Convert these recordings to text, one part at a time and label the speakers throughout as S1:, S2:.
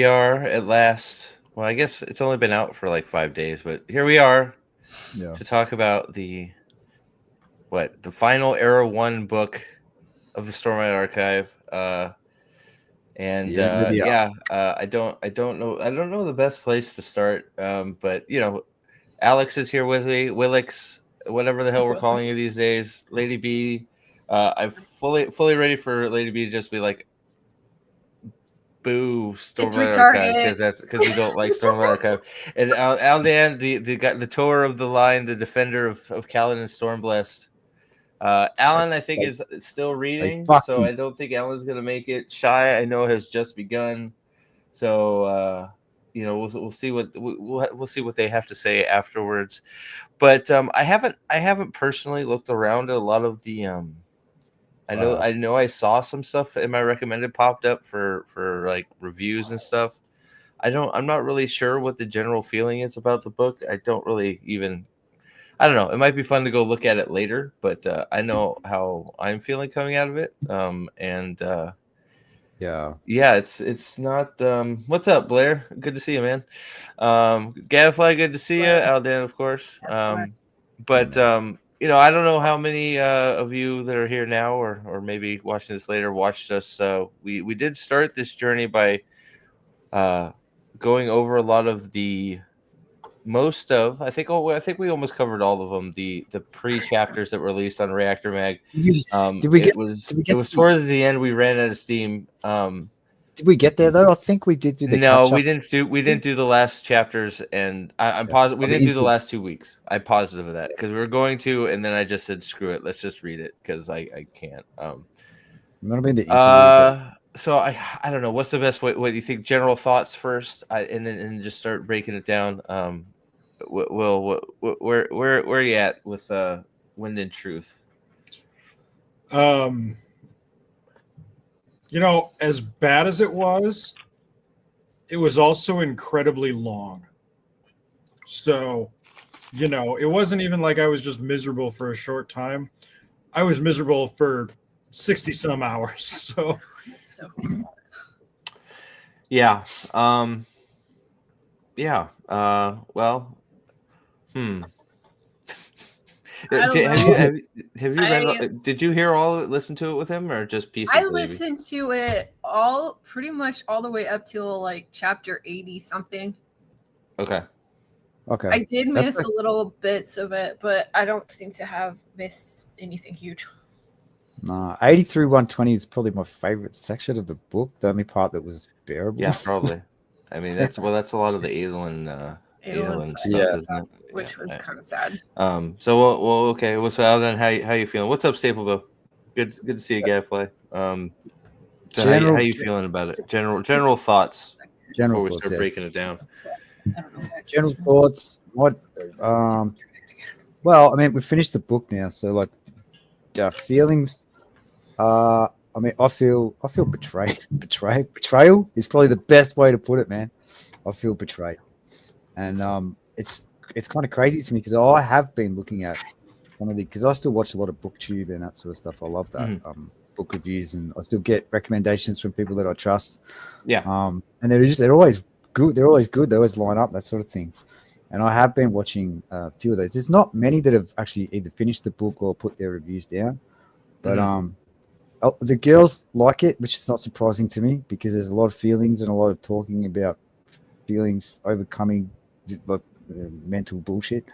S1: We are at last. Well, I guess it's only been out for like 5 days, but here we are to talk about the final Era 1 book of the Stormlight Archive. I don't know the best place to start. But Alex is here with me. Willix, whatever the hell we're calling you these days, Lady B. I'm fully ready for Lady B to just be like, "Boo, Stormlight Archive," because you don't like Stormlight Archive. And Aldan, the tower of the line, the defender of Kaladin and Stormblessed. Alan, I think, is still reading, so I don't think Alan's gonna make it. Shy, I know, has just begun, so we'll see we'll see what they have to say afterwards. But I haven't personally looked around at a lot of the I know I saw some stuff in my recommended popped up for like reviews and stuff. I'm not really sure what the general feeling is about the book. I don't know. It might be fun to go look at it later, but I know how I'm feeling coming out of it. It's not. What's up, Blair? Good to see you, man. Gadfly, good to see you. Aldan, of course. I don't know how many of you that are here now, or maybe watching this later, watched us. We did start this journey by going over a lot of I think we almost covered all of them. The pre-chapters that were released on Reactor Mag. It was towards the end. We ran out of steam.
S2: Did we get there though? I think we did do the.
S1: No, we didn't do the last chapters, and I'm positive we didn't do the last 2 weeks. I'm positive of that because we were going to, and then I just said screw it, let's just read it because I can't. So I don't know what's the best way. What do you think? General thoughts first, and then just start breaking it down. Will, where are you at with Wind and Truth?
S3: As bad as it was also incredibly long. So, it wasn't even like I was just miserable for a short time. I was miserable for 60 some hours. So.
S1: Yeah. Well. Have you read? Did you hear listen to it with him, or just pieces?
S4: I listened to it pretty much all the way up till like chapter 80 something.
S1: Okay.
S4: I did miss a little bits of it, but I don't seem to have missed anything huge.
S2: No, 80 through 120 is probably my favorite section of the book. The only part that was bearable.
S1: Yeah, probably. I mean, that's a lot of the Adelin stuff, isn't it?
S4: Which was kind of sad.
S1: Okay. Well, so Alden, how you feeling? What's up, Staplebo? Good to see you, Gadfly. How you feeling about it? General thoughts. Before we start breaking it down.
S2: General thoughts. What? Well, I mean, we finished the book now, so like, feelings. I feel betrayed. Betrayal is probably the best way to put it, man. I feel betrayed, and it's kind of crazy to me because I have been looking at some of because I still watch a lot of BookTube and that sort of stuff. I love that book reviews, and I still get recommendations from people that I trust.
S1: Yeah.
S2: And they're always good. They always line up, that sort of thing. And I have been watching a few of those. There's not many that have actually either finished the book or put their reviews down. But the girls like it, which is not surprising to me because there's a lot of feelings and a lot of talking about feelings overcoming like mental bullshit.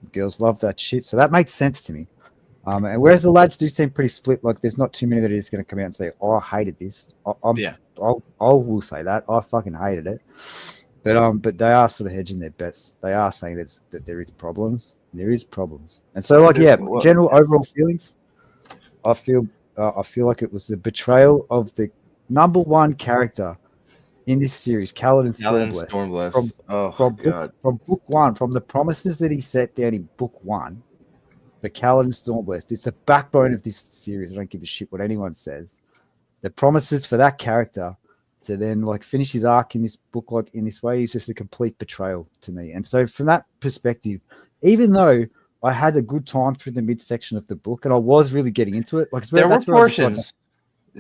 S2: The girls love that shit. So that makes sense to me. And whereas the lads do seem pretty split, like there's not too many that are just going to come out and say, "Oh, I hated this." I will say that I fucking hated it. But they are sort of hedging their bets. They are saying that there is problems. There is problems, and so general overall feelings. I feel like it was the betrayal of the number one character in this series, Kaladin Stormblessed. From book one, from the promises that he set down in book one, for Kaladin Stormblessed, it's the backbone of this series. I don't give a shit what anyone says. The promises for that character to then like finish his arc in this book like in this way is just a complete betrayal to me. And so from that perspective, even though I had a good time through the midsection of the book and I was really getting into it, like
S1: there were portions.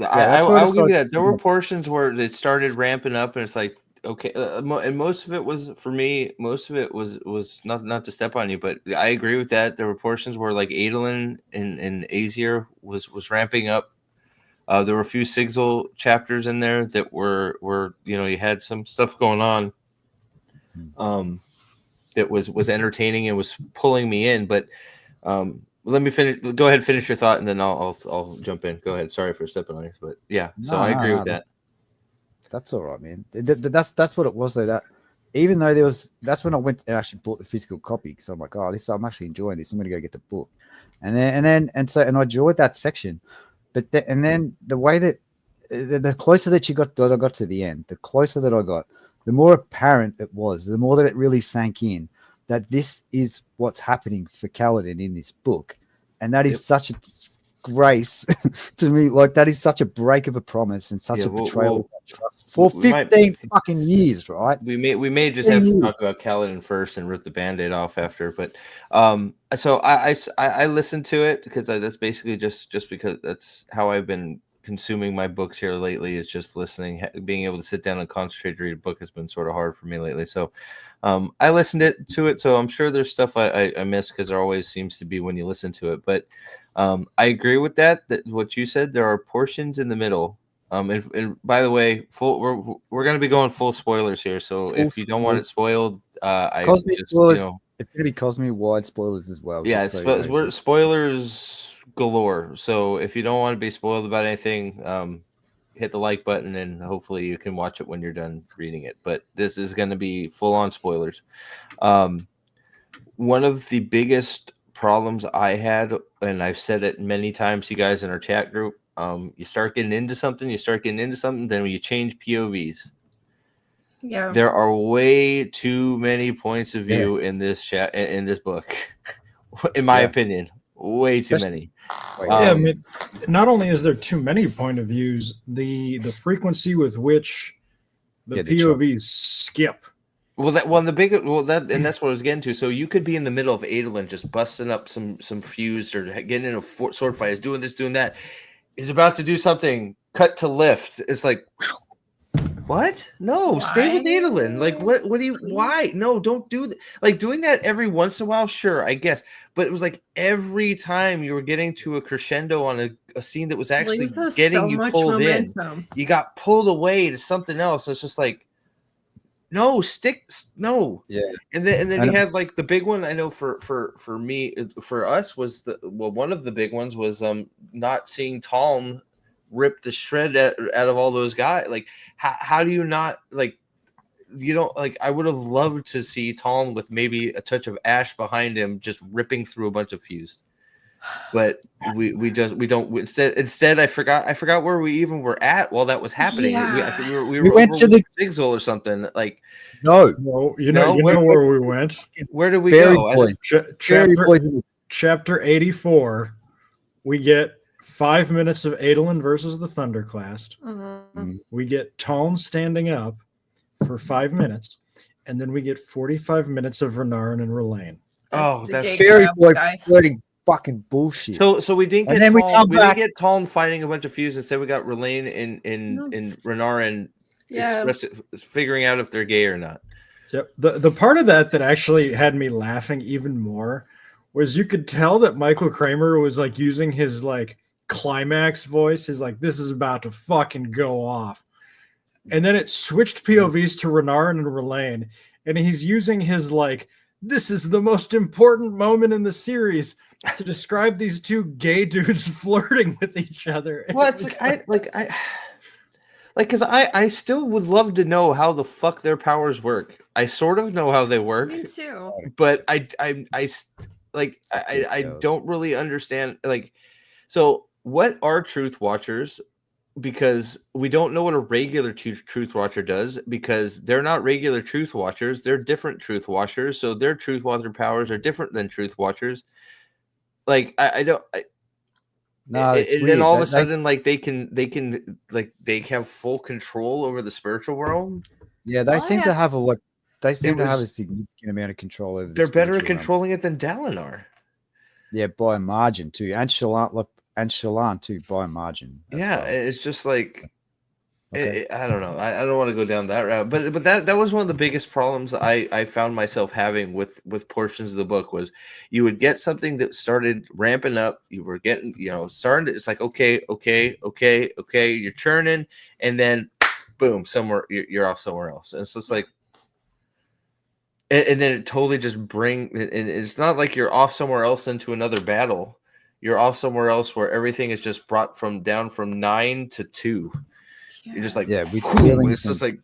S1: I will give you that. There were portions where it started ramping up and it's like okay, and most of it was for me. Most of it was not to step on you, but I agree with that. There were portions where like Adelin and Aesir was ramping up. There were a few Sigzil chapters in there that were you had some stuff going on. That was entertaining and was pulling me in, but let me finish. Go ahead, finish your thought, and then I'll jump in. Go ahead. Sorry for stepping on you, but yeah. So I agree with that.
S2: That's all right, man. That's what it was though. That even though that's when I went and actually bought the physical copy because I'm like, oh, I'm actually enjoying this. I'm gonna go get the book, and I enjoyed that section, but then the way that the closer that I got to the end, the closer that I got, the more apparent it was, the more that it really sank in that this is what's happening for Kaladin in this book. And that is such a disgrace to me. Like, that is such a break of a promise and such a betrayal of trust for 15 fucking years, right?
S1: We may just have to talk about Kaladin first and rip the Band-Aid off after. But so I listened to it because that's basically just because that's how I've been consuming my books here lately, is just listening. Being able to sit down and concentrate to read a book has been sort of hard for me lately. So I listened to it. So I'm sure there's stuff I missed because there always seems to be when you listen to it. But I agree with that what you said. There are portions in the middle. And by the way, we're going to be going full spoilers here. So if you don't want it spoiled,
S2: it's going to be Cosmere wide spoilers as well.
S1: Yeah, we're spoilers galore. So if you don't want to be spoiled about anything, hit the like button and hopefully you can watch it when you're done reading it. But this is going to be full on spoilers. One of the biggest problems I had, and I've said it many times, you guys in our chat group, you start getting into something, then when you change POVs, there are way too many points of view in this chat, in this book, in my opinion. Way too many.
S3: I mean, not only is there too many point of views, the frequency with which the POVs skip.
S1: And that's what I was getting to. So you could be in the middle of Adelin just busting up some fuse or getting in a sword fight, is doing this, doing that. He's about to do something. Cut to lift. It's like, what? No, why? Stay with Adelin. Like, what do you? Why? No, don't do that. Like, doing that every once in a while, sure, I guess. But it was like every time you were getting to a crescendo on a scene that was actually getting you pulled momentum. You got pulled away to something else. It's just like, no, no.
S2: Yeah.
S1: And then you had like the big one. I know for me, for us was one of the big ones was not seeing Talm rip the shred out of all those guys. Like, how do you not, like, you don't, like, I would have loved to see Talm with maybe a touch of ash behind him just ripping through a bunch of fused, but we don't. Instead I forgot where we even were at while that was happening. I think we
S2: went to the
S1: Sigzil or something. Like,
S3: no, you know where we went.
S1: Where did we go?
S3: Chapter 84. We get 5 minutes of Adelin versus the Thunderclast. We get Taln standing up for 5 minutes, and then we get 45 minutes of Renarin and Relaine.
S2: That's Fairy Boy flirting fucking bullshit.
S1: So we didn't get we didn't get Taln fighting a bunch of fuse. Instead, we got Relaine and Renarin figuring out if they're gay or not.
S3: Yep. The part of that actually had me laughing even more was you could tell that Michael Kramer was like using his like climax voice, is like, this is about to fucking go off, and then it switched POVs to Renarin and Relaine, and he's using his like, this is the most important moment in the series to describe these two gay dudes flirting with each other.
S1: Well, it's because I still would love to know how the fuck their powers work. I sort of know how they work.
S4: Me too.
S1: But I don't really understand. Like, so what are Truth Watchers? Because we don't know what a regular Truth Watcher does, because they're not regular Truth Watchers. They're different Truth Watchers. So their Truth Watcher powers are different than Truth Watchers. Like, I don't. Then all of a sudden, like, they have full control over the spiritual realm.
S2: Yeah, they seem to have a significant amount of control over.
S1: They're better at controlling it than Dalinar.
S2: Yeah, by a margin too, and Shalon too, by a margin.
S1: It's just like, I don't know. I don't want to go down that route, but that was one of the biggest problems I found myself having with portions of the book was you would get something that started ramping up. You were getting, starting. It's like okay, you're churning, and then boom, somewhere you're off somewhere else, and so it's like. And then it totally just and it's not like you're off somewhere else into another battle. You're off somewhere else where everything is just brought down from 9 to 2. Yeah. You're just like, it's just like,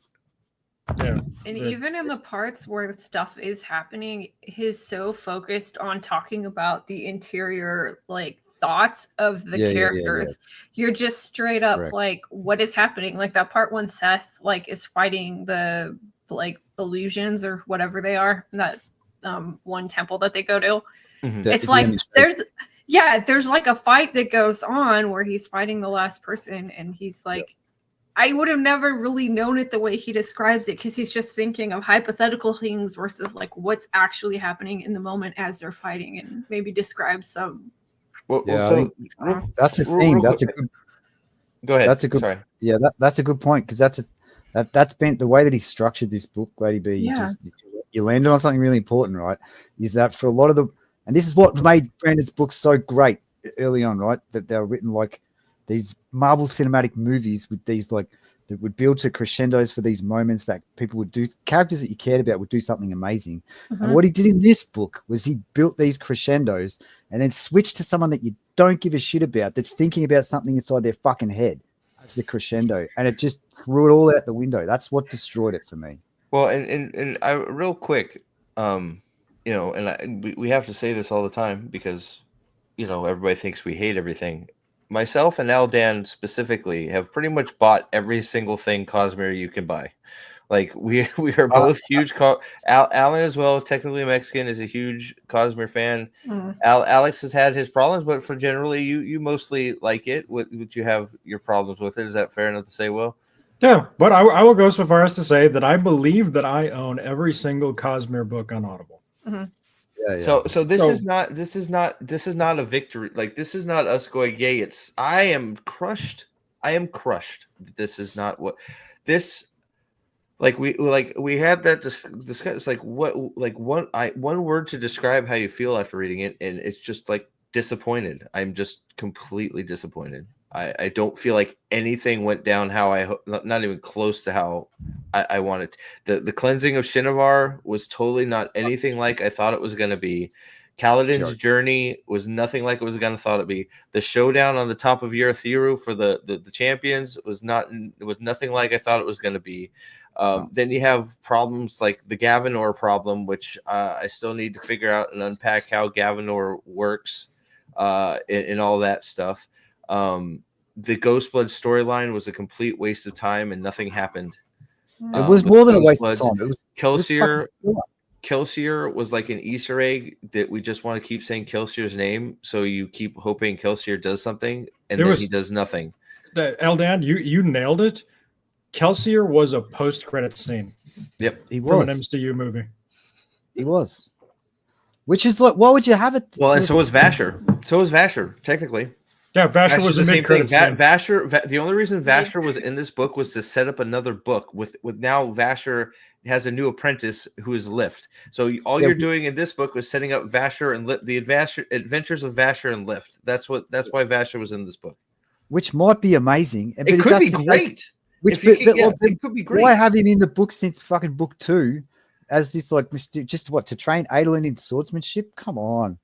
S3: yeah.
S4: And even in the parts where stuff is happening, he's so focused on talking about the interior, like thoughts of the characters. You're just straight up like, what is happening? Like that part when Szeth like is fighting the like illusions or whatever they are in that one temple that they go to. Mm-hmm. It's like there's like a fight that goes on where he's fighting the last person and he's like I would have never really known it the way he describes it because he's just thinking of hypothetical things versus like what's actually happening in the moment as they're fighting and maybe describe some.
S2: That's a thing. That's a good.
S1: Go ahead.
S2: That's a good. Sorry. Yeah, that's a good point because that's been the way that he structured this book, Lady B. You landed on something really important, right? Is that for a lot of and this is what made Brandon's books so great early on, right? That they were written like these Marvel cinematic movies with these like that would build to crescendos for these moments that people would do. Characters that you cared about would do something amazing. Mm-hmm. And what he did in this book was he built these crescendos and then switched to someone that you don't give a shit about that's thinking about something inside their fucking head. That's the crescendo, and it just threw it all out the window. That's what destroyed it for me.
S1: Well, and I real quick, we have to say this all the time because, everybody thinks we hate everything. Myself and Aldan specifically have pretty much bought every single thing Cosmere you can buy. Like we are both huge. Alan as well, technically Mexican, is a huge Cosmere fan. Mm. Alex has had his problems, but for generally, you mostly like it. Would you have your problems with it? Is that fair enough to say, Will?
S3: Yeah, but I will go so far as to say that I believe that I own every single Cosmere book on Audible.
S4: Mm-hmm.
S1: Yeah. So this is not a victory. Like this is not us going, yay! I am crushed. This is not what this. Like we had that discussion. It's like one word to describe how you feel after reading it, and it's just like disappointed. I'm just completely disappointed. I don't feel like anything went down how not even close to how I wanted. The cleansing of Shinovar was totally not anything like I thought it was going to be. Kaladin's journey was nothing like it was going to thought it'd be. The showdown on the top of Urithiru for the champions was nothing like I thought it was going to be. Then you have problems like the Gavinor problem, which I still need to figure out and unpack how Gavinor works and all that stuff. The Ghostbloods storyline was a complete waste of time and nothing happened.
S2: It was more than a waste of time. It was
S1: Kelsier was like an Easter egg that we just want to keep saying Kelsier's name, so you keep hoping Kelsier does something, and then he does nothing.
S3: Aldan, you nailed it. Kelsier was a post-credit scene.
S1: Yep,
S2: he
S3: from
S2: was
S3: an MCU movie.
S2: He was, which is like, why would you have it?
S1: Well, and so was Vasher. Technically.
S3: Yeah, Vasher was the same thing.
S1: Vasher. The only reason Vasher was in this book was to set up another book. With now Vasher has a new apprentice who is Lift. So you're doing in this book was setting up Vasher and the adventures of Vasher and Lift. That's why Vasher was in this book.
S2: Which might be amazing.
S1: It could be great. It could be great.
S2: Why have him in the book since fucking book 2 as this like to train Adelin in swordsmanship? Come on.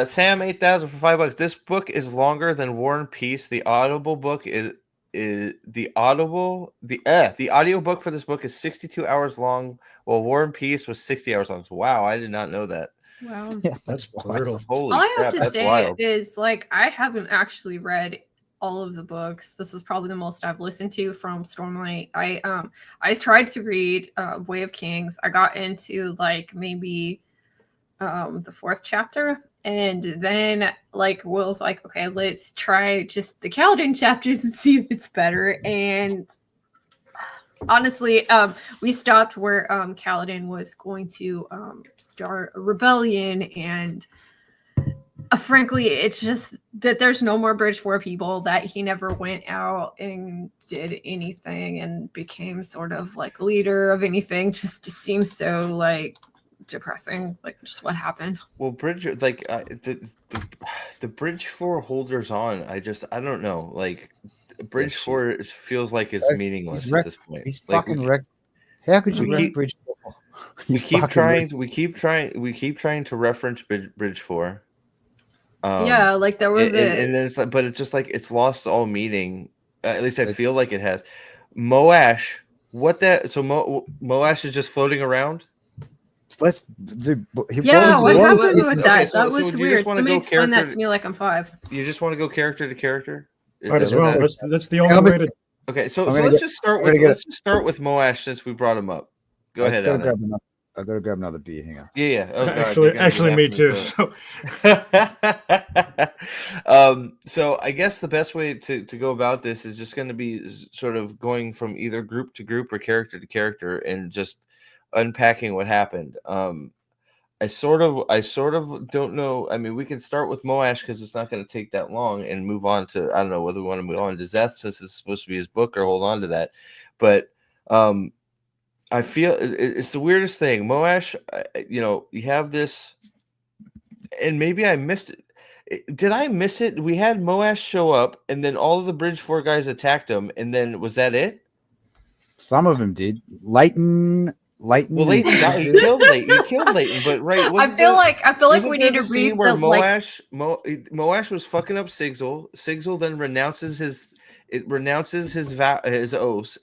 S1: Sam 8,000 for $5. This book is longer than War and Peace. The audible book is the audio book for this book is 62 hours long, while War and Peace was 60 hours long. So, wow, I did not know that.
S4: Wow,
S2: yeah, that's
S3: brutal.
S1: Holy
S4: all I
S1: crap,
S4: have to say is like I haven't actually read all of the books. This is probably the most I've listened to from Stormlight. I tried to read Way of Kings. I got into like maybe the 4th chapter, and then like Will's like, okay, let's try just the Kaladin chapters and see if it's better. And honestly, we stopped where Kaladin was going to start a rebellion, and Frankly, it's just that there's no more Bridge 4 people, that he never went out and did anything and became sort of like leader of anything. Just seems so like depressing, like just what happened.
S1: Well, Bridge, like the Bridge 4 holders on, I don't know. Like Bridge 4 feels like it's meaningless at this point.
S2: He's
S1: like,
S2: fucking wrecked. How could you wreck Bridge 4?
S1: We keep trying to reference Bridge 4.
S4: Yeah, like there was
S1: and then it's like, but it's just like it's lost all meaning. At least I feel like it has. Moash, what that? So Moash is just floating around.
S2: Let's do.
S4: What happened with that? That was weird. Somebody explain that to me like I'm 5.
S1: You just want to go character to character?
S3: Might as well. That's the only way to.
S1: Okay, so let's just start with Moash since we brought him up. Go ahead.
S2: I gotta grab another beer. Hang on.
S1: Yeah. Oh,
S3: actually, me too. So.
S1: So I guess the best way to go about this is just going to be sort of going from either group to group or character to character and just unpacking what happened. I sort of don't know. I mean, we can start with Moash because it's not going to take that long and move on to, I don't know whether we want to move on to Szeth since it's supposed to be his book or hold on to that. But I feel it's the weirdest thing. Moash, you have this, and maybe I missed it. Did I miss it? We had Moash show up, and then all of the Bridge 4 guys attacked him, and then was that it?
S2: Some of them did. Leighton.
S1: Well, Leighton killed Leighton, but right.
S4: I feel like we need to read
S1: where Moash was fucking up Sigzil. Sigzil then renounces his oaths.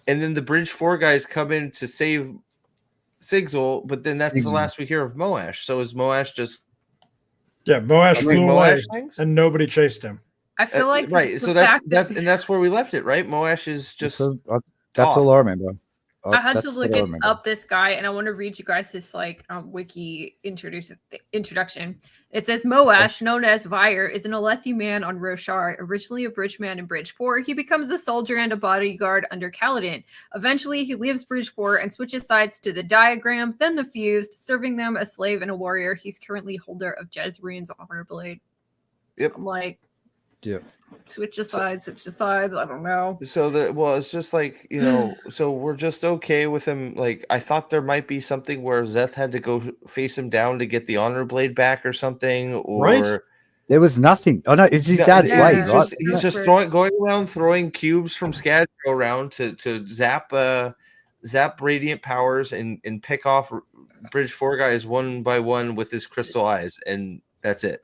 S1: And then the Bridge 4 guys come in to save Sigzil, but then that's the last we hear of Moash. So is Moash just...
S3: Yeah, Moash flew away, and nobody chased him.
S4: I feel like...
S1: Right, so that's where we left it, right? Moash is just...
S2: That's all I remember.
S4: I had to look up this guy, and I want to read you guys this wiki introduction. It says Moash, known as Vyre, is an Alethi man on Roshar, originally a bridgeman in Bridge 4. He becomes a soldier and a bodyguard under Kaladin. Eventually, he leaves Bridge 4 and switches sides to the Diagram, then the Fused, serving them a slave and a warrior. He's currently holder of Jezreen's Honor Blade.
S1: Yep.
S4: I'm like,
S2: yep.
S4: Switch sides. I don't know.
S1: So it's just like, so we're just okay with him. Like, I thought there might be something where Szeth had to go face him down to get the honor blade back or something. Or
S2: right. There was nothing. Oh no, it's his dad's blade, right?
S1: He's just going around throwing cubes from Scadrial around to zap radiant powers and pick off Bridge 4 guys one by one with his crystal eyes, and that's it.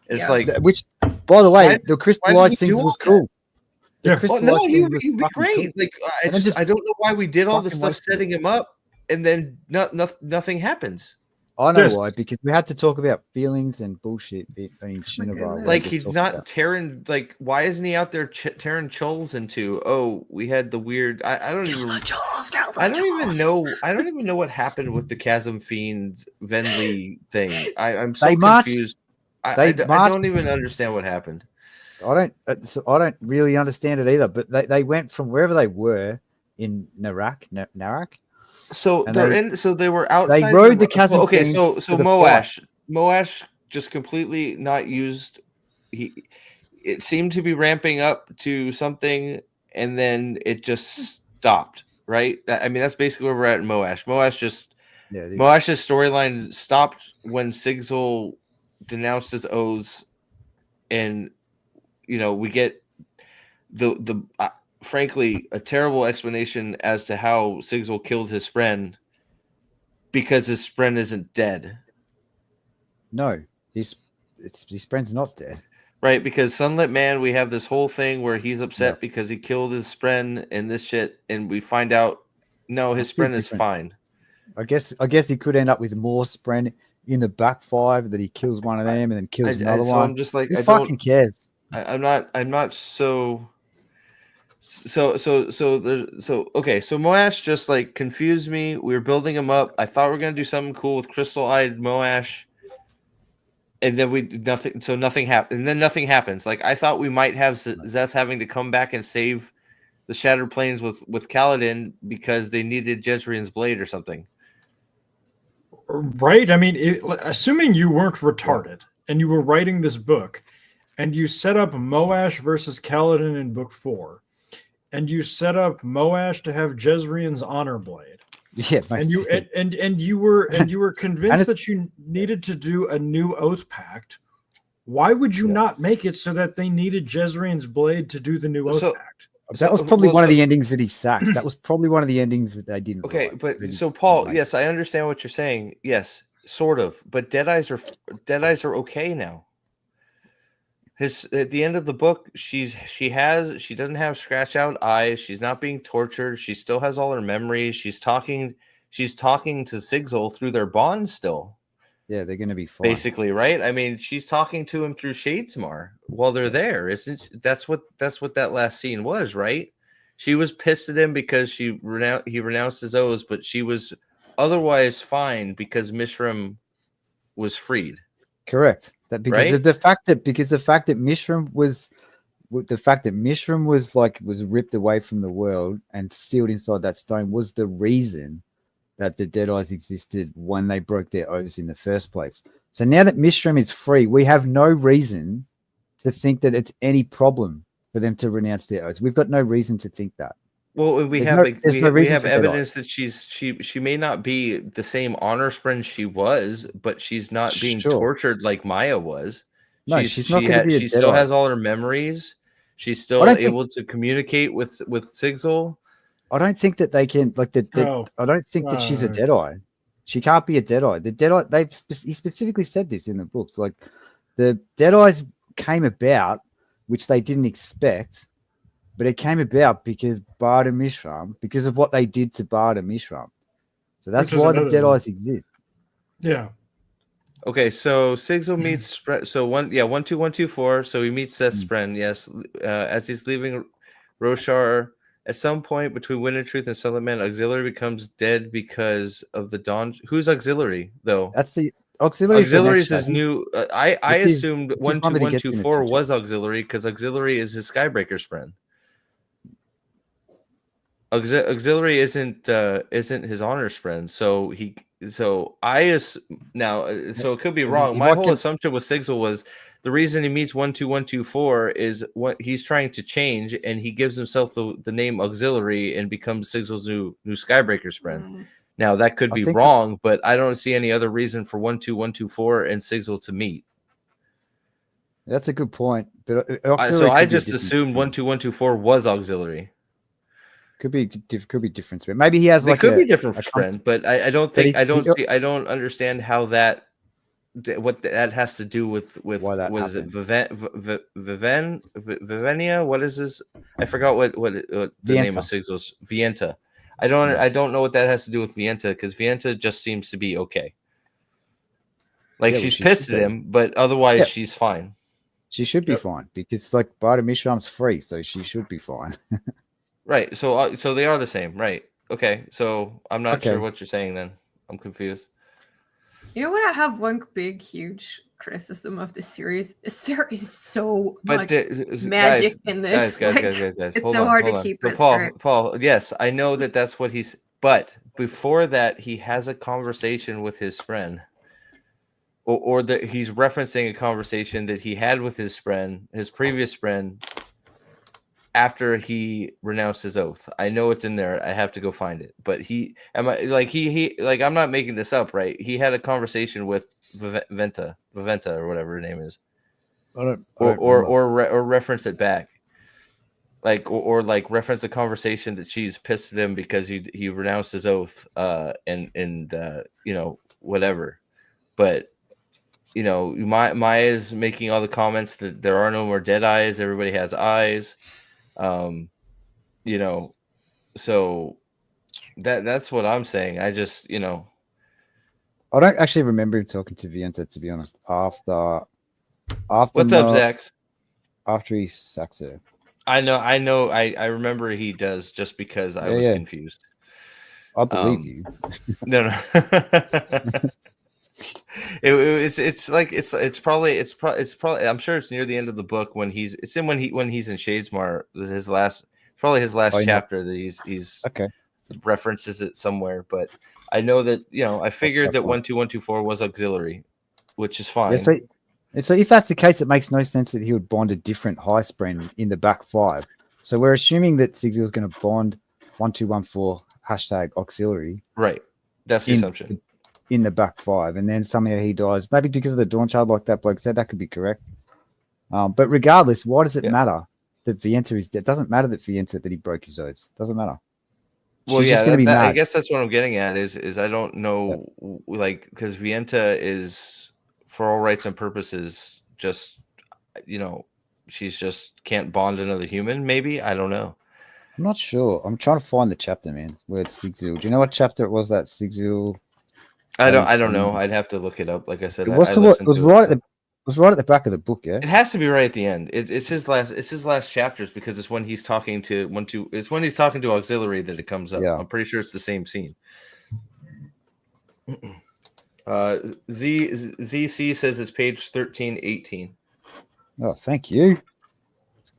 S1: It's like,
S2: which, by the way, the crystallized things was cool.
S1: He'd be great. Cool. Like, I don't know why we did all the stuff setting him up, and then nothing happens.
S2: I know why, because we had to talk about feelings and bullshit.
S1: Like, he's not tearing. Like, why isn't he out there tearing Chul's into? Oh, we had the weird. I don't even know what happened with the Chasm Fiend Venli thing. I'm so confused. I don't even understand what happened.
S2: I don't really understand it either. But they went from wherever they were in Narak.
S1: So they were outside.
S2: They rode the chasm.
S1: Okay, so Moash just completely not used. It seemed to be ramping up to something, and then it just stopped. Right? I mean, that's basically where we're at in Moash. Moash's storyline stopped when Sigzil denounced his oaths, and we get the frankly a terrible explanation as to how Sigzil killed his friend, because his friend isn't dead.
S2: No, his friend's not dead.
S1: Right, because Sunlit Man, we have this whole thing where he's upset because he killed his friend and this shit, and we find out no, his friend is fine.
S2: I guess he could end up with more Spren in the back 5, that he kills one of them and then kills another one.
S1: I'm just like,
S2: who fucking cares?
S1: I'm not so okay. So Moash just like confused me. We were building him up. I thought we were gonna do something cool with crystal-eyed Moash, and then nothing happened. And then nothing happens. Like, I thought we might have Szeth having to come back and save the Shattered Plains with Kaladin because they needed Jezreen's blade or something.
S3: Right. I mean, assuming you weren't retarded, and you were writing this book, and you set up Moash versus Kaladin in book 4, and you set up Moash to have Jezreel's honor blade.
S2: Yeah,
S3: and you were convinced that you needed to do a new Oathpact. Why would you not make it so that they needed Jezreel's blade to do the new Oathpact?
S2: That was probably one of the endings that he sacked. That was probably one of the endings that they didn't.
S1: Okay,
S2: like.
S1: but so Paul, yes, I understand what you're saying. Yes, sort of. But Deadeyes are okay now. At the end of the book, she doesn't have scratch out eyes. She's not being tortured. She still has all her memories. She's talking to Sigzil through their bond still.
S2: Yeah, they're going to be fine.
S1: Basically, right? I mean, she's talking to him through Shadesmar while they're there, isn't she? That's what that last scene was, right? She was pissed at him because he renounced his oaths, but she was otherwise fine because Mishram was freed.
S2: Correct. That because
S1: right?
S2: the fact that Mishram was ripped away from the world and sealed inside that stone was the reason that the Deadeyes existed when they broke their oaths in the first place. So now that Mishram is free, we have no reason to think that it's any problem for them to renounce their oaths. We've got no reason to think that.
S1: Well, we have evidence that she may not be the same honor sprint she was, but she's not being tortured like Maya was.
S2: No, she's not going to be a Deadeye.
S1: She still has all her memories. She's still able to communicate with Sigzil.
S2: I don't think that they can I don't think that she's a Deadeye. She can't be a Deadeye. The Deadeye he specifically said this in the books. Like the Deadeyes came about, which they didn't expect, but it came about because Bard and Mishram, because of what they did to Bard and Mishram. So that's why the Deadeyes exist.
S3: Yeah.
S1: Okay, so Sigzil meets 12124. So he meets Szeth's friend. Yes, as he's leaving Roshar. At some point between Wind and Truth and Sunlit Man, Auxiliary becomes dead because of the Dawn. Who's Auxiliary, though?
S2: That's the Auxiliary.
S1: Auxiliary is his new. I assumed 12124 was Auxiliary because Auxiliary is his Skybreaker's friend. Auxiliary isn't his honor's friend, so it could be wrong. My whole assumption with Sigzil was the reason he meets 12124 is what he's trying to change, and he gives himself the name Auxiliary and becomes Sigzil's new Skybreaker's friend. Now that could be wrong, but I don't see any other reason for 12124 and Sigzil to meet.
S2: That's a good point. But
S1: so I just assumed 12124 was Auxiliary.
S2: Could be different. Maybe he has
S1: could be different friend, but I don't think I don't understand how what that has to do with was it Vivenia? What is this? I forgot what the name of Sigzil's Vienta. I don't know what that has to do with Vienta because Vienta just seems to be okay. She's pissed at him, but otherwise she's fine.
S2: She should be fine because Bard and Mishram's free, so she should be fine.
S1: Right. So they are the same, right? Okay. So I'm not sure what you're saying then. I'm confused.
S4: You know what? I have one big, huge criticism of this series is there is so much magic in this.
S1: Guys.
S4: It's so hard to keep it straight.
S1: Paul, yes, I know that's what he's. But before that, he has a conversation with his friend, or that he's referencing a conversation that he had with his friend, his previous friend, after he renounced his oath. I know it's in there. I have to go find it. But I'm not making this up, right? He had a conversation with Viventa or whatever her name is. Or reference it back. Or reference a conversation that she's pissed at him because he renounced his oath and whatever. But Maya's making all the comments that there are no more Deadeyes, everybody has eyes. So that's what I'm saying. I just, I
S2: don't actually remember him talking to Vienta, to be honest. After
S1: what's up, Zach?
S2: After he sacks her.
S1: I know. I remember he does just because I was confused.
S2: I believe you.
S1: No. It's probably I'm sure it's near the end of the book when he's in Shadesmar, his last chapter that he's
S2: okay,
S1: references it somewhere, but I know that I figured that 12124 was Auxiliary, which is fine.
S2: And so if that's the case, it makes no sense that he would bond a different high spren in the back 5. So we're assuming that Sigzil is going to bond 1214 #auxiliary.
S1: Right. That's the assumption.
S2: In the back 5, and then somehow he dies, maybe because of the Dawn Child, like that bloke said. That could be correct. But regardless, why does it matter that Vienta is dead? It doesn't matter that he broke his oaths. Doesn't matter.
S1: Well, she's just gonna be mad. I guess that's what I'm getting at is I don't know, like, because Vienta is, for all rights and purposes, just, she's just can't bond another human. Maybe, I don't know.
S2: I'm not sure. I'm trying to find the chapter, man, where it's Sigzil. Do you know what chapter it was that Sigzil?
S1: I don't know. I'd have to look it up. Like I said,
S2: it was right at the back of the book. Yeah,
S1: it has to be right at the end. It's his last chapters, because it's when he's talking to it's when he's talking to auxiliary that it comes up. Yeah. I'm pretty sure it's the same scene. ZC says it's page 1318.
S2: Oh, thank you.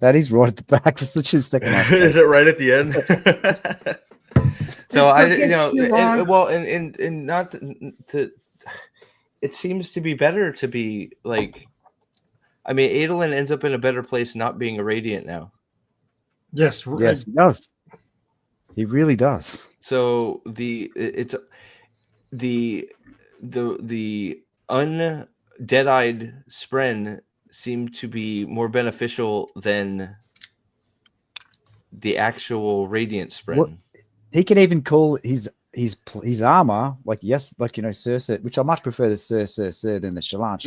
S2: That is right at the back. It's literally the second.
S1: Is it right at the end? So not to. It seems to be better to be like. I mean, Adelin ends up in a better place not being a Radiant now.
S3: Yes,
S2: yes, he does. He really does.
S1: So the undead-eyed Spren seem to be more beneficial than the actual Radiant Spren.
S2: Well, he can even call his armor Sir, which I much prefer the Sir than the Shalon.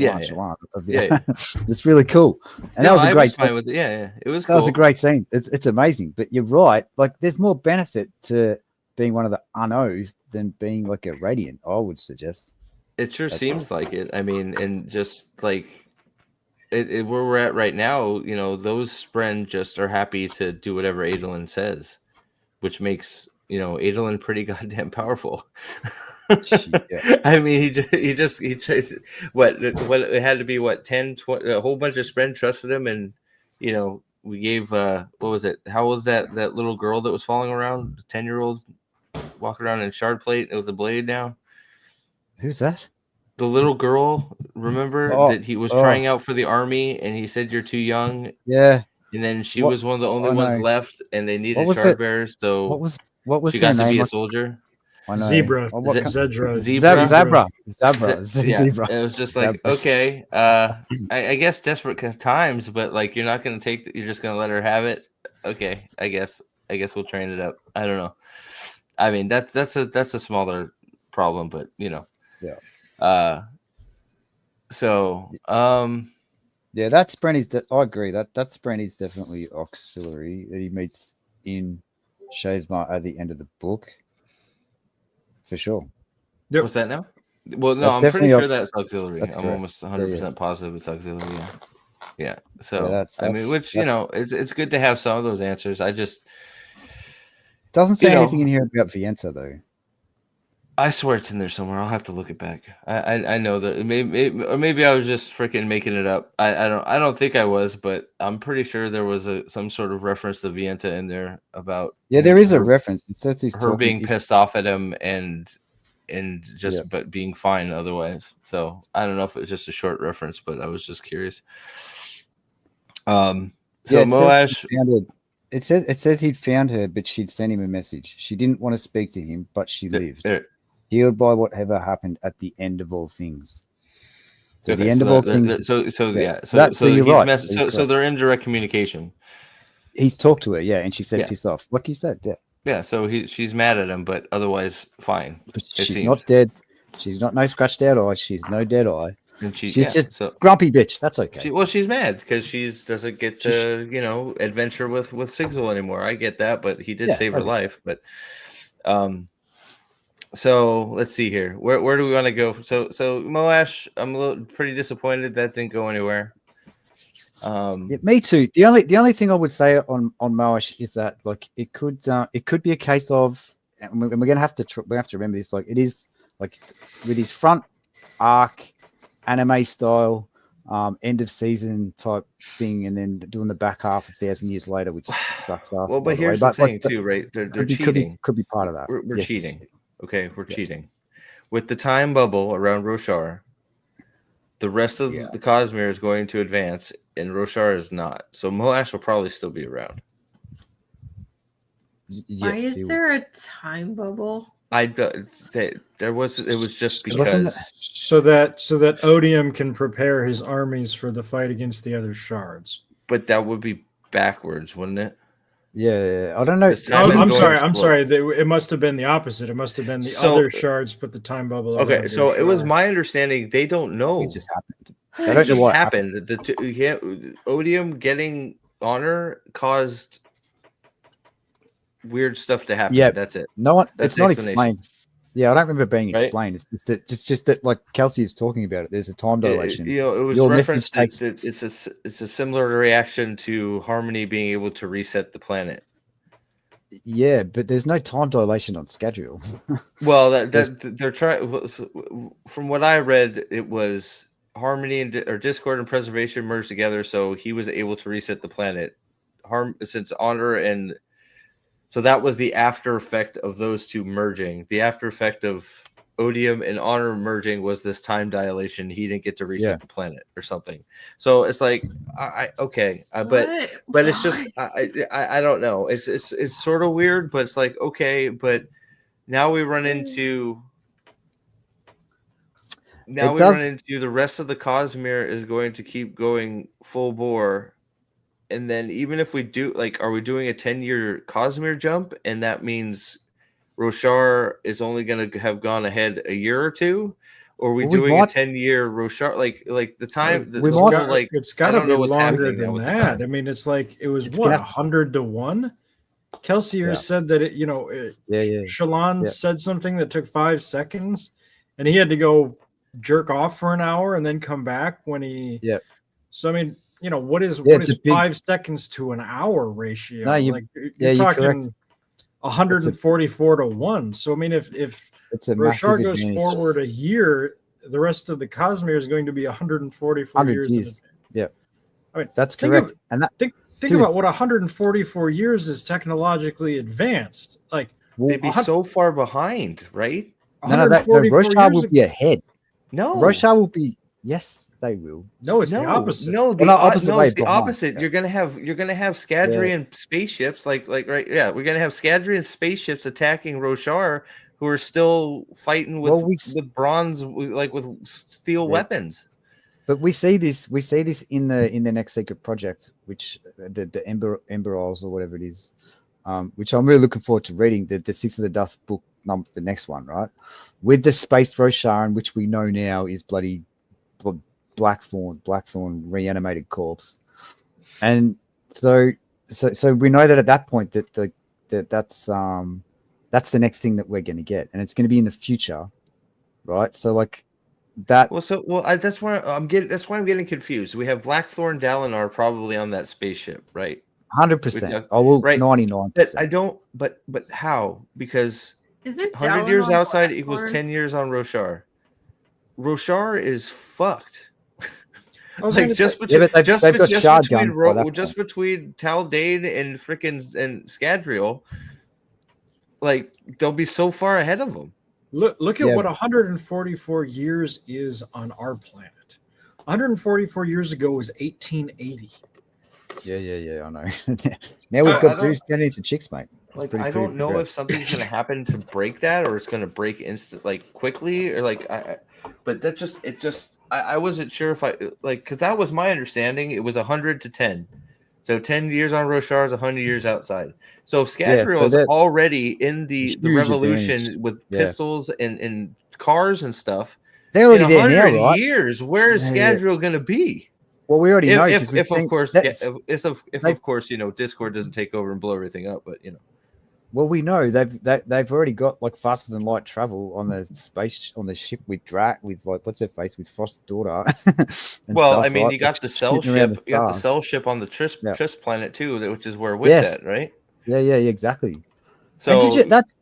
S2: It's really cool, and that was a great scene.
S1: It was.
S2: That was a great scene. It's amazing. But you're right. Like, there's more benefit to being one of the unoaths than being like a Radiant, I would suggest.
S1: It sure seems like it. I mean, and just like where we're at right now, those Spren just are happy to do whatever Adelin says, which makes Adelin pretty goddamn powerful. I mean, he just what it had to be 10, 20, a whole bunch of Spren trusted him, and we gave what was it? How was that little girl that was following around, 10-year-old, walking around in shard plate with a blade now?
S2: Who's that?
S1: The little girl, remember that he was trying out for the army, and he said, "You're too young."
S2: Yeah.
S1: And then she was one of the only ones left, and they needed shard bearers. So
S2: what was
S1: she
S2: her
S1: got
S2: name?
S1: to be a soldier?
S3: Zebra.
S2: Zebra.
S1: Zebra. It was just like, okay, I guess desperate times, but like, you're not going to take you're just going to let her have it. Okay, I guess we'll train it up. I don't know. I mean, that's a smaller problem, but
S2: Yeah. That Spren is I agree that Spren is definitely auxiliary that he meets in Shazma at the end of the book, for sure.
S3: Yep.
S1: What's that now? Well, no, I'm pretty sure that's auxiliary. I'm almost 100% positive it's auxiliary. Yeah. So I mean, which it's good to have some of those answers. I just
S2: doesn't say anything in here about Vienta though.
S1: I swear it's in there somewhere. I'll have to look it back. I know that maybe I was just freaking making it up. I don't think I was, but I'm pretty sure there was some sort of reference to Vienta in there about.
S2: Yeah, there is a reference. It says
S1: her being pissed off at him and but being fine otherwise. So I don't know if it was just a short reference, but I was just curious. Moash.
S2: It says he'd found her, but she'd sent him a message. She didn't want to speak to him, but she lived. Healed by whatever happened at the end of all things. So the end of all things.
S1: So you're right. So they're in direct communication.
S2: He's talked to her, and she said piss off, like you said,
S1: Yeah, so she's mad at him, but otherwise fine.
S2: But she's not dead. She's not no scratched out eye. She's no dead eye.
S1: And she's
S2: just grumpy bitch. That's okay.
S1: She's mad because she doesn't get to adventure with Sigzil anymore. I get that, but he did save her life. But so let's see here. Where do we want to go? So Moash, I'm pretty disappointed that didn't go anywhere.
S2: Me too. The only thing I would say on Moash is that like it could be a case of, and we're gonna have to remember this. Like, it is like with his front arc, anime style, end of season type thing, and then doing the back half 1,000 years later, which sucks.
S1: Well, but here's the thing too, right? They're cheating.
S2: Could be part of that.
S1: We're cheating. Okay, we're cheating with the time bubble around Roshar. The rest of the Cosmere is going to advance, and Roshar is not. So Moash will probably still be around.
S4: Why is there a time bubble?
S1: There was. It was just because
S3: so that Odium can prepare his armies for the fight against the other shards.
S1: But that would be backwards, wouldn't it?
S2: Yeah, I don't know.
S3: I'm sorry. It must have been the opposite. It must have been the other shards put the time bubble.
S1: Okay, so it was my understanding they don't know.
S2: It just happened.
S1: It just happened. Odium getting honor caused weird stuff to happen. Yeah, that's it.
S2: No one. It's not explained. Yeah, I don't remember being explained. Right? It's just that like Kelsey is talking about it. There's a time dilation.
S1: It was your referenced that it's a similar reaction to Harmony being able to reset the planet.
S2: Yeah, but there's no time dilation on schedule.
S1: Well, they're trying. From what I read, it was Harmony or Discord and Preservation merged together, so he was able to reset the planet. Since Honor and so that was the after effect of those two merging. The after effect of Odium and Honor merging was this time dilation. He didn't get to reset the planet or something. So it's like, but it's just I don't know. It's sort of weird, but it's like okay, but now we run into the rest of the Cosmere is going to keep going full bore. And then even if we do, like, are we doing a 10-year Cosmere jump? And that means Roshar is only going to have gone ahead a year or two? Or are we doing a 10-year Roshar? Like the time...
S3: it's got to be longer than that. I mean, it's like, it was 100 to 1? Kelsier said that, Shalon said something that took 5 seconds. And he had to go jerk off for an hour and then come back when he... Yeah. So, I mean... what is 5 seconds to an hour ratio? No, you're talking 144 to 1. So I mean, if Roshar goes forward a year, the rest of the Cosmere is going to be 144 years.
S2: Yeah,
S3: I mean
S2: that's correct.
S3: Think about what 144 years is technologically advanced. Like
S1: they'd be so far behind, right?
S2: No, Roshar will be ahead.
S1: No,
S2: Roshar will be. Yes, they will.
S3: No, it's the opposite.
S1: No, it's the opposite. You're gonna have Scadrian spaceships, like right? Yeah, we're gonna have Scadrian spaceships attacking Roshar, who are still fighting with bronze, like with steel weapons.
S2: But we see this in the next secret project, which the Ember Isles or whatever it is, which I'm really looking forward to reading. The Six of the Dust book, the next one, right? With the space Rosharan, which we know now is bloody Blackthorn reanimated corpse, and so we know that at that point that's the next thing that we're going to get, and it's going to be in the future, right? So like that.
S1: That's why I'm getting confused. We have Blackthorn Dalinar probably on that spaceship, right?
S2: 100%. I will 99%.
S1: I don't. But how? Because
S4: is it
S1: 100 years outside equals 10 years on Roshar. Roshar is fucked. Like just between Taldane and frickin' Scadrial, like they'll be so far ahead of them.
S3: Look at what 144 years is on our planet. 144 years ago was 1880.
S2: Yeah, I know. Now we've got dudes getting into chicks, mate.
S1: Like I don't know if something's gonna happen to break that, or it's gonna break quickly, or but I wasn't sure if because that was my understanding. It was 100 to 10, so 10 years on Roshar is 100 years outside. So if Scadrial is already in the revolution with pistols and cars and stuff,
S2: they're already there now, right?
S1: Years, where is Scadrial going to be?
S2: Well, we already know
S1: if of course Discord doesn't take over and blow everything up, but
S2: Well, we know they've already got like faster than light travel on the ship with what's her face with Frost's daughter.
S1: Well, I mean, right? You got the cell ship. You got the cell ship on the Triss planet too, which is where Wit's at, right?
S2: Yeah, exactly.
S1: So
S2: that's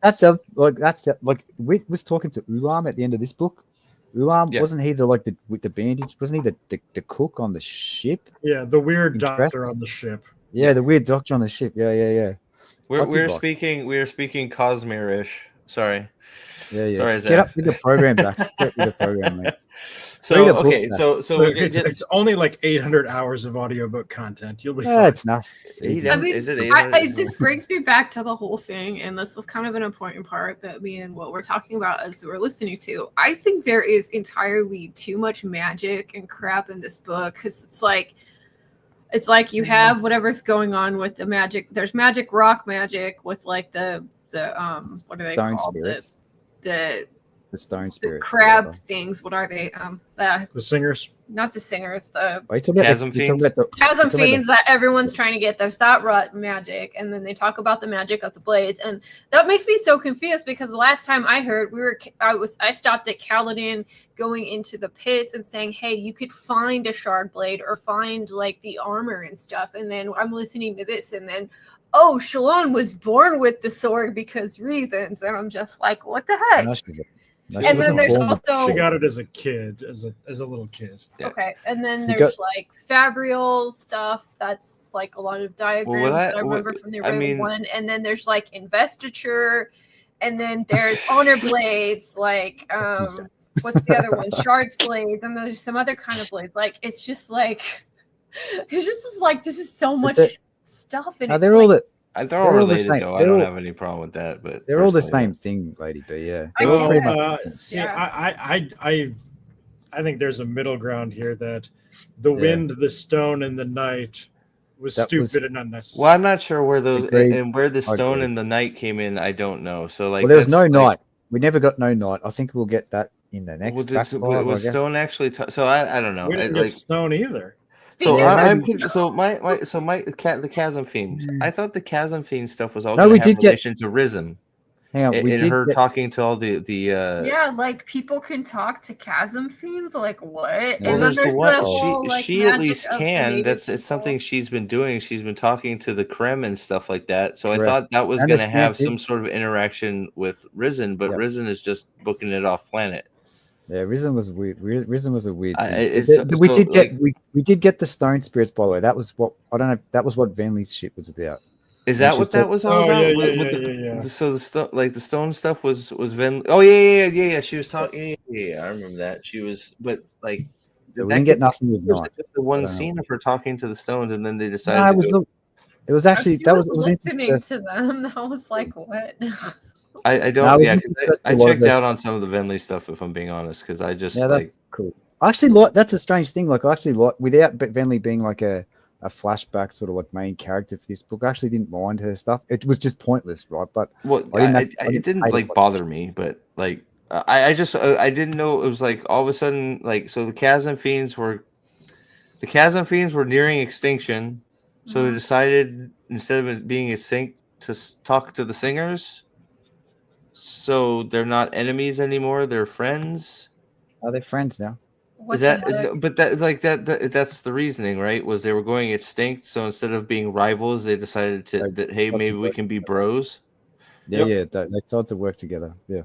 S2: like Wit was talking to Ulam at the end of this book. Ulam wasn't he with the bandage? Wasn't he the cook on the ship?
S3: Yeah, the weird doctor on the ship.
S2: Yeah, the weird doctor on the ship. Yeah.
S1: We're speaking Cosmere-ish. Sorry.
S2: Yeah.
S1: Sorry,
S2: Get
S1: Zach.
S2: up with the program, Zach. Get with the program, mate.
S1: So
S2: book,
S1: okay,
S2: Zach.
S1: so
S3: it's only like 800 hours of audiobook content. You'll be fine.
S2: It's nothing. It's easy.
S4: I mean,
S1: is it 800?
S4: this brings me back to the whole thing, and this is kind of an important part that me and what we're talking about as we're listening to. I think there is entirely too much magic and crap in this book because it's like you have whatever's going on with the magic. There's magic, rock magic with like the what are they
S2: Stone
S4: called?
S2: spirits.
S4: The
S2: stone spirits.
S4: crab things. What are they?
S3: The singers.
S4: Not the singers. The
S1: Chasm fiends.
S4: Chasm fiends that everyone's trying to get. There's that rut magic, and then they talk about the magic of the blades, and that makes me so confused because the last time I heard, I stopped at Kaladin going into the pits and saying, "Hey, you could find a shard blade or find like the armor and stuff," and then I'm listening to this, and then oh, Shalon was born with the sword because reasons, and I'm just like, what the heck? And then there's also
S3: she got it as a kid, as a little kid.
S1: Yeah.
S4: Okay, and then there's like Fabrial stuff. That's like a lot of diagrams that I remember from the original one. And then there's like investiture, and then there's honor blades. Like what's the other one? Shards blades, and there's some other kind of blades. Like it's just like this is so much stuff. And
S2: they're all the.
S1: They're all related, though. I don't have any problem with that, but
S2: they're all the same thing, Lady B. Yeah.
S3: I think there's a middle ground here that the wind, the stone, and the night was stupid and unnecessary.
S1: Well, I'm not sure where those and where the stone and the night came in. I don't know. So like,
S2: there was no night. We never got no night. I think we'll get that in the next.
S1: Was stone actually? So I don't know.
S3: We didn't get stone either.
S1: The Chasm Fiends. I thought the Chasm Fiends stuff was all relation to Risen.
S2: Hang on,
S1: talking to all the
S4: yeah, like people can talk to Chasm Fiends, like what?
S1: Well,
S4: and then there's the whole,
S1: she at least can. It's something she's been doing. She's been talking to the Krem and stuff like that. So I thought that was going to have some sort of interaction with Risen, but Risen is just booking it off planet.
S2: Yeah, Risen was weird. Risen was a weird thing. We did get the stone spirits, by the way. That was what That was what Venli's ship was about.
S1: Is that what that was all about?
S3: Yeah.
S1: So the stone stuff was Ven. Oh yeah. She was talking. Yeah, I remember that. She was, but like
S2: we didn't get nothing with night.
S1: Just the one scene of her talking to the stones, and then they decided.
S2: It was actually that was
S4: listening to them. That was like what.
S1: I don't. I checked out on some of the Venli stuff, if I'm being honest, because I just
S2: that's cool. I actually that's a strange thing. Like I actually without Venli being like a flashback sort of like main character for this book, I actually didn't mind her stuff. It was just pointless, right? But
S1: it didn't like bother me, but like I didn't know it was like all of a sudden like so the Chasm Fiends were nearing extinction, so they decided instead of it being extinct to talk to the singers. So they're not enemies anymore; they're friends.
S2: Are they friends now?
S1: Is that? But that's the reasoning, right? Was they were going extinct, so instead of being rivals, they decided that hey, maybe we can be bros.
S2: Yeah, they started to work together. Yeah.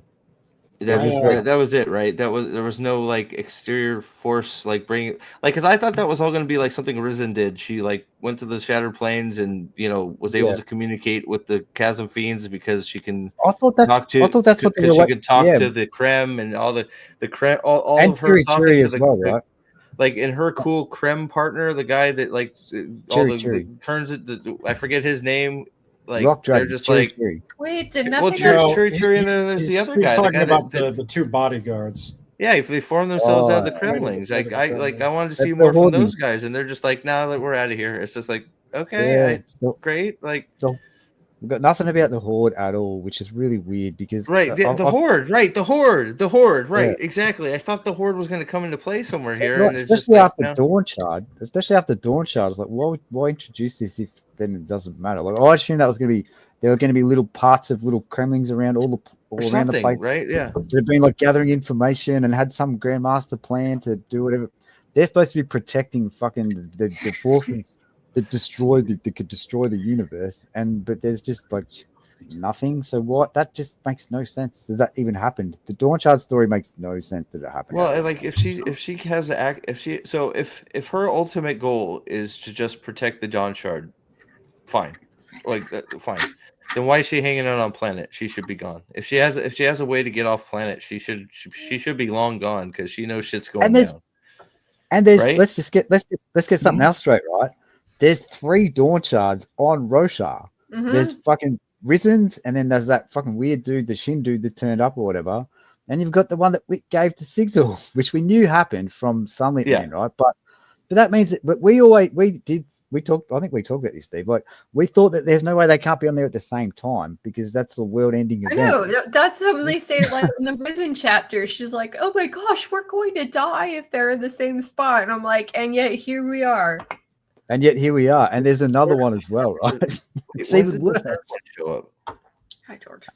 S1: That was it, right? There was no like exterior force like bringing like because I thought that was all going to be like something Risen did. She like went to the Shattered Plains and was able to communicate with the Chasm Fiends because she can.
S2: I thought that's what they were.
S1: She could talk to the Krem and all the Krem, all
S2: and
S1: of her talking to
S2: as well, right?
S1: Like in her cool Krem partner, the guy that like turns it. I forget his name. Like
S2: Rock Dragon,
S1: they're just
S4: wait, did nothing?
S1: Well, Churi, and then there's the other guy.
S3: Talking about the two bodyguards.
S1: Yeah, if they form themselves out of the Kremlings, I wanted to see more from those guys, and they're just like, "Nah, we're out of here." It's just like, okay, great. Like,
S2: we've got nothing about the Horde at all, which is really weird because
S1: the Horde, the Horde, right? Exactly. I thought the Horde was going to come into play somewhere here, and
S2: especially after Dawn Shard. Especially after Dawn Shard, I was like, why introduce this if then it doesn't matter? Like, I assumed that was going to be there were going to be little parts of little Kremlings around all around the place,
S1: right? Yeah,
S2: they've been like gathering information and had some Grandmaster plan to do whatever. They're supposed to be protecting fucking the forces that could destroy the universe, but there's just like nothing. So what? That just makes no sense. Did that even happen? The Dawn Shard story makes no sense that it happened.
S1: Well, like if she has if her ultimate goal is to just protect the Dawn Shard, fine, like fine. then why is she hanging out on planet? She should be gone. If she has a way to get off planet, she should be long gone because she knows shit's going down.
S2: And there's
S1: right?
S2: let's get something else straight, right? There's 3 Dawn Shards on Roshar. There's fucking Risen's, and then there's that fucking weird dude, the Shin dude that turned up or whatever. And you've got the one that Wick gave to Sigzil, which we knew happened from Sunlit Man, right? But that means that, but we talked, I think we talked about this, Steve. Like, we thought that there's no way they can't be on there at the same time because that's a world-ending event.
S4: I know. That's something they say, like, in the Risen chapter. She's like, oh my gosh, we're going to die if they're in the same spot. And I'm like, and yet here we are.
S2: And there's another one as well, right? It's even worse.
S4: Hi, George.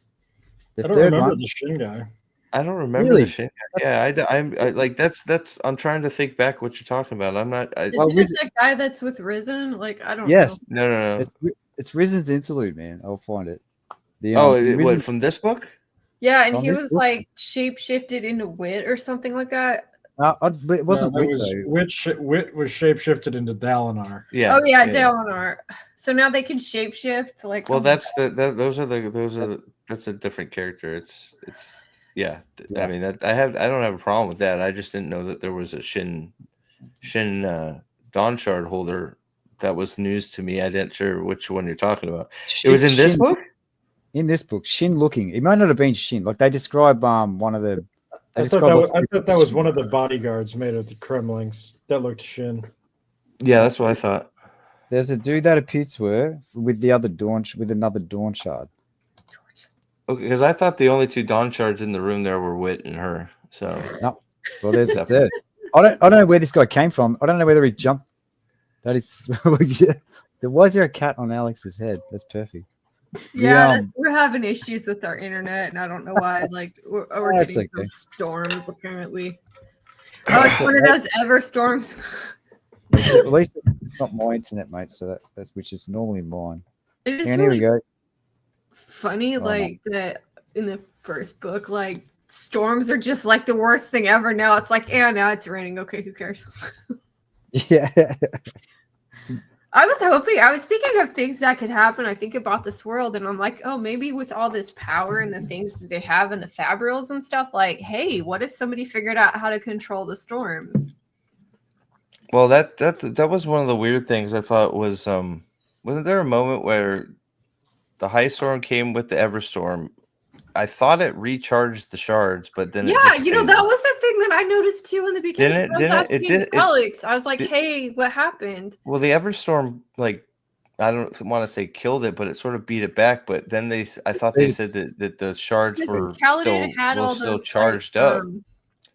S3: I don't remember the Shin guy.
S1: I don't remember the Shin guy. Yeah, I'm like that's. I'm trying to think back what you're talking about. I'm not.
S4: Isn't it the guy that's with Risen? Like, I don't know.
S2: Yes.
S1: No.
S2: It's Risen's interlude, man. I'll find it.
S1: What, from this book?
S4: Yeah, and he was like shape-shifted into Wit or something like that.
S2: But it wasn't Wit,
S3: Wit was shapeshifted into Dalinar.
S1: Yeah.
S4: Oh yeah, Dalinar. So now they can shapeshift. Like,
S1: well, that's a different character. It's yeah. I mean, I don't have a problem with that. I just didn't know that there was a Shin Dawn Shard holder. That was news to me. I didn't sure which one you're talking about. It was in this book.
S2: In this book, Shin looking. It might not have been Shin. Like, they describe one of the.
S3: I thought that was one of the bodyguards made of the Kremlings that looked Shin.
S1: Yeah, that's what I thought.
S2: There's a dude that appeared to her with another Dawn Shard.
S1: Okay, because I thought the only 2 Dawn Shards in the room there were Wit and her. So
S2: no, well, there's a third. I don't know where this guy came from. I don't know whether he jumped. That is, why is there a cat on Alex's head? That's perfect.
S4: Yeah, we're having issues with our internet, and I don't know why. Like, we're getting some storms apparently. Oh, it's one of those ever storms.
S2: At least it's not my internet, mate. So that's which is normally mine.
S4: It is
S2: here
S4: really
S2: we go.
S4: Funny, like that in the first book, like storms are just like the worst thing ever. Now it's like, yeah, now it's raining. Okay, who cares?
S2: Yeah.
S4: I was thinking of things that could happen. I think about this world, and I'm like, oh, maybe with all this power and the things that they have and the fabrials and stuff, like, hey, what if somebody figured out how to control the storms?
S1: Well, that was one of the weird things I thought was wasn't there a moment where the high storm came with the Everstorm? I thought it recharged the shards, but then
S4: that was the thing that I noticed too in the beginning. Alex, I was like, hey, what happened?
S1: Well, the Everstorm, like, I don't want to say killed it, but it sort of beat it back. But then I thought they said that the shards were still charged up.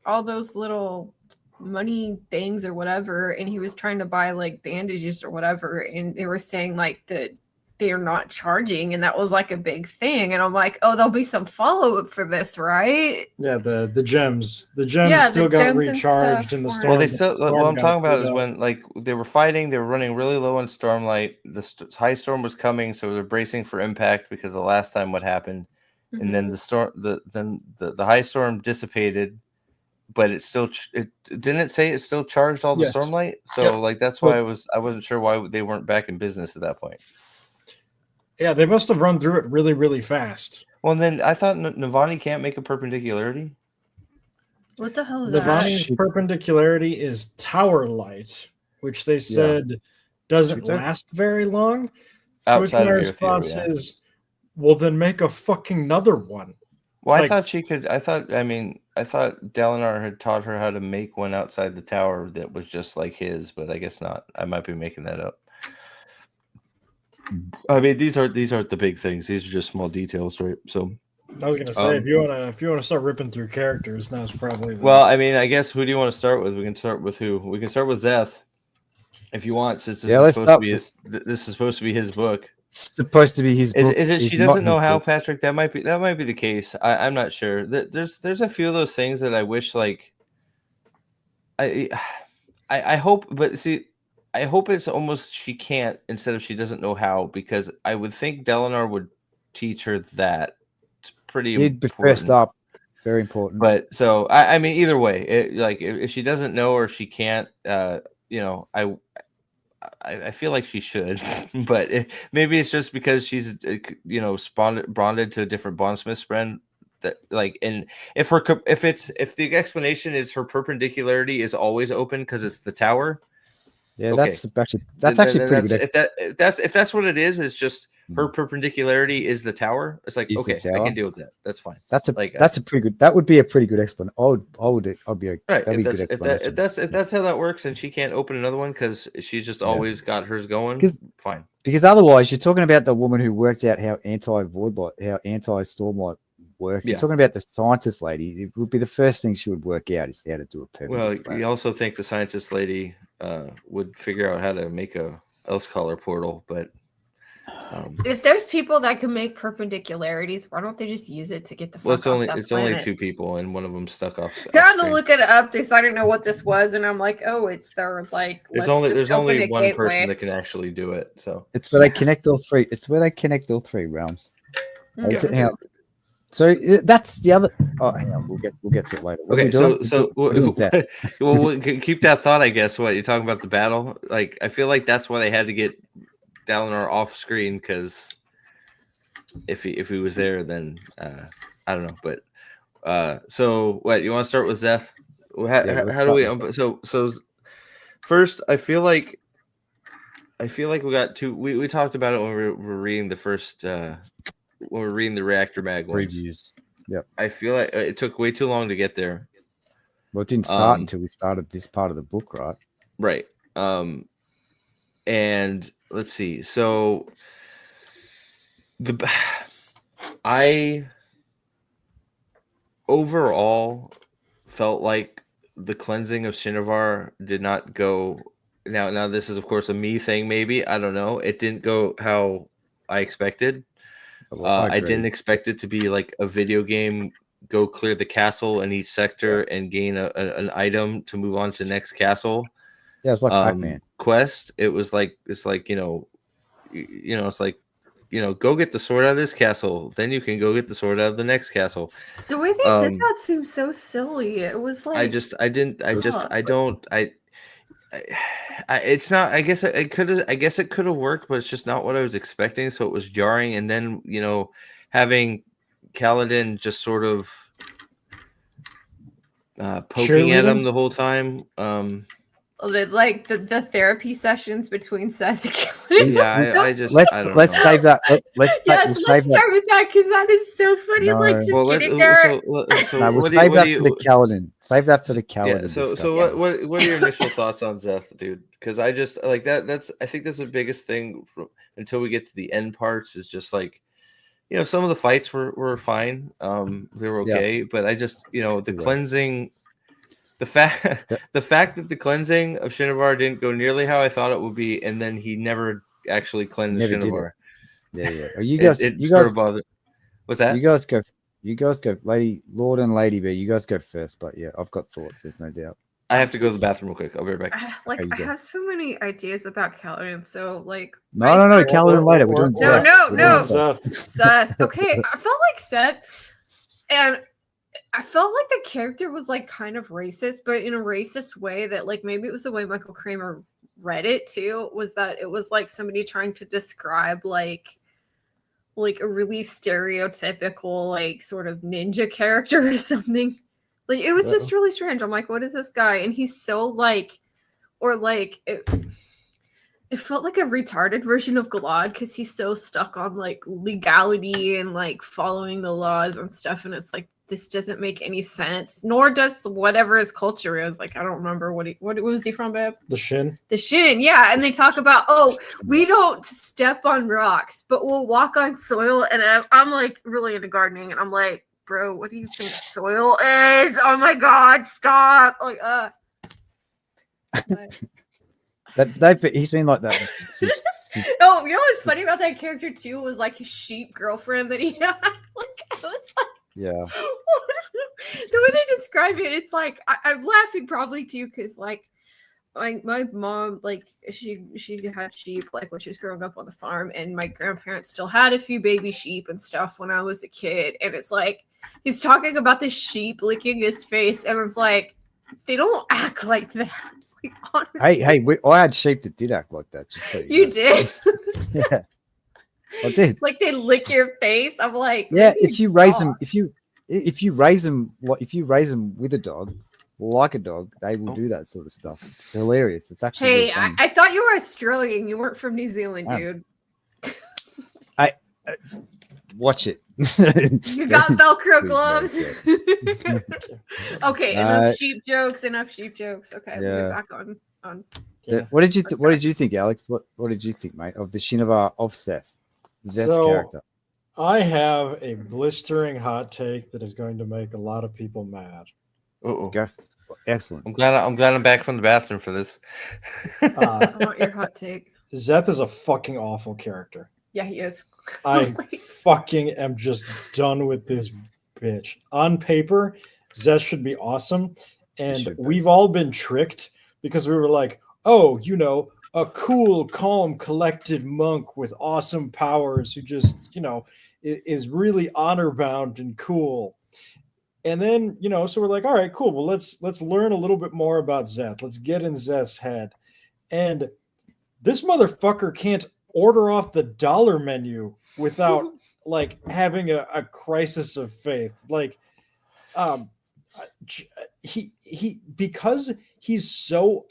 S4: All those little money things or whatever, and he was trying to buy like bandages or whatever, and they were saying like that they're not charging, and that was like a big thing. And I'm like, oh, there'll be some follow-up for this, right?
S3: Yeah, the gems still got recharged in the storm.
S1: Well, they still. What I'm talking about is when like they were fighting, they were running really low on Stormlight. The high storm was coming, so they're bracing for impact because the last time what happened, and then the high storm dissipated, but it didn't say it still charged all the Stormlight. So like that's why I wasn't sure why they weren't back in business at that point.
S3: Yeah, they must have run through it really, really fast.
S1: Well, then I thought Navani can't make a perpendicularity.
S4: What the hell is
S3: Navani's perpendicularity is tower light, which they said doesn't last very long.
S1: Outside
S3: my response is, well, then make a fucking another one.
S1: Well, I thought she could. I thought Dalinar had taught her how to make one outside the tower that was just like his, but I guess not. I might be making that up. I mean, these aren't the big things. These are just small details, right? So
S3: I was gonna say, if you wanna start ripping through characters, now's probably
S1: well. I mean, I guess who do you want to start with? We can start with who? We can start with Szeth, if you want, since this is supposed to be his book.
S2: It's supposed to be his book.
S1: Is it? She doesn't know how, Patrick. That might be the case. I'm not sure. There's a few of those things that I wish like. I hope, but see. I hope it's almost she can't instead of she doesn't know how, because I would think Dalinar would teach her that. It's pretty important.
S2: First up, very important.
S1: But so I mean, either way, if she doesn't know or she can't, I I feel like she should, but maybe it's just because she's bonded to a different bondsmith's friend. That like, and if the explanation is her perpendicularity is always open because it's the tower.
S2: Yeah,
S1: okay.
S2: that's actually pretty good.
S1: If that's what it is, it's just her perpendicularity is the tower. It's like, okay, I can deal with that. That's fine.
S2: That's a pretty good. That would be a pretty good explanation. I'd be right. That'd be a good explanation.
S1: If that's how that works, and she can't open another one because she's just always got hers going. Fine.
S2: Because otherwise, you're talking about the woman who worked out how anti-Stormlight works. You're talking about the scientist lady. It would be the first thing she would work out is how to do a permanent.
S1: Well, you also think the scientist lady would figure out how to make a Elsecaller portal, but
S4: if there's people that can make perpendicularities, why don't they just use it to get the fuck off that
S1: it's
S4: planet?
S1: only 2 people, and one of them stuck off.
S4: Got to look it up. They said I didn't know what this was, and I'm like, oh, it's their like.
S1: There's only one person that can actually do it. So
S2: it's where they connect all three. It's where they connect all 3 realms. So that's the other. Oh, hang on, we'll get to it later.
S1: Okay, we'll keep that thought. I guess what you're talking about the battle. Like I feel like that's why they had to get Dalinar off screen, because if he was there, then I don't know. But so what you want to start with Szeth? How do we? So first, I feel like we got 2. We talked about it when we were reading the first. When we're reading the Reactor Mag
S2: reviews. Yep.
S1: I feel like it took way too long to get there.
S2: Well, it didn't start until we started this part of the book, right?
S1: Right. And let's see. So I overall felt like the cleansing of Shinovar did not go. Now this is of course a me thing. Maybe I don't know. It didn't go how I expected. I didn't expect it to be like a video game. Go clear the castle in each sector and gain an item to move on to the next castle.
S2: Yeah, it's like Pac-Man
S1: quest. It's like go get the sword out of this castle, then you can go get the sword out of the next castle.
S4: The way they did that seemed so silly. It was like it's not. I guess it could have worked, but it's just not what I was expecting. So it was jarring. And then having Kaladin just sort of poking at him the whole time. Like the therapy sessions between Szeth and Kaladin.
S1: Yeah,
S2: let's save that. Let's start
S4: with that because that is so funny.
S2: No.
S4: Like just getting there.
S2: We'll save that for the Kaladin. Save that for the Kaladin.
S1: Yeah, so what are your initial thoughts on Szeth, dude? Because I just like that. I think that's the biggest thing until we get to the end parts. Is just like, some of the fights were fine. They were okay, but I just the cleansing. The fact that the cleansing of Shinovar didn't go nearly how I thought it would be, and then he never actually cleansed Shinovar.
S2: Yeah. You guys
S1: bothered. What's that?
S2: You guys go, Lord and Lady B. You guys go first, but yeah, I've got thoughts. There's no doubt.
S1: I have to go to the bathroom real quick. I'll be right back.
S4: I have so many ideas about Kaladin. So like,
S2: no, Kaladin later. We're doing Szeth.
S4: No, Szeth. Okay, I felt like Szeth, and I felt like the character was like kind of racist, but in a racist way that like maybe it was the way Michael Kramer read it too, was that it was like somebody trying to describe like a really stereotypical like sort of ninja character or something. Like it was just really strange. I'm like, what is this guy? And he's so like, or like it felt like a retarded version of Galad because he's so stuck on like legality and like following the laws and stuff. And it's like, this doesn't make any sense, nor does whatever his culture is. Like, I don't remember what was he from, babe?
S3: The Shin,
S4: yeah. And they talk about, we don't step on rocks, but we'll walk on soil. And I'm like really into gardening, and I'm like, bro, what do you think soil is? Oh my God, stop! Like,
S2: he's been like that.
S4: Oh, you know what's funny about that character too was like his sheep girlfriend that he had. Like, I was like.
S2: Yeah.
S4: The way they describe it, it's like I'm laughing probably too because like my mom, like she had sheep like when she was growing up on the farm, and my grandparents still had a few baby sheep and stuff when I was a kid, and it's like he's talking about the sheep licking his face, and it's like they don't act like that. Like, honestly,
S2: Hey, I had sheep that did act like that. Just so
S4: you
S2: know.
S4: did.
S2: Yeah, I did.
S4: Like they lick your face. I'm like,
S2: Yeah,
S4: maybe
S2: if you
S4: a
S2: raise
S4: dog.
S2: them, if you raise them, if you raise them with a dog, like a dog, they will do that sort of stuff. It's hilarious. It's actually
S4: Hey,
S2: really funny.
S4: I thought you were Australian. You weren't from New Zealand, dude.
S2: Watch it.
S4: You got Velcro
S2: Please,
S4: gloves. Okay, enough sheep jokes. Okay, we'll get back on.
S2: What did you think, Alex? What did you think, mate, of the Shinovar of Szeth's character?
S3: I have a blistering hot take that is going to make a lot of people mad.
S2: Excellent.
S1: I'm glad I'm back from the bathroom for this.
S4: I want your hot take.
S3: Szeth is a fucking awful character.
S4: Yeah, he is.
S3: I fucking am just done with this bitch. On paper, Szeth should be awesome. And we've all been tricked because we were like, oh, a cool, calm, collected monk with awesome powers who just, is really honor bound and cool. And then, so we're like, all right, cool. Well, let's learn a little bit more about Szeth. Let's get in Szeth's head. And this motherfucker can't order off the dollar menu without like having a crisis of faith. Like, he because he's so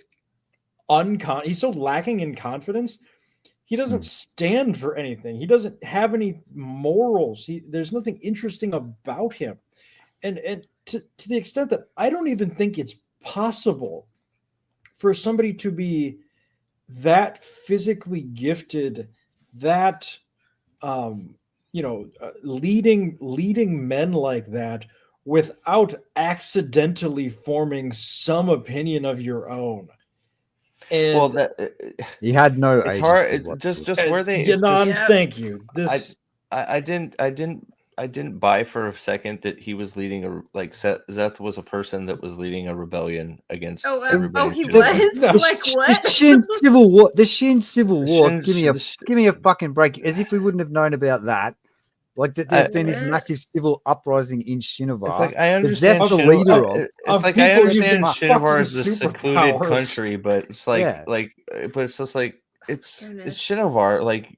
S3: he's so lacking in confidence. He doesn't stand for anything. He doesn't have any morals. There's nothing interesting about him. And to the extent that I don't even think it's possible for somebody to be that physically gifted, that leading men like that without accidentally forming some opinion of your own. And
S2: he had no.
S1: It's hard. Just where they.
S3: Thank you.
S1: I didn't buy for a second that he was leading Szeth was a person that was leading a rebellion against.
S4: He
S1: everybody.
S4: was. Like what?
S2: The Shin Civil War. The Shin Civil War. Give me a fucking break. As if we wouldn't have known about that. Like there's been this massive civil uprising in Shinovar.
S1: It's like I understand
S2: the leader of.
S1: It's like I understand Shinovar is a secluded country, but it's like but it's just like it's Shinovar. Like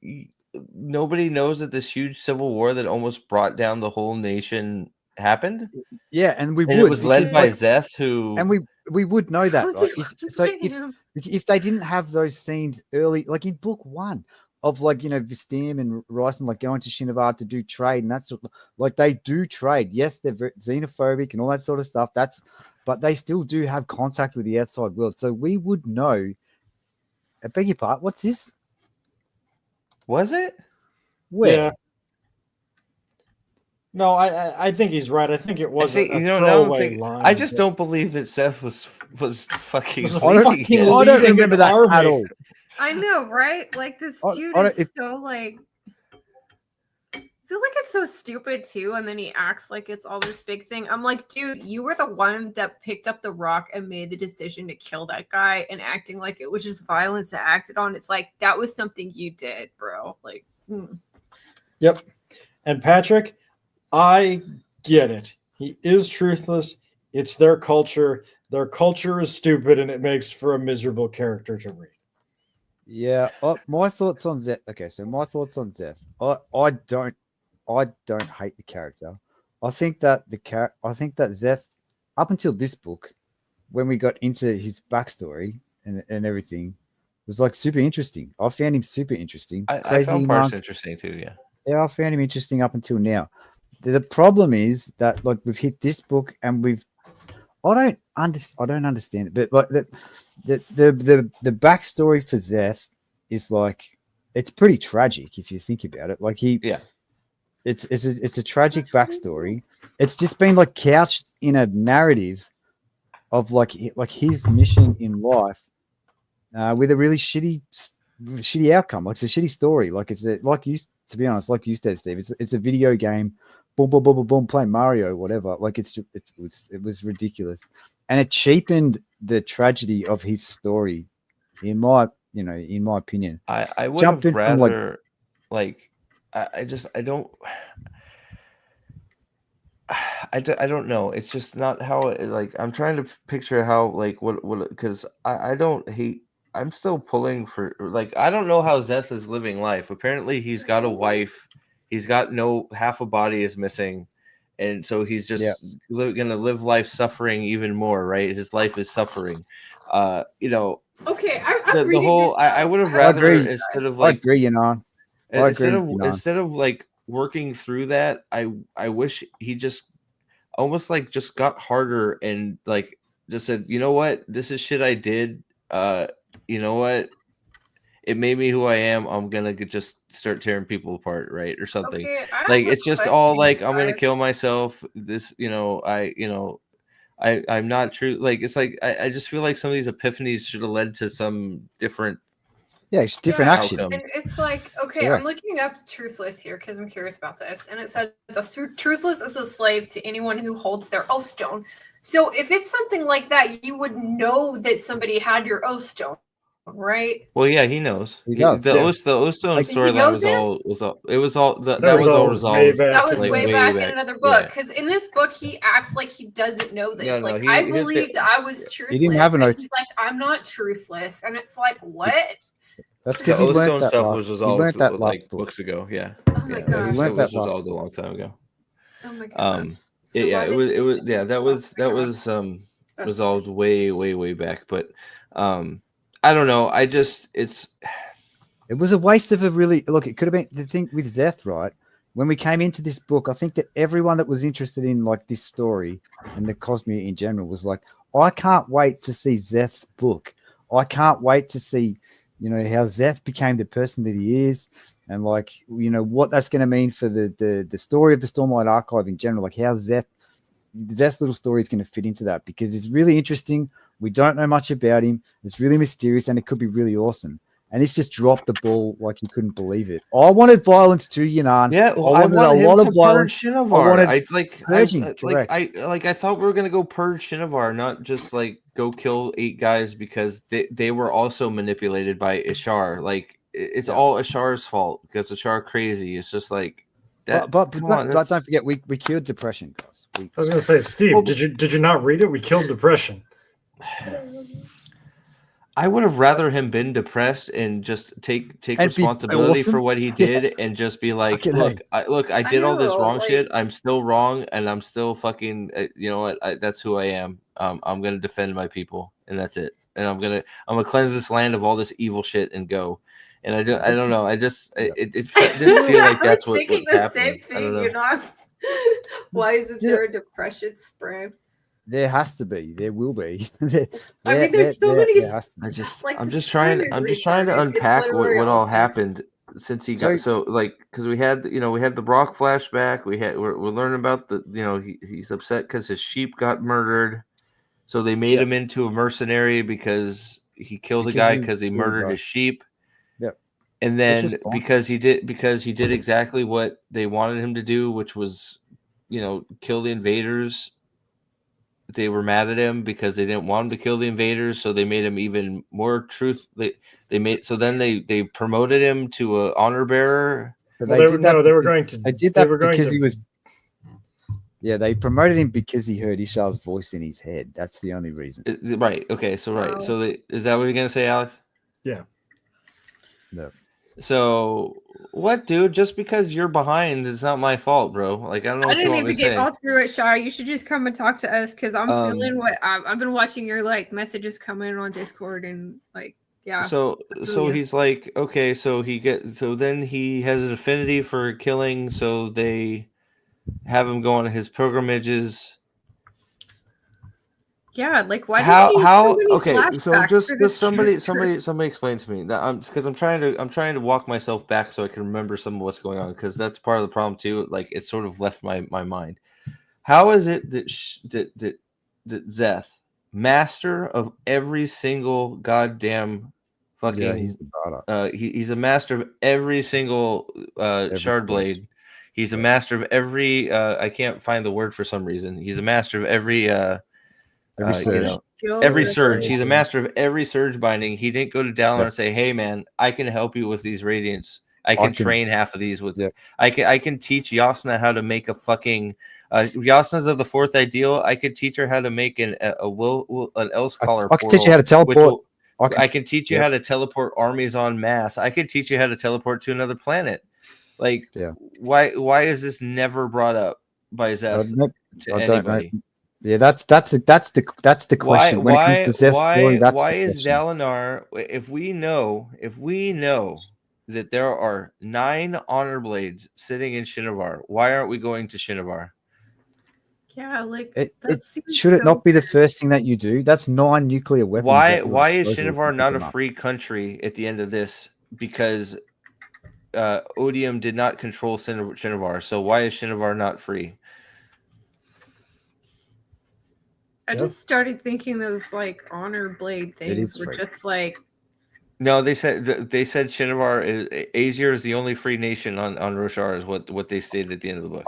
S1: nobody knows that this huge civil war that almost brought down the whole nation happened.
S2: Yeah, and
S1: it was led by Szeth, who
S2: and we would know that. Right? If they didn't have those scenes early, like in book 1. Of Vistim and Ryson going to Shinovar to do trade, and that's like they do trade. Yes, they're very xenophobic and all that sort of stuff. But they still do have contact with the outside world. So we would know. I beg your pardon. What's this?
S1: Was it?
S2: Where?
S3: Yeah. No, I think he's right. I think it was a throwaway line.
S1: I just don't believe that Szeth was fucking.
S2: I don't remember that at all.
S4: I know, right? Like this dude is so like. I feel like it's so stupid too, and then he acts like it's all this big thing. I'm like, dude, you were the one that picked up the rock and made the decision to kill that guy, and acting like it was just violence that acted on. It's like that was something you did, bro. Like,
S3: Yep. And Patrick, I get it. He is truthless. It's their culture. Their culture is stupid, and it makes for a miserable character to read.
S2: Yeah, my thoughts on Szeth. Okay, so my thoughts on Szeth. I don't hate the character. I think that Szeth, up until this book, when we got into his backstory and everything, was like super interesting. I found him super interesting.
S1: I found parts interesting too. Yeah.
S2: Yeah, I found him interesting up until now. The problem is that like we've hit this book and I don't understand it, but like the backstory for Szeth is like it's pretty tragic if you think about it. Like it's a tragic backstory. It's just been like couched in a narrative of like his mission in life with a really shitty outcome. Like it's a shitty story. Like to be honest, like you said, Steve, it's a video game. Boom, boom, boom, boom, boom, playing Mario, whatever. Like it was ridiculous, and it cheapened the tragedy of his story, in my opinion.
S1: I would have rather I I don't know. It's just not how like I'm trying to picture how like what because I don't hate. I'm still pulling for like I don't know how Szeth is living life. Apparently he's got a wife. He's got half a body is missing, and so he's just gonna live life suffering even more. Right, his life is suffering. You know.
S4: Okay, I'm
S1: the whole. I would have rather instead of like
S2: I agree,
S1: instead of like working through that, I wish he just almost like just got harder and like just said, you know what, this is shit I did. You know what, it made me who I am. I'm gonna just start tearing people apart, right, or something.
S4: Okay,
S1: like it's just all like I'm gonna kill myself. This, I'm not true. Like it's like I just feel like some of these epiphanies should have led to some different.
S2: Yeah, it's different action.
S4: And it's like, okay, correct. I'm looking up Truthless here because I'm curious about this. And it says, Truthless is a slave to anyone who holds their oath stone. So if it's something like that, you would know that somebody had your oath stone, right?
S1: Well, yeah, he knows.
S2: He does.
S1: The oath stone storyline was all resolved.
S4: That was way back in another book. Because in this book, he acts like he doesn't know this. I believed I was truthless. He didn't have an oath. He's like, I'm not truthless. And it's like, what?
S2: That's because he learned that
S1: stuff was resolved like books ago. Yeah.
S4: Oh my gosh.
S2: He learned that
S1: resolved a long time ago.
S4: Oh my gosh.
S1: That was resolved way back. But I don't know. It
S2: was a waste of a really look. It could have been the thing with Szeth, right? When we came into this book, I think that everyone that was interested in like this story and the Cosmere in general was like, I can't wait to see Szeth's book. I can't wait to see, how Szeth became the person that he is, and like, what that's going to mean for the story of the Stormlight Archive in general, like how Szeth's little story is going to fit into that, because it's really interesting. We don't know much about him. It's really mysterious, and it could be really awesome. And it's just dropped the ball like you couldn't believe it. I wanted violence too, Yanan.
S1: Yeah, well,
S2: I wanted a lot of violence.
S1: Correct. I thought we were gonna go purge Shinovar, not just like go kill 8 guys because they were also manipulated by Ishar. Like it's all Ishar's fault because Ishar crazy. It's just like that. But
S2: don't forget, we killed depression, guys.
S3: I was gonna say, Steve, did you not read it? We killed depression.
S1: I would have rather him been depressed and just take responsibility for what he did and just be like, I did all this wrong shit. I'm still wrong, and I'm still fucking. You know what? That's who I am. I'm gonna defend my people, and that's it. And I'm gonna cleanse this land of all this evil shit and go. And I don't know. I just it didn't feel like that's what was happening.
S4: Same thing, Why isn't there a depression spread?
S2: There has to be. There will be.
S4: There's so many.
S1: I'm just trying to unpack what all happened since he got because we had the Brock flashback. We're learning about he's upset because his sheep got murdered, so they made him into a mercenary because he killed a guy because he murdered his sheep.
S2: Yep.
S1: And then because he did exactly what they wanted him to do, which was kill the invaders. They were mad at him because they didn't want him to kill the invaders, so they made him even more then they promoted him to an honor bearer.
S3: They did that
S2: because he was. Yeah, they promoted him because he heard Ishar's voice in his head. That's the only reason.
S1: Right. Okay. So right. So is that what you're gonna say, Alex?
S3: Yeah.
S2: No.
S1: So what, dude? Just because you're behind is not my fault, bro. Like I don't know.
S4: I didn't even get all through it, Shar. You should just come and talk to us because I'm feeling what I've been watching your messages come in on Discord and yeah.
S1: So he's like, okay, so then he has an affinity for killing, so they have him go on his pilgrimages.
S4: Yeah, like why?
S1: How? Okay, so just somebody explain to me that because I'm trying to walk myself back so I can remember some of what's going on, because that's part of the problem too. Like it sort of left my mind. How is it that Szeth, master of every single goddamn fucking, he's a master of every single shard blade. He's a master of every. I can't find the word for some reason. He's a master of every. Every surge. He's a master of every surge binding. He didn't go to Adelin and say, "Hey, man, I can help you with these radiants. I can train half of these with. I can teach Yasna how to make a fucking Yasna's of the fourth ideal. I could teach her how to make an else caller.
S2: I can teach you how to teleport.
S1: I can teach you how to teleport armies en masse. I could teach you how to teleport to another planet. Like, why is this never brought up by Szeth to anybody?
S2: Know. Yeah, that's the question.
S1: Why is Dalinar? If we know that there are 9 honor blades sitting in Shinovar, why aren't we going to Shinovar?
S4: Yeah, like
S2: should it not be the first thing that you do? That's 9 nuclear weapons.
S1: Why is Shinovar not a free country at the end of this? Because Odium did not control Shinovar, so why is Shinovar not free?
S4: I just started thinking those like honor blade things were just like.
S1: No, they said Shinovar is Azir is the only free nation on Roshar is what they stated at the end of the book.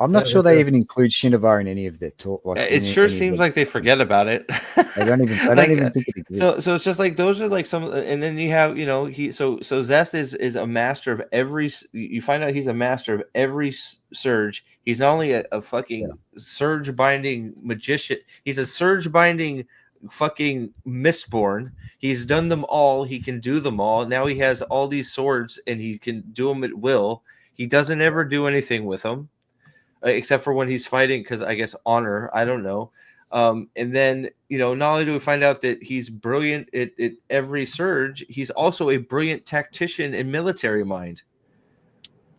S2: I'm not sure they even include Shinovar in any of their talk. Like,
S1: it sure seems like they forget about it.
S2: They don't even think it exists.
S1: So it's just like those are like some, and then you have so Szeth is a master of every. You find out he's a master of every surge. He's not only a fucking surge binding magician. He's a surge binding fucking Mistborn. He's done them all. He can do them all. Now he has all these swords and he can do them at will. He doesn't ever do anything with them. Except for when he's fighting, because I guess honor, I don't know. And then, not only do we find out that he's brilliant at every surge, he's also a brilliant tactician in military mind.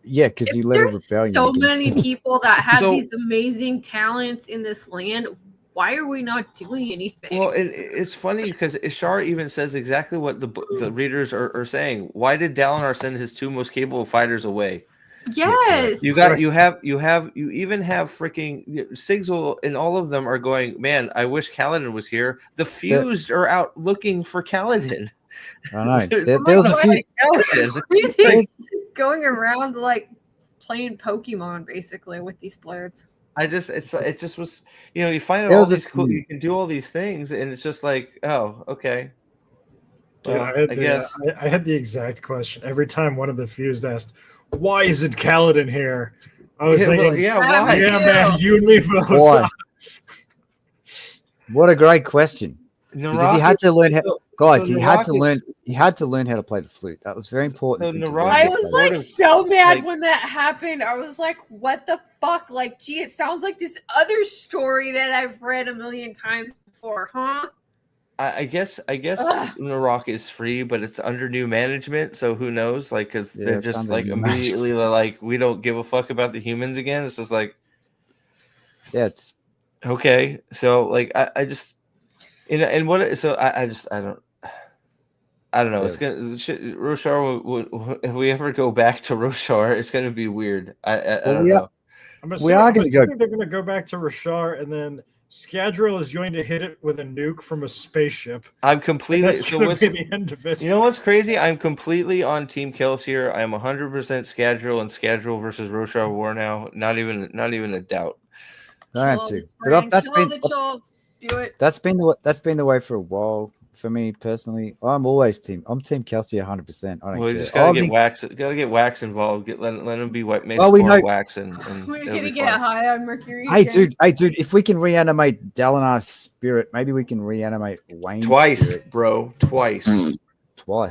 S2: Yeah, because he led a rebellion.
S4: So many people that have these amazing talents in this land. Why are we not doing anything?
S1: Well, it's funny because Ishar even says exactly what the readers are saying. Why did Dalinar send his 2 most capable fighters away?
S4: Yes,
S1: you even have freaking Sigzil, and all of them are going, man, I wish Kaladin was here. The Fused are out looking for Kaladin.
S2: I know. There was a few
S4: Kaladin. Going around like playing Pokemon basically with these blurs.
S1: It just was, you find out all these cool, you can do all these things, and it's just like, oh, okay.
S3: Well, Dude, I had the exact question every time one of the Fused asked, "Why isn't Kaladin here?" I was thinking,
S1: why?
S3: Yeah, man, you and me both.
S2: Why? What a great question. Because he had to learn how, guys. He had to learn how to play the flute. That was very important.
S4: I was like so mad when that happened. I was like, "What the fuck?" Like, gee, it sounds like this other story that I've read a million times before, huh?
S1: I guess Narok is free, but it's under new management, so who knows? Like, because they're just like immediately like, we don't give a fuck about the humans again. It's just like,
S2: it's
S1: okay. So like, I just, and what? So I don't know. It's gonna Roshar. If we ever go back to Roshar, it's gonna be weird. I don't know.
S2: We are going to go.
S3: They're going to go back to Roshar, and then Scadrial is going to hit it with a nuke from a spaceship.
S1: I'm completely.
S3: That's going to be the end of it.
S1: You know what's crazy? I'm completely on Team Kels here. I'm 100% Scadrial and Scadrial versus Roshar war now. Not even a doubt.
S2: I have to. But that's been
S4: do it.
S2: That's been the way for a while. For me personally, I'm Team Kelsey 100%. I don't care.
S1: You just gotta get Wax. Gotta get Wax involved. Let him be what makes Wax and
S4: we're gonna get high on Mercury.
S2: Hey dude, if we can reanimate Dalinar's spirit, maybe we can reanimate Wayne's
S1: twice,
S2: spirit.
S1: Bro. Twice.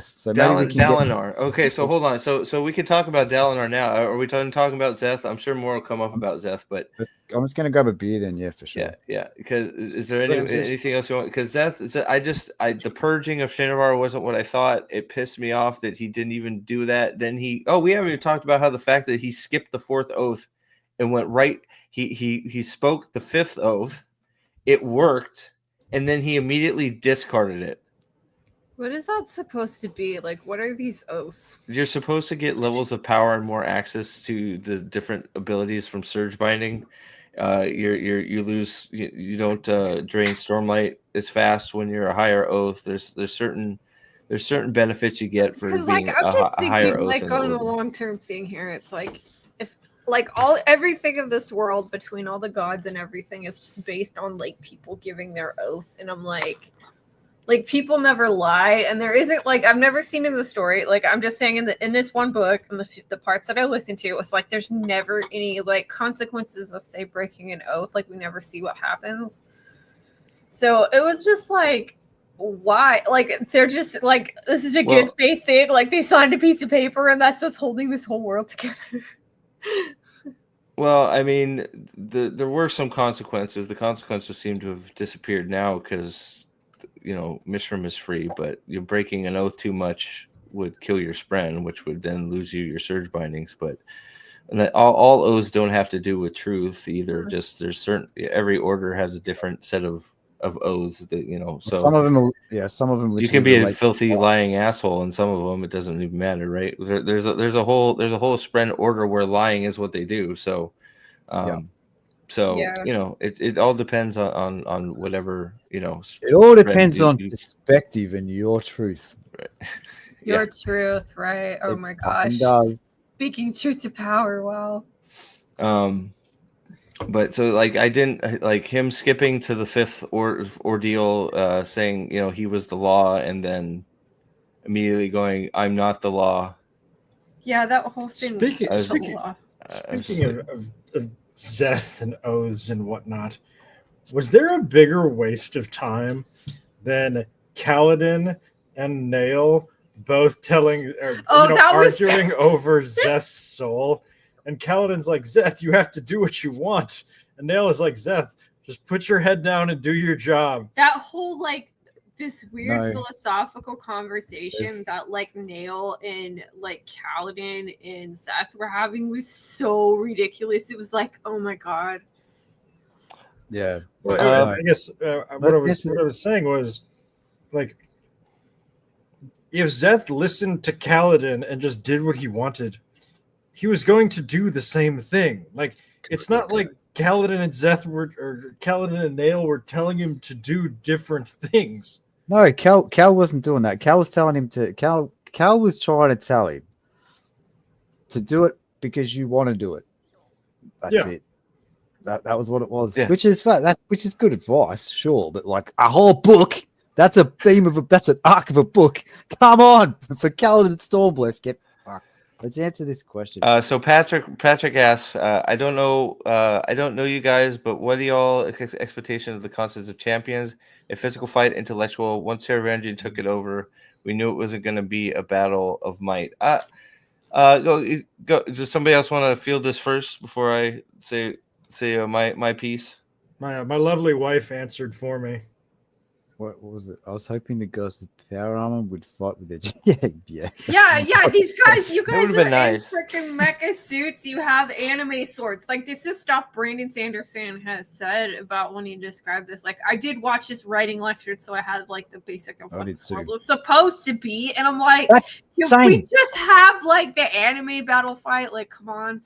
S2: So maybe we can
S1: Dalinar. Okay, so hold on. So we can talk about Dalinar now. Are we talking about Szeth? I'm sure more will come up about Szeth, but
S2: I'm just gonna grab a beer then. Yeah, for sure.
S1: Yeah. Because is there anything else you want? Because Szeth, the purging of Shinovar wasn't what I thought. It pissed me off that he didn't even do that. Then we haven't even talked about how the fact that he skipped the 4th oath and went right. He spoke the 5th oath. It worked, and then he immediately discarded it.
S4: What is that supposed to be? Like, what are these oaths?
S1: You're supposed to get levels of power and more access to the different abilities from Surge Binding. You lose. You don't drain Stormlight as fast when you're a higher oath. There's certain benefits you get for being
S4: I'm just
S1: a higher oath.
S4: Like on a long-term thing here, it's like if like everything of this world between all the gods and everything is just based on like people giving their oath, and I'm like, like people never lie, and there isn't like I've never seen in the story. Like I'm just saying in this one book and the parts that I listened to, it was like there's never any like consequences of say breaking an oath. Like we never see what happens. So it was just like, why? Like they're just like this is a good faith thing. Like they signed a piece of paper, and that's what's holding this whole world together.
S1: Well, I mean, there were some consequences. The consequences seem to have disappeared now because, Mishram is free, but you're breaking an oath too much would kill your spren, which would then lose you your surge bindings. But all oaths don't have to do with truth either. Just there's every order has a different set of oaths that so
S2: some of them
S1: you can be a filthy lying asshole, and some of them it doesn't even matter, right? There's a whole spren order where lying is what they do. So it all depends on whatever
S2: it all depends on perspective and your truth,
S1: right?
S4: Your truth, right? Oh my gosh, speaking truth to power. Wow.
S1: But so like I didn't like him skipping to the fifth ordeal, saying he was the law, and then immediately going, "I'm not the law."
S4: Yeah, that whole thing.
S3: Speaking of Szeth and oaths and whatnot, was there a bigger waste of time than Kaladin and Nail both arguing over Szeth's soul? And Kaladin's like, Szeth, you have to do what you want. And Nail is like, Szeth, just put your head down and do your job.
S4: That whole, like, this weird philosophical conversation that, like, Nail and, like, Kaladin and Szeth were having was so ridiculous. It was like, oh, my God.
S2: Yeah.
S3: Well, I guess what I was saying was, like, if Szeth listened to Kaladin and just did what he wanted, he was going to do the same thing. Like, it's not like Kaladin and Szeth or Kaladin and Nail were telling him to do different things.
S2: No, Cal wasn't doing that. Cal was telling him to. Cal was trying to tell him to do it because you want to do it. That's it. That was what it was. Yeah. Which is good advice, sure. But like a whole book, that's a theme that's an arc of a book. Come on, for Kaladin and Stormbless, get. Let's answer this question.
S1: So Patrick asks, I don't know you guys, but what are y'all expectations of the concepts of champions? A physical fight, intellectual. Once Taravangian took it over, we knew it wasn't going to be a battle of might. Go. Does somebody else want to field this first before I say my piece?
S3: My lovely wife answered for me.
S2: What was it? I was hoping the Ghost of Power Armor would fight with it.
S4: Yeah. These guys, you guys are
S1: nice.
S4: In freaking mecha suits. You have anime swords. Like this is stuff Brandon Sanderson has said about when he described this. Like I did watch his writing lecture, so I had like the basic of what the sword was supposed to be, and I'm like,
S2: that's insane.
S4: We just have like the anime battle fight. Like, come on.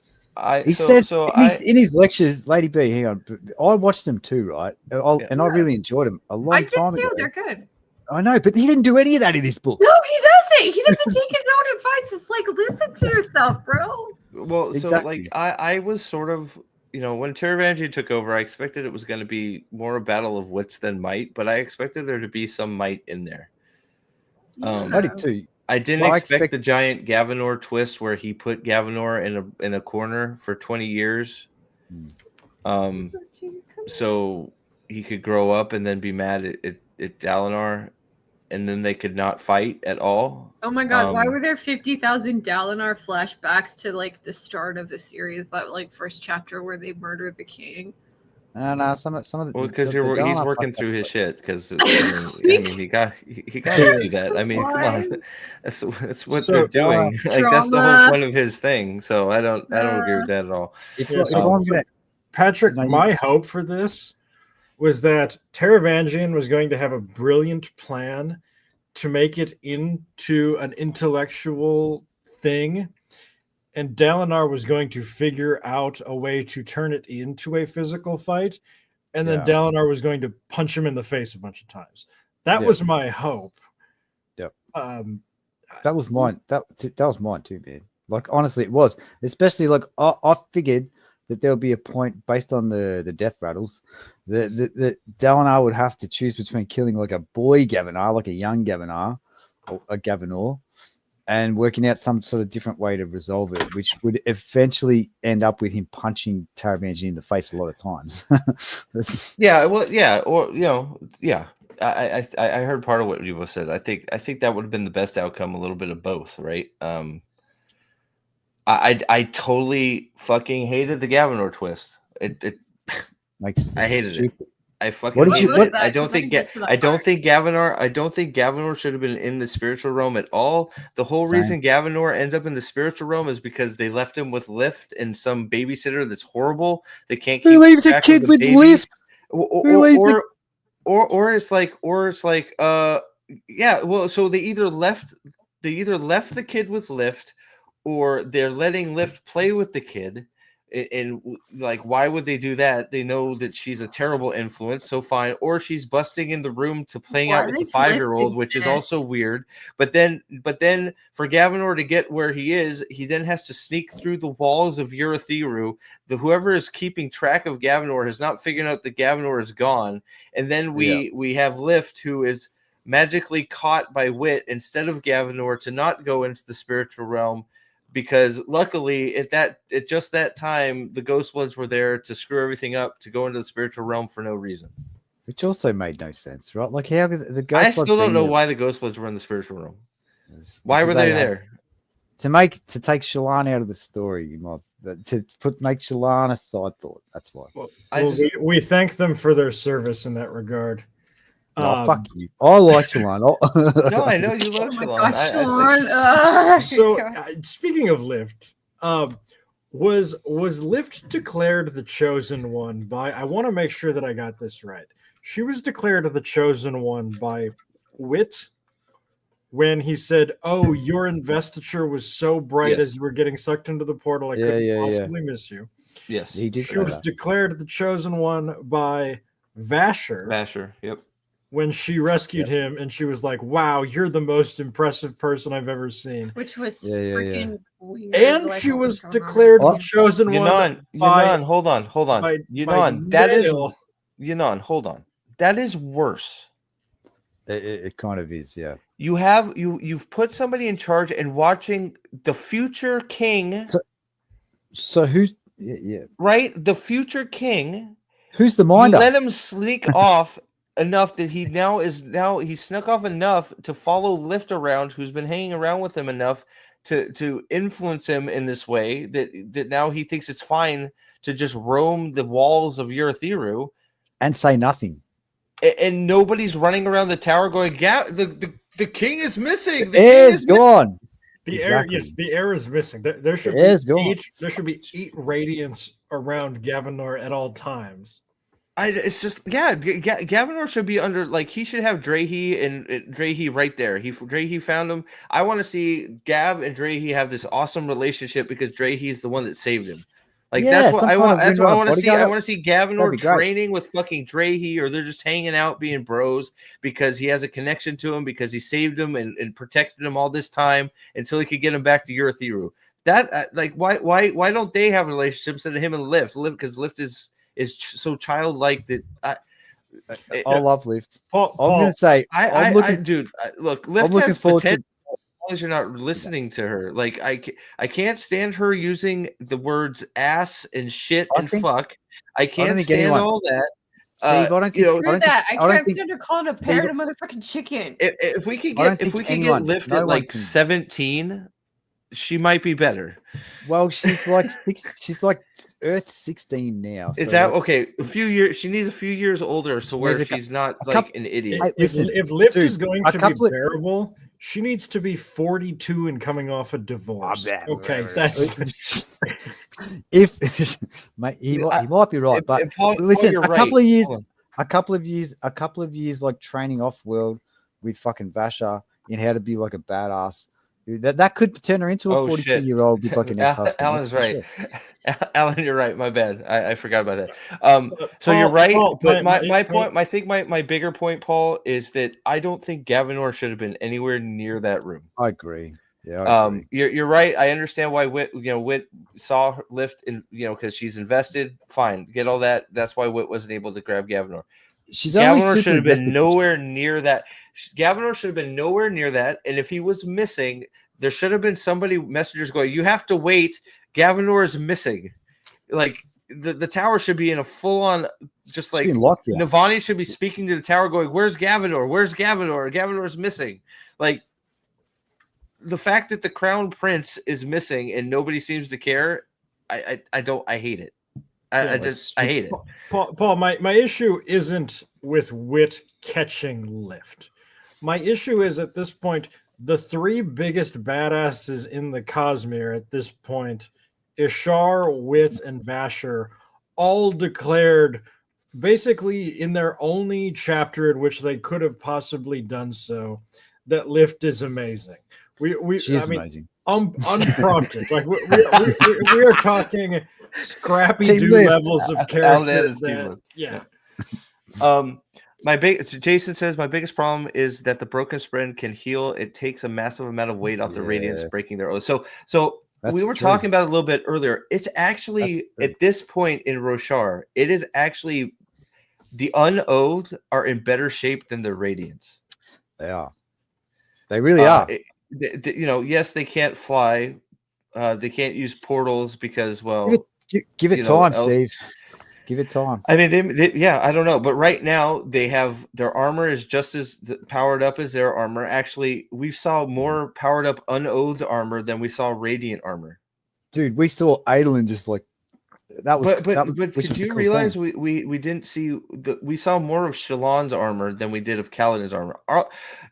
S2: He says in his lectures, Lady B, hang on, I watched them too, right? I really enjoyed them a long time ago.
S4: They're good.
S2: I know, but he didn't do any of that in this book.
S4: No, he doesn't. He doesn't take his own advice. It's like, listen to yourself, bro.
S1: Well, exactly. So like I was sort of, when Taravangian took over, I expected it was going to be more a battle of wits than might, but I expected there to be some might in there.
S2: I did too.
S1: I didn't expect the giant Gavinor twist where he put Gavinor in a corner for 20 years. So he could grow up and then be mad at Dalinar, and then they could not fight at all.
S4: Oh my God, why were there 50,000 Dalinar flashbacks to like the start of the series, that like first chapter where they murdered the king?
S2: No, some of the.
S1: Well, because he's working through his shit. Because he got to do that. I mean, come on, that's what they're doing. Like that's the whole point of his thing. So I don't agree with that at all.
S3: Patrick, my hope for this was that Taravangian was going to have a brilliant plan to make it into an intellectual thing. And Dalinar was going to figure out a way to turn it into a physical fight. And then Dalinar was going to punch him in the face a bunch of times. That was my hope.
S2: Yep. That was mine. That was mine too, man. Like, honestly, it was. Especially, like, I figured that there'll be a point based on the death rattles that Dalinar would have to choose between killing like a boy Gavinar, like a young Gavinar, or a Gavinor, and working out some sort of different way to resolve it, which would eventually end up with him punching Taravangian in the face a lot of times.
S1: Yeah, well, yeah, or yeah. I heard part of what you both said. I think that would have been the best outcome. A little bit of both, right? I totally fucking hated the Gavinor twist. It I hated it. I fucking.
S2: What did you? What?
S1: I don't think Gavinor should have been in the spiritual realm at all. The whole reason Gavinor ends up in the spiritual realm is because they left him with Lift and some babysitter that's horrible. They can't.
S2: Who leaves a kid with Lift?
S1: Or it's like yeah. Well, so they either left the kid with Lift, or they're letting Lift play with the kid. And like, why would they do that? They know that she's a terrible influence, so fine. Or she's busting in the room to playing out with the 5-year-old, which is also weird. But then for Gavinor to get where he is, he then has to sneak through the walls of Urithiru. Whoever is keeping track of Gavinor has not figured out that Gavinor is gone. And then we have Lift, who is magically caught by Wit instead of Gavinor to not go into the spiritual realm. Because luckily, at just that time, the Ghostbloods were there to screw everything up, to go into the spiritual realm for no reason.
S2: Which also made no sense, right? Like, how the Ghostbloods?
S1: I still don't know why the Ghostbloods were in the spiritual realm. Why were they there?
S2: To take Shalon out of the story, make Shalon a side thought. That's why.
S3: Well, we thank them for their service in that regard.
S2: Fuck you. I like Shalon.
S1: No, I know you love Shalon.
S3: Speaking of Lift, was Lift declared the chosen one by? I want to make sure that I got this right. She was declared the chosen one by Wit when he said, "Oh, your investiture was so bright as you were getting sucked into the portal, I couldn't possibly miss you."
S1: Yes,
S2: he did.
S3: She was declared the chosen one by Vasher.
S1: Vasher, yep.
S3: When she rescued him, and she was like, "Wow, you're the most impressive person I've ever seen,"
S4: which was freaking weird.
S3: And like, she was declared the chosen one.
S1: Yunan, hold on. Yunan, hold on. That is worse.
S2: It kind of is, yeah.
S1: You've put somebody in charge and watching the future king.
S2: So who's
S1: right? The future king.
S2: Who's the minder?
S1: Let him sneak off enough that he he snuck off enough to follow Lift around, who's been hanging around with him enough to influence him in this way that now he thinks it's fine to just roam the walls of Urithiru
S2: and say nothing.
S1: And nobody's running around the tower going, the king is missing.
S2: The air is gone.
S3: The air is missing. There should be 8 radiance around Gavinor at all times.
S1: Gavinor should be under, like, he should have Drehy and Drehy right there. Drehy found him. I want to see Gav and Drehy have this awesome relationship because Drehy is the one that saved him. Like, that's what I want. That's what I want to see. I want to see Gavinor training with fucking Drehy, or they're just hanging out being bros because he has a connection to him because he saved him and protected him all this time until he could get him back to Urithiru. That why don't they have a relationship instead of him and Lift? Because Lift is so childlike that
S2: I love Lift.
S3: Paul,
S2: I'm gonna say,
S1: look, Lift has potential. As long as you're not listening to her, like I can't stand her using the words ass and shit and fuck. I can't stand all that.
S2: Steve, I don't think
S4: I can't stand her calling a parrot a motherfucking chicken.
S1: If we could get Lift at like 17, she might be better.
S2: Well, she's like Earth 16 now.
S1: Is that okay? A few years. She needs a few years older, so where she's not like an idiot.
S3: If Lift is going to be bearable, she needs to be 42 and coming off a divorce. Okay, that's
S2: mate, he might be right, but listen, a couple of years like training off world with fucking Vasher in how to be like a badass. That could turn her into a 42-year-old with like an ex-husband.
S1: Alan's right. Alan, you're right. My bad. I forgot about that. So you're right. But my point, I think my bigger point, Paul, is that I don't think Gavinor should have been anywhere near that room.
S2: I agree. Yeah,
S1: you're right. I understand why Wit saw her lift in, because she's invested. Fine, get all that. That's why Wit wasn't able to grab Gavinor. Gavinor should have been nowhere near that. Gavinor should have been nowhere near that. And if he was missing, there should have been messengers going, you have to wait. Gavinor is missing. Like the tower should be in a full on, just like Navani should be speaking to the tower going, where's Gavinor? Where's Gavinor? Gavinor is missing. Like, the fact that the crown prince is missing and nobody seems to care, I hate it. I hate it.
S3: Paul, my issue isn't with Wit catching lift. My issue is at this point, the three biggest badasses in the Cosmere at this point, Ishar, Wit, and Vasher, all declared basically in their only chapter in which they could have possibly done so, that lift is amazing. Amazing. Unprompted. Like we are talking scrappy levels of character. Yeah.
S1: Jason says my biggest problem is that the broken sprint can heal. It takes a massive amount of weight off the Radiants breaking their oath. So we were talking about it a little bit earlier. It's actually at this point in Roshar, it is actually the unoathed are in better shape than the Radiants.
S2: They are. They really are.
S1: Yes, they can't fly. They can't use portals because,
S2: give it time, Steve. Give it time.
S1: I mean, I don't know, but right now they have their armor is just as powered up as their armor. Actually, we saw more powered up unoathed armor than we saw radiant armor.
S2: Dude, we saw Adelin just like that was.
S1: But did you realize we didn't see we saw more of Shalon's armor than we did of Kaladin's armor.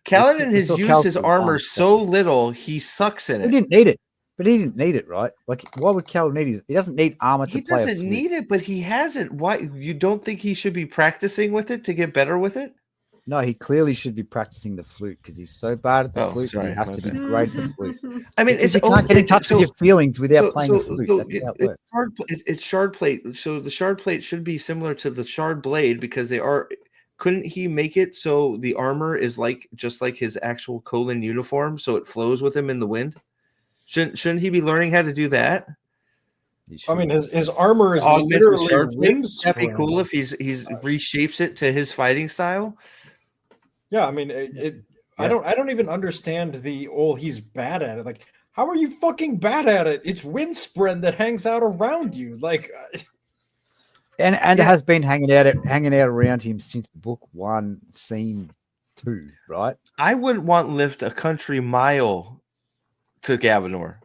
S1: Kaladin has used his armor so little, he sucks in it.
S2: He didn't need it, but he didn't need it, right? Like, why would Kaladin need it? He doesn't need armor to play.
S1: He doesn't need it, but he has it. Why? You don't think he should be practicing with it to get better with it?
S2: No, he clearly should be practicing the flute because he's so bad at the flute. Sorry, he has to be great at the flute.
S1: I mean,
S2: you can't get in touch with your feelings without playing the flute. That's how it works.
S1: It's shard plate. So the shard plate should be similar to the shard blade because they are. Couldn't he make it so the armor is just like his actual Kholin uniform, so it flows with him in the wind? Shouldn't he be learning how to do that?
S3: I mean, his armor is literally wind.
S1: That'd be cool if he's reshapes it to his fighting style.
S3: Yeah, I mean, I don't even understand he's bad at it. Like, how are you fucking bad at it? It's wind sprint that hangs out around you. Like,
S2: and it has been hanging out around him since book 1, scene 2, right?
S1: I wouldn't want lift a country mile to Gavinor.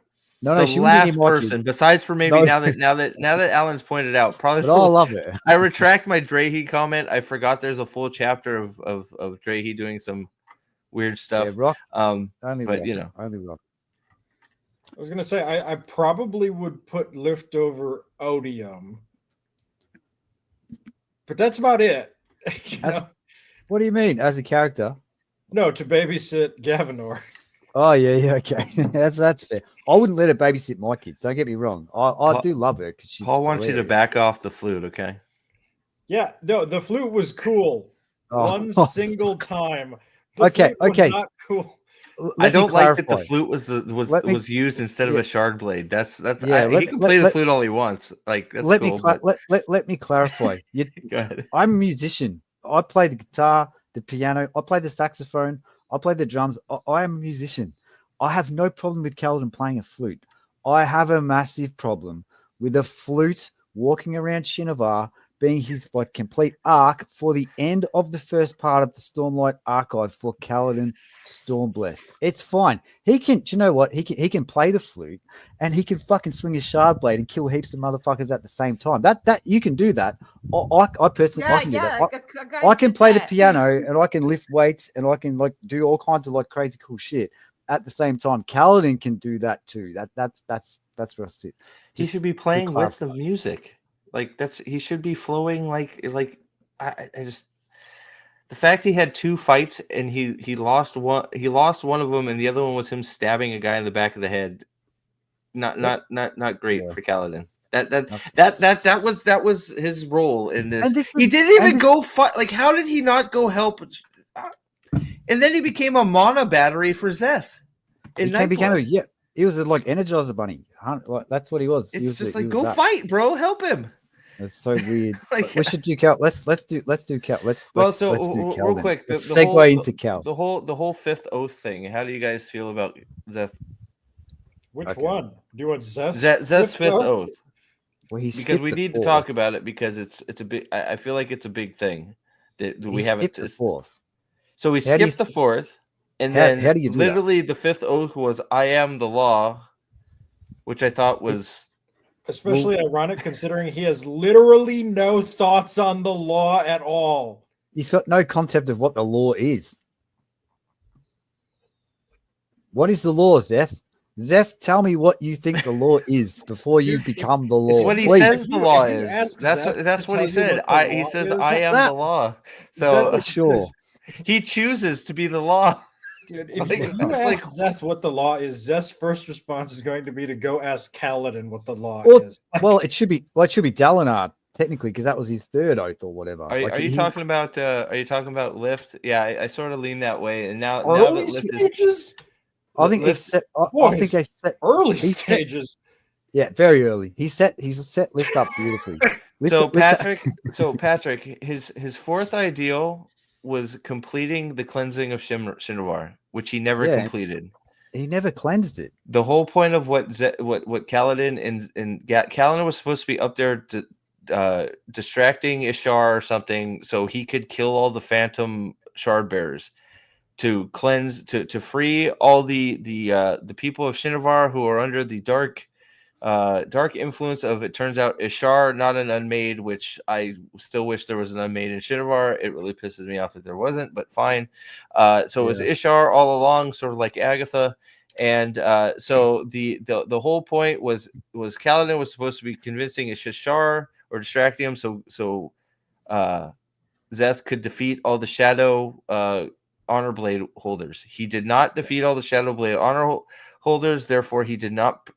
S2: No,
S1: the last person, besides for maybe now that Alan's pointed out, probably.
S2: But I love it.
S1: I retract my Drehy comment. I forgot there's a full chapter of Drehy doing some weird stuff.
S2: Yeah, rock.
S1: Only rock.
S2: Only rock.
S3: I was gonna say I probably would put lift over Odium, but that's about it.
S2: What do you mean, as a character?
S3: No, to babysit Gavinor.
S2: Oh yeah, okay. that's fair. I wouldn't let her babysit my kids. Don't get me wrong. I do love her because she's.
S1: Paul wants you to back off the flute, okay?
S3: Yeah, no, the flute was cool. One single time.
S2: Okay.
S3: Not cool.
S1: I don't like that the flute was used instead of a shard blade. He can play the flute all he wants. Like that's
S2: let
S1: cool,
S2: let me clarify.
S1: Go ahead.
S2: I'm a musician. I play the guitar, the piano. I play the saxophone. I play the drums. I am a musician. I have no problem with Kaladin playing a flute. I have a massive problem with a flute walking around Shinovar being his complete arc for the end of the first part of the Stormlight Archive for Kaladin Stormblessed. It's fine. He can. Do you know what? He can play the flute and he can fucking swing his shard blade and kill heaps of motherfuckers at the same time. That you can do that. I personally I can do that. I can play the piano and I can lift weights and I can do all kinds of crazy cool shit at the same time. Kaladin can do that too. That's where I sit.
S1: He should be playing with the music. He should be flowing I just. The fact he had 2 fights and he lost one of them and the other one was him stabbing a guy in the back of the head. Not great for Kaladin. That was his role in this. He didn't even go fight. How did he not go help? And then he became a mana battery for Szeth.
S2: He became he was like Energizer Bunny. Like, that's what he was.
S1: It's just like, go fight, bro. Help him.
S2: That's so weird.
S1: Like,
S2: we should do Cal. Let's do Cal. Let's do Cal.
S1: Real quick,
S2: let's segue into Cal.
S1: The whole fifth oath thing. How do you guys feel about Szeth?
S3: Which one? Do you want Szeth?
S1: Szeth's fifth oath.
S2: Well,
S1: because we need to talk about it because it's a big. I feel like it's a big thing that we haven't.
S2: The fourth.
S1: So we skipped the fourth, and then
S2: how do you do
S1: literally the fifth oath was "I am the law," which I thought was
S3: especially ironic considering he has literally no thoughts on the law at all.
S2: He's got no concept of what the law is. What is the law, Szeth? Szeth, tell me what you think the law is before you become the law.
S1: It's what he says the law is. That's what he said. He says, "I am the law." So
S2: sure,
S1: he chooses to be the law.
S3: Dude, if you ask Szeth what the law is, Szeth's first response is going to be to go ask Kaladin what the law is.
S2: Well, it should be Dalinar technically because that was his third oath or whatever.
S1: Are you talking about? Are you talking about Lift? Yeah, I sort of lean that way, and now
S3: that
S1: Lift
S3: is.
S2: I think they set
S3: early stages.
S2: Yeah, very early. He's set Lift up beautifully.
S1: Patrick, his fourth ideal was completing the cleansing of Shinrawar, which he never completed.
S2: He never cleansed it.
S1: The whole point of what Kaladin and Kaladin was supposed to be up there to distracting Ishar or something, so he could kill all the phantom shard bearers. To cleanse, to free all the people of Shinrawar who are under the dark influence of, it turns out, Ishar, not an unmade, which I still wish there was an unmade in Shinrawar. It really pisses me off that there wasn't, but fine. So it was Ishar all along, sort of like Agatha, and so the whole point was Kaladin was supposed to be convincing Ishar or distracting him, so Szeth could defeat all the shadow honor blade holders. He did not defeat all the shadow blade honor holders, therefore he did not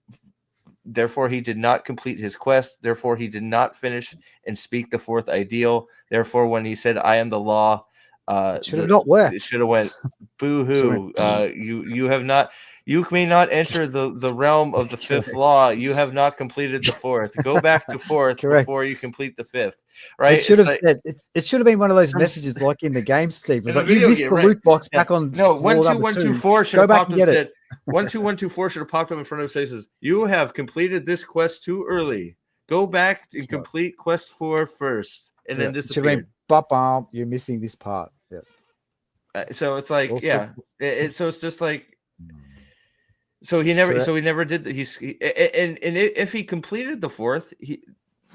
S1: complete his quest, therefore he did not finish and speak the fourth ideal, therefore when he said "I am the law,"
S2: it should have not worked.
S1: It should have went boo-hoo. You may not enter the realm of the fifth law. You have not completed the fourth. Go back to fourth before you complete the fifth. Right?
S2: It should have said. It should have been one of those messages like in the game, Steve. It was like you missed the loot box back on.
S1: No, 12124 should have popped up and said 12124 should have popped up in front of him. Says you have completed this quest too early. Go back and complete quest 4 first, and then disappear.
S2: You're missing this part. Yeah.
S1: So it's like so it's just like. So he never did that. And if he completed the fourth,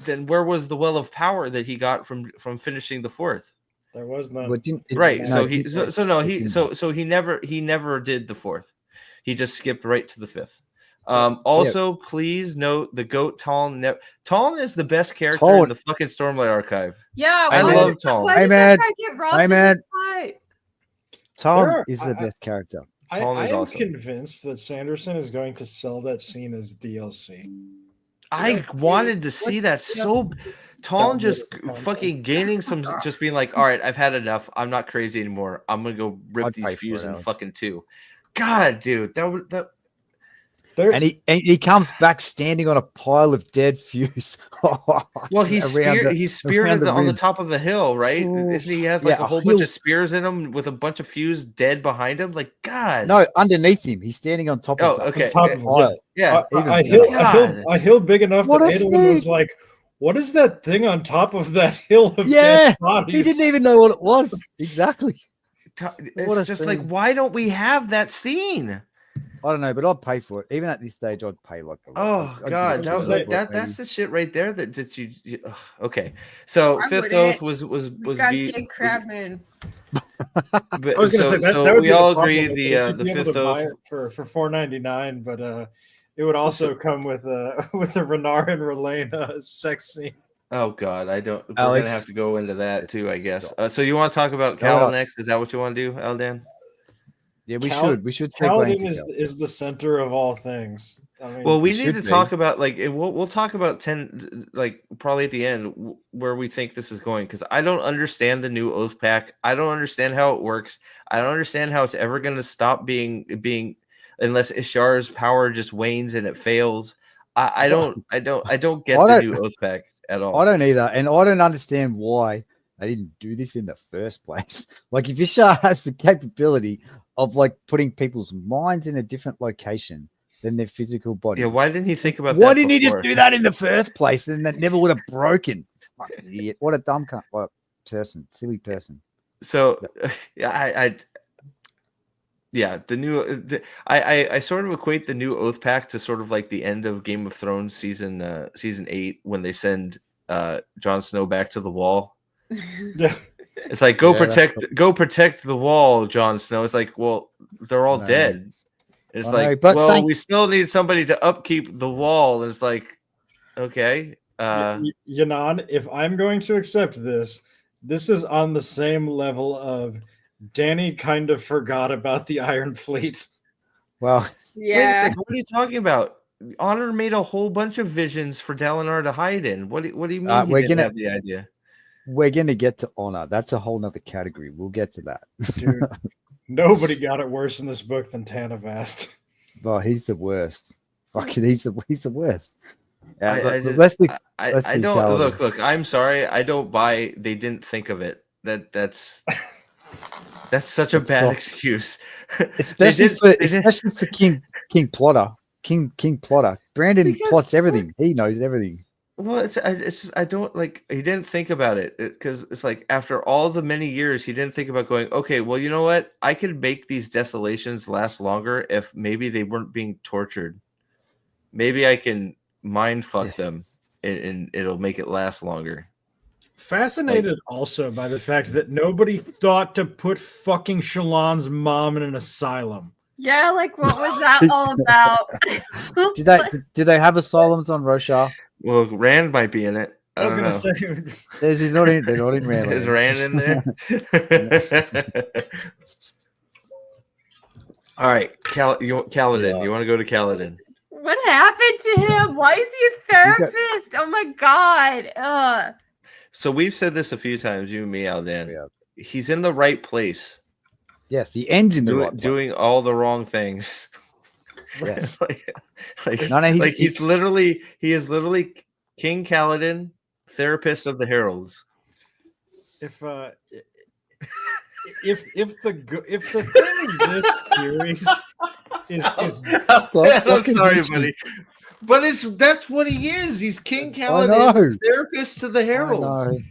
S1: then where was the well of power that he got from finishing the fourth?
S3: There was none.
S1: Right. So he never did the fourth. He just skipped right to the fifth. Please note the goat Talon. Talon is the best character in the fucking Stormlight Archive.
S4: Yeah,
S1: I love Talon.
S2: Hey man, Talon is the best character.
S3: I am convinced that Sanderson is going to sell that scene as DLC.
S1: I wanted to see that so. Talon just fucking gaining some, just being like, all right, I've had enough. I'm not crazy anymore. I'm gonna go rip these fuse in fucking 2. God, dude, that.
S2: And he comes back standing on a pile of dead fuse.
S1: Well, he's speared on the top of the hill, right? He has like a whole bunch of spears in him with a bunch of fuse dead behind him. Like, God.
S2: No, underneath him. He's standing on top of
S1: okay.
S2: a pile.
S1: Yeah.
S3: A hill big enough that Adelin was like, what is that thing on top of that hill of dead bodies?
S2: He didn't even know what it was. Exactly.
S1: It's just like, why don't we have that scene?
S2: I don't know, but I'd pay for it. Even at this stage, I'd pay like.
S1: God, that was like that. That's the shit right there. That you okay. So fifth oath was
S4: Get crabbing.
S1: But,
S3: I was going to say that would
S1: we
S3: be
S1: all
S3: the
S1: agree
S3: problem.
S1: the fifth oath
S3: for $4.99, but it would also come with the Renarin Relena sex scene.
S1: Oh God, I don't. We're gonna have to go into that too, I guess. So you want to talk about Cal next? Is that what you want to do, Aldan?
S2: Yeah, we should. We should.
S3: Kaladin is the center of all things. I mean,
S1: well, we need to talk about we'll talk about 10 probably at the end where we think this is going, because I don't understand the new Oathpact. I don't understand how it works. I don't understand how it's ever going to stop being unless Ishar's power just wanes and it fails. I don't get the new Oathpact at all.
S2: I don't either, and I don't understand why they didn't do this in the first place. Like, if Ishar has the capability of like putting people's minds in a different location than their physical bodies,
S1: yeah, why didn't he think about
S2: why
S1: that?
S2: didn't he just
S1: before?
S2: do that in the first place? And that never would have broken. Fucking idiot! What a dumb person, silly person.
S1: So, yeah, I sort of equate the new Oathpact to sort of like the end of Game of Thrones season 8 when they send Jon Snow back to the Wall.
S3: Yeah.
S1: It's like go protect the Wall, Jon Snow. It's like, well, they're all dead. It's like, well, we still need somebody to upkeep the Wall. And it's like, okay.
S3: Yanan, if I'm going to accept this is on the same level of Danny kind of forgot about the Iron Fleet.
S2: Well,
S4: yeah.
S1: Wait a second, what are you talking about? Honor made a whole bunch of visions for Dalinar to hide in. What do you mean he didn't have the idea?
S2: We're gonna get to Honor. That's a whole nother category. We'll get to that.
S3: Dude, nobody got it worse in this book than Tanavast.
S2: Oh, he's the worst. Fucking, he's the worst.
S1: I don't look. I'm sorry. I don't buy. They didn't think of it. That's such a bad excuse.
S2: Especially for King Plotter. King Plotter. Brandon plots everything. He knows everything.
S1: Well, I don't like. He didn't think about it because it's like after all the many years, he didn't think about going. Okay, well, you know what? I could make these desolations last longer if maybe they weren't being tortured. Maybe I can mind fuck them, and it'll make it last longer.
S3: Fascinated also by the fact that nobody thought to put fucking Shalon's mom in an asylum.
S4: Yeah, like what was that all about?
S2: Did they have asylums on Roshar?
S1: Well, Rand might be in it.
S3: I was going to say
S2: they're not in Rand.
S1: Is Rand in there? All right, Kaladin. You want to go to Kaladin?
S4: What happened to him? Why is he a therapist? Oh my god.
S1: So we've said this a few times, you and me, Aldan. Yeah. He's in the right place.
S2: Yes, he ends in the right place.
S1: Doing all the wrong things.
S2: Yes.
S1: He is literally King Kaladin, therapist of the Heralds.
S3: If the thing of this series is
S1: I'm sorry, buddy. But that's what he is. He's King Kaladin, therapist to the Heralds.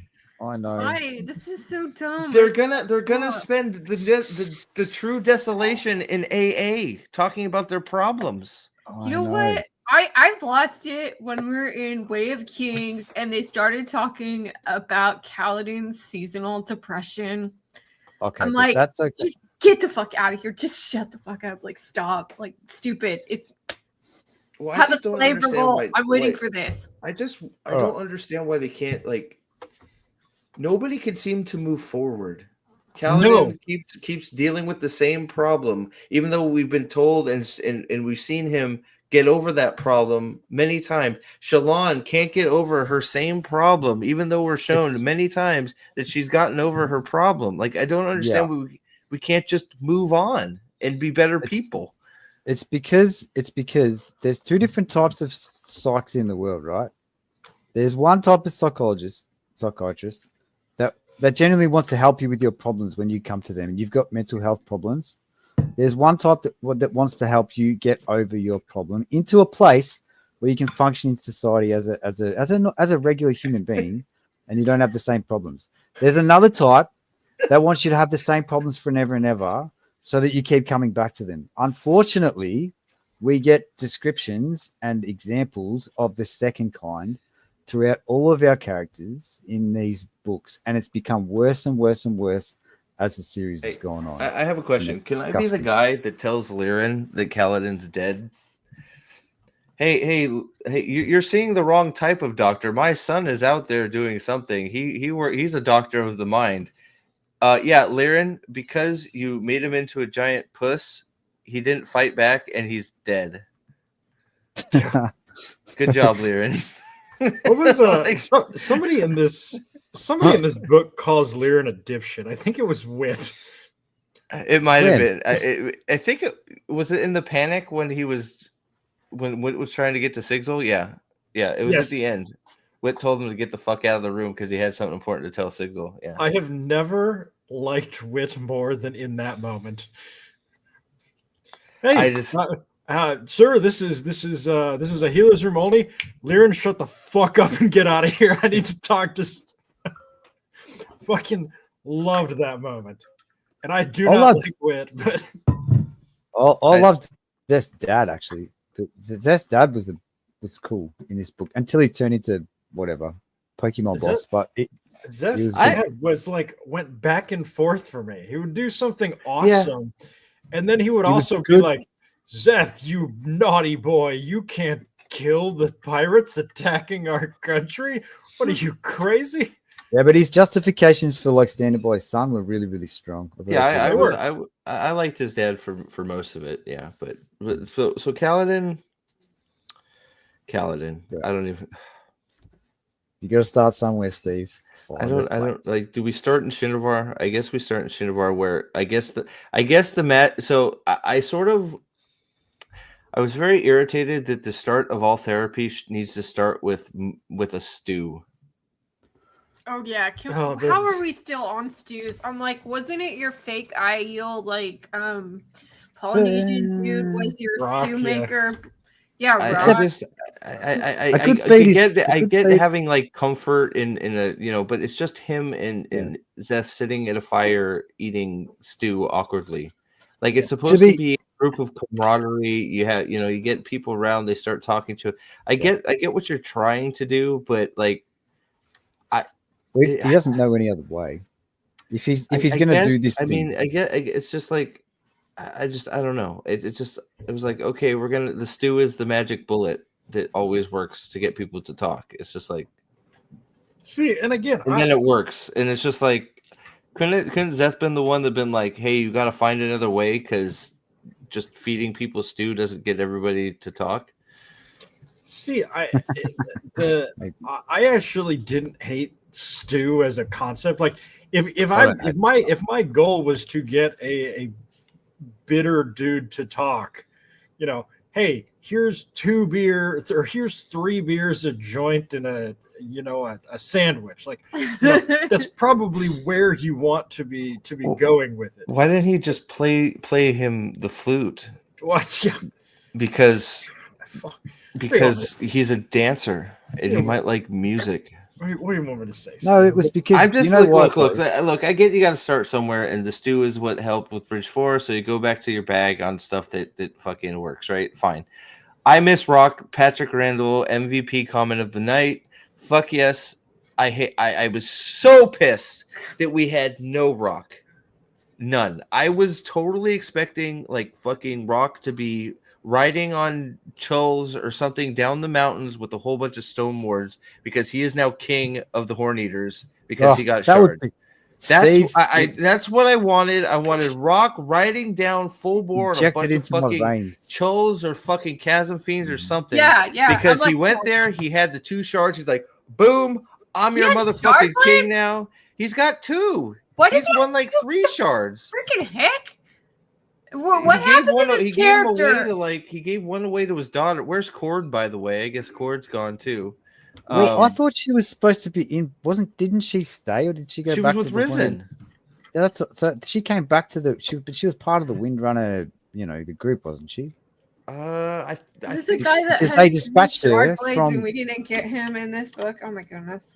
S2: I know.
S4: Why? This is so dumb.
S1: They're gonna spend the true desolation in AA talking about their problems.
S4: You know what? I lost it when we were in Way of Kings and they started talking about Kaladin's seasonal depression.
S2: Okay,
S4: I'm like,
S2: that's okay.
S4: Just get the fuck out of here. Just shut the fuck up. Like, stop. Like, stupid. It's have a slave revolt. I'm waiting for this.
S1: I don't understand why they can't nobody can seem to move forward. Kaladin keeps dealing with the same problem, even though we've been told and we've seen him get over that problem many times. Shalon can't get over her same problem, even though we're shown many times that she's gotten over her problem. Like, I don't understand we can't just move on and be better people.
S2: It's because there's two different types of psychs in the world, right? There's one type of psychiatrist that genuinely wants to help you with your problems when you come to them and you've got mental health problems. There's one type that wants to help you get over your problem into a place where you can function in society as a regular human being and you don't have the same problems. There's another type that wants you to have the same problems forever and ever so that you keep coming back to them. Unfortunately, we get descriptions and examples of the second kind throughout all of our characters in these books, and it's become worse and worse and worse as the series has gone on.
S1: I have a question. Can I be the guy that tells Liren that Kaladin's dead? Hey, you're seeing the wrong type of doctor. My son is out there doing something. He's a doctor of the mind. Yeah, Liren, because you made him into a giant puss, he didn't fight back and he's dead. Good job, Liren.
S3: What was somebody in this book calls Liren a dipshit? I think it was Wit.
S1: It might have been. I think it was in the panic when he was when Wit was trying to get to Sigzil. Yeah. It was at the end. Wit told him to get the fuck out of the room because he had something important to tell Sigzil. Yeah.
S3: I have never liked Wit more than in that moment. Hey, sir, this is a healer's room only. Liren, shut the fuck up and get out of here. I need to talk to. Fucking loved that moment, and I do not like Wit, but
S2: I loved Szeth's dad actually. Szeth's dad was cool in this book until he turned into whatever Pokemon boss. But
S3: Szeth's dad was like went back and forth for me. He would do something awesome, and then he would also be like, "Szeth, you naughty boy, you can't kill the pirates attacking our country. What are you, crazy?"
S2: Yeah, but his justifications for like standing by his son were really, really strong.
S1: Yeah, I liked his dad for most of it. Yeah, but so Kaladin. Yeah. I don't even.
S2: You got to start somewhere, Steve.
S1: I don't like. Do we start in Shinovar? I guess we start in Shinovar, where I guess the mat. So I was very irritated that the start of all therapy needs to start with a stew.
S4: Oh yeah, how are we still on stews? I'm like, wasn't it your fake Aiel like Polynesian dude was your stew maker? Yeah,
S1: I get having like comfort in a but it's just him and Szeth sitting at a fire eating stew awkwardly. Like it's supposed to be a group of camaraderie. You have you get people around, they start talking to. I get what you're trying to do, but like
S2: he doesn't know any other way. If he's going to do this,
S1: it's just like I don't know. It was like, okay, the stew is the magic bullet that always works to get people to talk. It's just like,
S3: and
S1: then it works, and it's just like, couldn't Szeth been the one that been like, hey, you got to find another way because just feeding people stew doesn't get everybody to talk.
S3: See, I actually didn't hate stew as a concept. Like if my goal was to get a bitter dude to talk, hey, here's 2 beers or here's 3 beers, a joint, and a sandwich. Like that's probably where you want to be going with it.
S1: Why didn't he just play him the flute?
S3: What? Yeah.
S1: Because he's a dancer and he might like music.
S3: What do you want me to say?
S2: No, it was because
S1: I'm just look. I get you got to start somewhere, and the stew is what helped with Bridge 4. So you go back to your bag on stuff that fucking works, right? Fine. I miss Rock. Patrick Randall, MVP comment of the night. Fuck yes. I was so pissed that we had no Rock. None. I was totally expecting like fucking Rock to be riding on Chulls or something down the mountains with a whole bunch of stone wards because he is now king of the Horn Eaters because he got shard. That's what I wanted. I wanted Rock riding down full bore on a bunch of fucking Chulls or fucking Chasm Fiends or something.
S4: Yeah.
S1: Because he went there, he had the 2 shards. He's like, boom, I'm your motherfucking king now. He's got 2. He's won like 3 shards.
S4: Freaking heck. What happened to this character?
S1: He gave one away to his daughter. Where's Cord, by the way? I guess Cord's gone too.
S2: Wait, I thought she was supposed to be in. Didn't she stay, or did she go back to the
S1: Risen?
S2: So she came back to but she was part of the Windrunner, the group, wasn't she?
S1: I
S4: There's a guy that
S2: they dispatched her from.
S4: And we didn't get him in this book. Oh my goodness!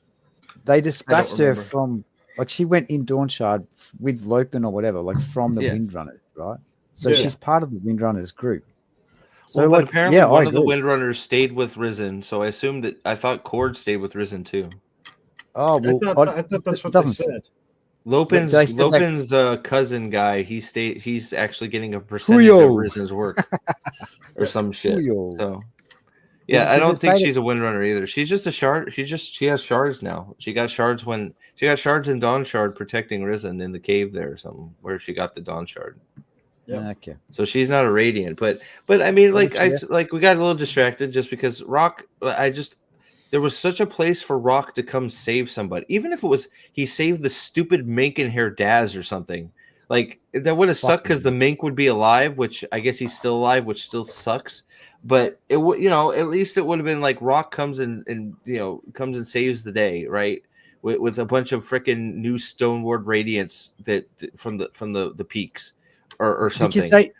S2: They dispatched her from she went in Dawnshard with Lopen or whatever, like from the Windrunners, right? So she's part of the Windrunners group. So
S1: apparently one of the Windrunners stayed with Risen. So I thought Cord stayed with Risen too.
S2: Oh well,
S3: I thought that's what they said.
S1: Lopen's cousin guy, he's actually getting a percentage of Risen's work or some shit. So yeah, I don't think she's a Windrunner either. She's just a shard. She has shards now. She got shards in Dawn Shard protecting Risen in the cave there or something where she got the Dawn Shard.
S2: Yeah. Okay.
S1: So she's not a Radiant, but I mean, we got a little distracted just because Rock. There was such a place for Rock to come save somebody, even if it was he saved the stupid mink and hair Daz or something. Like that would have sucked because the mink would be alive, which I guess he's still alive, which still sucks. But it would, at least it would have been like Rock comes and comes and saves the day, right? With a bunch of freaking new Stoneward radiance that from the peaks or something.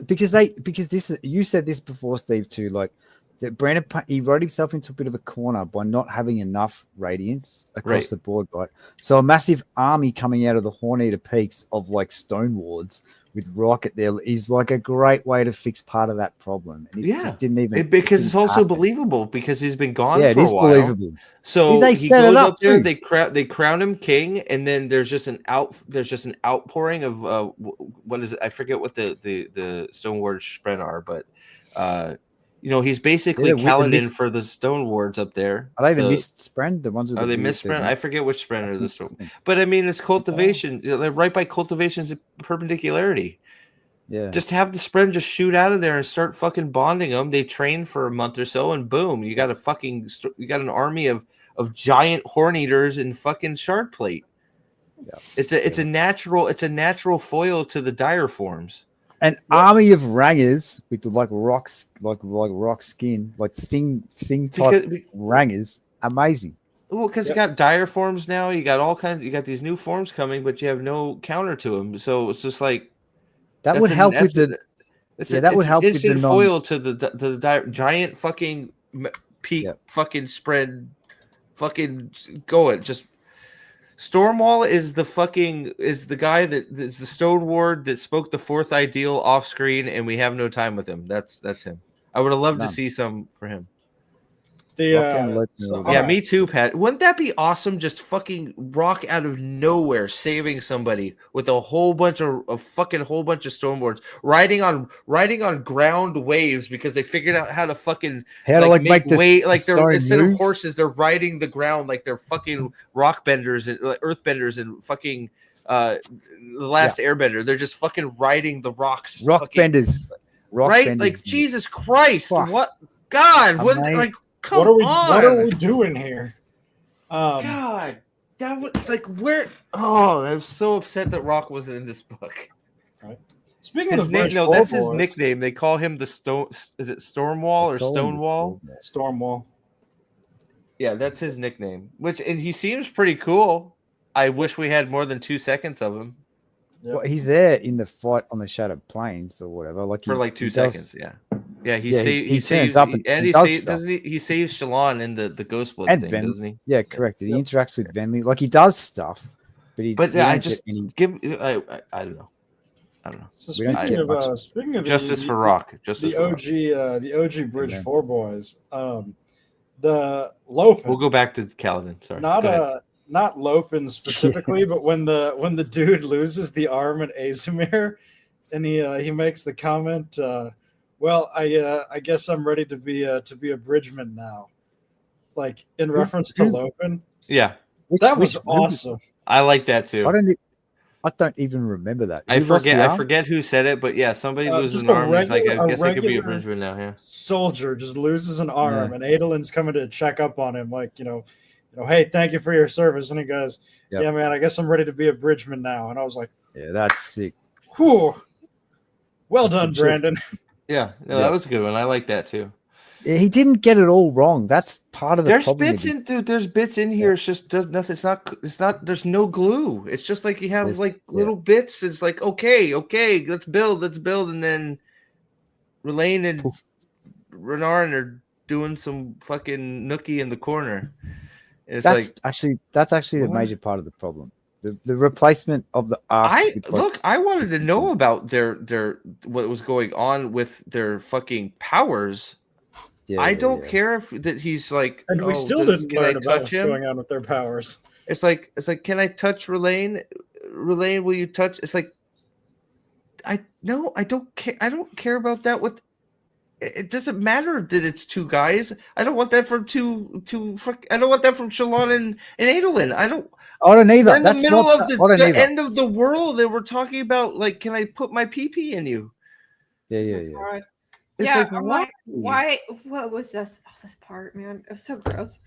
S2: Because this, you said this before, Steve, too. Like that, Brandon, he wrote himself into a bit of a corner by not having enough radiance across the board, right? So a massive army coming out of the Horneater Peaks of like Stone Wards with Rocket there is like a great way to fix part of that problem. And it just didn't even
S1: because it's also believable because he's been gone.
S2: Yeah,
S1: for
S2: it is
S1: a while.
S2: believable.
S1: So
S2: they
S1: he
S2: set
S1: goes
S2: it up
S1: there.
S2: too.
S1: They crown him king, and then there's just an outpouring of what is it? I forget what the Stone Ward Spren are, but he's basically Kaladin for the Stone Wards up there.
S2: Are they the Mist Spren? The ones with
S1: they Mist Spren? I forget which Spren are the Stone. But I mean, it's cultivation. They're right by cultivation's perpendicularity.
S2: Yeah.
S1: Just have the Spren just shoot out of there and start fucking bonding them. They train for a month or so, and boom, you got an army of giant horn eaters in fucking shard plate.
S2: Yeah.
S1: It's a natural foil to the dire forms.
S2: An army of rangers with like rocks, like rock skin, like thing type rangers, amazing.
S1: Well, because you got dire forms now, you got all kinds. You got these new forms coming, but you have no counter to them. So it's just like.
S2: That would help with the. That would help with the
S1: foil to the giant fucking peak fucking spread, fucking going. Just Stormwall is the guy that is the Stone Ward that spoke the fourth ideal off screen, and we have no time with him. That's him. I would have loved to see some for him. Me too, Pat. Wouldn't that be awesome? Just fucking Rock out of nowhere, saving somebody with a whole bunch of Stonewards riding on ground waves because they figured out how to fucking make weight. Like they're instead of horses, they're riding the ground like they're fucking rock benders and earth benders and fucking the last Airbender. They're just fucking riding the rocks.
S2: Benders.
S1: Like Jesus Christ! Fuck. What God? What like? Come on.
S3: What are we doing here?
S1: God, that would where? Oh, I'm so upset that Rock wasn't in this book.
S3: Right. Speaking of
S1: that's his nickname. They call him the Stone. Is it Stormwall or Stonewall?
S3: Stormwall.
S1: Yeah, that's his nickname. And he seems pretty cool. I wish we had more than 2 seconds of him.
S2: Yep. Well, he's there in the fight on the Shattered Plains or whatever. Like
S1: 2 seconds. Yeah. Yeah, he
S2: turns
S1: saves
S2: up
S1: and he saves, doesn't he? He saves Shalon in the Ghostbloods thing, doesn't he?
S2: Yeah, correct. He interacts with Venli. Like he does stuff, but
S1: I don't know.
S3: So speaking of
S1: justice for Rock,
S3: the OG Bridge 4 boys, the Lopen.
S1: We'll go back to Kaladin. Sorry,
S3: not Lopen specifically, but when the dude loses the arm at Azumir, and he makes the comment. Well, I guess I'm ready to be a bridgeman now, like in reference to Lopen.
S1: Yeah,
S3: that was awesome.
S1: I like that too.
S2: I don't even remember that.
S1: I forget who said it, but yeah, somebody loses an arm. He's like, I guess I could be a bridgeman now. Yeah,
S3: soldier just loses an arm, and Adelin's coming to check up on him, like hey, thank you for your service, and he goes, yeah, man, I guess I'm ready to be a bridgeman now, and I was like,
S2: yeah, that's sick.
S3: Whew. Well done, Brandon.
S1: Yeah, that was a good one. I like that too.
S2: He didn't get it all wrong. That's part of the problem.
S1: There's bits in here. It's just does nothing. It's not. There's no glue. It's just like you have little bits. It's like okay, let's build, and then Relaine and Renarin are doing some fucking nookie in the corner. And that's
S2: actually the major part of the problem. The replacement of the arcs.
S1: I wanted to know about their what was going on with their fucking powers. Yeah, I don't care if that he's like.
S3: And we still didn't learn about what's going on with their powers.
S1: It's like, can I touch Relaine? Relaine, will you touch? It's like, I don't care. I don't care about that. It doesn't matter that it's two guys. I don't want that from I don't want that from Shalon and Adelin. I don't either.
S2: In the
S1: middle of the end of the world, and we're talking about like, can I put my pee in you?
S2: Yeah.
S4: God.
S1: It's
S4: yeah,
S1: like,
S4: why? What was this? Oh, this part, man, it was so gross.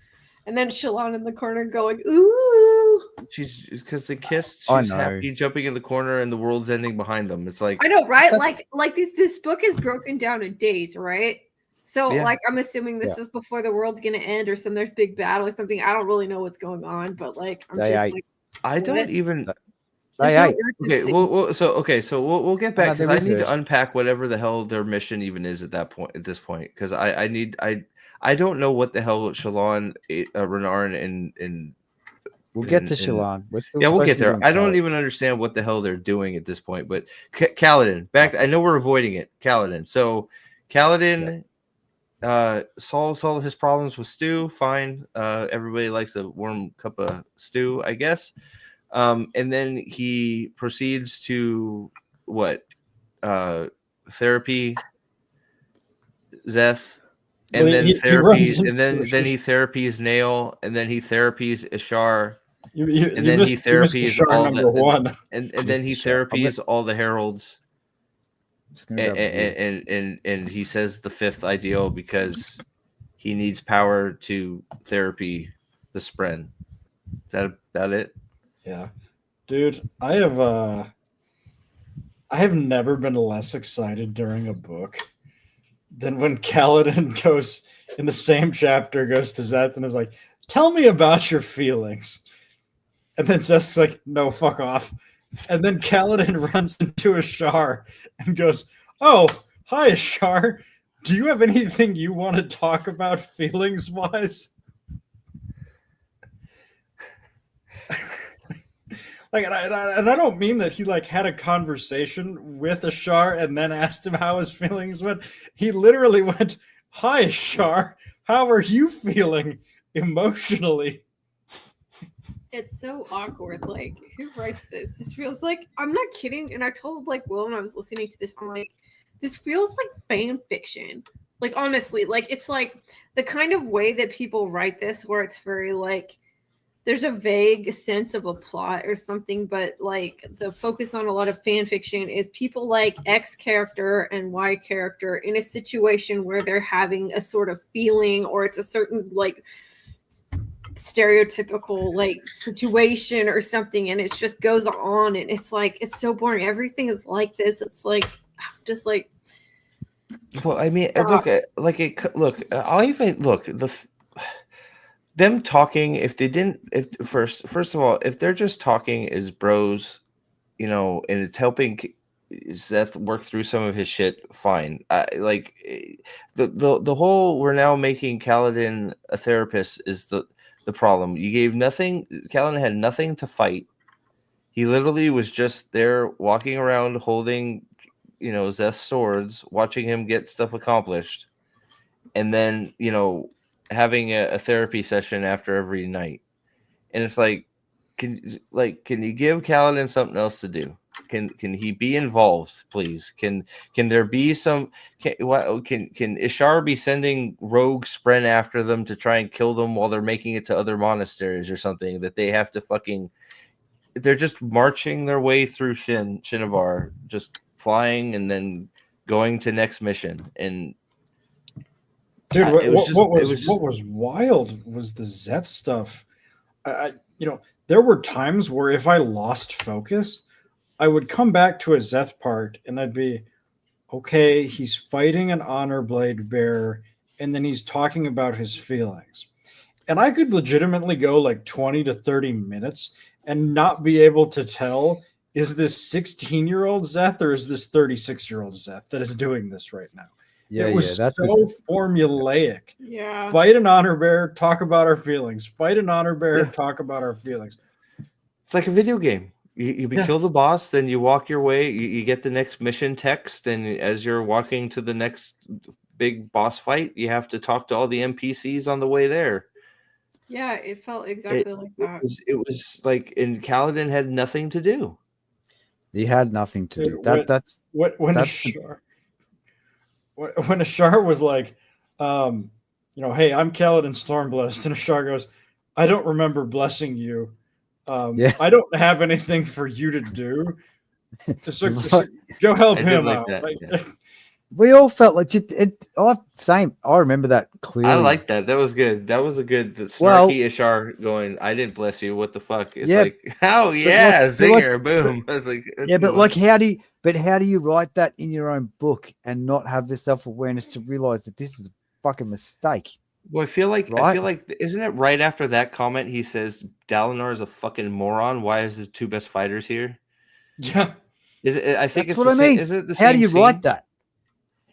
S4: And then Shalon in the corner going, ooh.
S1: She's because the kiss.
S2: I
S1: She's
S2: know.
S1: happy jumping in the corner, and the world's ending behind them. It's like
S4: I know, right? Like this book is broken down in days, right? So
S1: Yeah.
S4: like I'm assuming this is before the world's gonna end, or there's big battle or something. I don't really know what's going on, but like I'm just like
S1: I don't even.
S4: there's no
S1: Okay,
S4: urgency.
S1: so we'll get back
S2: No,
S1: because I need to unpack whatever the hell their mission even is at this point because I don't know what the hell Shalon, Renarin, and
S2: we'll get to Shalon.
S1: We'll get there. I don't even understand what the hell they're doing at this point. But Kaladin, back. I know we're avoiding it. Kaladin. So Kaladin solves all of his problems with stew. Fine. Everybody likes a warm cup of stew, I guess. And then he proceeds to therapy Szeth, and then he therapies Nail, and then he therapies Ishar, and then he therapies all
S3: number one,
S1: and then he therapies all the heralds, and he says the fifth ideal because he needs power to therapy the Spren. Is that about it?
S3: Yeah, dude, I have never been less excited during a book than when Kaladin goes in the same chapter, goes to Szeth and is like, tell me about your feelings. And then Szeth's like, no, fuck off. And then Kaladin runs into Ishar and goes, oh, hi, Ishar. Do you have anything you want to talk about feelings-wise? Like, and I don't mean that he like had a conversation with Ishar and then asked him how his feelings went. He literally went, "Hi, Ishar, how are you feeling emotionally?"
S4: It's so awkward. Like, who writes this? This feels like, I'm not kidding. And I told like Will when I was listening to this, I'm like, this feels like fan fiction. Like, honestly, like it's like the kind of way that people write this, where it's very like, there's a vague sense of a plot or something, but like the focus on a lot of fan fiction is people like X character and Y character in a situation where they're having a sort of feeling, or it's a certain like stereotypical like situation or something, and it just goes on, and it's like, it's so boring. Everything is like this. It's like, just like,
S1: well, I mean, look, I'll even look them talking. First of all, if they're just talking as bros, you know, and it's helping Szeth work through some of his shit, fine. Like the whole we're now making Kaladin a therapist is the problem. You gave nothing. Kaladin had nothing to fight. He literally was just there walking around holding, you know, Szeth's swords, watching him get stuff accomplished, and then, you know, having a therapy session after every night. And it's like, can you give Kaladin something else to do? Can he be involved, please? Can there be some? Can Ishar be sending rogue Spren after them to try and kill them while they're making it to other monasteries or something that they have to fucking? They're just marching their way through Shinovar, just flying and then going to next mission. And
S3: dude, what was wild was the Szeth stuff. You know, there were times where if I lost focus, I would come back to a Szeth part and I'd be, okay, he's fighting an honor blade bearer, and then he's talking about his feelings. And I could legitimately go like 20 to 30 minutes and not be able to tell, is this 16-year-old Szeth or is this 36-year-old Szeth that is doing this right now?
S2: Yeah,
S3: it was so formulaic.
S4: Yeah.
S3: Fight an honor bearer, talk about our feelings. Fight an honor bearer, talk about our feelings.
S1: It's like a video game. You kill the boss, then you walk your way. You get the next mission text, and as you're walking to the next big boss fight, you have to talk to all the NPCs on the way there.
S4: Yeah, it felt exactly like that.
S1: It was like, and Kaladin had nothing to do.
S2: He had nothing to do.
S3: When Ishar was like, you know, hey, I'm Kaladin Stormblessed, and Ishar goes, I don't remember blessing you. I don't have anything for you to do. Just go help him out.
S2: We all felt like same. I remember that clearly.
S1: I like that. That was good. That was a good snarky Ishar going, I didn't bless you. What the fuck? It's like, oh yeah, zinger, boom. I was like,
S2: yeah, but like, how do you write that in your own book and not have the self-awareness to realize that this is a fucking mistake?
S1: Well, I feel like isn't it right after that comment he says Dalinar is a fucking moron? Why is the two best fighters here?
S3: Yeah.
S1: Is it? I think
S2: that's
S1: it's
S2: what I mean.
S1: Is it the
S2: how
S1: same
S2: do you
S1: scene?
S2: write that?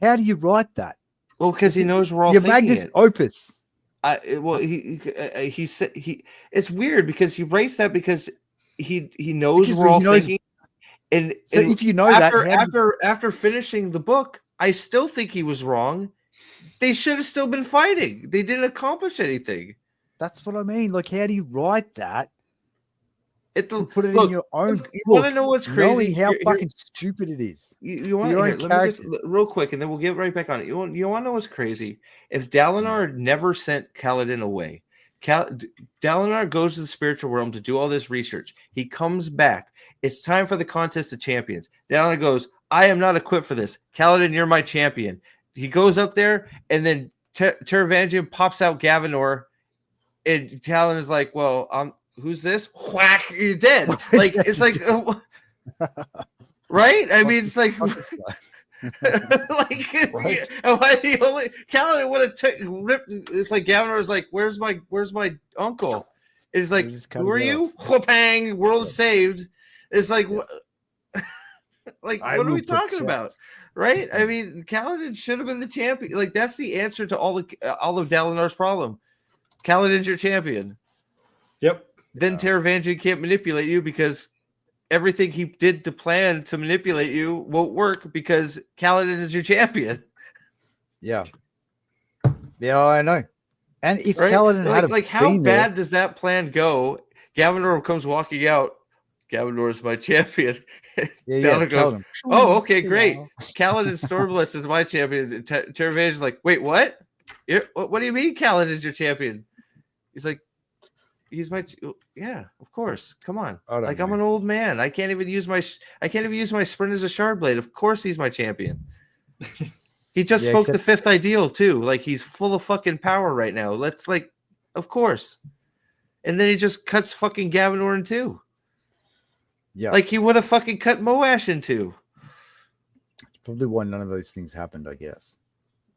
S2: How do you write that?
S1: Well, because he knows we're all
S2: your
S1: thinking
S2: Magnus
S1: it.
S2: Opus.
S1: He said it's weird because he writes that because he knows we're all thinking. And
S2: if you know
S1: after finishing the book, I still think he was wrong. They should have still been fighting. They didn't accomplish anything.
S2: That's what I mean. Like, how do you write that? Put it in your own book.
S1: You want to know what's crazy?
S2: Knowing how fucking stupid it is.
S1: You want to let me just real quick, and then we'll get right back on it. You want to know what's crazy? If Dalinar never sent Kaladin away, Dalinar goes to the spiritual realm to do all this research. He comes back. It's time for the contest of champions. Dalinar goes, I am not equipped for this. Kaladin, you're my champion. He goes up there, and then Taravangian pops out Gavinor, and Kaladin is like, well, who's this? Whack, you're dead. Like, it's like, right? I mean, it's like, like, am I the only? Kaladin would have ripped. It's like Gavinor is like, where's my uncle? It's like, who are you? Whoopang, world saved. It's like, like, what are we talking about? Right? I mean, Kaladin should have been the champion. Like, that's the answer to all of Dalinar's problem. Kaladin's your champion.
S3: Yep.
S1: Then Taravangian can't manipulate you because everything he did to plan to manipulate you won't work because Kaladin is your champion.
S2: Yeah. Yeah, I know. And if Kaladin had
S1: like how bad does that plan go? Gavinor comes walking out. Gavinor is my champion. Dalinar goes, oh, okay, great. Kaladin Stormlight is my champion. Taravangian's like, wait, what? What do you mean Kaladin is your champion? He's like, he's my of course. Come on. Like, I'm an old man. I can't even use my sprint as a shard blade. Of course he's my champion. He just spoke the fifth ideal too. Like, he's full of fucking power right now. Let's of course. And then he just cuts fucking Gavinor in two. Yeah. Like, he would have fucking cut Moash in two.
S2: Probably why none of those things happened, I guess.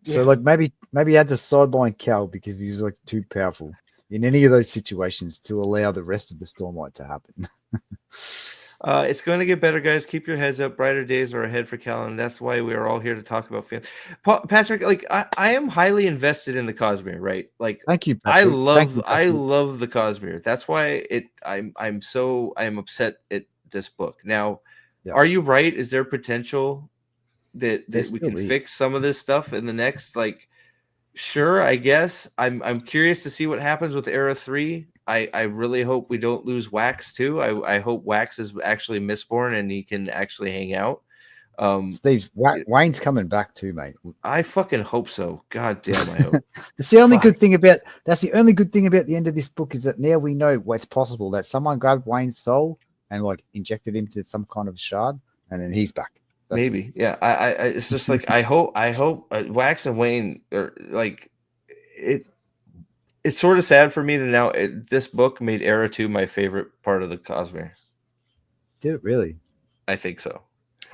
S2: Yeah. So like maybe he had to sideline Cal because he was like too powerful in any of those situations to allow the rest of the Stormlight to happen.
S1: It's going to get better, guys. Keep your heads up. Brighter days are ahead for Cal, and that's why we are all here to talk about fans. Patrick, like, I am highly invested in the Cosmere, right? Like,
S2: thank you, Patrick.
S1: I love the Cosmere. That's why I'm upset at this book. Now, are you right? Is there potential that we can fix some of this stuff in the next, like, sure, I guess. I'm curious to see what happens with Era 3. I really hope we don't lose Wax too. I hope Wax is actually Mistborn and he can actually hang out.
S2: Steve, Wayne's coming back too, mate.
S1: I fucking hope so. God damn, I hope.
S2: That's the only good thing about the end of this book is that now we know what's possible, that someone grabbed Wayne's soul and like injected him to some kind of shard and then he's back.
S1: Maybe, yeah. I it's just like I hope Wax and Wayne are like it. It's sort of sad for me that now this book made Era 2 my favorite part of the Cosmere.
S2: Did it really?
S1: I think so.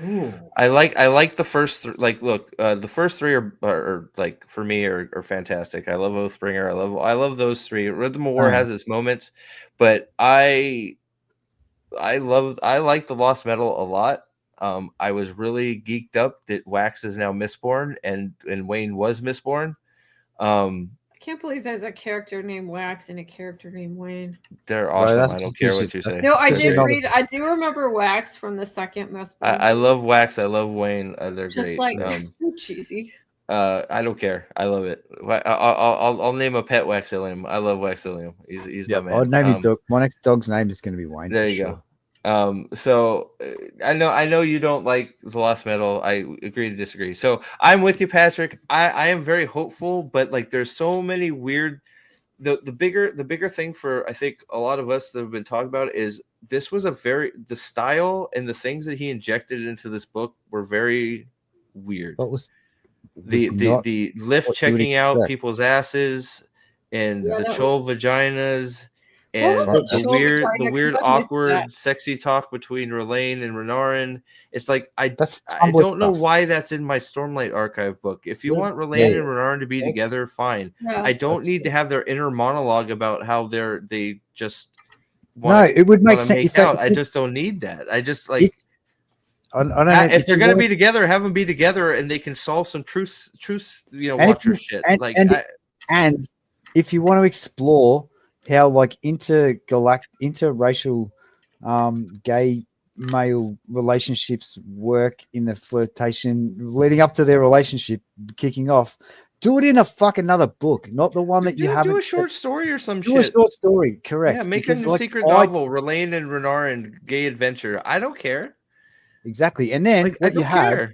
S3: Ooh.
S1: I like the first look, the first three are like, for me are fantastic. I love Oathbringer. I love those three. Rhythm of War has its moments, but I like the Lost Metal a lot. I was really geeked up that Wax is now Mistborn and Wayne was Mistborn.
S4: I can't believe there's a character named Wax and a character named Wayne.
S1: They're awesome. I don't care what you say.
S4: No, I do remember Wax from the second Mistborn.
S1: I love Wax. I love Wayne. They're
S4: just
S1: great.
S4: Like so cheesy.
S1: I don't care. I love it. I'll name a pet Waxillium. I love Waxillium. He's my man.
S2: I'll name him dog. My next dog's name is going to be Wayne.
S1: There you go. So I know you don't like the Lost Metal. I agree to disagree. So I'm with you, Patrick. I am very hopeful, but like there's so many weird. The bigger thing for I think a lot of us that have been talking about it is this was the style and the things that he injected into this book were very weird. the lift checking out people's asses and the troll vaginas and the weird awkward sexy talk between R'lain and Renarin. It's like I don't know why that's in my Stormlight Archive book. If you want R'lain and Renarin to be together, fine. I don't need to have their inner monologue about how they just
S2: it would make sense.
S1: I just don't need that. I just like if they're going to be together, have them be together, and they can solve some truth, Watcher shit.
S2: And if you want to explore how like interracial gay male relationships work in the flirtation leading up to their relationship kicking off, do it in a fucking another book, not the one that you haven't.
S1: Do a short story or some shit.
S2: Do a short story, correct?
S1: Yeah, make a new secret novel, R'lain and Renarin gay adventure. I don't care.
S2: Exactly, and then what you have.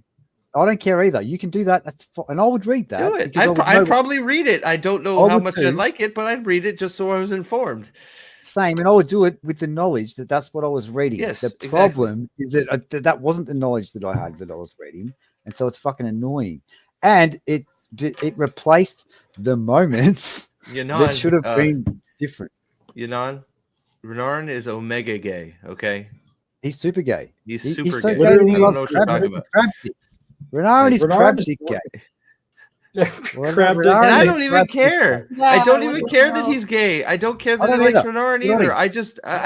S2: I don't care either. You can do that. That's fine. And I would read that.
S1: Do it. I'd probably read it. I don't know how much I'd like it, but I'd read it just so I was informed.
S2: Same, and I would do it with the knowledge that that's what I was reading.
S1: Yes,
S2: the problem is that that wasn't the knowledge that I had that I was reading, and so it's fucking annoying. And it replaced the moments that should have been different.
S1: Renarin is omega gay. Okay,
S2: he's super gay.
S1: He's super
S2: so
S1: gay.
S2: gay that he loves crab dick. Renarin is crab dick gay.
S1: And I don't even care. I don't even care that he's gay. I don't care that he likes Renarin either. I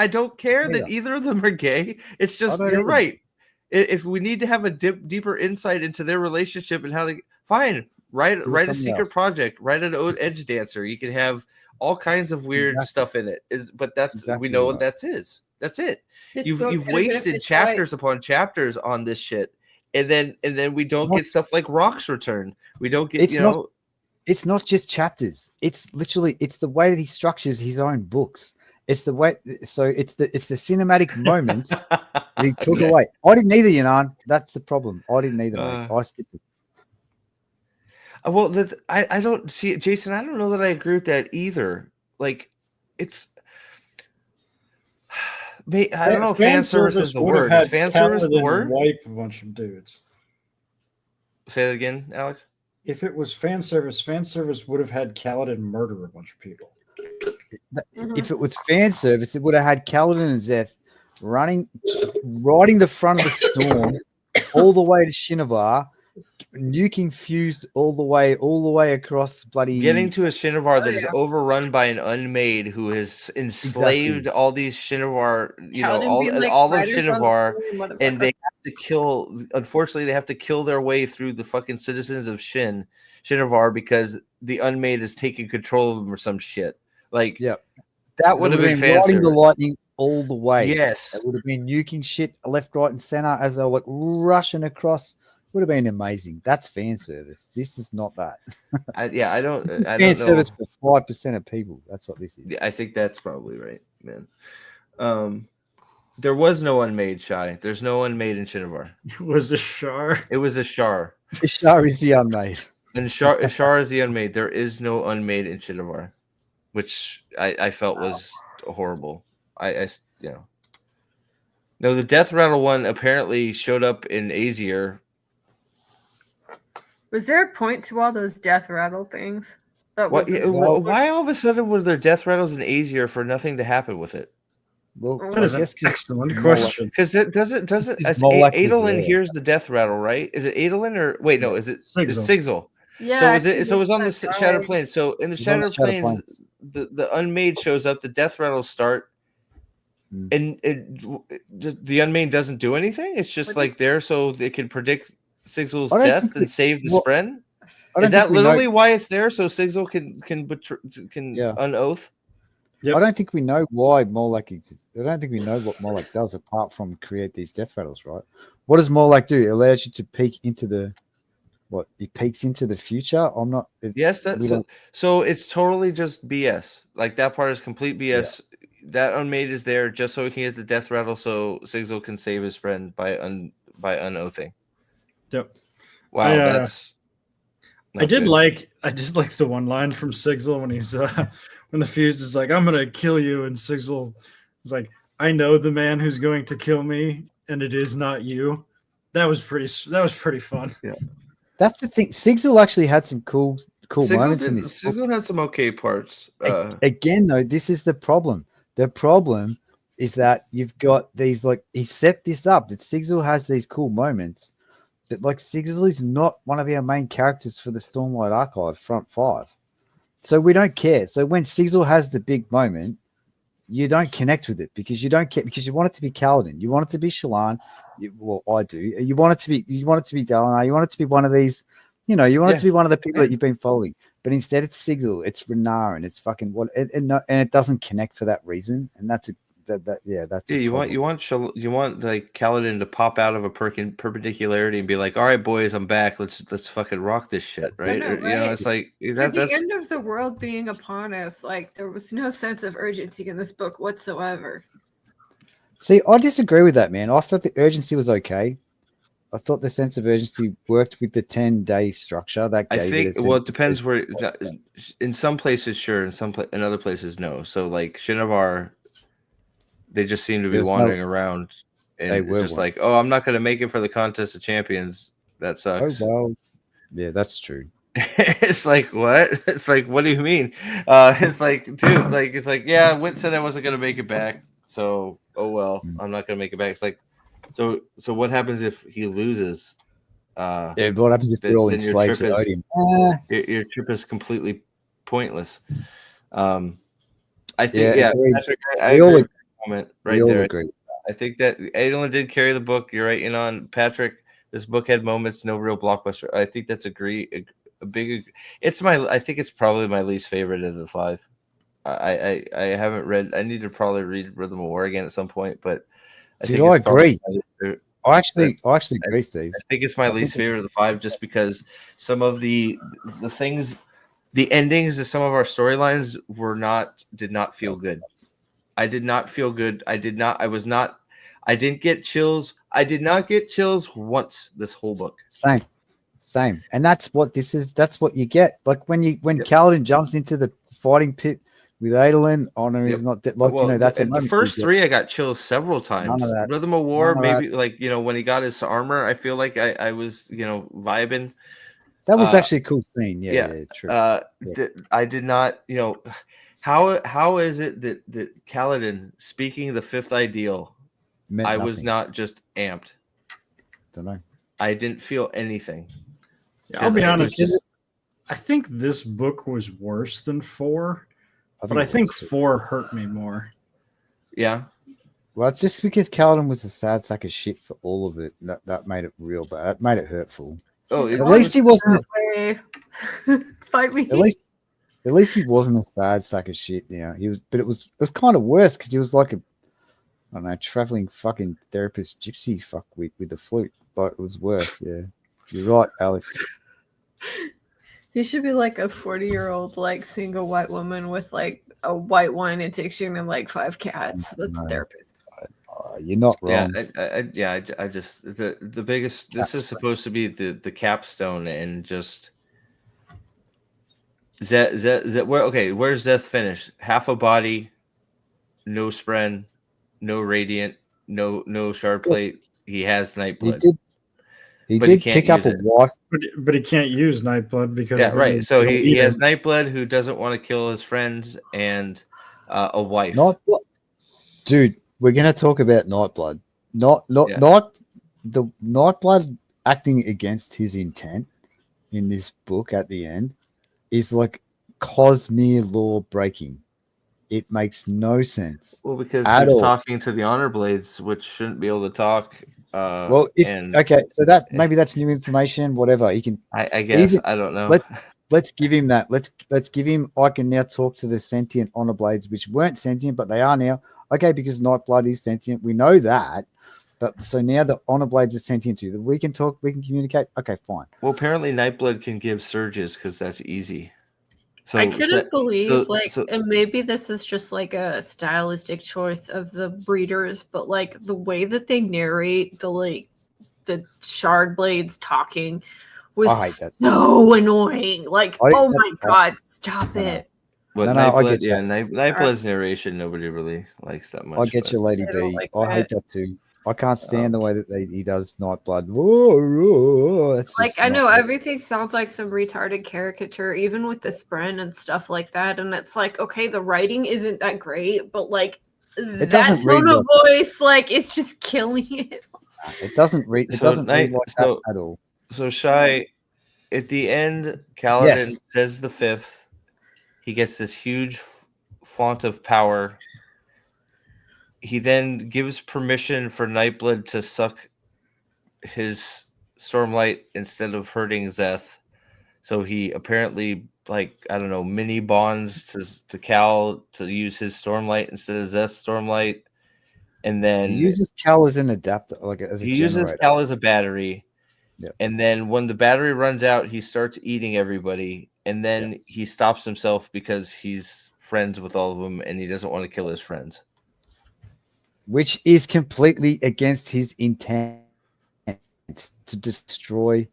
S1: don't care that either of them are gay. It's just you're right. If we need to have a deeper insight into their relationship and how they write a secret project, write an Edge Dancer. You can have all kinds of weird stuff in it. But we know what that is. That's it. You've wasted chapters upon chapters on this shit. And then we don't get stuff like Rock's Return. We don't get
S2: it's not just chapters. It's literally the way that he structures his own books. It's the way it's the cinematic moments that he took away. I didn't either, Yanan. That's the problem. I didn't either, mate. I skipped it.
S1: Well, I don't see it, Jason. I don't know that I agree with that either. Like it's I don't know if fan service is the word. Is fan service the word?
S3: Wipe a bunch of dudes.
S1: Say that again, Alex.
S3: If it was fan service would have had Kaladin murder a bunch of people.
S2: If it was fan service, it would have had Kaladin and Szeth riding the front of the storm all the way to Shinovar, nuking fused all the way across bloody
S1: getting to a Shinovar that is overrun by an unmade who has enslaved all these Shinovar, all of Shinovar, and they have to kill. Unfortunately, they have to kill their way through the fucking citizens of Shinovar because the unmade is taking control of them or some shit. Like, that would have been
S2: riding the lightning all the way.
S1: Yes,
S2: it would have been nuking shit left, right, and center as they were rushing across. Would have been amazing. That's fan service. This is not that.
S1: I don't.
S2: This is fan service for 5% of people. That's what this is.
S1: Yeah, I think that's probably right, man. There was no unmade, Shy. There's no unmade in Shinovar.
S3: It was a Shar.
S1: It was a Shar.
S2: The Shar is the unmade.
S1: And Shar is the unmade. There is no unmade in Shinovar, which I felt was horrible. No, the Death Rattle one apparently showed up in Aesir.
S4: Was there a point to all those death rattle things?
S1: Why all of a sudden were there death rattles in Aesir for nothing to happen with it?
S2: Well,
S3: that is an excellent question.
S1: Because Adelin hears the death rattle, right? Is it Adelin or wait? No, is it Sigzil?
S4: Yeah.
S1: So it was on the Shattered Plains. So in the Shattered Plains, the unmade shows up. The death rattles start, and the unmade doesn't do anything. It's just like there, so they can predict Sigzil's death and save the Spren? Is that literally why it's there? So Sigzil can unoath?
S2: Yep. I don't think we know why Morlach exists. I don't think we know what Morlach does apart from create these death rattles, right? What does Morlach do? It allows you to peek into the it peeks into the future. I'm not.
S1: Yes, so it's totally just BS. Like that part is complete BS. Yeah. That unmade is there just so we can get the death rattle, so Sigzil can save his friend by unoathing.
S3: Yep.
S1: Wow, that's.
S3: I did like the one line from Sigzil when he's when the fuse is like, "I'm gonna kill you," and Sigzil is like, "I know the man who's going to kill me, and it is not you." That was pretty fun.
S1: Yeah.
S2: That's the thing. Sigzil actually had some cool moments in this.
S1: Sigzil had some okay parts.
S2: Again, though, this is the problem. The problem is that you've got these, like, he set this up that Sigzil has these cool moments, but like Sigzil is not one of our main characters for the Stormlight Archive front 5. So we don't care. So when Sigzil has the big moment, you don't connect with it because you don't care, because you want it to be Kaladin. You want it to be Shalon. Well, I do. You want it to be Dalinar. You want it to be one of these, you want it to be one of the people that you've been following. But instead it's Sigzil, it's Renarin, it's fucking what, and it doesn't connect for that reason. And that's
S1: you want like Kaladin to pop out of a perpendicularity and be like, all right, boys, I'm back. Let's fucking rock this shit, right? It's like that's
S4: the end of the world being upon us. Like, there was no sense of urgency in this book whatsoever.
S2: See, I disagree with that, man. I thought the urgency was okay. I thought the sense of urgency worked with the 10-day structure. That gave
S1: it depends where. In some places, sure. In other places, no. So, like Shinovar, they just seem to be wandering around, and it's just like, oh, I'm not going to make it for the Contest of Champions. That sucks.
S2: Oh well, yeah, that's true.
S1: It's like, what? It's like, what do you mean? It's like, dude, like, it's like, yeah, Wit said I wasn't going to make it back, so oh well, I'm not going to make it back. It's like, so what happens if he loses?
S2: What happens if we're all enslaved to Odin?
S1: Your trip is completely pointless. I think, Patrick, I agree. Comment right there.
S2: Agree.
S1: I think that Adelin did carry the book. You're right, Patrick. This book had moments, no real blockbuster. I think that's a big. I think it's probably my least favorite of the 5. I haven't read. I need to probably read Rhythm of War again at some point, but
S2: I agree. I actually agree, Steve.
S1: I think it's my least favorite of the 5, just because some of the things, the endings of some of our storylines did not feel good. I did not feel good. I didn't get chills. I did not get chills once this whole book.
S2: Same. And that's what this is. That's what you get. Like when Kaladin jumps into the fighting pit with Adelin, honor is not that. Like, that's
S1: the first 3. I got chills several times. Rhythm of War, maybe like when he got his armor, I feel like I was vibing.
S2: That was actually a cool scene. Yeah, true.
S1: I did not. How is it that Kaladin speaking the 5th ideal? I was not just amped.
S2: Don't know.
S1: I didn't feel anything.
S3: Yeah, I'll be honest. I think this book was worse than 4, but I think 4 hurt me more.
S1: Yeah.
S2: Well, it's just because Kaladin was a sad sack of shit for all of it. That made it real bad. That made it hurtful.
S1: Oh,
S2: at least he wasn't.
S4: Fight me.
S2: At least he wasn't a sad sack of shit. Yeah, he was, but it was kind of worse because he was like traveling fucking therapist gypsy fuck with the flute. But it was worse. Yeah, you're right, Alex.
S4: He should be like a 40-year-old, like single white woman with like a white wine addiction and like 5 cats. That's a therapist.
S2: You're not wrong.
S1: I just the biggest. This is supposed to be the capstone, and just. Where's Szeth finished? Half a body, no spren, no radiant, no shard plate. He has Nightblood.
S2: He did pick up a wife,
S3: but he can't use Nightblood because
S1: right. So he has Nightblood, who doesn't want to kill his friends, and a wife.
S2: Dude, we're gonna talk about Nightblood. Not the Nightblood acting against his intent in this book at the end. Is like Cosmere law breaking. It makes no sense.
S1: Well, because he's talking to the Honor Blades, which shouldn't be able to talk. So
S2: that maybe that's new information. Whatever he can.
S1: I guess I don't know.
S2: Let's give him that. Let's give him. I can now talk to the sentient Honor Blades, which weren't sentient, but they are now. Okay, because Nightblood is sentient. We know that. But so now the Honor Blades are sentient too. We can talk, we can communicate. Okay, fine.
S1: Well, apparently Nightblood can give surges because that's easy. So
S4: I couldn't believe and maybe this is just like a stylistic choice of the breeders, but like the way that they narrate the shard blades talking was so annoying. Like, oh my god, stop it.
S1: But Nightblood's narration nobody really likes that much.
S2: I get you, Lady B. I hate that too. I can't stand the way that he does Nightblood. Whoa, that's
S4: like
S2: just
S4: I know
S2: not good.
S4: everything sounds like some retarded caricature, even with the Spren and stuff like that. And it's like, okay, the writing isn't that great, but like that
S2: doesn't read
S4: tone of
S2: like
S4: voice, like it's just killing it.
S2: It doesn't read. It doesn't read like that at all.
S1: So Shy, at the end, Kaladin
S2: Yes.
S1: says the fifth. He gets this huge font of power. He then gives permission for Nightblood to suck his Stormlight instead of hurting Szeth. So he apparently, like, I don't know, mini bonds to Cal to use his Stormlight instead of Szeth's Stormlight. And then
S2: He uses Cal as an adapter, like as a
S1: he
S2: generator.
S1: uses Cal as a battery.
S2: Yep.
S1: And then when the battery runs out, he starts eating everybody. And then he stops himself because he's friends with all of them and he doesn't want to kill his friends.
S2: Which is completely against his intent to destroy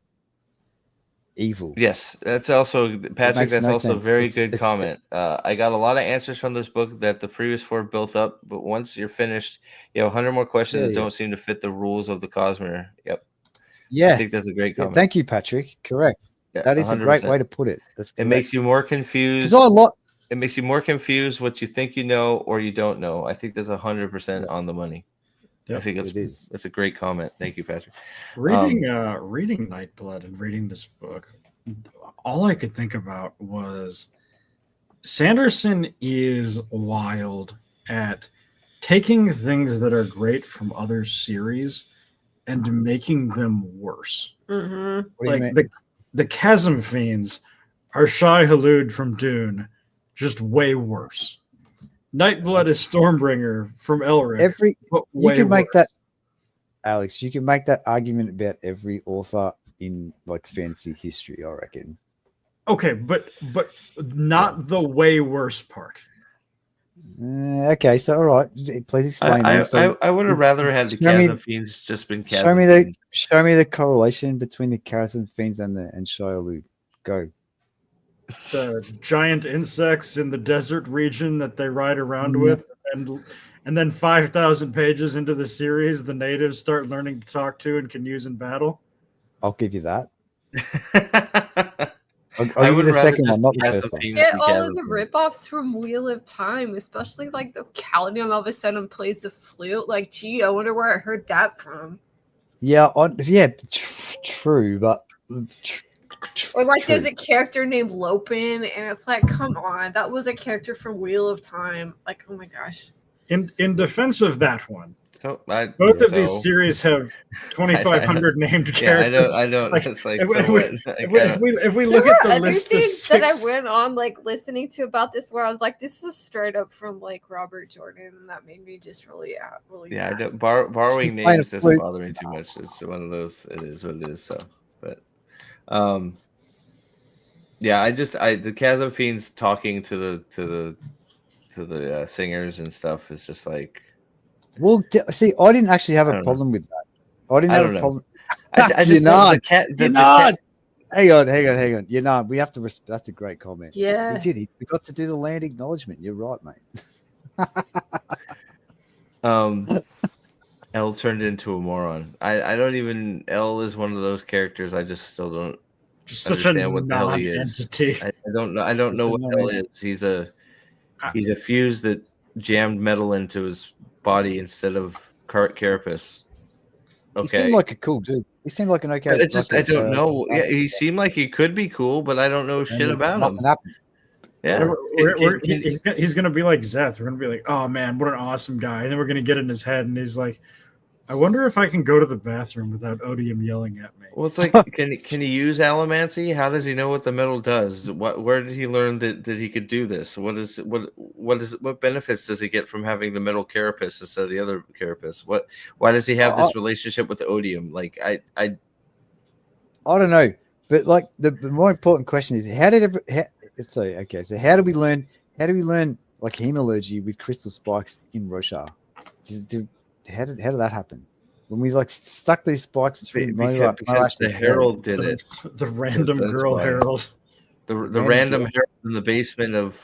S2: evil.
S1: Yes, that's also, Patrick, that's
S2: no
S1: also
S2: sense.
S1: a very good comment. I got a lot of answers from this book that the previous four built up, but once you're finished, you have 100 more questions that don't seem to fit the rules of the Cosmere. Yep.
S2: Yes.
S1: I think that's a great comment.
S2: Thank you, Patrick. Correct.
S1: Yeah,
S2: that is
S1: 100%.
S2: a great way to put it.
S1: It makes you more confused. It makes you more confused what you think you know or you don't know. I think that's 100% on the money. Yep, I think that's a great comment. Thank you, Patrick.
S3: Reading Nightblood and reading this book, all I could think about was Sanderson is wild at taking things that are great from other series and making them worse.
S4: Mm-hmm.
S3: Like the Chasm Fiends are Shai Hulud from Dune, just way worse. Nightblood is Stormbringer from Elric.
S2: You can make that, Alex. You can make that argument about every author in like fantasy history, I reckon.
S3: Okay, but not the way worse part.
S2: Okay, so all right, please explain.
S1: I would have rather had the Chasm Fiends just been Chasm Fiends.
S2: Show me the correlation between the Chasm Fiends and Shai Hulud. Go.
S3: The giant insects in the desert region that they ride around with, and then 5,000 pages into the series, the natives start learning to talk to and can use in battle.
S2: I'll give you that. I'll give you the second one, not the first one.
S4: Get all of the ripoffs from Wheel of Time, especially like the Kaladin all of a sudden plays the flute. Like, gee, I wonder where I heard that from.
S2: Yeah, true, but.
S4: Or like there's a character named Lopin, and it's like, come on, that was a character from Wheel of Time. Like, oh my gosh.
S3: In defense of that one, both of these series have 2,500 named characters.
S1: I don't.
S3: Like,
S1: it's like,
S3: if we look at the list of
S4: things that I went on like listening to about this, where I was like, this is straight up from like Robert Jordan, and that made me just really
S1: yeah. I don't, borrowing names doesn't bother me too much. It's one of those. It is what it is. So, but. Yeah, the Chasm Fiends talking to the singers and stuff is just like.
S2: Well, see, I didn't actually have a problem with that. I didn't have a problem. Hang on. You know, we have to. That's a great comment.
S4: Yeah,
S2: he did. We got to do the land acknowledgement. You're right, mate.
S1: L turned into a moron. I don't even. L is one of those characters. I just still don't understand what the hell he is. I don't know. I don't know what L is. He's a fuse that jammed metal into his body instead of carapace. Okay.
S2: He seemed like a cool dude. He seemed like an okay.
S1: But it's just I don't know. Yeah, he seemed like he could be cool, but I don't know shit about him.
S2: Happened.
S1: Yeah,
S3: he's gonna be like Szeth. We're gonna be like, oh man, what an awesome guy, and then we're gonna get in his head, and he's like, I wonder if I can go to the bathroom without Odium yelling at me.
S1: Well, it's like, can he use allomancy? How does he know what the metal does? Where did he learn that he could do this? What benefits does he get from having the metal carapace instead of the other carapace? Why does he have this relationship with Odium? Like I
S2: don't know, but like the more important question is how do we learn like hemalurgy with crystal spikes in Roshar? How did that happen? When we like stuck these spikes through
S1: because the Herald did it.
S3: The random girl Herald.
S1: The random Herald in the basement of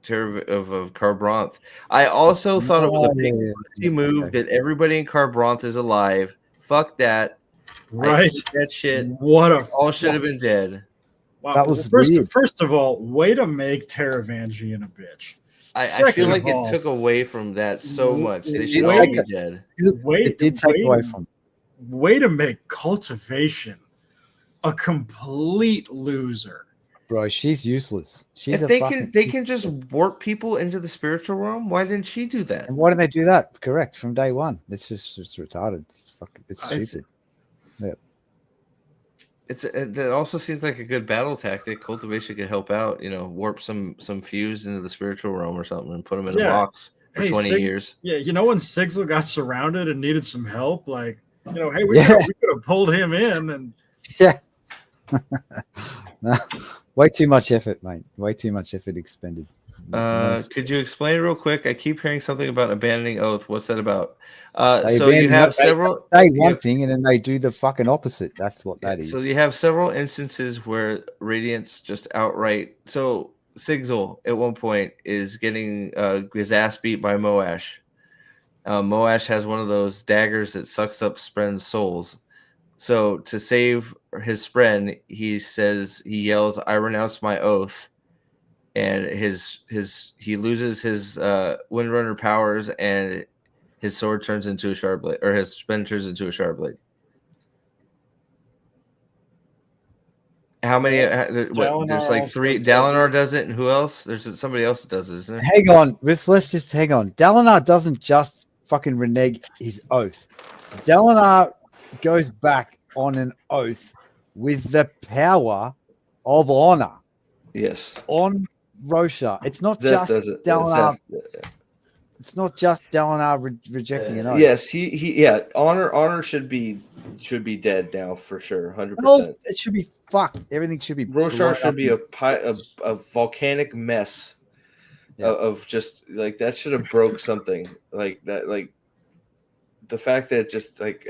S1: of Carbronth. I also thought it was a big move that everybody in Carbronth is alive. Fuck that.
S3: Right.
S1: That shit.
S3: What a
S1: all should have been dead.
S3: Wow.
S2: That was weird.
S3: First of all, way to make Taravangian a bitch.
S1: I feel like it took away from that so much. They should all be dead.
S2: It did take away from.
S3: Way to make cultivation a complete loser.
S2: Bro, she's useless. She's
S1: if they can just warp people into the spiritual realm. Why didn't she do that?
S2: And why didn't they do that? Correct, from day one. It's just retarded. It's stupid.
S1: That also seems like a good battle tactic. Cultivation could help out. Warp some fuse into the spiritual realm or something and put them in a box for 20 years.
S3: Yeah, when Sigzil got surrounded and needed some help, like hey, we could have pulled him in and
S2: way too much effort, mate. Way too much effort expended.
S1: Could you explain real quick? I keep hearing something about abandoning oath. What's that about? So you have several.
S2: They say one thing and then they do the fucking opposite. That's what that is.
S1: So you have several instances where Radiance just outright. So Sigzil at one point is getting his ass beat by Moash. Moash has one of those daggers that sucks up Spren's souls. So to save his Spren, he yells, "I renounce my oath." And he loses his Windrunner powers, and his sword turns into a sharp blade, or his Spren turns into a sharp blade. How many? There's like 3. Dalinar does it, and who else? There's somebody else that does it, isn't there?
S2: Hang on, let's just hang on. Dalinar doesn't just fucking renege his oath. Dalinar goes back on an oath with the power of honor.
S1: Yes.
S2: On Rosha. It's not just Dalinar. It's not just Dalinar rejecting an oath.
S1: Yes, he honor should be dead now for sure, 100%.
S2: No, it should be fucked. Everything should be.
S1: Roshar should be a volcanic mess of just like that. Should have broke something like that. Like the fact that just like.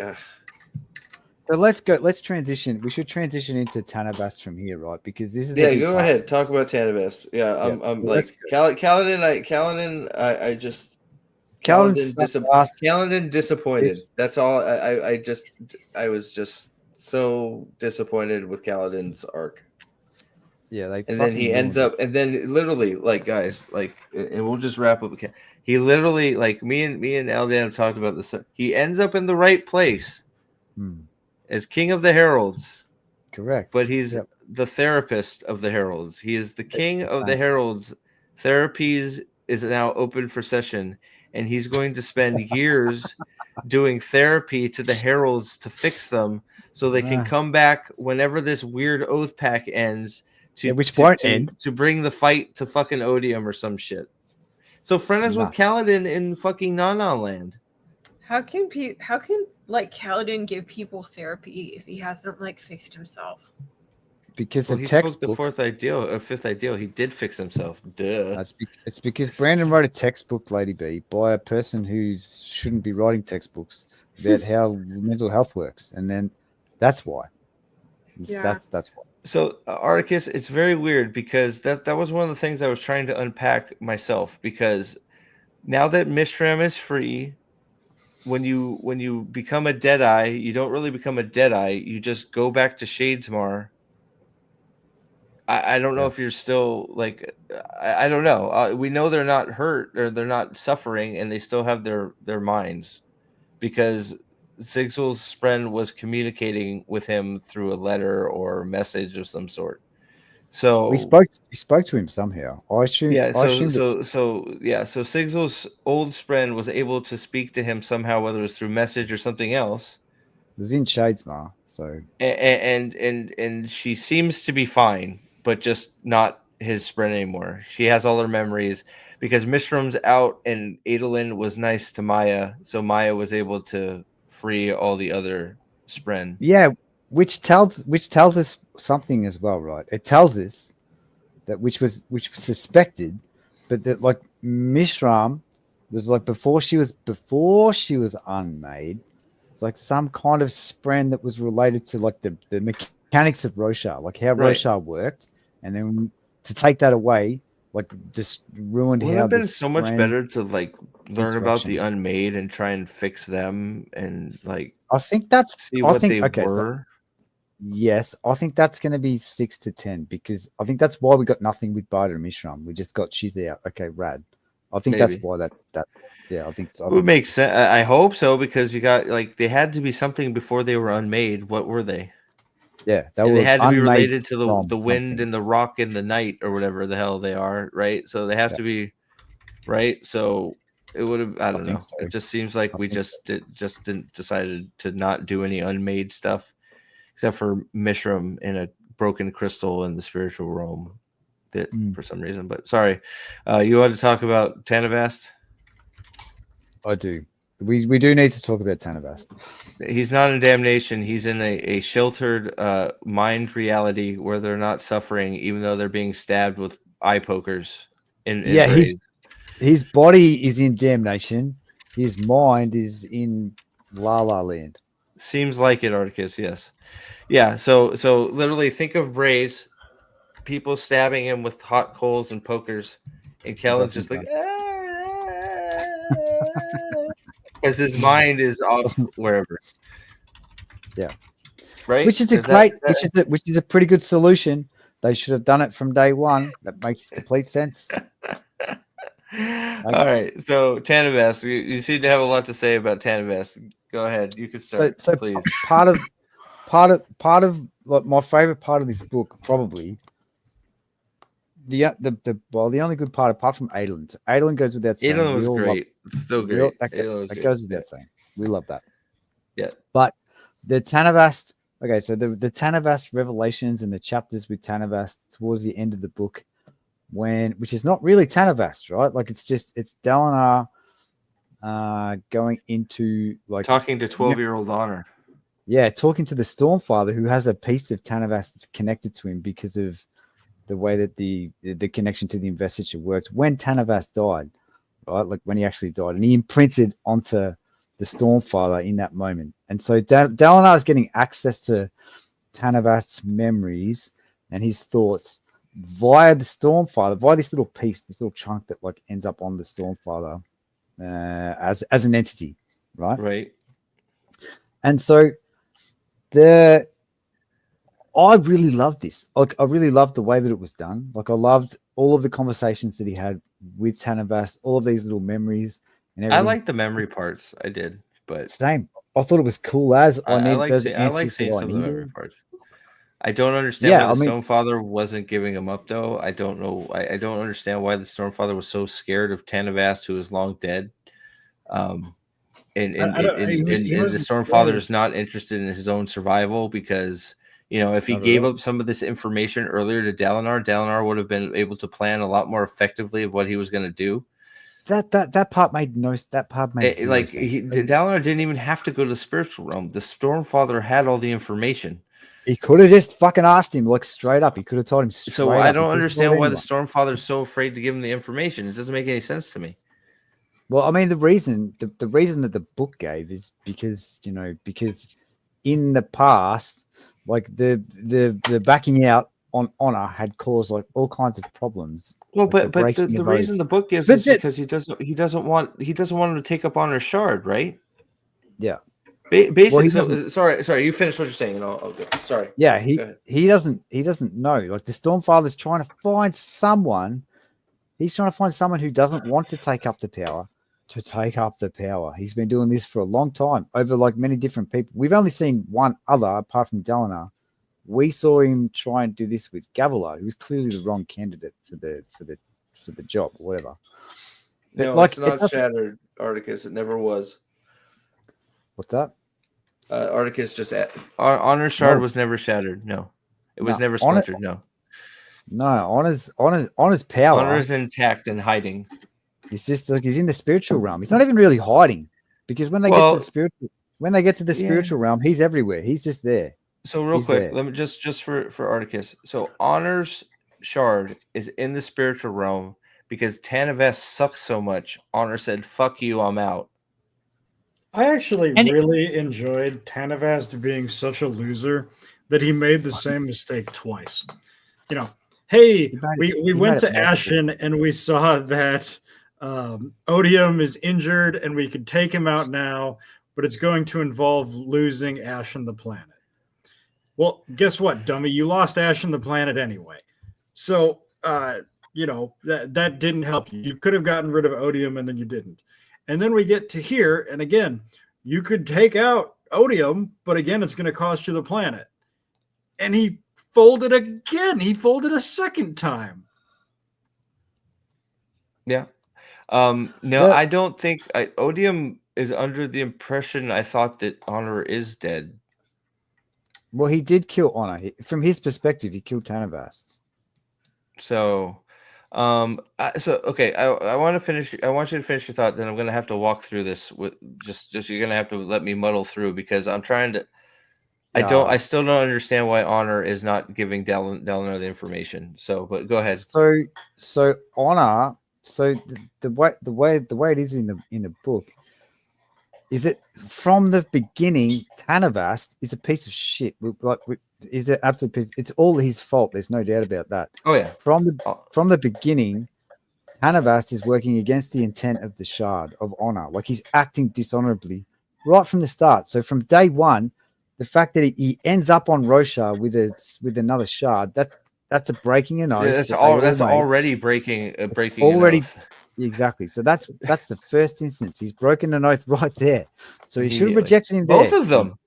S2: So let's transition. We should transition into Tanavast from here, right? Because this is
S1: go ahead. Talk about Tanavast. I'm like Kaladin. Kaladin disappointed. That's all. I was just so disappointed with Kaladin's arc.
S2: Yeah,
S1: and then he ends up, and then literally, like guys, like, and we'll just wrap up. He literally, like me and Aldan have talked about this. He ends up in the right place. As King of the Heralds.
S2: Correct.
S1: But he's the therapist of the Heralds. He is the King of the Heralds. Therapies is now open for session, and he's going to spend years doing therapy to the Heralds to fix them so they can come back whenever this weird Oathpact ends to bring the fight to fucking Odium or some shit. So friends with Kaladin in fucking Nana land.
S4: How can like Kaladin give people therapy if he hasn't like fixed himself?
S2: Because
S1: the textbook, the fifth ideal, he did fix himself. Duh.
S2: It's because Brandon wrote a textbook, Lady B, by a person who shouldn't be writing textbooks about how mental health works, and then that's why. That's why.
S1: So Arcus, it's very weird because that was one of the things I was trying to unpack myself, because now that Mishram is free. When you become a Deadeye, you don't really become a Deadeye. You just go back to Shadesmar. I don't know if you're still like. I don't know. We know they're not hurt or they're not suffering, and they still have their minds, because Sigzil's Spren was communicating with him through a letter or message of some sort. So
S2: we spoke to him somehow. I assume.
S1: Yeah. So Sigzil's old Spren was able to speak to him somehow, whether it was through message or something else.
S2: It was in Shadesmar, so
S1: and she seems to be fine, but just not his Spren anymore. She has all her memories because Mishram's out, and Adelin was nice to Maya, so Maya was able to free all the other Spren.
S2: Yeah. Which tells us something as well, right? It tells us that which was suspected, but that like Mishram was like before she was unmade. It's like some kind of Spren that was related to like the mechanics of Roshar, like how Roshar worked, and then to take that away, like just ruined
S1: Would it
S2: how
S1: have been
S2: this
S1: so much better to like learn about the
S2: interaction.
S1: unmade and try and fix them and like
S2: I think that's.
S1: see
S2: I
S1: what
S2: think
S1: they
S2: okay. So,
S1: were?
S2: yes, I think that's going to be 6 to 10 because I think that's why we got nothing with Bida and Mishram. We just got she's out. Okay, rad. I think that's
S1: Maybe.
S2: why that. Yeah, I think.
S1: It would make sense. I hope so because you got like they had to be something before they were unmade. What were they?
S2: Yeah,
S1: And they had to be related to the
S2: from
S1: wind
S2: something.
S1: and the rock and the night or whatever the hell they are, right? So they have to be right. So it would have. I don't know.
S2: So.
S1: It just seems like we just didn't decided to not do any unmade stuff, except for Mishram in a broken crystal in the spiritual realm. That for some reason. But sorry, you wanted to talk about Tanavast?
S2: I do. We do need to talk about Tanavast.
S1: He's not in damnation. He's in a sheltered mind reality where they're not suffering, even though they're being stabbed with eye pokers.
S2: His body is in damnation. His mind is in La La Land.
S1: Seems like it, Articus. Yes, yeah. So literally, think of Braze, people stabbing him with hot coals and pokers, and Kellen's just like. Because his mind is off wherever.
S2: Yeah.
S1: Right.
S2: Which is which is a pretty good solution. They should have done it from day one. That makes complete sense.
S1: All right. So Tanavast, you seem to have a lot to say about Tanavast. Go ahead. You can start.
S2: So
S1: please.
S2: Part of like my favorite part of this book, probably the only good part apart from Adelin. So Adelin goes without saying.
S1: Adelin was great. Still great.
S2: That goes without saying. We love that.
S1: Yeah.
S2: But the Tanavast, okay, so the Tanavast revelations and the chapters with Tanavast towards the end of the book, which is not really Tanavast, right? Like it's Dalinar going into like
S1: talking to 12-year-old Honor.
S2: Yeah, talking to the Stormfather who has a piece of Tanavast that's connected to him because of the way that the connection to the investiture worked when Tanavast died, right? Like when he actually died, and he imprinted onto the Stormfather in that moment. And so Dalinar is getting access to Tanavast's memories and his thoughts via the Stormfather, via this little piece, this little chunk that like ends up on the Stormfather as an entity, right?
S1: Right.
S2: And so I really loved this. Like, I really loved the way that it was done. Like, I loved all of the conversations that he had with Tanavast, all of these little memories and everything.
S1: I like the memory parts. I did, but
S2: same. I thought it was cool as I needed those answers.
S1: I like seeing some of the memory parts. I don't understand why the Stormfather wasn't giving him up, though. I don't know. I don't understand why the Stormfather was so scared of Tanavast, who is long dead. And the Stormfather is not interested in his own survival because. You know, if he gave up some of this information earlier to Dalinar would have been able to plan a lot more effectively of what he was going to do.
S2: That part made no sense.
S1: Dalinar didn't even have to go to the spiritual realm. The Stormfather had all the information.
S2: He could have just fucking asked him like straight up. He could have told him straight
S1: up. So I don't understand why the Stormfather is so afraid to give him the information. It doesn't make any sense to me.
S2: Well, I mean, the reason that the book gave is because in the past. Like the backing out on honor had caused like all kinds of problems.
S1: Well,
S2: like
S1: but the reason the book gives is because he doesn't want him to take up Honor's shard, right?
S2: Yeah.
S1: Basically, sorry. You finish what you're saying, and I'll go. Sorry.
S2: Yeah, he doesn't know. Like the Stormfather's trying to find someone. He's trying to find someone who doesn't want to take up the power. To take up the power. He's been doing this for a long time over like many different people. We've only seen one other apart from Dalinar. We saw him try and do this with Gavilar, who was clearly the wrong candidate for the job or whatever.
S1: But, no, it's not shattered, Articus. It never was.
S2: What's that?
S1: Articus just Honor's shard was never shattered. No, it was never splintered. No,
S2: Honor's power.
S1: Honor is intact and hiding.
S2: It's just like he's in the spiritual realm. He's not even really hiding because when they get to the spiritual realm, he's everywhere. He's just there.
S1: So real quick, let me just for Articus. So Honor's shard is in the spiritual realm because Tanavast sucks so much. Honor said, "Fuck you, I'm out."
S3: I actually really enjoyed Tanavast being such a loser that he made the same mistake twice. You know, hey,
S2: He made
S3: we
S2: he
S3: went
S2: made
S3: to
S2: it multiple.
S3: Ashen and we saw that Odium is injured and we could take him out now, but it's going to involve losing Ashen the planet. Well, guess what, dummy? You lost Ashen the planet anyway. So, you know, that didn't help you. You could have gotten rid of Odium and then you didn't. And then we get to here, and again, you could take out Odium, but again, it's going to cost you the planet. And he folded again. He folded a second time.
S1: Yeah. No, I don't think Odium is under the impression I thought that Honor is dead.
S2: Well, he did kill Honor. From his perspective, he killed Tanavast.
S1: So, okay. I want to finish. I want you to finish your thought. Then I'm going to have to walk through this with just you're going to have to let me muddle through because I'm trying to. I still don't understand why Honor is not giving Dalinar the information. So, but go ahead.
S2: So Honor. So the way it is in the book is that from the beginning, Tanavast is a piece of shit. Is an absolute piece. It's all his fault. There's no doubt about that.
S1: Oh yeah.
S2: From the beginning, Tanavast is working against the intent of the Shard of Honor. Like he's acting dishonorably right from the start. So from day one, the fact that he ends up on Roshar with another Shard, that's a breaking an oath.
S1: Yeah, that's already breaking
S2: already
S1: an oath.
S2: Exactly. So that's the first instance. He's broken an oath right there. So he should have rejected him there.
S1: Both of them.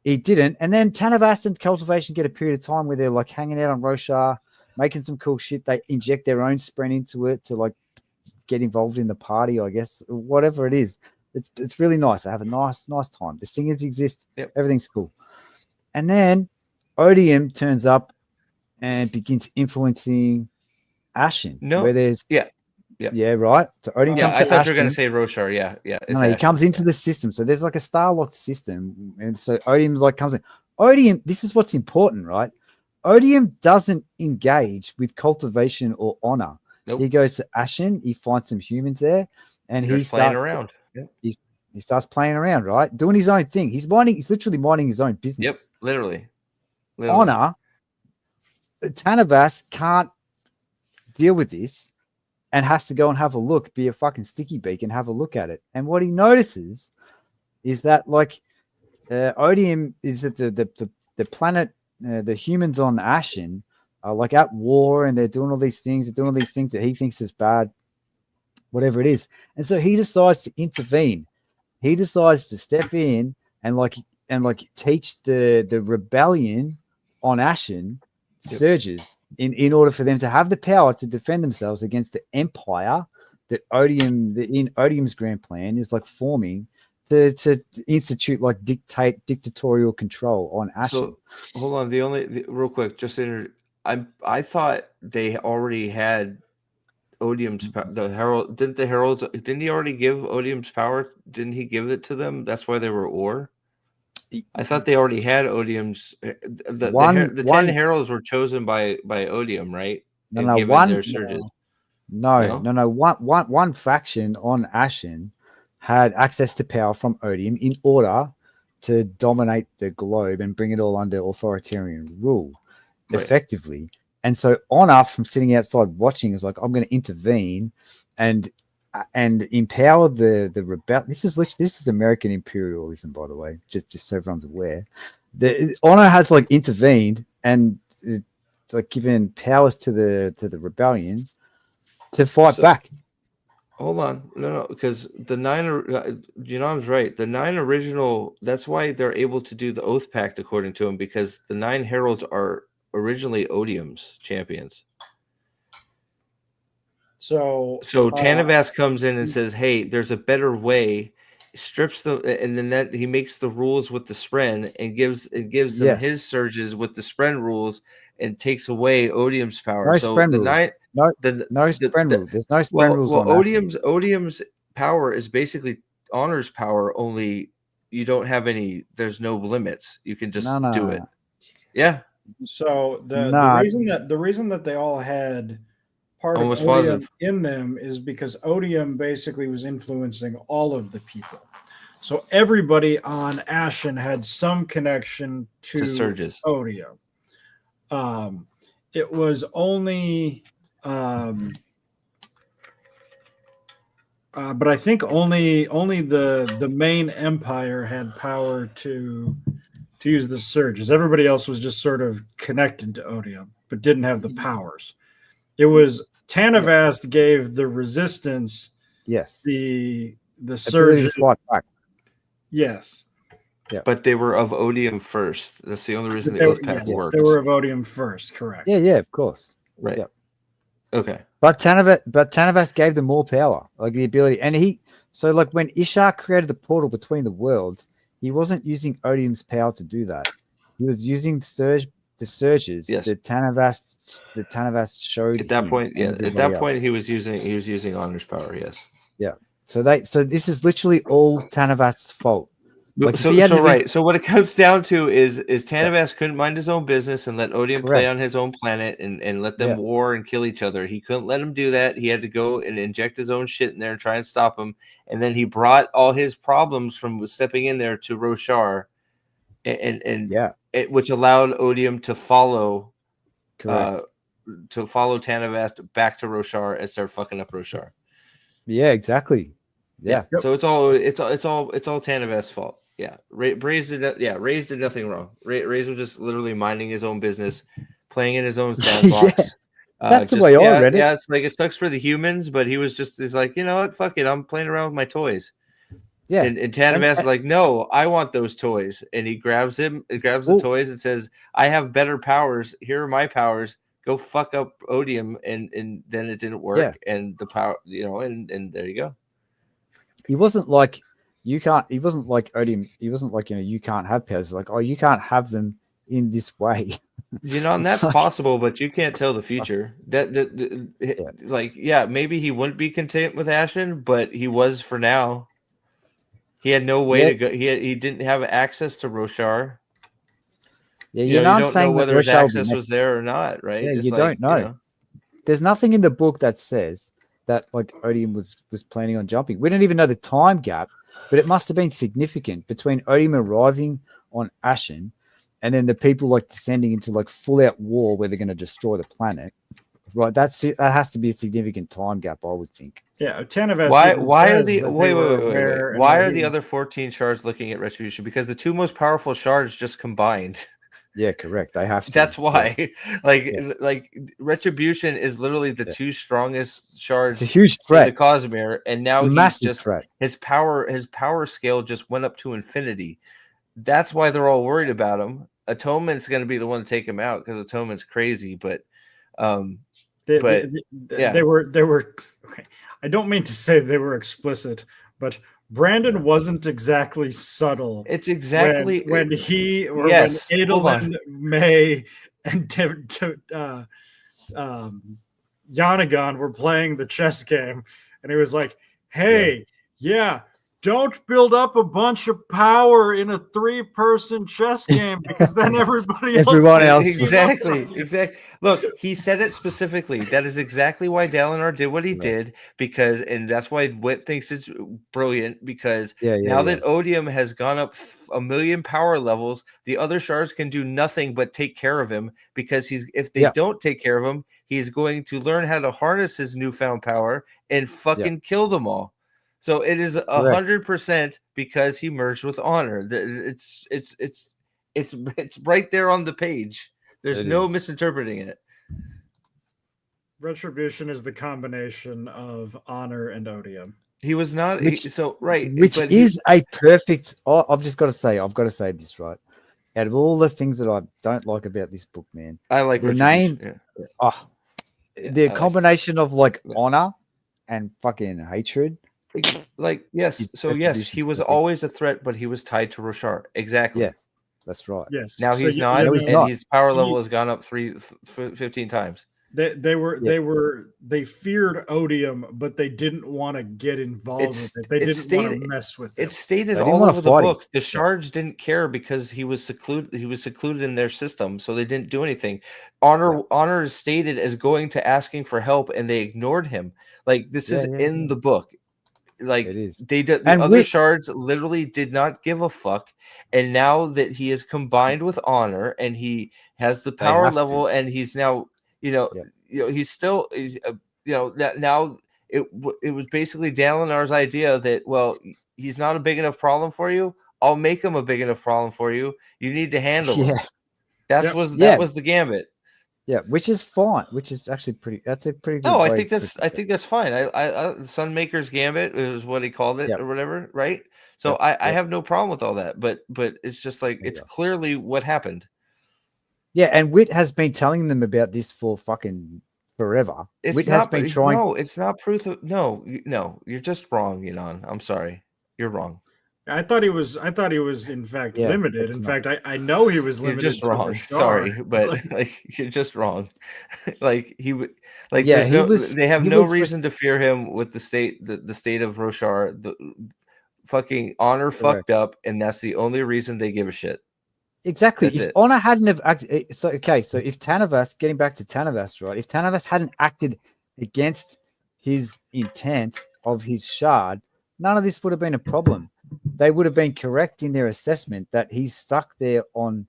S2: He didn't. And then Tanavast and Cultivation get a period of time where they're like hanging out on Roshar, making some cool shit. They inject their own spren into it to like get involved in the party, I guess. Whatever it is. It's really nice. They have a nice time. The singers exist.
S1: Yep.
S2: Everything's cool. And then Odium turns up and begins influencing Ashen.
S1: No.
S2: Where there's
S1: Yeah,
S2: right. So Odium comes to
S1: I thought
S2: Ashen.
S1: you were going to say Roshar. Yeah.
S2: No, he comes into the system. So there's like a star-locked system. And so Odium's like comes in. Odium, this is what's important, right? Odium doesn't engage with Cultivation or Honor.
S1: Nope.
S2: He goes to Ashen. He finds some humans there. And he starts
S1: playing around. Yep.
S2: He starts playing around, right? Doing his own thing. He's literally minding his own business.
S1: Yep, literally.
S2: Honor, Tanavast can't deal with this and has to go and have a look, be a fucking sticky beak and have a look at it. And what he notices is that like Odium is that the planet, the humans on Ashen are like at war and they're doing all these things. They're doing all these things that he thinks is bad, whatever it is. And so he decides to intervene. He decides to step in and teach the rebellion on Ashen surges in order for them to have the power to defend themselves against the empire that in Odium's grand plan is like forming to institute like dictatorial control on Ashen.
S1: So hold on, real quick, I thought they already had Odium's the Herald. Didn't he already give Odium's power? Didn't he give it to them? That's why they were Or. I thought they already had Odium's. The 10 heralds were chosen by Odium, right? Their surges.
S2: No. One faction on Ashen had access to power from Odium in order to dominate the globe and bring it all under authoritarian rule, effectively. And so Honor, from sitting outside watching, is like, I'm going to intervene and empower the rebel. This is American imperialism, by the way, just so everyone's aware. The Honor has like intervened and it's like given powers to the rebellion to fight back.
S1: Hold on, no, because the 9, Janon's right. The 9 original. That's why they're able to do the Oathpact, according to him, because the 9 heralds are originally Odium's champions. So Tanavast comes in and says, "Hey, there's a better way." Strips them, and then that he makes the rules with the Spren and gives them his surges with the Spren rules and takes away Odium's power.
S2: No Spren rules. No Spren rules. There's no Spren rules on
S1: Odium's power is basically Honor's power. Only you don't have any. There's no limits. You can just do it. Yeah.
S3: So the reason that they all had part of Odium in them is because Odium basically was influencing all of the people. So everybody on Ashen had some connection to
S1: surges.
S3: Odium. it was only, but I think only the main empire had power to use the surges. Everybody else was just sort of connected to Odium, but didn't have the powers. It was Tanavast gave the resistance.
S2: Yes.
S3: The
S2: Ability
S3: surge.
S2: to fight back.
S3: Yes.
S2: Yeah.
S1: But they were of Odium first. That's the only reason the Oathpact works.
S3: They were of Odium first, correct.
S2: Yeah, of course.
S1: Right.
S2: Yep.
S1: Okay.
S2: But Tanavast gave them more power, like the ability. And so like when Ishar created the portal between the worlds, he wasn't using Odium's power to do that. He was using the surges.
S1: Yes.
S2: The Tanavast showed
S1: at that
S2: him
S1: point. Yeah.
S2: and
S1: At that
S2: everybody
S1: point,
S2: else.
S1: he was using Honor's power. Yes.
S2: Yeah. So this is literally all Tanavast's fault. Like
S1: So what it comes down to is Tanavast couldn't mind his own business and let Odium play on his own planet and let them war and kill each other. He couldn't let him do that. He had to go and inject his own shit in there and try and stop him. And then he brought all his problems from stepping in there to Roshar, which allowed Odium to follow Tanavast back to Roshar and start fucking up Roshar.
S2: Yeah, exactly. Yeah.
S1: Yep. So it's all Tanavast's fault. Yeah. Raze did nothing wrong. Raze was just literally minding his own business, playing in his own sandbox.
S2: That's the way I read it.
S1: Yeah, it's like it sucks for the humans, but he's like, you know what? Fuck it. I'm playing around with my toys.
S2: Yeah.
S1: And Tanavast is like, no, I want those toys. And he grabs the toys and says, I have better powers. Here are my powers. Go fuck up Odium. And then it didn't work.
S2: Yeah.
S1: And the power, and there you go.
S2: He wasn't like you can't. He wasn't like Odium. He wasn't like you can't have powers. It's like you can't have them in this way.
S1: And that's possible, but you can't tell the future. Maybe he wouldn't be content with Ashen, but he was for now. He had no way to go. He didn't have access to Roshar.
S2: Yeah,
S1: you don't know whether his access was there or not, right?
S2: Yeah, you don't know. There's nothing in the book that says that like Odium was planning on jumping. We don't even know the time gap, but it must have been significant between Odium arriving on Ashen and then the people like descending into like full out war where they're going to destroy the planet. Right, that has to be a significant time gap, I would think.
S3: Yeah, Tanavast.
S1: Why are the other 14 shards looking at Retribution? Because the two most powerful shards just combined.
S2: Yeah, correct. They have to.
S1: That's why. Like Retribution is literally the two strongest shards.
S2: It's a huge threat.
S1: In the Cosmere, and now
S2: massive threat.
S1: His power scale just went up to infinity. That's why they're all worried about him. Atonement's going to be the one to take him out because Atonement's crazy, but they
S3: were okay. I don't mean to say they were explicit, but Brandon wasn't exactly subtle.
S1: It's exactly
S3: when Adelin, May, and Yanagon were playing the chess game, and he was like, "Hey, don't build up a bunch of power in a 3-person chess game because then everyone else
S1: exactly. Look, he said it specifically. That is exactly why Dalinar did what he did and that's why Wit thinks it's brilliant because now that Odium has gone up 1 million power levels, the other shards can do nothing but take care of him because if they don't take care of him, he's going to learn how to harness his newfound power and fucking kill them all. So it is 100% because he merged with Honor. It's right there on the page. There's no misinterpreting it.
S3: Retribution is the combination of Honor and Odium.
S1: He was not
S2: which is a perfect. I've got to say this right. Out of all the things that I don't like about this book, man,
S1: I like
S2: the name. The combination of like honor and fucking hatred.
S1: Like he was always a threat, but he was tied to Roshar. Exactly.
S2: Yes, that's right.
S3: Yes.
S1: Now he's not, and his power level has gone up 15 times.
S3: They feared Odium, but they didn't want to get involved with it. They didn't want to mess with it.
S1: It's stated all over the book. The shards didn't care because he was secluded. He was secluded in their system, so they didn't do anything. Honor is stated as going to asking for help, and they ignored him. Like this is in the book. Like
S2: it is.
S1: Other shards literally did not give a fuck, and now that he is combined with Honor and he has the power level, and he's now he's still now it was basically Dalinar's idea that, well, he's not a big enough problem for you. I'll make him a big enough problem for you. You need to handle him. That was the gambit.
S2: Yeah, which is fine. Which is actually that's a pretty good.
S1: No, I think that's fine. I Sunmaker's Gambit is what he called it or whatever, right? So I have no problem with all that, but it's just like it's clearly what happened.
S2: Yeah, and Wit has been telling them about this for fucking forever. Wit has been trying.
S1: No, it's not proof of no. You're just wrong, Yinon. I'm sorry, you're wrong.
S3: I thought he was in fact limited. In fact, I know he was limited.
S1: You're just wrong. Sorry, but you're just wrong. They have no reason to fear him with the state of Roshar. The fucking Honor fucked up, and that's the only reason they give a shit.
S2: Exactly. If Honor hadn't have acted, so if Tanavast, getting back to Tanavast, right? If Tanavast hadn't acted against his intent of his shard, none of this would have been a problem. They would have been correct in their assessment that he's stuck there on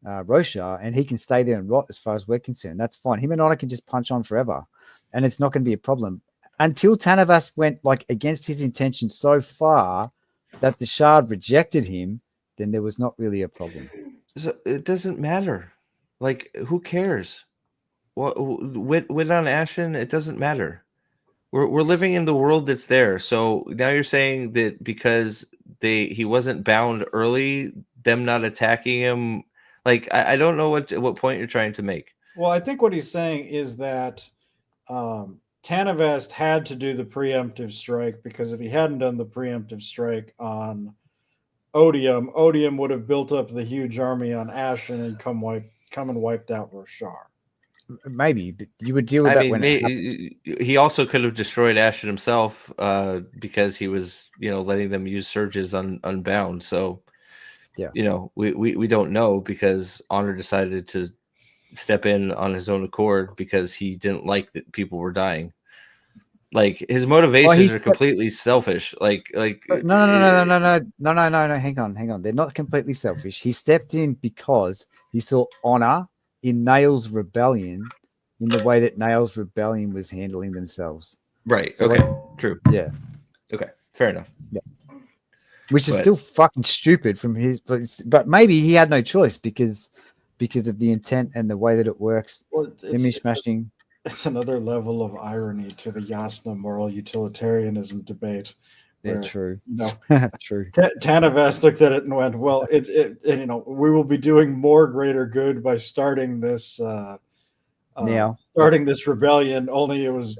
S2: Roshar and he can stay there and rot as far as we're concerned. That's fine. Him and Honor can just punch on forever and it's not going to be a problem. Until Tanavast went against his intention so far that the shard rejected him, then there was not really a problem.
S1: So it doesn't matter. Who cares? Wit on Ashen, it doesn't matter. We're living in the world that's there. So now you're saying that because he wasn't bound early, them not attacking him. I don't know what point you're trying to make.
S3: Well, I think what he's saying is that Tanavast had to do the preemptive strike, because if he hadn't done the preemptive strike on Odium would have built up the huge army on Ashen and come and wiped out Roshar.
S2: Maybe, but you would deal with that when it happened.
S1: He also could have destroyed Ashen himself because he was, letting them use surges unbound. So, we don't know, because Honor decided to step in on his own accord because he didn't like that people were dying. His motivations are completely selfish.
S2: No. Hang on. They're not completely selfish. He stepped in because he saw honor in Nail's rebellion, in the way that Nail's rebellion was handling themselves.
S1: Right. So okay. True.
S2: Yeah.
S1: Okay. Fair enough.
S2: Yeah. Which is still fucking stupid from his, but maybe he had no choice because of the intent and the way that it works.
S3: Well,
S2: image smashing.
S3: It's another level of irony to the Yasna moral utilitarianism debate.
S2: Yeah, true. True.
S3: Tanavast looked at it and went, "Well, we will be doing more greater good by starting this this rebellion. Only it was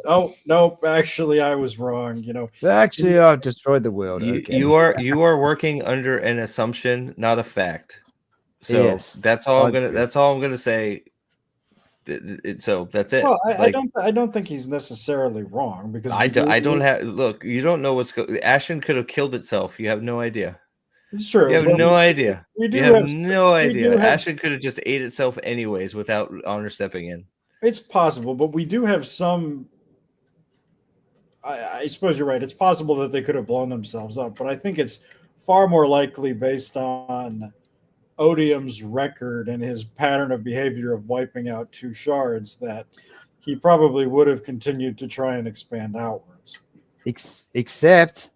S3: actually I was wrong.
S2: Actually, I've destroyed the world.
S1: You are working under an assumption, not a fact. So that's all I'm gonna say. So that's it.
S3: Well, I don't think he's necessarily wrong, because
S1: you don't know Ashen could have killed itself. You have no idea.
S3: It's true.
S1: You have no idea. You have no idea. Ashen could have just ate itself anyways without Honor stepping in.
S3: It's possible, but we do have some. I suppose you're right. It's possible that they could have blown themselves up, but I think it's far more likely, based on Odium's record and his pattern of behavior of wiping out 2 shards, that he probably would have continued to try and expand outwards.
S2: Except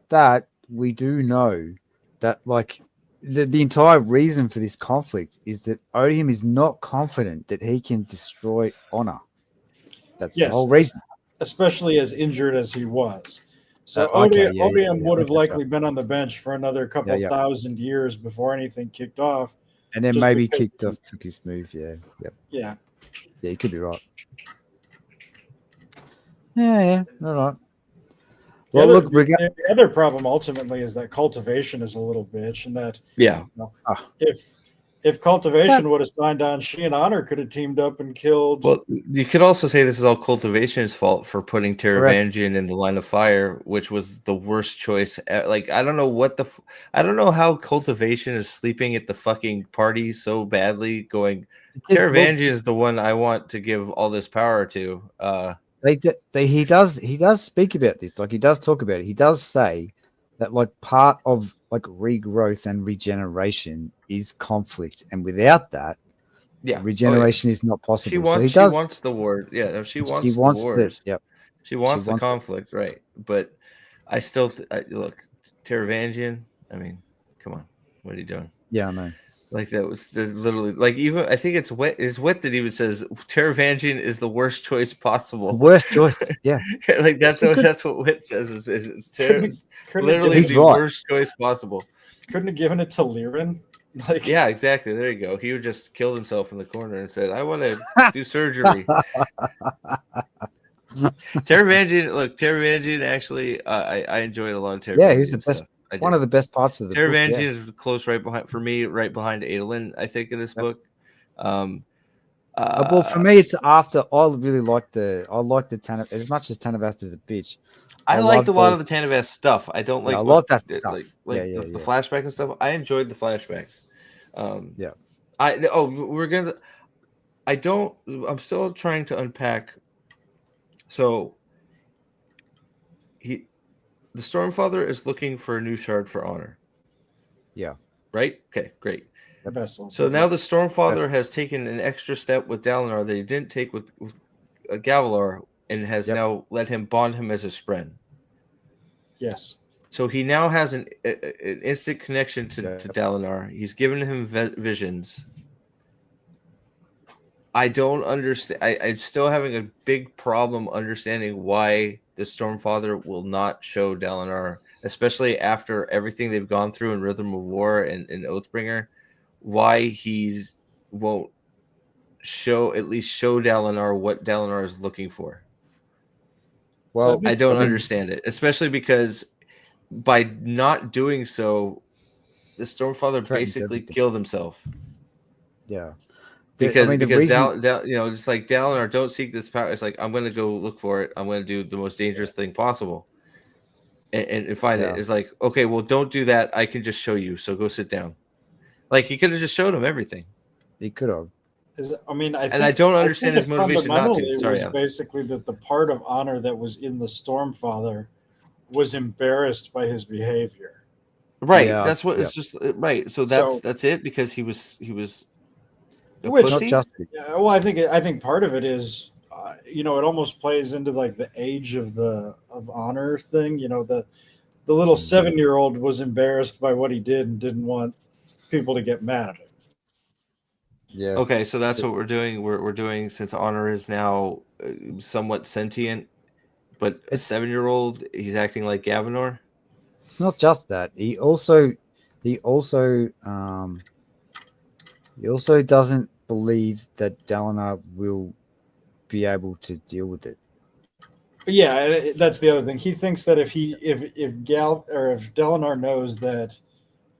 S2: that we do know that the entire reason for this conflict is that Odium is not confident that he can destroy Honor. That's the whole reason.
S3: Especially as injured as he was. So Odium would have likely been on the bench for another couple thousand years before anything kicked off.
S2: And then maybe kicked off, took his move. Yeah. Yep.
S3: Yeah.
S2: Yeah, you could be right. Yeah. All right. Well,
S3: the other problem ultimately is that cultivation is a little bitch, and that if cultivation would have signed on, she and Honor could have teamed up and killed.
S1: Well, you could also say this is all cultivation's fault for putting Taravangian in the line of fire, which was the worst choice. I don't know I don't know how cultivation is sleeping at the fucking party so badly. Going, Taravangian is the one I want to give all this power to.
S2: He does speak about this. He does talk about it. He does say that part of regrowth and regeneration is conflict, and without that,
S1: Yeah,
S2: regeneration is not possible.
S1: She wants the war. Yeah, no, she wants the wars.
S2: Yep.
S1: She wants the conflict, right? But I still look, Taravangian. I mean, come on, what are you doing?
S2: Yeah, I know.
S1: Like that was literally like even I think it's Wit that even says Taravangian is the worst choice possible.
S2: Worst choice. Yeah,
S1: like that's what Wit says is literally the worst choice possible.
S3: Couldn't have given it to Lirin. Like,
S1: yeah, exactly. There you go. He would just killed himself in the corner and said, "I want to do surgery." Taravangian actually, I enjoyed a lot of Taravangian.
S2: Yeah, he's the best. One of the best parts of the book.
S1: Taravangian is close right behind Adelin, I think, in this book.
S2: Well, for me, it's after. I really like the Tanavast as much as Tanavast is a bitch.
S1: I liked a lot of the Tanavast stuff. I don't like.
S2: I like that stuff.
S1: The flashback and stuff. I enjoyed the flashbacks. I'm still trying to unpack. So the Stormfather is looking for a new shard for honor.
S2: Yeah.
S1: Right? Okay, great.
S3: The vessel.
S1: So now the Stormfather has taken an extra step with Dalinar that he didn't take with Gavilar, and has now let him bond him as a spren.
S3: Yes.
S1: So he now has an instant connection to Dalinar. He's given him visions. I don't understand. I'm still having a big problem understanding why the Stormfather will not show Dalinar, especially after everything they've gone through in Rhythm of War and Oathbringer, why he won't show Dalinar what Dalinar is looking for.
S2: Well,
S1: I don't understand it, especially because by not doing so, the Stormfather basically killed himself.
S2: Yeah.
S1: Because just like Dalinar, don't seek this power. It's like, I'm going to go look for it. I'm going to do the most dangerous thing possible and find it. It's like, okay, well, don't do that. I can just show you. So go sit down. Like, he could have just showed him everything.
S2: He could have.
S1: I don't understand his motivation not to. Sorry,
S3: it was basically that the part of honor that was in the Stormfather was embarrassed by his behavior.
S1: Right. Yeah, that's what it's just right. So that's it, because he was
S3: not just well, I think part of it is it almost plays into like the age of honor thing. The little 7-year-old was embarrassed by what he did and didn't want people to get mad at him.
S2: Yeah.
S1: Okay, so that's what we're doing. We're doing, since honor is now somewhat sentient, but a 7-year-old, he's acting like Gavinor.
S2: It's not just that. He also doesn't believe that Dalinar will be able to deal with it.
S3: Yeah, that's the other thing. He thinks that if Dalinar knows that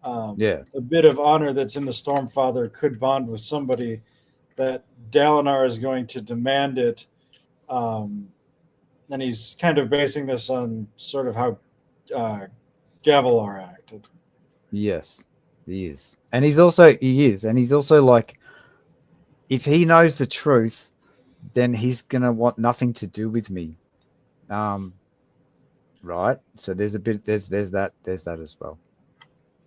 S3: a bit of honor that's in the Stormfather could bond with somebody, that Dalinar is going to demand it. And he's kind of basing this on sort of how Gavilar acted.
S2: Yes, he is. And he's also like, if he knows the truth, then he's going to want nothing to do with me. Right? So there's that as well.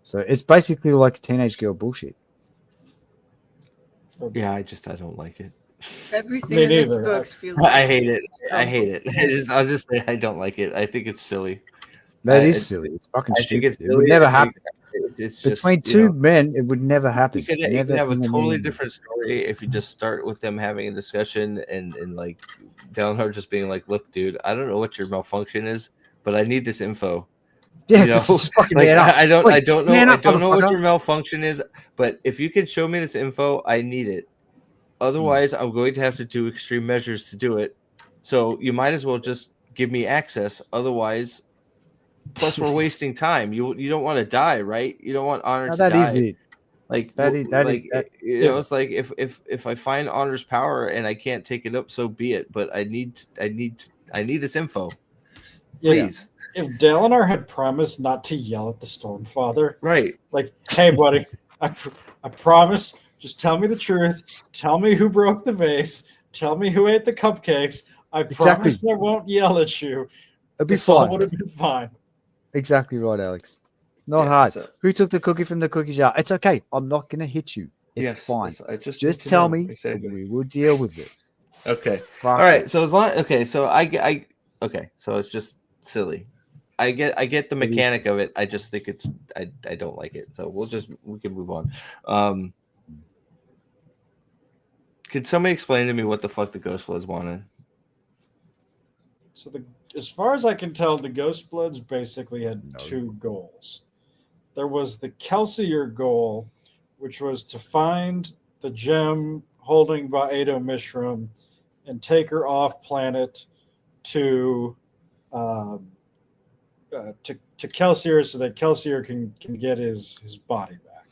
S2: So it's basically like teenage girl bullshit.
S1: Yeah, I don't like it.
S4: Everything in this book feels like
S1: I hate it. I'll just say I don't like it. I think it's silly.
S2: That is silly. It's fucking stupid. It would never happen. It's between two men, it would never happen.
S1: You could have a totally different story if you just start with them having a discussion and like Dalinar just being like, "Look, dude, I don't know what your malfunction is, but I need this info."
S2: Yeah, just fucking man up.
S1: I don't know what your malfunction is, but if you can show me this info, I need it. Otherwise, I'm going to have to do extreme measures to do it. So you might as well just give me access. Otherwise, plus we're wasting time. You don't want to die, right? You don't want honor to die.
S2: That is it.
S1: Like it's like if I find honor's power and I can't take it up, so be it. But I need this info. Please.
S3: If Dalinar had promised not to yell at the Stormfather,
S1: right? Like,
S3: hey, buddy, I promise. Just tell me the truth. Tell me who broke the vase. Tell me who ate the cupcakes. I promise I won't yell at you.
S2: It'd be fine.
S3: Would have been fine.
S2: Exactly right, Alex. Not hard. So, who took the cookie from the cookie jar? It's okay. I'm not going to hit you. It's fine.
S1: I
S2: just tell me,
S1: exactly.
S2: we will deal with it.
S1: Okay. All right. So as long so I okay. So it's just silly. I get the mechanic of it. I just think it's I don't like it. So we can move on. Could somebody explain to me what the fuck the Ghostbloods wanted?
S3: So as far as I can tell, the Ghostbloods basically had two goals. There was the Kelsier goal, which was to find the gem holding Ba'edo Mishram and take her off planet to Kelsier so that Kelsier can get his body back.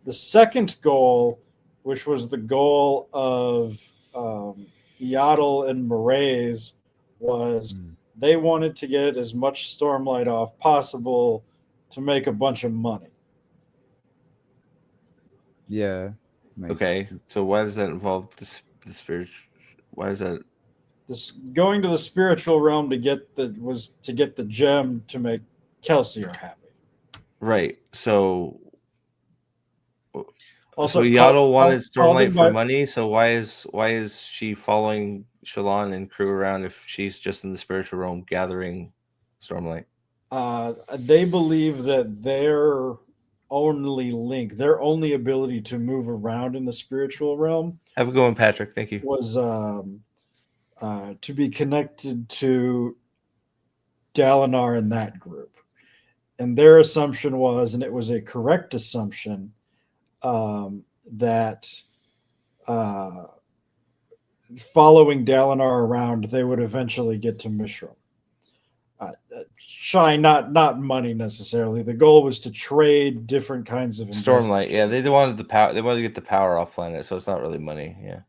S3: The second goal, which was the goal of Yaddle and Maraise, was they wanted to get as much Stormlight off possible to make a bunch of money.
S2: Yeah. Maybe.
S1: Okay, so why does that involve the spirit? Why is that?
S3: This going to the spiritual realm to get the gem to make Kelsier happy.
S1: Right. So
S3: also,
S1: Yaddle wanted Stormlight for money. So why is she following Shalon and crew around if she's just in the spiritual realm gathering Stormlight?
S3: They believe that their only ability to move around in the spiritual realm.
S1: Have a good one, Patrick. Thank you.
S3: Was to be connected to Dalinar in that group. And their assumption was, and it was a correct assumption, that following Dalinar around, they would eventually get to Mishram. Shy, not money necessarily. The goal was to trade different kinds of
S1: Stormlight. Yeah, they wanted the power. They wanted to get the power off planet, so it's not really money. Yeah.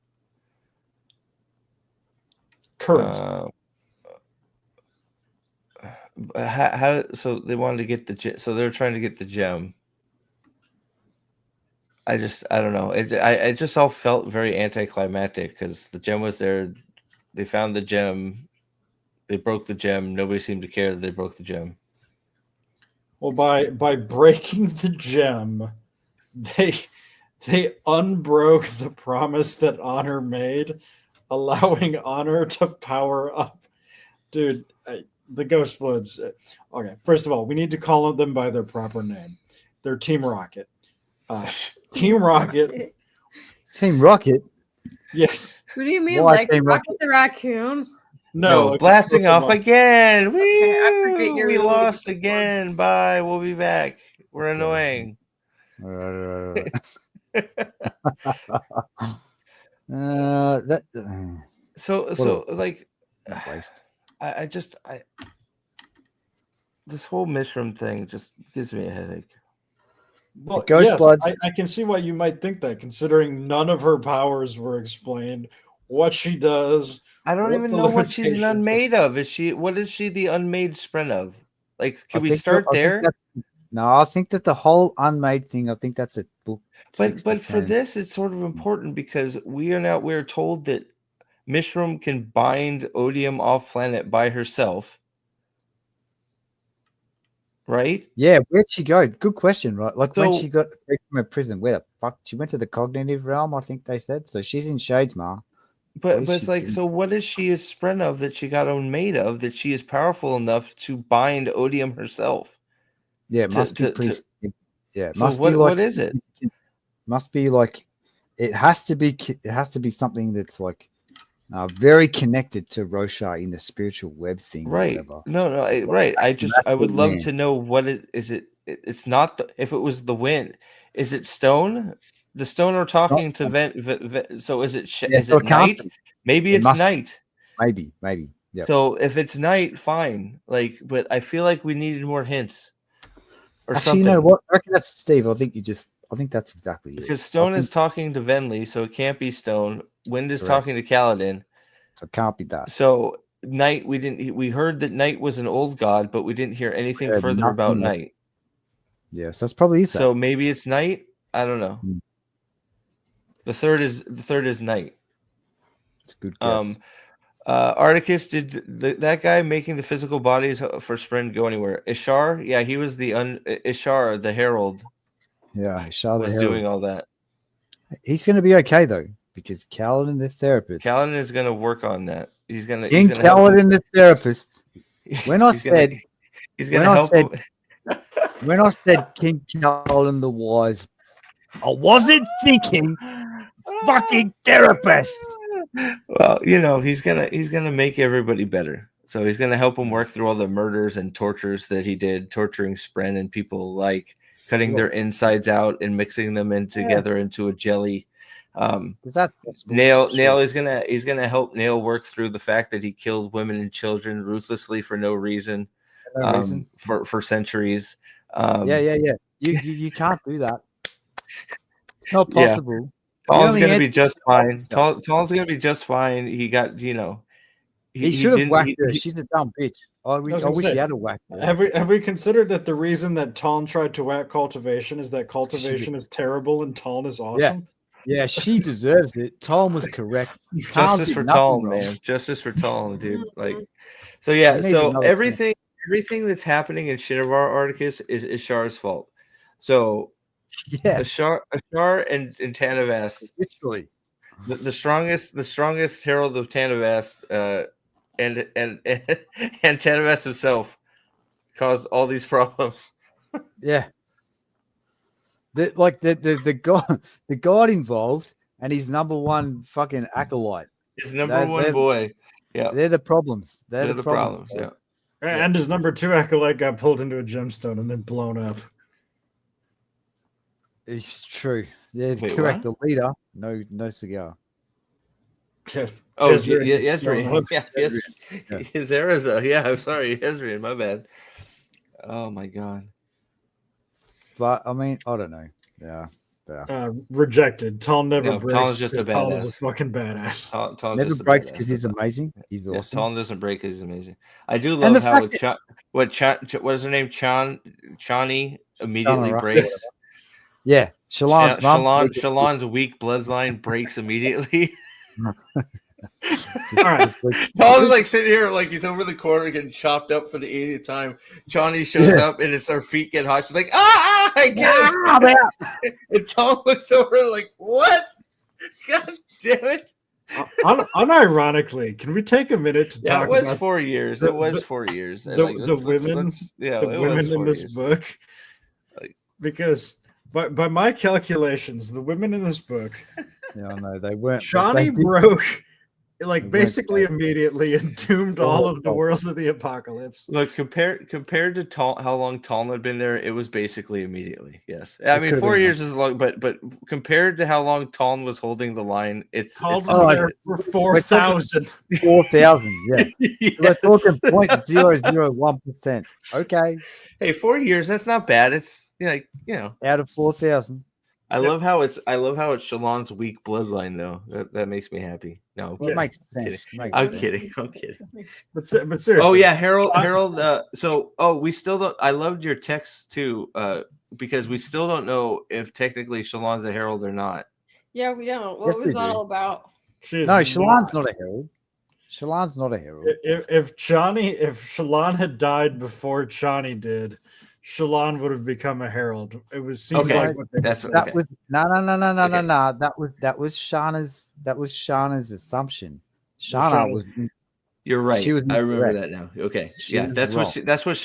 S3: Currency.
S1: So they wanted to get so they were trying to get the gem. I don't know. It just all felt very anticlimactic because the gem was there. They found the gem. They broke the gem. Nobody seemed to care that they broke the gem.
S3: Well, by breaking the gem, they unbroke the promise that Honor made, allowing Honor to power up. Dude, the Ghostbloods. Okay, first of all, we need to call them by their proper name. They're Team Rocket. Team Rocket.
S2: Team Rocket?
S3: Yes.
S4: What do you mean? Why like Rocket the Raccoon?
S1: No, blasting off again.
S4: Okay, I forget
S1: we lost again. Bye. We'll be back. We're annoying. So like this whole Mishram thing just gives me a headache.
S3: Well, yes, I can see why you might think that, considering none of her powers were explained, what she does.
S1: I don't even know what she's an unmade of. What is she the unmade sprint of? Like, can we start there?
S2: No, I think that the whole unmade thing, I think that's a book.
S1: But for this, it's sort of important because we're told that Mishram can bind Odium off planet by herself. Right?
S2: Yeah, where'd she go? Good question, right? Like when she got free from her prison, where the fuck? She went to the cognitive realm, I think they said. So she's in Shadesmar.
S1: But it's like, so what is she a sprint of that she got unmade of that she is powerful enough to bind Odium herself?
S2: Yeah, it must be pretty. Yeah, it
S1: must be like. What is it?
S2: Must be like. It has to be something that's like very connected to Rosha in the spiritual web thing.
S1: Right.
S2: Or whatever.
S1: No, right. I would love to know what it is. It's not if it was the wind. Is it stone? The stone are talking to vent. So is it? Is it night? Maybe it's night.
S2: Maybe. Yeah.
S1: So if it's night, fine. Like, but I feel like we needed more hints. Or
S2: actually,
S1: something.
S2: You know what? I reckon that's Steve. I think that's exactly it.
S1: Because Stone is talking to Venli, so it can't be Stone. Wind is talking to Kaladin,
S2: so it can't be that.
S1: So Night, we heard that Night was an old god, but we didn't hear anything further about Night.
S2: Yes, that's probably
S1: so. That. Maybe it's Night. I don't know. The third is Night.
S2: It's a good guess.
S1: Articus, did that guy making the physical bodies for Sprint go anywhere? Ishar, yeah, he was the Ishar, the Herald.
S2: Yeah, Charlotte
S1: was doing all that.
S2: He's going to be okay though, because Kaladin the therapist.
S1: Kaladin is going to work on that. He's going to.
S2: King Kaladin the therapist. When I said,
S1: he's going to help him.
S2: When I said King Kaladin the wise, I wasn't thinking fucking therapist.
S1: Well, you know, he's gonna make everybody better. So he's gonna help him work through all the murders and tortures that he did, torturing Spren and people, like cutting their insides out and mixing them in together into a jelly.
S2: That's
S1: Nail is gonna help Nail work through the fact that he killed women and children ruthlessly for no reason, for centuries.
S2: You can't do that. It's not possible.
S1: Talon's gonna be just fine. Talon's gonna be just fine. He got, you know,
S2: he should have whacked her. She's a dumb bitch. I wish he had a whack.
S3: Have we considered that the reason that Talon tried to whack Cultivation is that Cultivation is terrible and Talon is awesome?
S2: Yeah, she deserves it. Talon was correct.
S1: Justice for Talon, man. Justice for Talon, dude. Like, so yeah. So everything that's happening in Shinovar Articus is Ishar's fault. So. Yeah, Ashar and Tanavast, literally the strongest herald of Tanavast, and Tanavast himself caused all these problems.
S2: Yeah, the god involved and his number one fucking acolyte,
S1: his number one boy. Yeah,
S2: they're the problems. They're the problems.
S1: Yeah,
S3: and his number two acolyte got pulled into a gemstone and then blown up.
S2: It's true. Yeah, it's correct. What? The leader, no cigar.
S1: Oh, Ezreal. Zeraza. Yeah, I'm sorry, Ezreal. My bad. Oh my god.
S2: But I mean, I don't know. Yeah.
S3: Rejected. Talon never breaks.
S1: Talon's just a badass.
S3: Talon's a fucking badass.
S1: Talon
S2: never breaks because he's amazing. He's awesome.
S1: Talon doesn't break because he's amazing. I do love how what is her name? Chani immediately breaks.
S2: Yeah,
S1: Shalon's weak bloodline breaks immediately.
S3: All right.
S1: Talon's like sitting here like he's over the corner getting chopped up for the 80th time. Johnny shows up and our feet get hot. She's like, I get it. And Talon looks over like, what? God damn it.
S3: Unironically, can we take a minute to talk about...
S1: It was 4 years. It was 4 years.
S3: The women in this book. Because... By my calculations, the women in this book,
S2: they weren't.
S3: Shani broke, basically immediately, and doomed all of the world of the apocalypse.
S1: Look, compared to how long Talon had been there, it was basically immediately. Yes, I mean 4 years is long, but compared to how long Talon was holding the line,
S3: Talon was there for 4,000.
S2: 4,000, yeah. Yes. We're talking 0.001%. Okay.
S1: Hey, 4 years, that's not bad. It's
S2: out of 4,000.
S1: I love how it's Shalon's weak bloodline though. That makes me happy. No,
S2: it makes sense.
S1: I'm kidding.
S3: But seriously.
S1: Oh yeah, Harold. We still don't. I loved your text too, because we still don't know if technically Shalon's a herald or not.
S5: Yeah, we don't. What was that all about?
S2: Shalon's not a herald. Shalon's not a herald.
S3: If Shalon had died before Chani did, Shalon would have become a herald. It was like what
S2: that was no. That was Shana's assumption. Shana was.
S1: You're right. I remember that now. Okay, that's what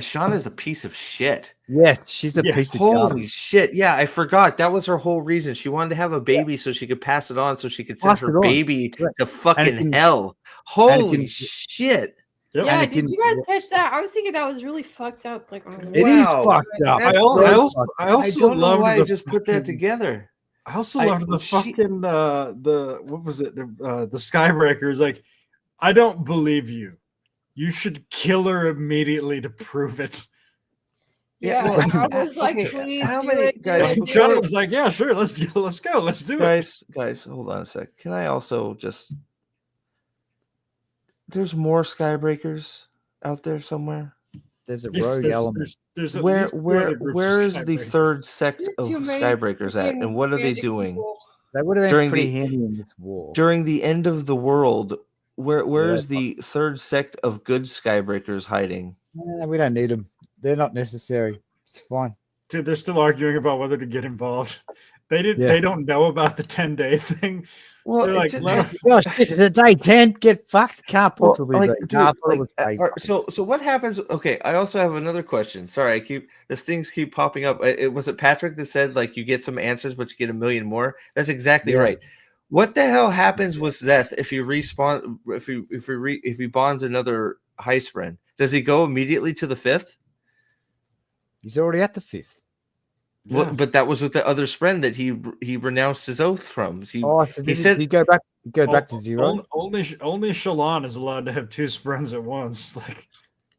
S1: Shana's a piece of shit.
S2: Yes, she's a piece of
S1: holy shit. Yeah, I forgot. That was her whole reason. She wanted to have a baby so she could pass it on, so she could send her baby to fucking hell. Holy shit.
S5: Yep. Yeah, did you guys catch that? I was thinking that was really fucked up. Like,
S2: it is fucked up.
S3: I also love
S1: why I just put that together.
S3: I also loved the fucking what was it? The Skybreakers. Like, I don't believe you. You should kill her immediately to prove it.
S5: Yeah, I was like, please do it.
S3: Guys, Johnny was like, yeah, sure, let's go, let's do
S1: it. Guys, hold on a sec. Can I also just? There's more Skybreakers out there somewhere.
S2: There's a rogue element.
S1: Where is the third sect of Skybreakers at, and what are they doing?
S2: That would have been pretty handy in this war.
S1: During the end of the world, where is the third sect of good Skybreakers hiding?
S2: We don't need them. They're not necessary. It's fine.
S3: Dude, they're still arguing about whether to get involved. They did.
S2: Yeah.
S3: They don't know about the 10-day thing.
S1: Well,
S3: So they're like,
S1: just,
S3: let
S2: Gosh, it's a day 10. Get fucked. Can't
S1: well,
S2: possibly
S1: like,
S2: be.
S1: dude,
S2: Nah, I thought it
S1: like,
S2: was day
S1: so what happens? Okay, I also have another question. Sorry, things keep popping up. Was it Patrick that said like you get some answers, but you get a million more? That's exactly
S2: Yeah.
S1: right. What the hell happens with Szeth if he respawn if he bonds another high spren? Does he go immediately to the 5th?
S2: He's already at the 5th.
S1: Well,
S3: Yeah.
S1: but that was with the other spren that he renounced his oath from.
S2: So
S1: He said
S2: you go back to 0.
S3: Only Shalon is allowed to have 2 sprints at once. Like,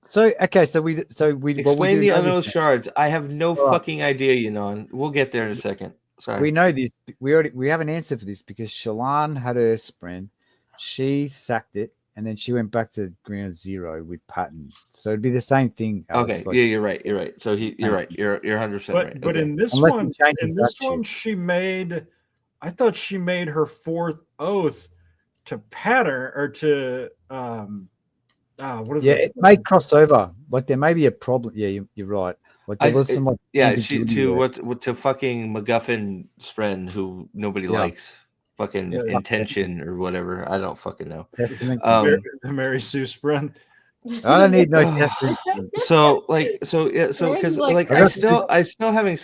S2: So okay, so we
S1: explain the unoath shards. I have no
S2: Right.
S1: fucking idea, Yunon. We'll get there in a second. Sorry.
S2: We know this. We have an answer for this because Shalon had her spren, she sacked it, and then she went back to ground 0 with Patton. So it'd be the same thing. Alex,
S1: Okay, yeah, you're right. You're right. So you're right. You're 100% right.
S3: but
S1: Okay.
S3: in this
S2: Unless he
S3: one,
S2: changes that shit.
S3: she made. I thought she made her 4th oath to pattern or to what is
S2: it may cross over. Like there may be a problem. Yeah, you're right. Like there was some like
S1: she to fucking MacGuffin Spren who nobody likes. Fucking intention or whatever. I don't fucking know.
S2: Testament.
S3: the Mary Sue Spren.
S2: I don't need no testament.
S1: Because like I'm still having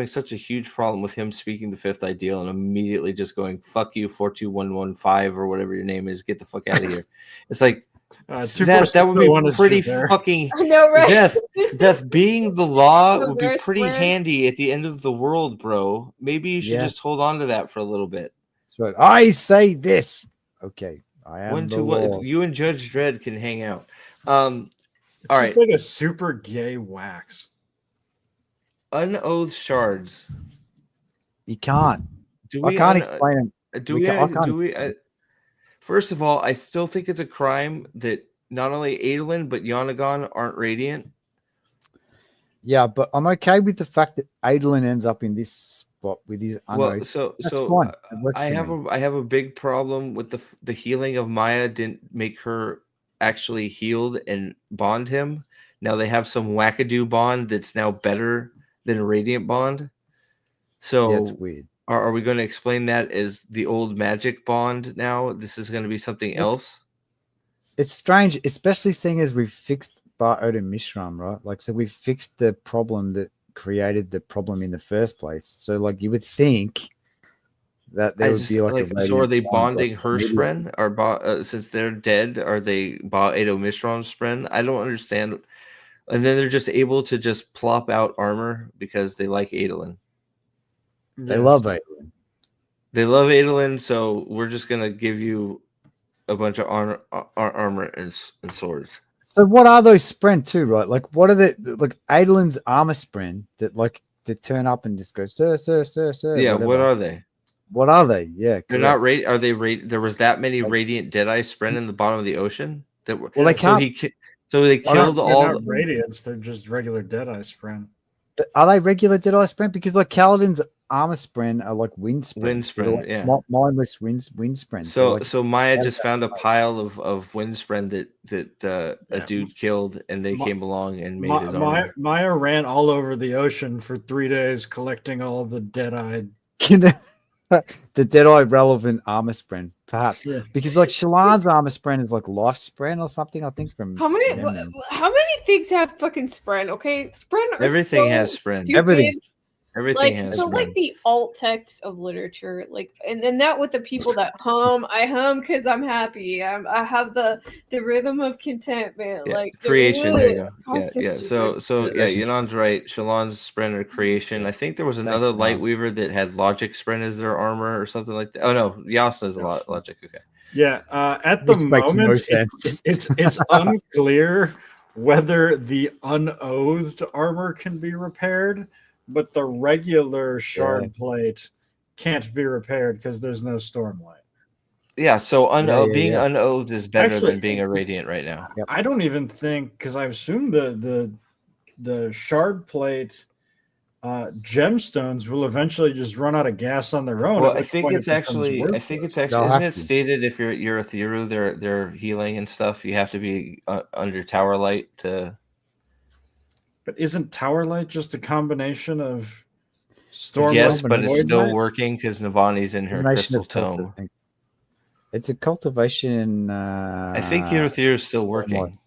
S1: such a huge problem with him speaking the 5th ideal and immediately just going fuck you 42115 or whatever your name is, get the fuck out of here. It's like Szeth, that would be pretty fucking.
S5: I know, right?
S1: Szeth, being the law would be pretty handy at the end of the world, bro. Maybe you should just hold on to that for a little bit.
S2: That's right. I say this. Okay, I am the law.
S1: You and Judge Dredd can hang out. All right,
S3: like a super gay wax.
S1: Unoathed shards.
S2: You can't. I can't explain it.
S1: First of all, I still think it's a crime that not only Adelin but Yonaghan aren't radiant.
S2: Yeah, but I'm okay with the fact that Adelin ends up in this spot with his unoathed.
S1: I have a big problem with the healing of Maya didn't make her actually healed and bond him. Now they have some wackadoo bond that's now better than a radiant bond. So
S2: yeah, it's weird.
S1: Are we going to explain that as the old magic bond now? This is going to be something else?
S2: It's strange, especially seeing as we've fixed Bar Odin Mishram, right? Like, so we've fixed the problem that created the problem in the first place. So, like, you would think that there would be like a
S1: so are they bonding her spren? Or since they're dead, are they Ba Edo Mishram spren? I don't understand. And then they're just able to just plop out armor because they like Adelin.
S2: They love Adelin.
S1: They love Adelin, so we're just gonna give you a bunch of armor and swords.
S2: So what are those spren too, right? Like what are like Adelin's armor spren that like they turn up and just go sir.
S1: Yeah, whatever. What are they?
S2: What are they? Yeah,
S1: they're not Are they there was that many radiant Deadeye spren in the bottom of the ocean that were.
S2: Well, they can't.
S1: So they killed all
S3: the radiants. They're just regular Deadeye spren.
S2: Are they regular Deadeye spren? Because like Kaladin's armor spren are like wind spren.
S1: Like yeah,
S2: mindless wind spren.
S1: So Maya just found a pile of wind spren that a dude killed, and they came along and made his armor.
S3: Maya ran all over the ocean for 3 days collecting all the Deadeye.
S2: The Deadeye relevant armor spren, perhaps, because like Shalon's armor spren is like life spren or something. I think from
S5: how many things have fucking spren? Okay, spren.
S1: Everything has spren.
S5: Stupid.
S1: Everything has
S5: spren. Like the alt text of literature, like and that with the people that I hum because I'm happy. I have the rhythm of contentment, like
S1: creation. There you go. Yeah. So Yunon's right. Shalon's spren are creation. I think there was another Lightweaver that had logic spren as their armor or something like that. Oh no, Yasna's a lot logic. Okay.
S3: Yeah. At the moment, it's unclear whether the unoathed armor can be repaired. But the regular shard plate can't be repaired because there's no Stormlight.
S1: Yeah, so being unoathed is better than being a radiant right now.
S3: Yep. I don't even think because I assume the shard plate gemstones will eventually just run out of gas on their own.
S1: Well, I think it's actually isn't it stated if you're a Theru, they're healing and stuff. You have to be under tower light to.
S3: But isn't Tower Light just a combination of Stormlight?
S1: Yes, but
S3: and
S1: it's
S3: Void
S1: still
S3: Light?
S1: working because Navani's in her crystal tome.
S2: It's a cultivation.
S1: I think Urithiru is still working.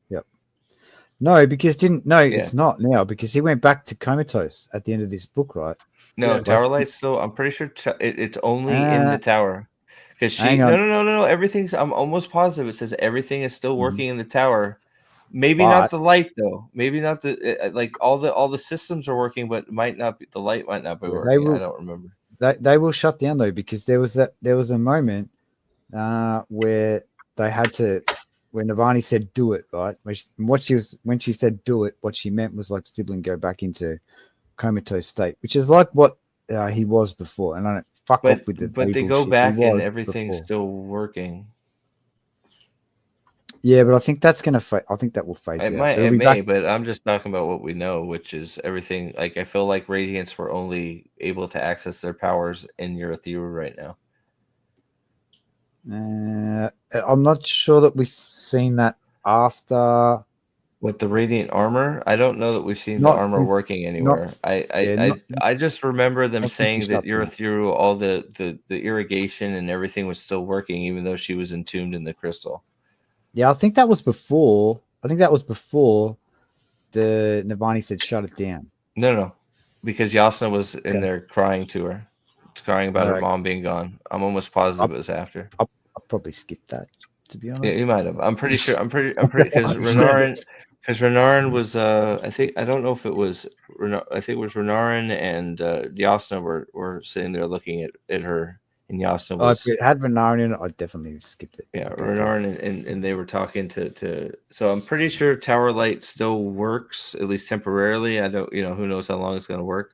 S2: Yep. No, it's not now because he went back to comatose at the end of this book, right?
S1: No,
S3: Yeah,
S1: Tower Light's still. I'm pretty sure it's only in the tower. Because
S2: Hang on.
S1: No. Everything's. I'm almost positive. It says everything is still working in the tower. Maybe not the light though. Maybe not the like all the systems are working, but it might not be the light. Might not be working. I don't remember.
S2: They will shut down though because there was a moment where they had to. When Navani said "do it," right? When she said "do it," what she meant was like Sibling go back into comatose state, which is like what he was before. And I don't fuck off with the.
S1: But they go back and everything's still working.
S2: Yeah, but I think that's gonna. I think that will fade.
S1: It may, but I'm just talking about what we know, which is everything. Like I feel like Radiants were only able to access their powers in Urithiru right now.
S2: I'm not sure that we've seen that after.
S1: With the Radiant armor, I don't know that we've seen the armor working anywhere. I just remember them saying that Urithiru, all the irrigation and everything was still working, even though she was entombed in the crystal.
S2: Yeah, I think that was before. The Navani said shut it down.
S1: No, because Yasna was in there crying to her, crying about her mom being gone. I'm almost positive it was after.
S2: I'll probably skip that, to be honest.
S1: Yeah, you might have. I'm pretty sure. I'm pretty because Renarin was. I don't know if it was. I think it was Renarin and Yasna were sitting there looking at her. And Yasna was,
S2: if it had Renarin in it, I'd definitely skipped it.
S1: Yeah, Renarin and they were talking to. So I'm pretty sure Tower Light still works, at least temporarily. I don't, who knows how long it's going to work,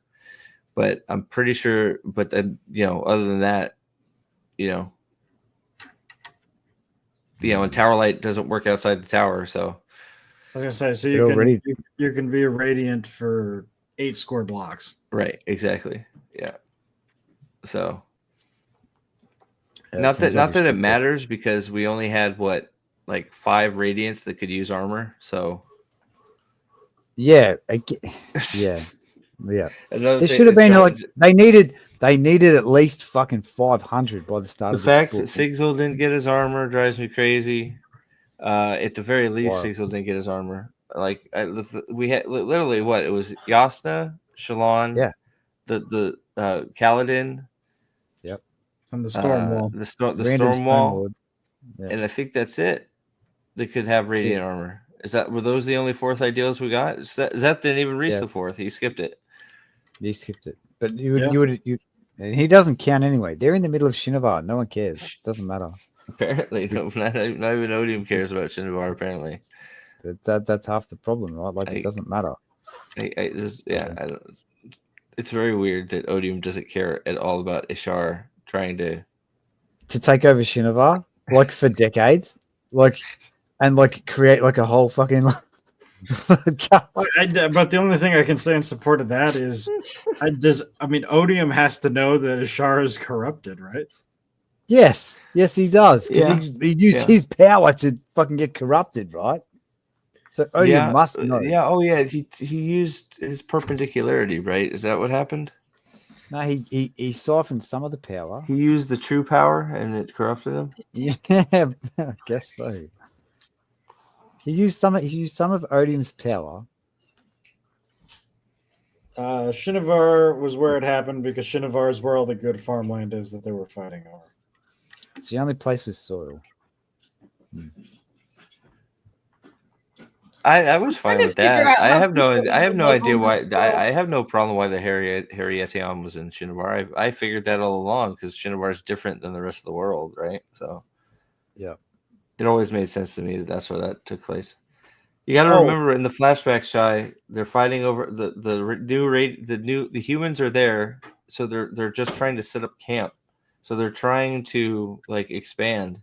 S1: but I'm pretty sure. But then, other than that, and Tower Light doesn't work outside the tower. So
S3: I was gonna say, so you can be a Radiant for 8 square blocks.
S1: Right. Exactly. Yeah. So. Not that it matters because we only had 5 Radiants that could use armor. So
S2: yeah. There should have been they needed at least fucking 500 by the start of this book.
S1: The fact that Sigzil didn't get his armor drives me crazy. At the very least, Sigzil didn't get his armor. We had literally it was Yasna, Shalon, the Kaladin.
S3: And the storm wall,
S1: the storm wall, and I think that's it. They could have radiant armor. Were those the only 4th ideals we got? Szeth didn't even reach the 4th. He skipped it.
S2: But and he doesn't count anyway. They're in the middle of Shinovar. No one cares. It doesn't matter.
S1: Apparently, not even Odium cares about Shinovar. Apparently,
S2: that's half the problem, right? It doesn't matter.
S1: It's very weird that Odium doesn't care at all about Ishar trying to
S2: take over Shinovar for decades, and create a whole fucking.
S3: But the only thing I can say in support of that is, Odium has to know that Ishar is corrupted, right?
S2: Yes, he does because he used his power to fucking get corrupted, right? So Odium must know.
S1: He used his perpendicularity, right? Is that what happened?
S2: No, he siphoned some of the power.
S1: He used the true power and it corrupted him?
S2: Yeah, I guess so. He used some of Odium's power.
S3: Shinovar was where it happened because Shinovar is where all the good farmland is that they were fighting over.
S2: It's the only place with soil.
S1: I was fine with that. I have no idea why. I have no problem why the Harrietian was in Shinovar. I figured that all along because Shinovar is different than the rest of the world, right? So,
S2: yeah,
S1: it always made sense to me that that's where that took place. You got to remember in the flashback, Shy, they're fighting over the humans are there, so they're just trying to set up camp. So they're trying to expand.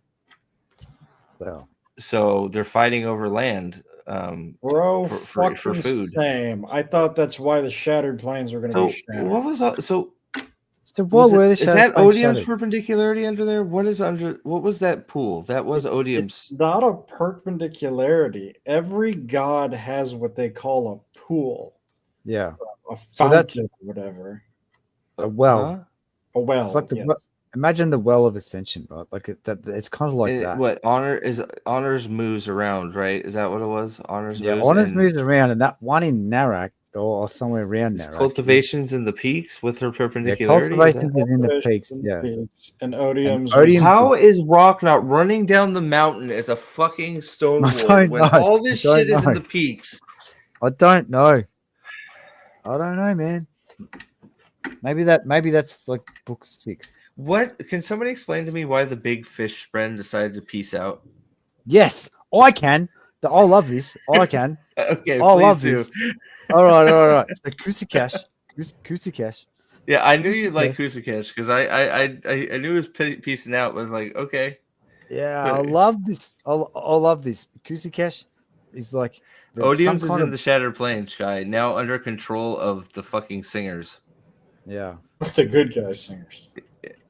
S2: Wow.
S1: So they're fighting over land.
S3: For food. Same. I thought that's why the Shattered Plains were going to be shattered.
S1: What was
S2: So what were the
S1: Is that
S2: playing
S1: Odium's
S2: Shadow?
S1: perpendicularity under there? What is under? What was that pool? That was Odium's.
S3: It's not a perpendicularity. Every god has what they call a pool,
S2: Yeah,
S3: a
S2: So that's-
S3: fountain, whatever.
S2: a well.
S1: Huh?
S3: A well.
S2: It's like the
S3: yes.
S2: imagine the well of ascension, right? Like it's kind of like
S1: And
S2: that.
S1: What honors moves around, right? Is that what it was? Honors
S2: Yeah,
S1: moves.
S2: Honors
S1: and
S2: moves around, and that one in Narak or somewhere around
S1: is
S2: Narak.
S1: cultivations in the peaks with her
S2: Yeah,
S1: perpendicularity.
S2: cultivation is in the peaks.
S3: And
S2: Yeah,
S3: peaks, and Odium's.
S2: Odium-
S1: How is Rock not running down the mountain as a fucking stone
S2: I
S1: wall
S2: don't
S1: when
S2: know.
S1: all this
S2: I don't
S1: shit is in
S2: know.
S1: the peaks?
S2: I don't know. I don't know, man. Maybe that's like book 6.
S1: What can somebody explain to me why the big fish friend decided to peace out?
S2: Yes, I can. I love this. I can.
S1: Okay,
S2: I
S1: please
S2: love
S1: do.
S2: this. All right. So Kusikash.
S1: Yeah, I knew you'd like
S2: Kusikash.
S1: Kusakash because I knew he was piecing out. Was like, okay,
S2: Yeah,
S1: But-
S2: I love this. I love this. Kusikash is like
S1: Odium's is in the Shattered Plains, Shy, now under control of the fucking singers.
S2: yeah.
S3: The good guy singers.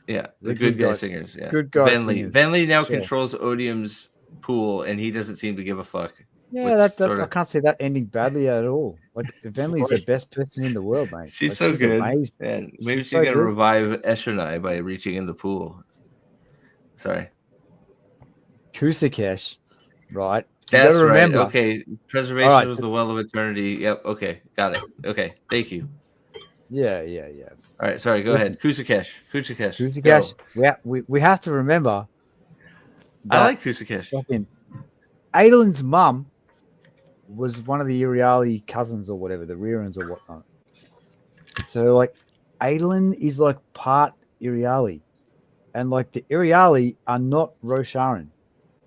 S1: Yeah, the
S2: The
S1: good
S2: good
S1: guy
S2: guy-
S1: singers. Yeah,
S2: good guy
S1: Venli.
S2: singers.
S1: Venli now
S2: Sure.
S1: controls Odium's pool, and he doesn't seem to give a fuck.
S2: Yeah,
S1: Which
S2: that
S1: sorta-
S2: I can't see that ending badly at all. Like Venli's the best person in the world, mate.
S1: She's
S2: Like,
S1: so good.
S2: amazing.
S1: And maybe she's
S2: so
S1: gonna
S2: good.
S1: revive Eshonai by reaching in the pool. Sorry.
S2: Kusikash, right? You
S1: That's
S2: gotta
S1: right.
S2: remember.
S1: Okay. Preservation
S2: All right,
S1: was
S2: so-
S1: the well of eternity. Yep. Okay. Got it. Okay. Thank you.
S2: Yeah.
S1: All right. Sorry. Go ahead. Kusakash.
S2: Kusikash. We have to remember.
S1: I
S2: that
S1: like Kusakash.
S2: fucking Adelin's mum was one of the Iriali cousins or whatever, the Rearans or whatnot. So like Adelin is like part Iriali. And like the Iriali are not Rosharan,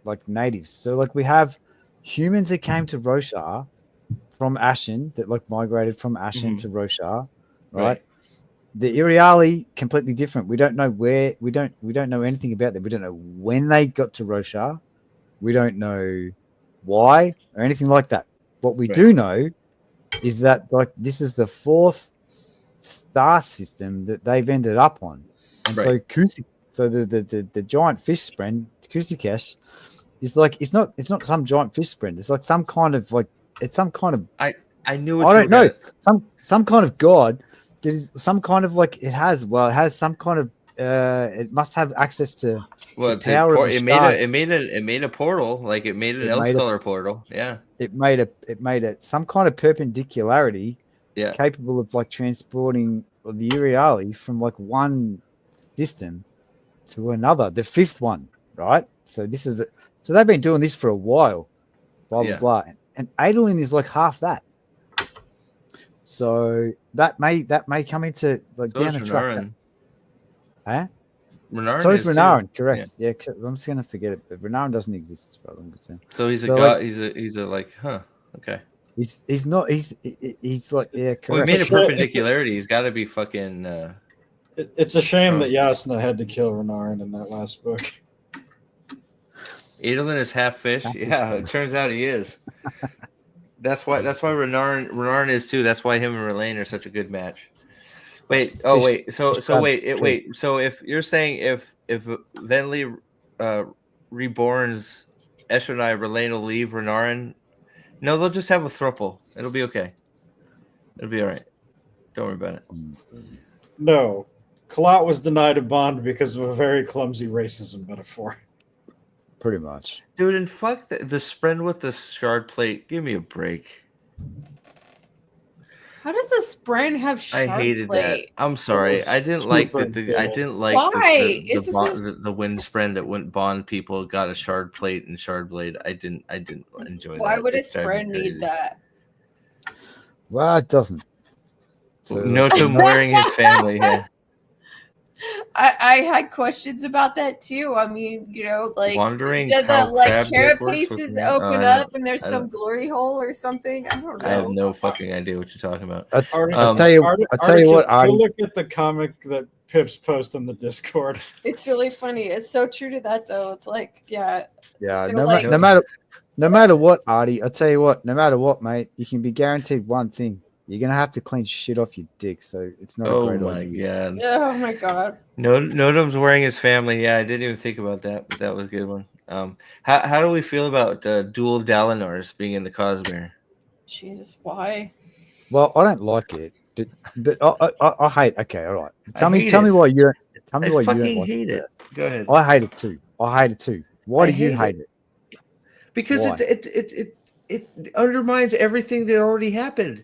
S2: like natives. So like we have humans that came to Roshar from Ashen, that like migrated from Ashen to Roshar, right? The Iriali completely different. We don't know where we don't know anything about them. We don't know when they got to Roshar. We don't know why or anything like that. What we do know is that like this is the 4th star system that they've ended up on. And so the giant fish friend, Kusikash, is like it's not some giant fish friend. It's like some kind of like it's some kind of
S1: I knew.
S2: I don't know. Some kind of god. There's some kind of like it has some kind of it must have access to
S1: Well,
S2: the power of the stars.
S1: it made a portal, like it made an Elsecolor portal. Yeah.
S2: It made a some kind of perpendicularity
S1: Yeah.
S2: capable of like transporting the Iriali from like one system to another, the 5th one, right? So this is so they've been doing this for a while, blah blah blah. And Adelin is like half that. So that may come into like
S1: So
S2: down
S1: is
S2: the track.
S1: Renarin.
S2: Huh?
S1: Renarin
S2: So is
S1: is
S2: Renarin,
S1: too.
S2: correct? Yeah, I'm just gonna forget it. But Renarin doesn't exist as far as I'm concerned.
S1: So he's a
S2: So,
S1: god.
S2: like-
S1: He's a like, huh? Okay.
S2: He's not he's like yeah,
S1: Well,
S2: correct.
S1: he made a
S3: It's a-
S1: perpendicularity. He's got to be fucking.
S3: It's a shame that Yasna had to kill Renarin in that last book.
S1: Adelin is half fish.
S2: That's a
S1: Yeah,
S2: shame.
S1: it turns out he is. That's why Renarin is too. That's why him and Relaine are such a good match. Wait. Oh
S2: Fish-
S1: wait. So
S2: fish
S1: so
S2: crab
S1: wait.
S2: tree.
S1: Wait. So if you're saying if Venli reborns Eshonai, Relaine will leave Renarin. No, they'll just have a throuple. It'll be okay. It'll be all right. Don't worry about it.
S3: No, Kalat was denied a bond because of a very clumsy racism metaphor.
S2: Pretty much.
S1: Dude, and fuck the spread with the shard plate. Give me a break.
S5: How does a spren have
S1: I
S5: sharp
S1: hated
S5: plate?
S1: that. I'm sorry.
S3: was
S1: I didn't like
S3: super
S1: I
S3: good.
S1: didn't like
S5: Why? Isn't
S1: the wind spread that wouldn't bond people got a shard plate and shard blade. I didn't enjoy that.
S5: Why would a
S1: It drove me
S5: spren need
S1: crazy.
S5: that?
S2: Well, it doesn't. So,
S1: No to him wearing his family here.
S5: I had questions about that too. I mean, you know, like
S1: Wandering
S5: did the
S1: how
S5: like
S1: crab dick works with
S5: carapaces
S1: me?
S5: open
S1: I
S5: up
S1: don't-
S5: and there's
S1: I
S5: some
S1: don't-
S5: glory hole or something? I don't know.
S1: I have no fucking idea what you're talking about.
S2: I'll tell you what,
S3: Articus,
S2: Artie.
S3: go look at the comic that Pips posted in the Discord.
S5: It's really funny. It's so true to that though. It's like, yeah,
S2: Yeah,
S5: They're
S2: no,
S5: like-
S2: no matter what, Artie, I'll tell you what, no matter what, mate, you can be guaranteed one thing. you're gonna have to clean shit off your dick. So it's not a great idea.
S1: God.
S5: Oh my god.
S1: Nodom's wearing his family. Yeah, I didn't even think about that, but that was a good one. How do we feel about dual Dalinars being in the Cosmere?
S5: Jesus, why?
S2: Well, I don't like it, but I hate. Okay, all right. Tell me
S1: it.
S2: why you don't. Tell me
S1: I
S2: why you
S1: fucking
S2: don't like
S1: hate it. Go ahead.
S2: I hate it too. Why do you hate it?
S1: Because it undermines everything that already happened.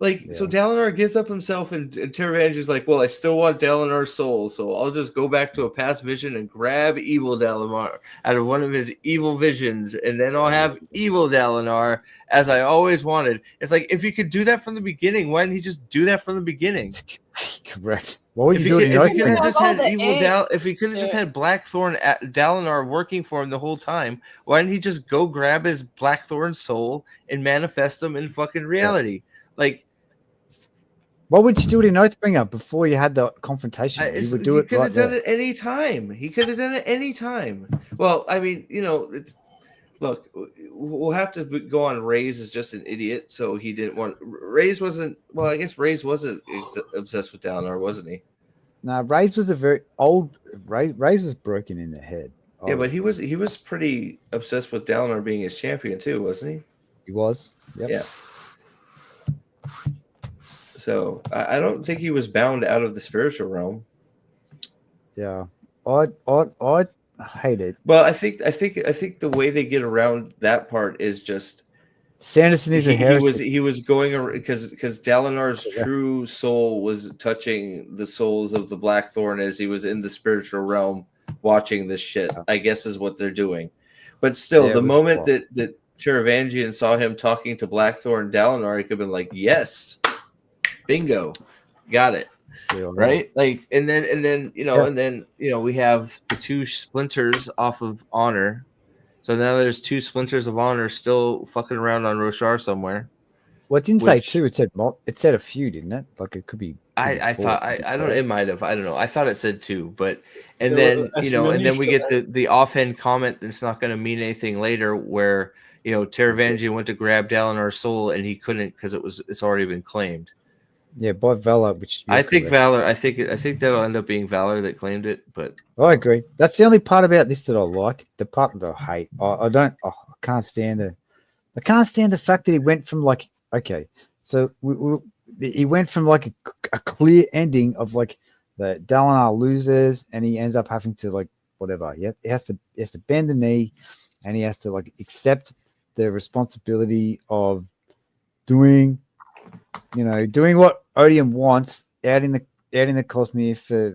S1: Like, so Dalinar gives up himself, and Taravangi's is like, well, I still want Dalinar's soul, so I'll just go back to a past vision and grab evil Dalinar out of one of his evil visions, and then I'll have evil Dalinar as I always wanted. It's like, if you could do that from the beginning, why didn't he just do that from the beginning?
S2: Correct. What would you do?
S1: If he could have just had if he could have just had Blackthorn Dalinar working for him the whole time, why didn't he just go grab his Blackthorn soul and manifest them in fucking reality? Like,
S2: why would you do it in Oathbringer before you had the confrontation? You would do it.
S1: He could have done it any time. He could have done it any time. Well, I mean, look, we'll have to go on. Reyes is just an idiot, so he didn't want. Reyes wasn't. Well, I guess Reyes wasn't obsessed with Dalinar, wasn't he?
S2: No, Reyes was a very old. Reyes was broken in the head.
S1: Yeah, but he was pretty obsessed with Dalinar being his champion too, wasn't he?
S2: He was. Yep.
S1: Yeah. So I don't think he was bound out of the spiritual realm.
S2: Yeah, I hate it.
S1: Well, I think the way they get around that part is just
S2: Sanderson is a heresy.
S1: He was going because Dalinar's true soul was touching the souls of the Blackthorn as he was in the spiritual realm watching this shit. I guess is what they're doing. But still, the moment that Taravangian saw him talking to Blackthorn Dalinar, he could have been like, yes. Bingo, got it. Right? Like, and then we have the two splinters off of Honor. So now there's two splinters of Honor still fucking around on Roshar somewhere.
S2: Well, it didn't say two. It said a few, didn't it? Like it could be.
S1: I thought I don't. It might have. I don't know. I thought it said two, but and then we get the offhand comment that's not going to mean anything later, where Taravangian went to grab Dalinar's soul and he couldn't because it's already been claimed.
S2: Yeah, by Valor, which
S1: I think Valor. I think that'll end up being Valor that claimed it. But
S2: I agree. That's the only part about this that I like. The part that I hate. I can't stand the fact that he went from like so he went from like a clear ending of like the Dalinar loses, and he ends up having to like whatever. Yeah, he has to bend the knee, and he has to like accept the responsibility of doing what Odium wants out in the Cosmere for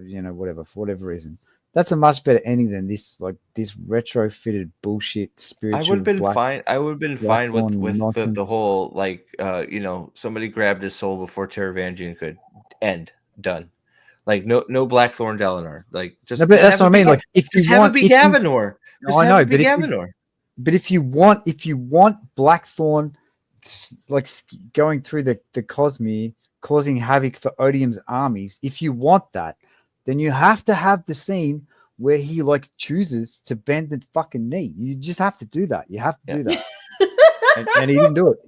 S2: whatever reason. That's a much better ending than this retrofitted bullshit spiritual.
S1: I would have been fine with the whole somebody grabbed his soul before Taravangian could end done. Like no Blackthorn Dalinar. Like just
S2: no, but that's what I mean. Like if you want
S1: Gavinor.
S2: But if you want Blackthorn like going through the Cosmere, causing havoc for Odium's armies, if you want that, then you have to have the scene where he like chooses to bend the fucking knee. You just have to do that. You have to do that. and he didn't do it.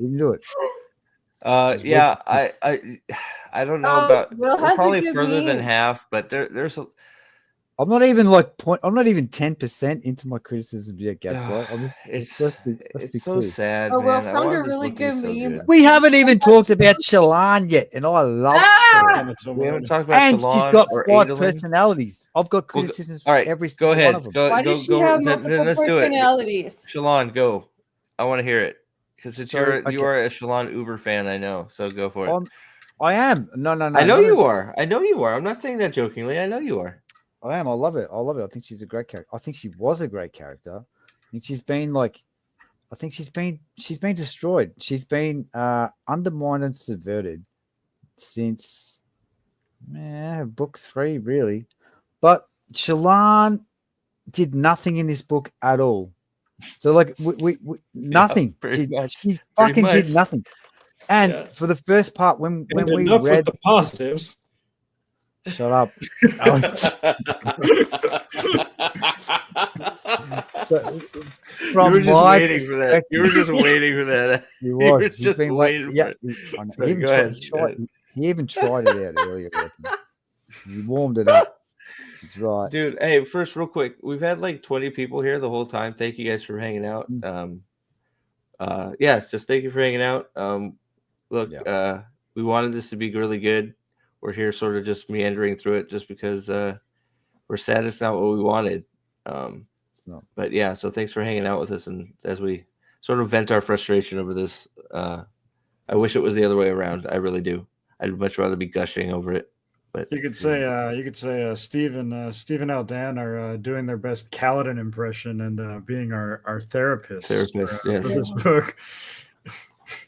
S1: I don't know about we're probably further than half, but there's a.
S2: I'm not even 10% into my criticism yet, Gadfly.
S1: It's so sad.
S4: Oh,
S1: man.
S4: Will found a really good meme.
S2: We haven't even talked about Shalon yet, and I love
S1: Shalon. We haven't talked about
S2: and
S1: Shalon
S2: she's got 5
S1: Adelin.
S2: Personalities. I've got criticisms for every
S1: go ahead.
S2: one of them.
S4: Why does she have multiple personalities?
S1: Shalon, go. I want to hear it because you are a Shalon Uber fan. I know, so go for it.
S2: I am. No.
S1: I know you are. I'm not saying that jokingly. I know you are.
S2: I am. I love it. I think she's a great character. I think she was a great character. And she's been she's been destroyed. She's been undermined and subverted since book 3, really. But Shalon did nothing in this book at all. So like we nothing. She fucking did nothing. And for the first part, when we read
S3: the positives.
S2: Shut up, Alex. So,
S1: You were just
S2: my
S1: waiting for that. You were just waiting for that.
S2: He
S1: You were
S2: was. He's
S1: just
S2: been
S1: waiting
S2: waiting. Yeah,
S1: for it.
S2: he
S1: Sorry,
S2: even
S1: go
S2: tried,
S1: ahead.
S2: he even tried it out earlier. I reckon. He warmed it up. That's right.
S1: Dude, hey, first, real quick, we've had like 20 people here the whole time. Thank you guys for hanging out. Yeah, just thank you for hanging out. Look, we wanted this to be really good. We're here sort of just meandering through it just because we're sad it's not what we wanted. But yeah, so thanks for hanging out with us, and as we sort of vent our frustration over this, I wish it was the other way around. I really do. I'd much rather be gushing over it. But
S3: you could say Steve and Aldan are doing their best Kaladin impression and being our therapist
S1: yes.
S3: for this book.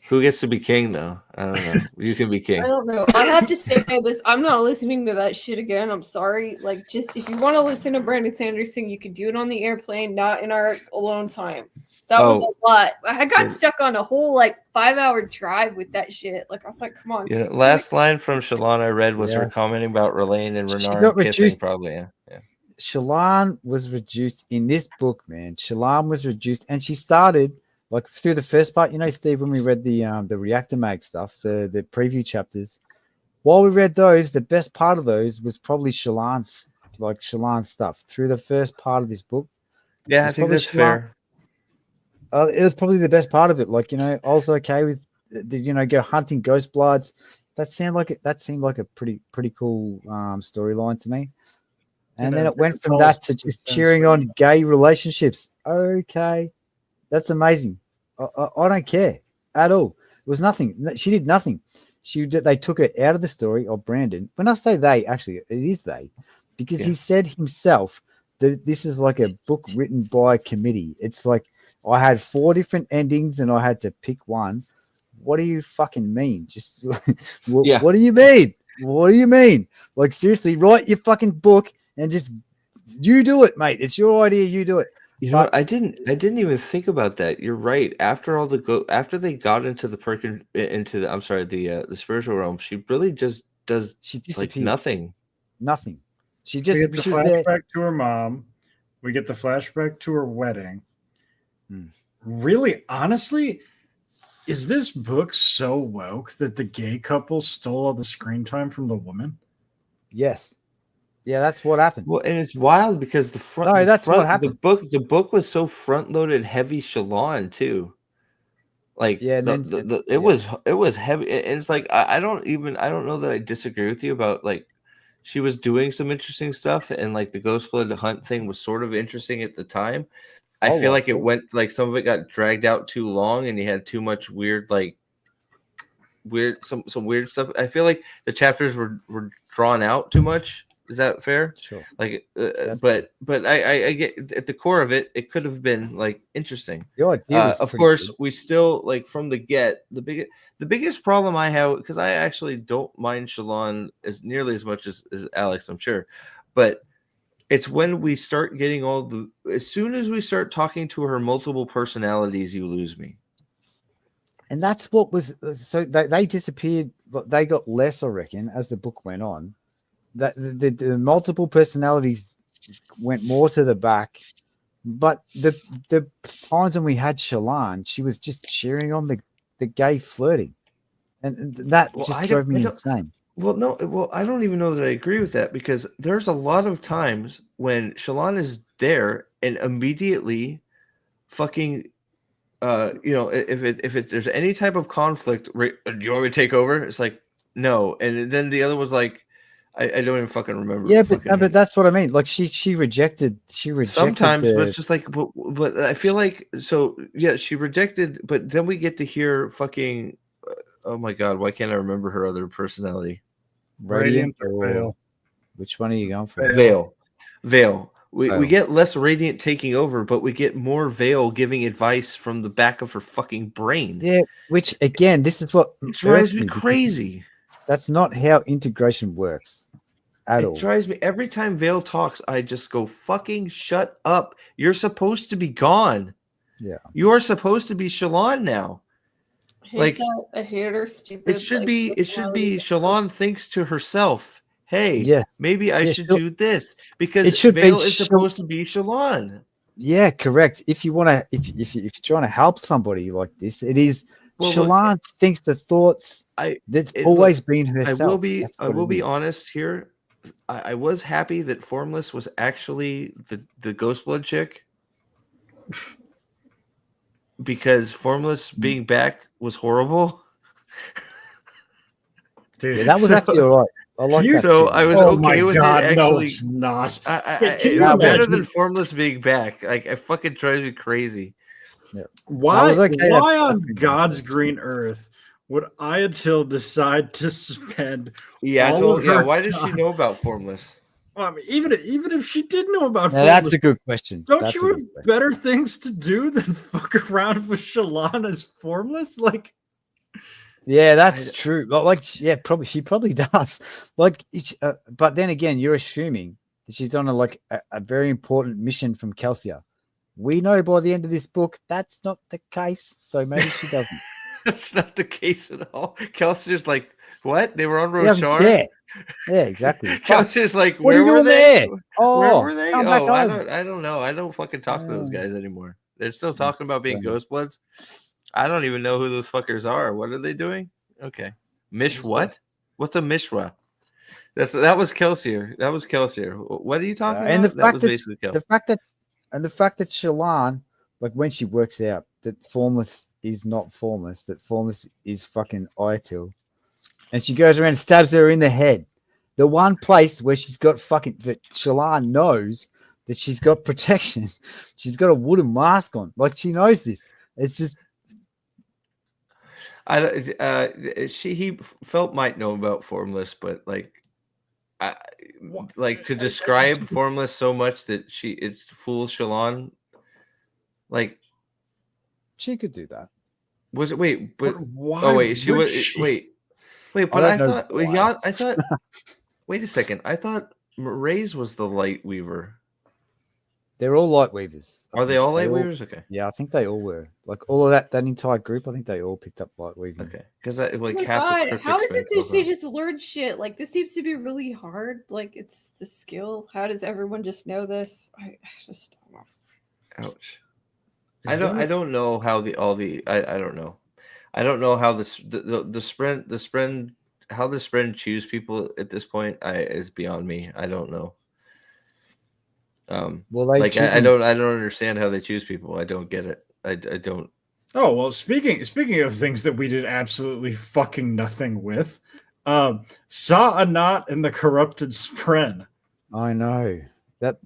S1: Who gets to be king, though? I don't know. You can be king.
S5: I don't know. I have to say this. I'm not listening to that shit again. I'm sorry. Like, just if you want to listen to Brandon Sanderson, you can do it on the airplane, not in our alone time. That was a lot. I got stuck on a whole 5-hour drive with that shit. Like, I was like, come on.
S1: Yeah, last line from Shalon I read was her commenting about Relaine and Renarin kissing, probably. Yeah.
S2: Shalon was reduced in this book, man. Shalon was reduced, and she started through the first part. You know, Steve, when we read the Reactor Mag stuff, the preview chapters. While we read those, the best part of those was probably Shalon's stuff through the first part of this book.
S1: Yeah, I think that's fair.
S2: It was probably the best part of it. I was okay with go hunting Ghostbloods. That seemed like a pretty cool storyline to me. And then it went from that to just cheering on gay relationships. Okay, that's amazing. I don't care at all. It was nothing. She did nothing. They took her out of the story of Brandon. When I say they, actually, it is they, because he said himself that this is like a book written by a committee. It's like, I had 4 different endings and I had to pick one. What do you fucking mean? Just what do you mean? What do you mean? Like, seriously, write your fucking book and just you do it, mate. It's your idea. You do it.
S1: You know what? I didn't even think about that. You're right. After they got into the spiritual realm, she really just does nothing.
S2: Nothing. She
S3: we get the flashback to her mom. We get the flashback to her wedding. Really, honestly, is this book so woke that the gay couple stole all the screen time from the woman?
S2: Yes. Yeah, that's what happened.
S1: Well, and it's wild because what happened. The book was so front-loaded, heavy Shalon too. It was heavy, and it's like I don't know that I disagree with you about she was doing some interesting stuff, and the Ghostblood hunt thing was sort of interesting at the time. I feel like it went some of it got dragged out too long, and you had too much weird some weird stuff. I feel like the chapters were drawn out too much. Is that fair?
S2: Sure.
S1: But I get at the core of it, it could have been interesting.
S2: Of
S1: course, we still from the get the biggest problem I have, because I actually don't mind Shalon as nearly as much as Alex, I'm sure, but it's when we start getting as soon as we start talking to her multiple personalities, you lose me.
S2: And that's what was so they disappeared. They got less, I reckon, as the book went on. That the multiple personalities went more to the back, but the times when we had Shalon, she was just cheering on the gay flirting, and that just drove me insane.
S1: Well, I don't even know that I agree with that, because there's a lot of times when Shalon is there and immediately fucking, if there's any type of conflict, do you want me to take over? It's like, no. And then the other was like, I don't even fucking remember.
S2: Yeah, but that's what I mean. She rejected
S1: sometimes, but it's just but I feel like, so yeah, she rejected, but then we get to hear fucking, oh my God, why can't I remember her other personality?
S2: Radiant or Veil? Which one are you going for?
S1: Veil. We get less Radiant taking over, but we get more Veil giving advice from the back of her fucking brain.
S2: Yeah, which again, this is what
S1: drives me crazy.
S2: That's not how integration works at all.
S1: It drives me every time Veil talks. I just go, fucking shut up. You're supposed to be gone.
S2: Yeah,
S1: you are supposed to be Shalon now.
S5: I hate her stupid.
S1: It should be Shalon thinks to herself, hey, maybe I should do this, because Veil is supposed to be Shalon.
S2: Yeah, correct. If you want to, if you're trying to help somebody like this, it is.
S1: Well,
S2: Shalon thinks the thoughts. That's always been herself.
S1: I will be honest here. I was happy that Formless was actually the Ghostblood chick, because Formless being back was horrible.
S3: Dude,
S2: Yeah, that was actually all right. I like that.
S1: So
S2: too.
S1: I was okay with it. Actually,
S3: no, it's not.
S1: It was better than Formless being back. Like, it fucking drives me crazy.
S2: Yeah.
S3: Why on
S2: that's
S3: God's green earth would Ayatil decide to spend?
S1: Why does she know about Formless?
S3: Well, I mean, even if she did know about
S2: Now, that's a good question.
S3: Don't you have better things to do than fuck around with Shalon as Formless? Like,
S2: yeah, that's true. Like, yeah, probably she probably does. Like, but then again, you're assuming that she's on a very important mission from Kelsier. We know by the end of this book that's not the case, so maybe she doesn't.
S1: That's not the case at all. Kelsier's like, what? They were on Roshar?
S2: Yeah, exactly.
S1: Kelsier's like,
S2: what are you doing there?
S1: Where were they?
S2: Oh,
S1: I don't know. I don't fucking talk to those guys anymore. They're still talking about being Ghostbloods. I don't even know who those fuckers are. What are they doing? Okay. What? What's a Mishra? That was Kelsier. That was Kelsier. What are you talking about?
S2: And the fact that Shalon, like, when she works out that Formless is not Formless, that Formless is fucking Ayatil, and she goes around and stabs her in the head. The one place where she's got that Shalon knows that she's got protection. She's got a wooden mask on. Like, she knows this. It's just.
S1: He felt might know about Formless, but to describe Formless so much that it's fools Shalon. Like,
S2: she could do that.
S1: Was it? Wait, but
S3: why?
S1: Oh wait, she was. Wait. But I thought. Wait a second. I thought Mraize was the Light Weaver.
S2: They're all Light Weavers.
S1: Are they all Light Weavers? Okay.
S2: Yeah, I think they all were. Like, all of that entire group, I think they all picked up Light Weaving.
S1: Okay. Because
S5: half of how is it they just learn shit? Like, this seems to be really hard. Like, it's the skill. How does everyone just know this? I just don't know.
S1: Ouch. I don't know how I don't know. I don't know how the sprint how the sprint choose people at this point is beyond me. I don't know.
S2: Well,
S1: I don't understand how they choose people. I don't get it. I don't.
S3: Oh, well, speaking of things that we did absolutely fucking nothing with, saw a knot in the corrupted Spren.
S2: I know. That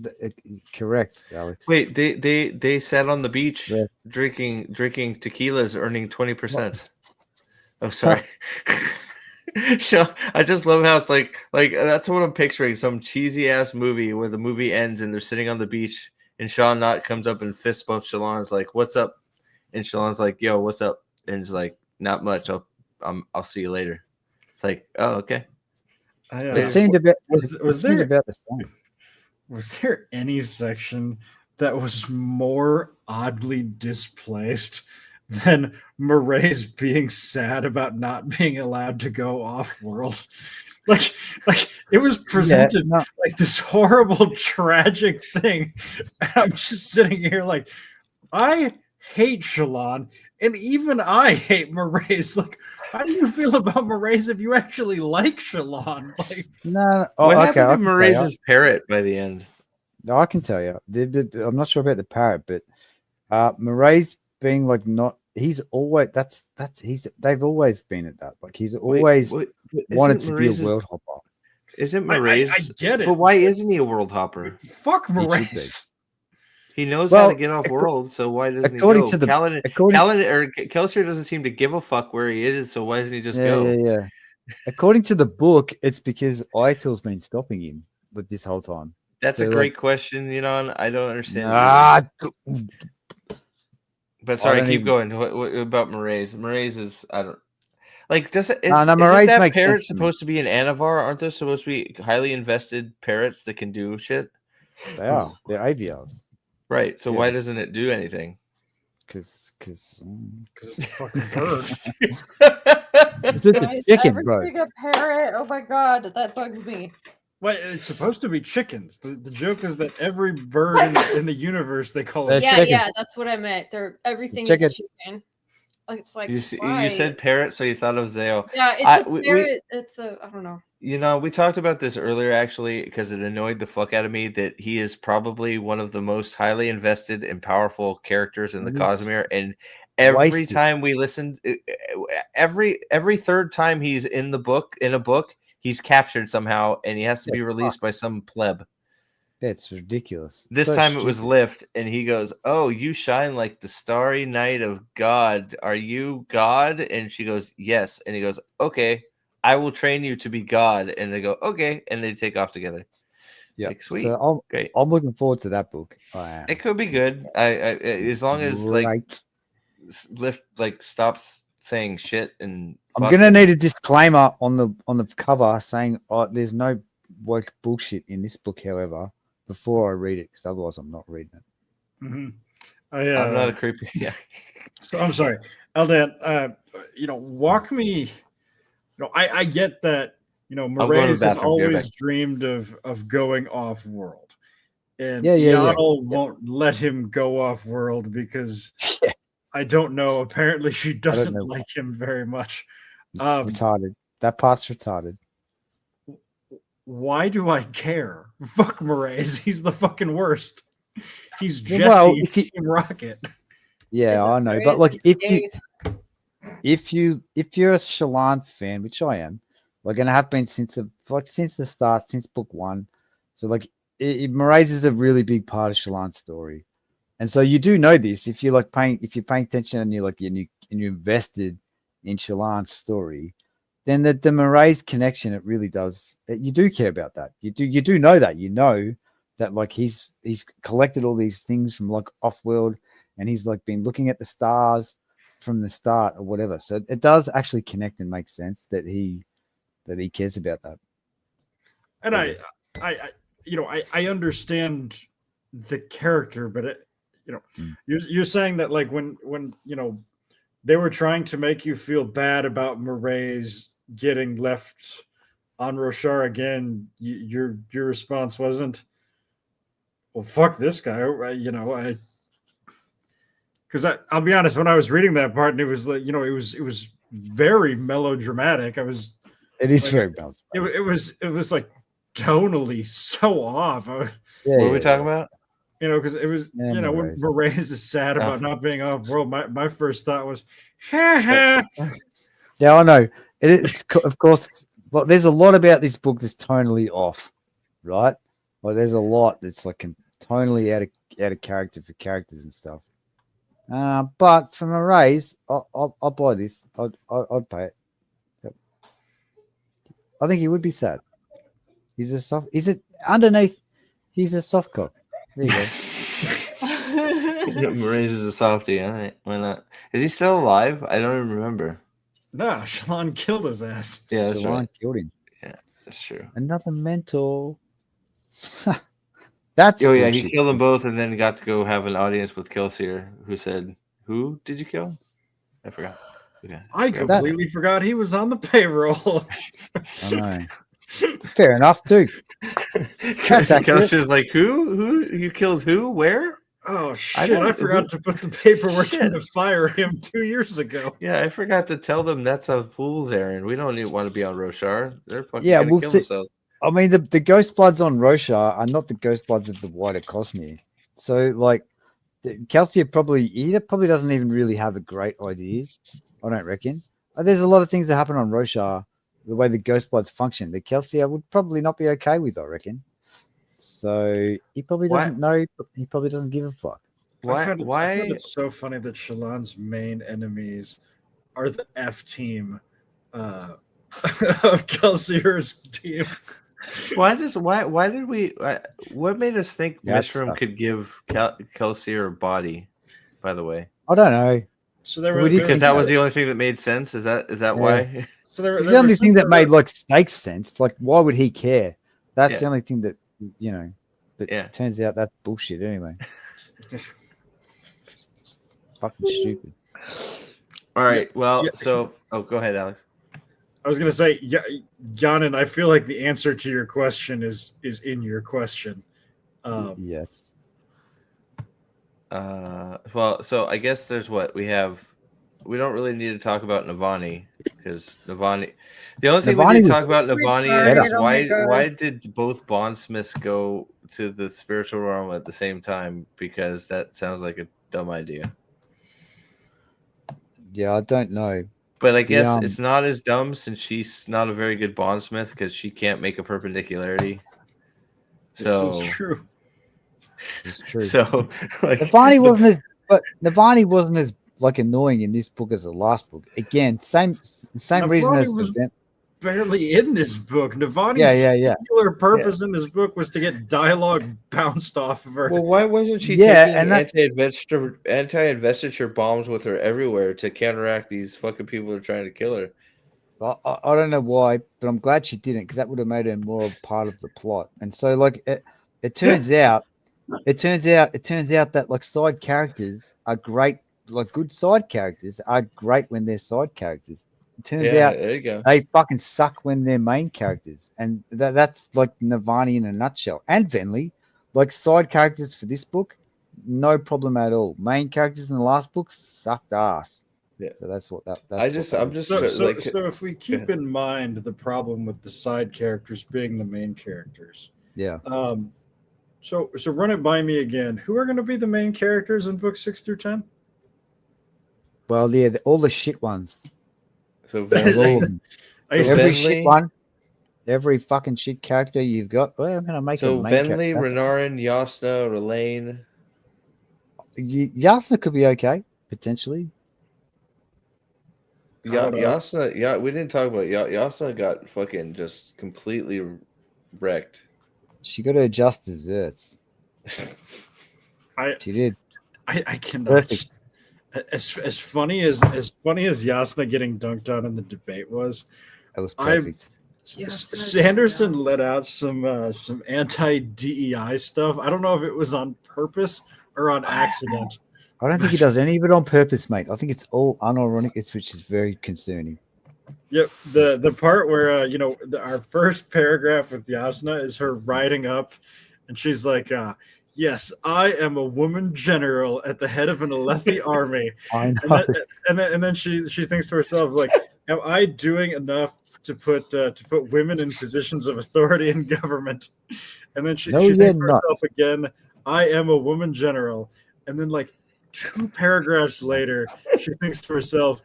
S2: correct, Alex.
S1: Wait, they sat on the beach drinking tequilas, earning 20%. Oh, sorry. I just love how it's like that's what I'm picturing, some cheesy ass movie where the movie ends and they're sitting on the beach and Sean Knott comes up and fist bumps Shalon's like, "What's up?" And Shalon's like, "Yo, what's up?" And he's like, "Not much. I'll see you later." It's like, oh, okay.
S2: It seemed a bit. Was there about the same?
S3: Was there any section that was more oddly displaced than Mraize being sad about not being allowed to go off-world? Like it was presented like this horrible, tragic thing. And I'm just sitting here like, I hate Shalon, and even I hate Mraize. Like, how do you feel about Mraize if you actually like Shalon? Like,
S2: no.
S1: What happened to Mraize's parrot by the end?
S2: No, I can tell you. I'm not sure about the parrot, but Mraize being like not. He's always they've always been at that. Like, he's always wanted to be a world hopper.
S1: Isn't Mraize?
S3: I get it.
S1: But why isn't he a world hopper?
S3: Fuck Mraize.
S1: He knows how to get off world, so why doesn't he go? Kelsier doesn't seem to give a fuck where he is, so why doesn't he just go?
S2: Yeah. According to the book, it's because Ayatil's been stopping him this whole time.
S1: That's a great question, and I don't understand. But sorry, keep going. What about Mraize? Mraize is isn't that parrot supposed to be an Anavar? Aren't there supposed to be highly invested parrots that can do shit?
S2: They are. They're AVRs.
S1: Right. So why doesn't it do anything?
S2: Because
S3: it's a fucking bird.
S2: It's a chicken, bro.
S5: A parrot. Oh my god, that bugs me.
S3: Well, it's supposed to be chickens. The joke is that every bird in the universe they call it.
S5: Yeah, that's what I meant. Everything is chicken. It's like
S1: you said parrot, so you thought of Zale.
S5: Yeah, it's a parrot. I don't know.
S1: You know, we talked about this earlier actually because it annoyed the fuck out of me that he is probably one of the most highly invested and powerful characters in the Cosmere, and every time we listened, every third time he's in a book, he's captured somehow, and he has to be released by some pleb.
S2: That's ridiculous.
S1: This time it was Lift, and he goes, "Oh, you shine like the starry night of God. Are you God?" And she goes, "Yes." And he goes, "Okay, I will train you to be God." And they go, "Okay," and they take off together.
S2: Yeah,
S1: like, sweet.
S2: So
S1: great.
S2: I'm looking forward to that book.
S1: It could be good. I as long as Lift stops saying shit and.
S2: I'm gonna need a disclaimer on the cover saying, "Oh, there's no woke bullshit in this book." However, before I read it, because otherwise I'm not reading it.
S3: Mm-hmm.
S1: I'm not a creepy. Yeah.
S3: So I'm sorry, Eldan. Walk me. I get that. Moraes has always dreamed of going off world, and Yaddle won't let him go off world because I don't know. Apparently, she doesn't like him very much.
S2: It's retarded. That part's retarded.
S3: Why do I care? Fuck Moraes. He's the fucking worst. He's Jesse Team Rocket.
S2: Yeah, I know. But like if you're a Shalon fan, which I am, like, and I have been since the start, since book one. So like Moraes is a really big part of Shalon's story. And so you do know this if you're paying attention and you're invested in Shalon's story, then the Moraes connection, it really does. You do care about that. You do know that. You know that like he's collected all these things from like off-world, and he's like been looking at the stars from the start or whatever. So it does actually connect and make sense that he cares about that.
S3: And I understand the character, but you're saying that like when they were trying to make you feel bad about Moraes getting left on Roshar again, your response wasn't, well, fuck this guy, because I'll be honest, when I was reading that part and it was like, it was very melodramatic.
S2: It is very melodramatic.
S3: It was like tonally so off.
S1: What are we talking about?
S3: Because it was, when Moraes is sad about not being off world, my first thought was, ha.
S2: Yeah, I know. It's of course, there's a lot about this book that's tonally off, right? Like there's a lot that's like tonally out of character for characters and stuff. But for Moraes, I'll buy this. I'd pay it. Yep. I think he would be sad. He's a soft cock. There you go.
S1: Moraes is a softie. All right, why not? Is he still alive? I don't even remember.
S3: No, Shalon killed his ass.
S1: Yeah, that's right.
S2: Killed him.
S1: Yeah, that's true.
S2: Another mental. That's
S1: yeah, he killed them both, and then got to go have an audience with Kelsier, who said, "Who did you kill?" I forgot. Okay.
S3: I completely forgot he was on the payroll.
S2: I know. Fair enough, too.
S1: Kelsier's like, who? You killed who? Where?
S3: Oh, shit. I forgot to put the paperwork in to fire him 2 years ago.
S1: Yeah, I forgot to tell them that's a fool's errand. We don't even want to be on Roshar. They're fucking gonna kill themselves.
S2: I mean, the Ghostbloods on Roshar are not the Ghostbloods of the wider Cosmere. So, like, Kelsier probably doesn't even really have a great idea. I don't reckon. There's a lot of things that happen on Roshar, the way the Ghostbloods function, that Kelsier would probably not be okay with, I reckon. So he probably doesn't know. He probably doesn't give a fuck.
S3: Why? I find it so funny that Shalon's main enemies are the F team of Kelsier's team.
S1: Why did we? What made us think Mishram could give Kelsier a body? By the way,
S2: I don't know.
S3: So
S1: because that was the only thing that made sense. Is that why?
S2: So it's the only thing that made like stakes sense. Like, why would he care? That's the only thing that But turns out that's bullshit anyway. Fucking stupid.
S1: All right. Well, so go ahead, Alex.
S3: I was gonna say, Yanin, I feel like the answer to your question is in your question.
S2: Yes.
S1: Well, so I guess there's what we have. We don't really need to talk about Navani because Navani. The only thing we need to talk about Navani is why did both bondsmiths go to the spiritual realm at the same time? Because that sounds like a dumb idea.
S2: Yeah, I don't know.
S1: But I guess it's not as dumb since she's not a very good bondsmith because she can't make a perpendicularity. So
S3: this is true.
S2: It's true.
S1: So like,
S2: Navani wasn't as like annoying in this book as the last book. Again, same reason as
S3: was barely in this book. Navani's singular purpose in this book was to get dialogue bounced off of her.
S1: Well, why wasn't she taking anti-investiture bombs with her everywhere to counteract these fucking people who are trying to kill her?
S2: I don't know why, but I'm glad she didn't because that would have made her more of part of the plot. And so, like, it turns out that like side characters are great. Like good side characters are great when they're side characters. It turns out
S1: there you go.
S2: They fucking suck when they're main characters, and that's like Navani in a nutshell. And Venli, like side characters for this book, no problem at all. Main characters in the last book sucked ass.
S1: Yeah.
S2: So that's what that.
S3: So if we keep in mind the problem with the side characters being the main characters,
S2: yeah.
S3: So run it by me again. Who are going to be the main characters in books 6 through 10?
S2: Well, yeah, all the shit ones.
S1: So
S2: every shit one, every fucking shit character you've got. Well, I'm gonna make
S1: so Venli, Renarin, Jasna, Relaine.
S2: Jasna could be okay potentially.
S1: Jasna, we didn't talk about Jasna. Got fucking just completely wrecked.
S2: She got to adjust desserts. She did.
S3: I cannot. Perfect. As funny as Jasna getting dunked on in the debate was,
S2: that was perfect.
S3: Sanderson let out some anti-DEI stuff. I don't know if it was on purpose or on accident.
S2: I don't think he does any of it on purpose, mate. I think it's all unironic, which is very concerning.
S3: Yep, the part where our first paragraph with Jasna is her riding up, and she's like, yes, I am a woman general at the head of an Alethi army.
S2: I know.
S3: And then she thinks to herself, like, am I doing enough to put women in positions of authority in government? And then she thinks to herself again, I am a woman general. And then like 2 paragraphs later, she thinks to herself,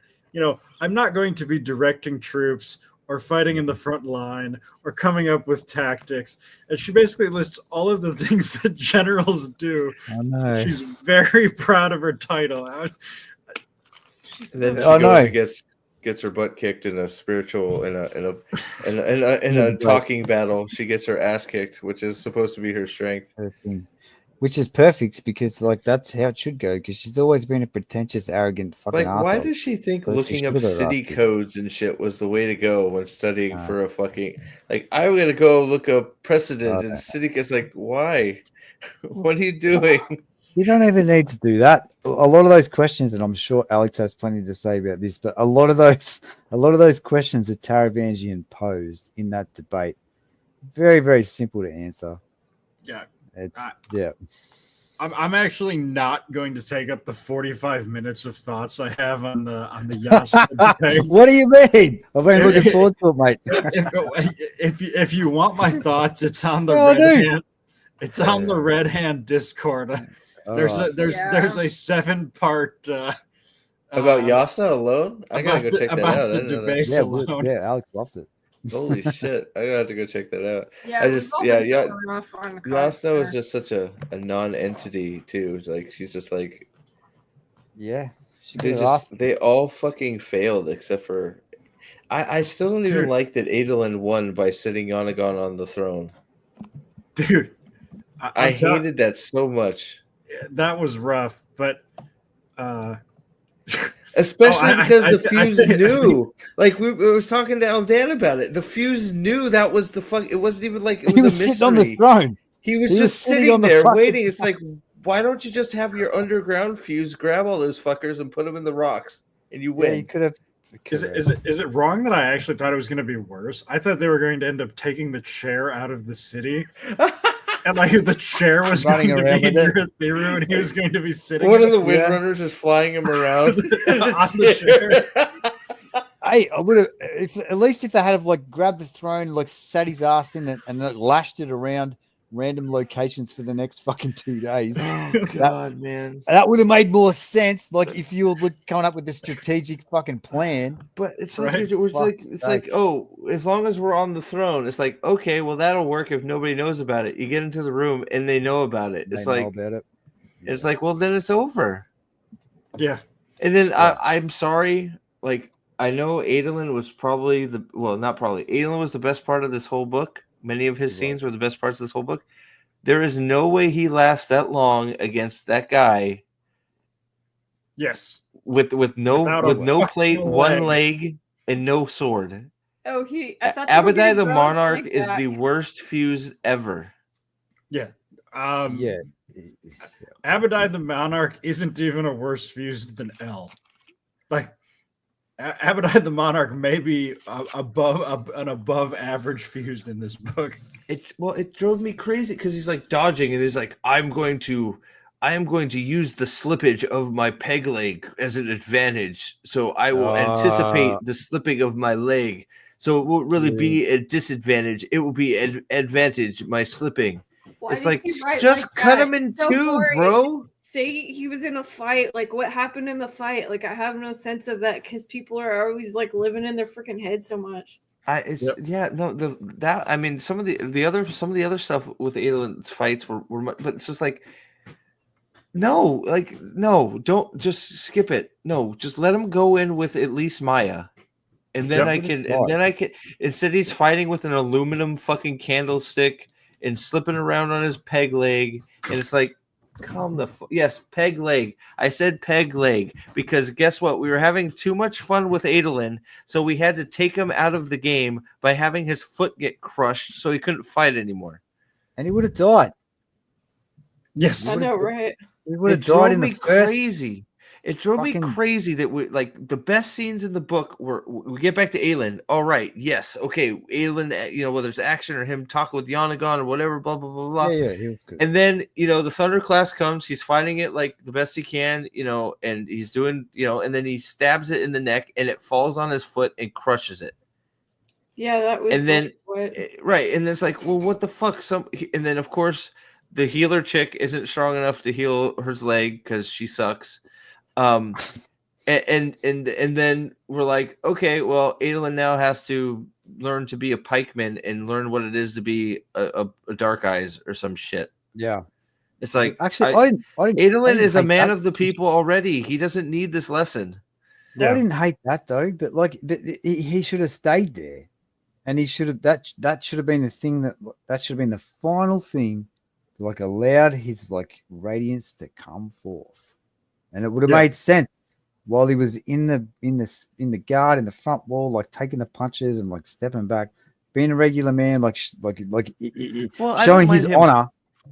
S3: I'm not going to be directing troops or fighting in the front line, or coming up with tactics. And she basically lists all of the things that generals do.
S2: I know.
S3: She's very proud of her title.
S1: And then she goes and gets her butt kicked in a spiritual in a talking battle. She gets her ass kicked, which is supposed to be her strength.
S2: Which is perfect because like that's how it should go. Because she's always been a pretentious, arrogant fucking asshole.
S1: Why does she think looking up city codes and shit was the way to go when studying for a fucking I'm gonna go look up precedent and city? It's like, why? What are you doing?
S2: You don't even need to do that. A lot of those questions, and I'm sure Alex has plenty to say about this, but a lot of those questions that Taravangian posed in that debate, very, very simple to answer.
S3: Yeah.
S2: I'm
S3: actually not going to take up the 45 minutes of thoughts I have on the Jasna debate.
S2: What do you mean? I've been looking forward to it, mate.
S3: If you want my thoughts, it's on the red hand. It's on the Red Hand Discord. There's a 7-part
S1: about Jasna alone. I gotta go check that out.
S3: The debate alone.
S2: Yeah, Alex loved it.
S1: Holy shit! I gotta have to go check that out.
S4: Yeah,
S1: Jasna was just such a non-entity too. Like she's just like, they all fucking failed except for. I still don't even like that Adelin won by sitting Yanagon on the throne.
S3: Dude,
S1: I hated that so much.
S3: That was rough, but.
S1: Especially because the Fuse knew. Like we were talking to Aldan about it. The Fuse knew that was the fuck. It wasn't even like it was a mystery.
S2: Sitting on the throne.
S1: He was just sitting there waiting. It's like, why don't you just have your underground Fuse grab all those fuckers and put them in the rocks and you win?
S2: Yeah,
S3: Is it wrong that I actually thought it was going to be worse? I thought they were going to end up taking the chair out of the city, and like the chair was
S2: Running
S3: going to
S2: around
S3: be
S2: with it.
S3: Urithiru, and he was going to be sitting.
S1: One
S3: in
S1: of the
S3: it.
S1: Windrunners is flying him around
S3: On the chair.
S2: Hey, I would have. At least if they had like grabbed the throne, like sat his ass in it, and then lashed it around random locations for the next fucking 2 days.
S1: Oh God, man!
S2: That would have made more sense. Like if you were coming up with a strategic fucking plan.
S1: But it's
S3: Right.
S1: like it's like oh, as long as we're on the throne, it's like okay, well that'll work if nobody knows about it. You get into the room and they know about it. It's
S2: They know
S1: like
S2: about it.
S1: it's like well then it's over.
S3: Yeah.
S1: And then
S2: Yeah.
S1: I'm sorry, like I know Adelin was probably Adelin was the best part of this whole book. Many of his
S2: He
S1: scenes
S2: was.
S1: were the best parts of this whole book. There is no way he lasts that long against that guy
S3: Yes.
S1: with no
S3: Without a
S1: plate,
S3: leg.
S1: one leg, and no sword.
S5: Oh, I thought they were
S1: Abadai
S5: getting
S1: the
S5: both
S1: Monarch
S5: like
S1: is
S5: that.
S1: the worst fuse ever.
S3: Yeah.
S2: Yeah.
S3: Abadai the Monarch isn't even a worse fused than L. Like Abadai the Monarch may be an above average fused in this book.
S1: It drove me crazy because he's like dodging and he's like, I am going to use the slippage of my peg leg as an advantage. So I will anticipate the slipping of my leg. So it won't really be a disadvantage. It will be an advantage, my slipping.
S5: Why
S1: It's
S5: did
S1: like,
S5: he write
S1: just
S5: like
S1: cut
S5: that?
S1: him in
S5: So
S1: two,
S5: boring.
S1: bro.
S5: Say he was in a fight. Like, what happened in the fight? Like, I have no sense of that because people are always like living in their freaking head so much.
S3: Yep.
S1: Some of the other stuff with Adelin's fights were but it's just like no, don't just skip it. No, just let him go in with at least Maya. And then instead he's fighting with an aluminum fucking candlestick and slipping around on his peg leg. And it's like, yes, peg leg. I said peg leg because guess what? We were having too much fun with Adelin, so we had to take him out of the game by having his foot get crushed so he couldn't fight anymore.
S2: And he would have died.
S3: Yes.
S5: I know, right?
S2: He would have died in the first.
S1: Crazy. It drove me crazy that we like the best scenes in the book were we get back to Aelin. All right, yes, okay, Aelin, whether it's action or him talking with Yanagon or whatever, blah blah blah blah.
S2: Yeah, he was good.
S1: And then the Thunder class comes, he's fighting it like the best he can, and he's doing, and then he stabs it in the neck and it falls on his foot and crushes it.
S5: Yeah, that was.
S1: And then
S5: like, what?
S1: right, and it's like, well, what the fuck? And then of course the healer chick isn't strong enough to heal her leg because she sucks. And then we're like, okay, well, Adelin now has to learn to be a pikeman and learn what it is to be a Dark Eyes or some shit.
S2: Yeah,
S1: it's like
S2: actually, I didn't
S1: Adelin is a man
S2: that.
S1: of the people already. He doesn't need this lesson.
S2: Yeah. I didn't hate that though, but he should have stayed there, and he should have that should have been the thing that should have been the final thing, that, allowed his radiance to come forth. And it would have made sense while he was in the guard in the front wall, taking the punches and stepping back, being a regular man, showing his honor.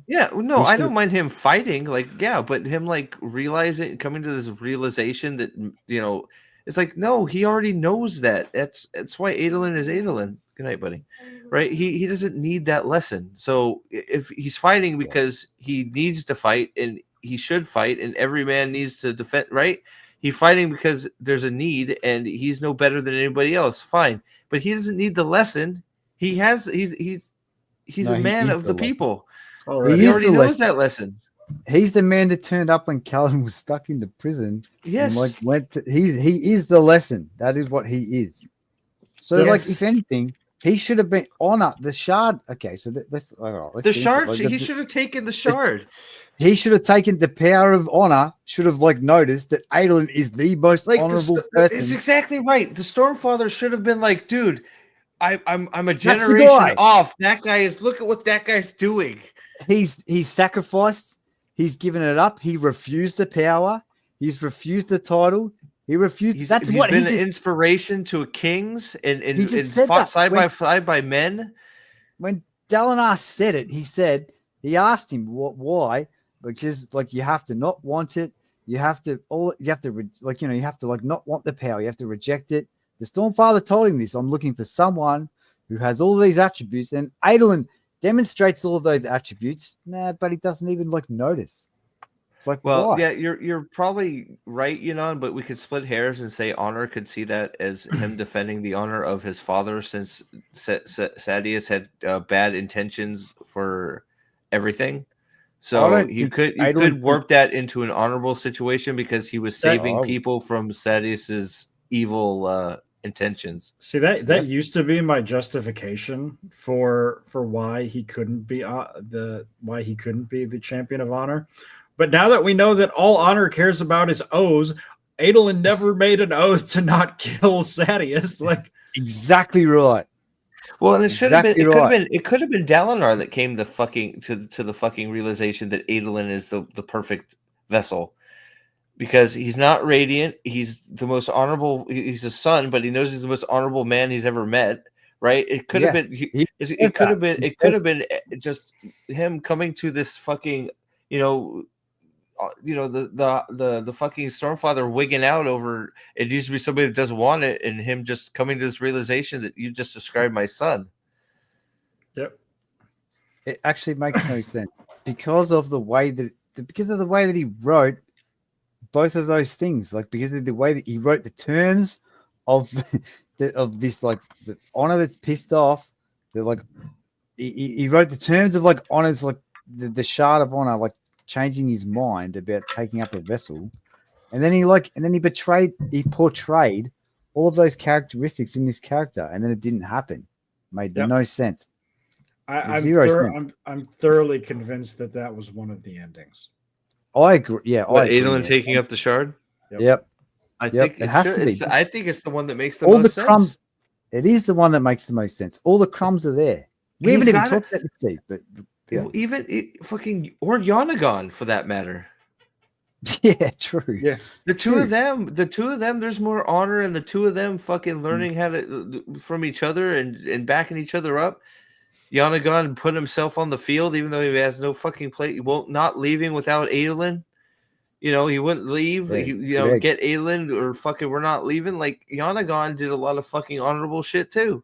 S1: Yeah, no, I don't mind him fighting, but him realizing, coming to this realization that it's like, no, he already knows that. That's why Adelin is Adelin. Good night, buddy. Right? He doesn't need that lesson. So if he's fighting because he needs to fight and he should fight, and every man needs to defend, right? He's fighting because there's a need, and he's no better than anybody else. Fine, but he doesn't need the lesson. He's a man of the people.
S3: He
S1: already knows that lesson.
S2: He's the man that turned up when Kaladin was stuck in the prison.
S1: Yes,
S2: and he is the lesson. That is what he is. So, if anything, he should have been honor the shard. Okay, so let's
S1: the shard. He should have taken the shard.
S2: He should have taken the power of honor. Should have noticed that Adelin is the most honorable person.
S1: It's exactly right. The Stormfather should have been like, dude, I'm a generation off. That guy is. Look at what that guy's doing.
S2: He's sacrificed. He's given it up. He refused the power. He's refused the title. He refused. He's what he did.
S1: An inspiration to a kings and fought side by side by men.
S2: When Dalinar said it, he asked him why. Because you have to not want it. you have to not want the power. You have to reject it. The Stormfather told him this. I'm looking for someone who has all these attributes, and Adelin demonstrates all of those attributes. Nah, but he doesn't even notice. It's like,
S1: well,
S2: why?
S1: yeah, you're probably right, but we could split hairs and say Honor could see that as him defending the honor of his father, since Sadeas had bad intentions for everything. So you could warp that into an honorable situation because he was saving people from Sadeas's evil intentions.
S3: See, that used to be my justification for why he couldn't be the champion of honor. But now that we know that all Honor cares about is oaths, Adelin never made an oath to not kill Sadeas.
S2: Exactly right.
S1: Well, and it should have been. It could have been Dalinar that came to the fucking realization that Adelin is the perfect vessel, because he's not radiant. He's the most honorable. He's a son, but he knows he's the most honorable man he's ever met. Right? It could have been. It could have been. It could have been just him coming to this fucking. The fucking Stormfather wigging out over it used to be somebody that doesn't want it, and him just coming to this realization that you just described my son.
S3: Yep.
S2: It actually makes no sense because of the way that he wrote both of those things. Because of the way that he wrote the terms of of this, the honor that's pissed off. He wrote the terms of honors, the shard of honor, changing his mind about taking up a vessel, and then he portrayed all of those characteristics in this character, and then it didn't happen. Made no sense.
S3: I'm thoroughly convinced that was one of the endings.
S2: I agree. Yeah,
S1: Adelin taking up the shard.
S2: Yep.
S1: I think
S2: it has to be.
S1: I think it's the one that makes the
S2: most
S1: sense.
S2: Crumbs. It is the one that makes the most sense. All the crumbs are there. We haven't even talked about the sea, but. Yeah.
S1: Even fucking or Yanagon for that matter.
S2: Yeah, true.
S1: Yeah, the two of them. There's more honor in the two of them fucking learning how to from each other and backing each other up. Yanagon put himself on the field even though he has no fucking play. He won't not leaving without Adelin. He wouldn't leave.
S2: Yeah,
S1: Get Adelin or fucking we're not leaving. Yanagon did a lot of fucking honorable shit too.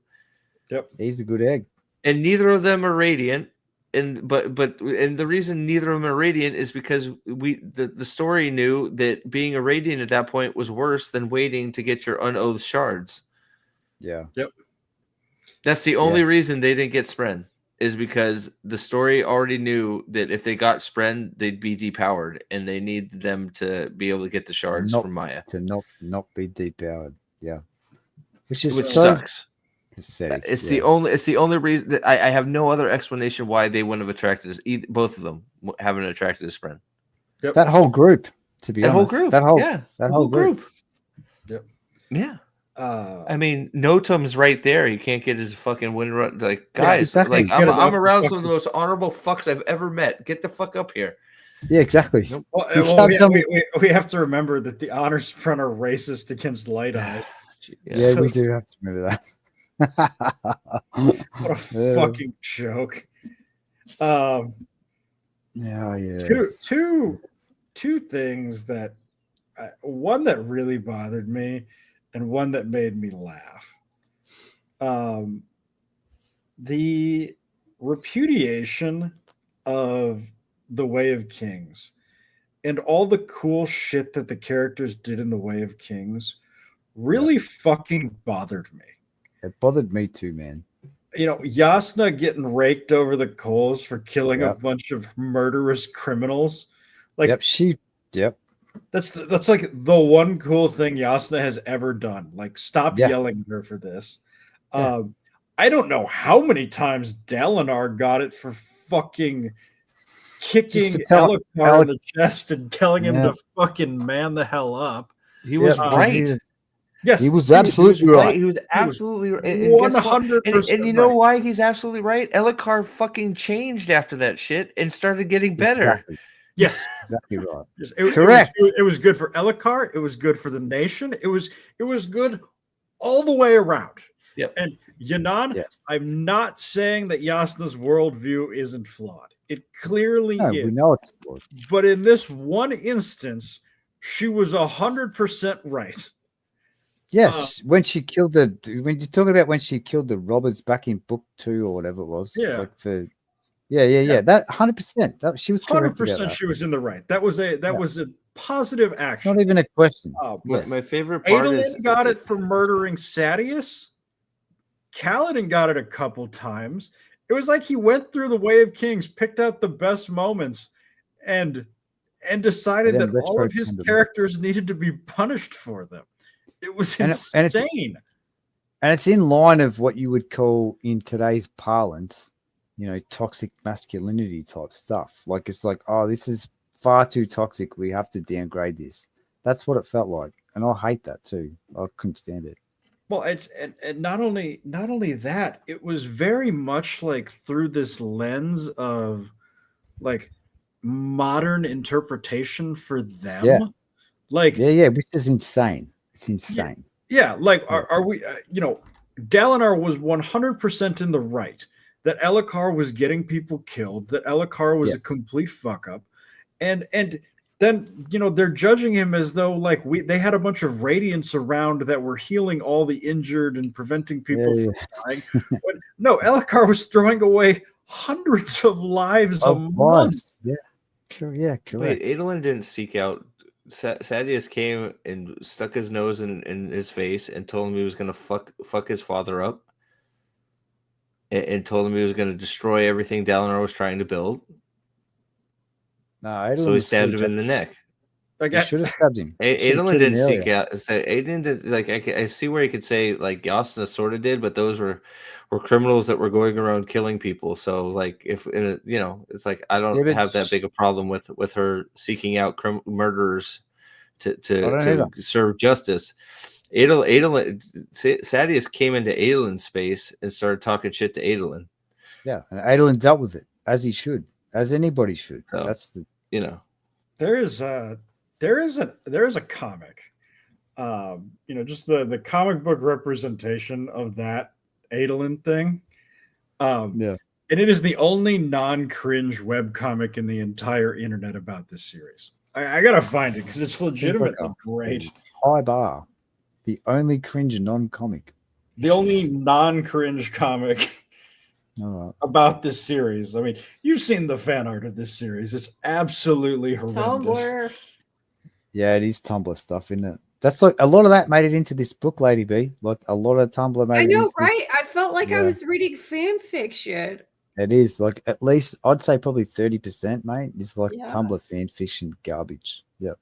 S3: Yep,
S2: he's a good egg.
S1: And neither of them are radiant. And the reason neither of them are radiant is because the story knew that being a radiant at that point was worse than waiting to get your unoathed shards.
S2: Yeah.
S3: Yep.
S1: That's the only reason they didn't get Spren, is because the story already knew that if they got Spren, they'd be depowered, and they need them to be able to get the shards from Maya.
S2: To not be depowered. Yeah. Which
S1: sucks.
S2: It's
S1: the only reason that I have no other explanation why they wouldn't have attracted both of them haven't attracted a Spren.
S2: Yep. That whole group, to be honest. That whole group.
S3: Yep.
S1: Yeah. I mean, Notum's right there. He can't get his fucking wind run. Guys,
S2: exactly.
S1: I'm around some of the most honorable fucks I've ever met. Get the fuck up here.
S2: Yeah, exactly.
S3: We have to remember that the honor Spren are racist against Light Eyes.
S2: Yeah, we do have to remember that.
S3: What a fucking joke.
S2: Yeah.
S3: Two things that one that really bothered me and one that made me laugh. The repudiation of the Way of Kings and all the cool shit that the characters did in the Way of Kings really fucking bothered me.
S2: It bothered me too, man.
S3: Yasna getting raked over the coals for killing a bunch of murderous criminals.
S2: Yep.
S3: That's like the one cool thing Yasna has ever done. Stop yelling at her for this.
S2: Yeah.
S3: I don't know how many times Dalinar got it for fucking kicking Elhokar in the chest and telling him to fucking man the hell up.
S1: He was right.
S2: Yes, he was absolutely right.
S1: He was absolutely right.
S3: 100%.
S1: And you know why he's absolutely right? Elhokar fucking changed after that shit and started getting better.
S2: Exactly.
S3: Yes,
S2: exactly right.
S3: Correct. It was good for Elhokar. It was good for the nation. It was good all the way around.
S1: Yep.
S3: And Yanan, I'm not saying that Yasna's worldview isn't flawed. It clearly is.
S2: We know it's flawed.
S3: But in this one instance, she was 100% right.
S2: Yes, when you're talking about when she killed the robbers back in book 2 or whatever it was,
S3: Yeah.
S2: That 100%. That she was correct about
S3: 100%
S2: that.
S3: she was in the right. That was a positive action.
S2: Not even a question.
S1: My favorite part is
S3: Adelin got it for murdering Sadius. Kaladin got it a couple times. It was like he went through the Way of Kings, picked out the best moments, and decided that all of his characters needed to be punished for them. It was insane.
S2: And it's in line of what you would call in today's parlance, toxic masculinity type stuff. Like it's like, oh, this is far too toxic. We have to downgrade this. That's what it felt like. And I hate that too. I couldn't stand it.
S3: Well, it's and not only that, it was very much like through this lens of like modern interpretation for them.
S2: Yeah.
S3: Like
S2: which is insane. It's insane.
S3: Yeah, like are we Dalinar was 100% in the right, that Elhokar was getting people killed, that Elhokar was a complete fuck up. And then they're judging him as though like they had a bunch of radiants around that were healing all the injured and preventing people from dying. But no, Elhokar was throwing away hundreds of lives a month.
S2: Yeah. Sure, yeah, correct.
S1: Wait, Adelin didn't seek out. Sadius came and stuck his nose in his face and told him he was going to fuck his father up, and told him he was going to destroy everything Dalinar was trying to build.
S2: No,
S1: so he stabbed him in the neck.
S2: Like, you should have stabbed him.
S1: Adelin didn't seek out. Adelin did, like I see where you could say like Yasna sort of did, but those were criminals that were going around killing people. So like if it's like I don't have that big a problem with her seeking out murderers to serve justice. Sadius came into Adelin's space and started talking shit to Adelin.
S2: Yeah, and Adelin dealt with it as he should, as anybody should.
S1: So,
S2: that's the
S3: there is a comic, just the comic book representation of that Adelin thing. And it is the only non-cringe webcomic in the entire internet about this series. I gotta find it because it's legitimately great.
S2: High bar. The only cringe non-comic.
S3: The only non-cringe comic about this series. I mean, you've seen the fan art of this series. It's absolutely horrendous.
S5: Tumblr.
S2: Yeah, it is Tumblr stuff, isn't it? That's like a lot of that made it into this book, Lady B. Like a lot of Tumblr made it. I know,
S5: right? I felt like I was reading fan fiction.
S2: It is like at least I'd say probably 30%, mate. It's like Tumblr fan fiction garbage. Yep.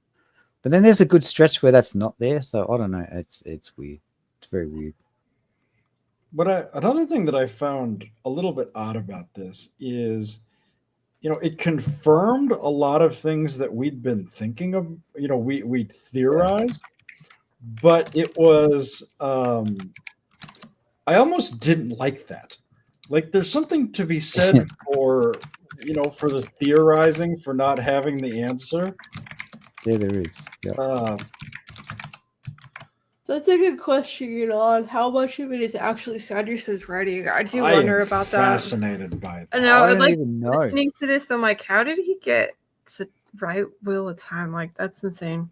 S2: But then there's a good stretch where that's not there. So I don't know. It's weird. It's very weird.
S3: But another thing that I found a little bit odd about this is, it confirmed a lot of things that we'd been thinking of. We'd theorized, but it was I almost didn't like that. Like, there's something to be said for for the theorizing, for not having the answer.
S2: Yeah, there is. Yeah.
S5: That's a good question, on how much of it is actually Sanderson's writing. I do wonder about that.
S3: Fascinated by that.
S5: No, I like listening to this. I'm like, how did he get to write Wheel of Time? Like, that's insane.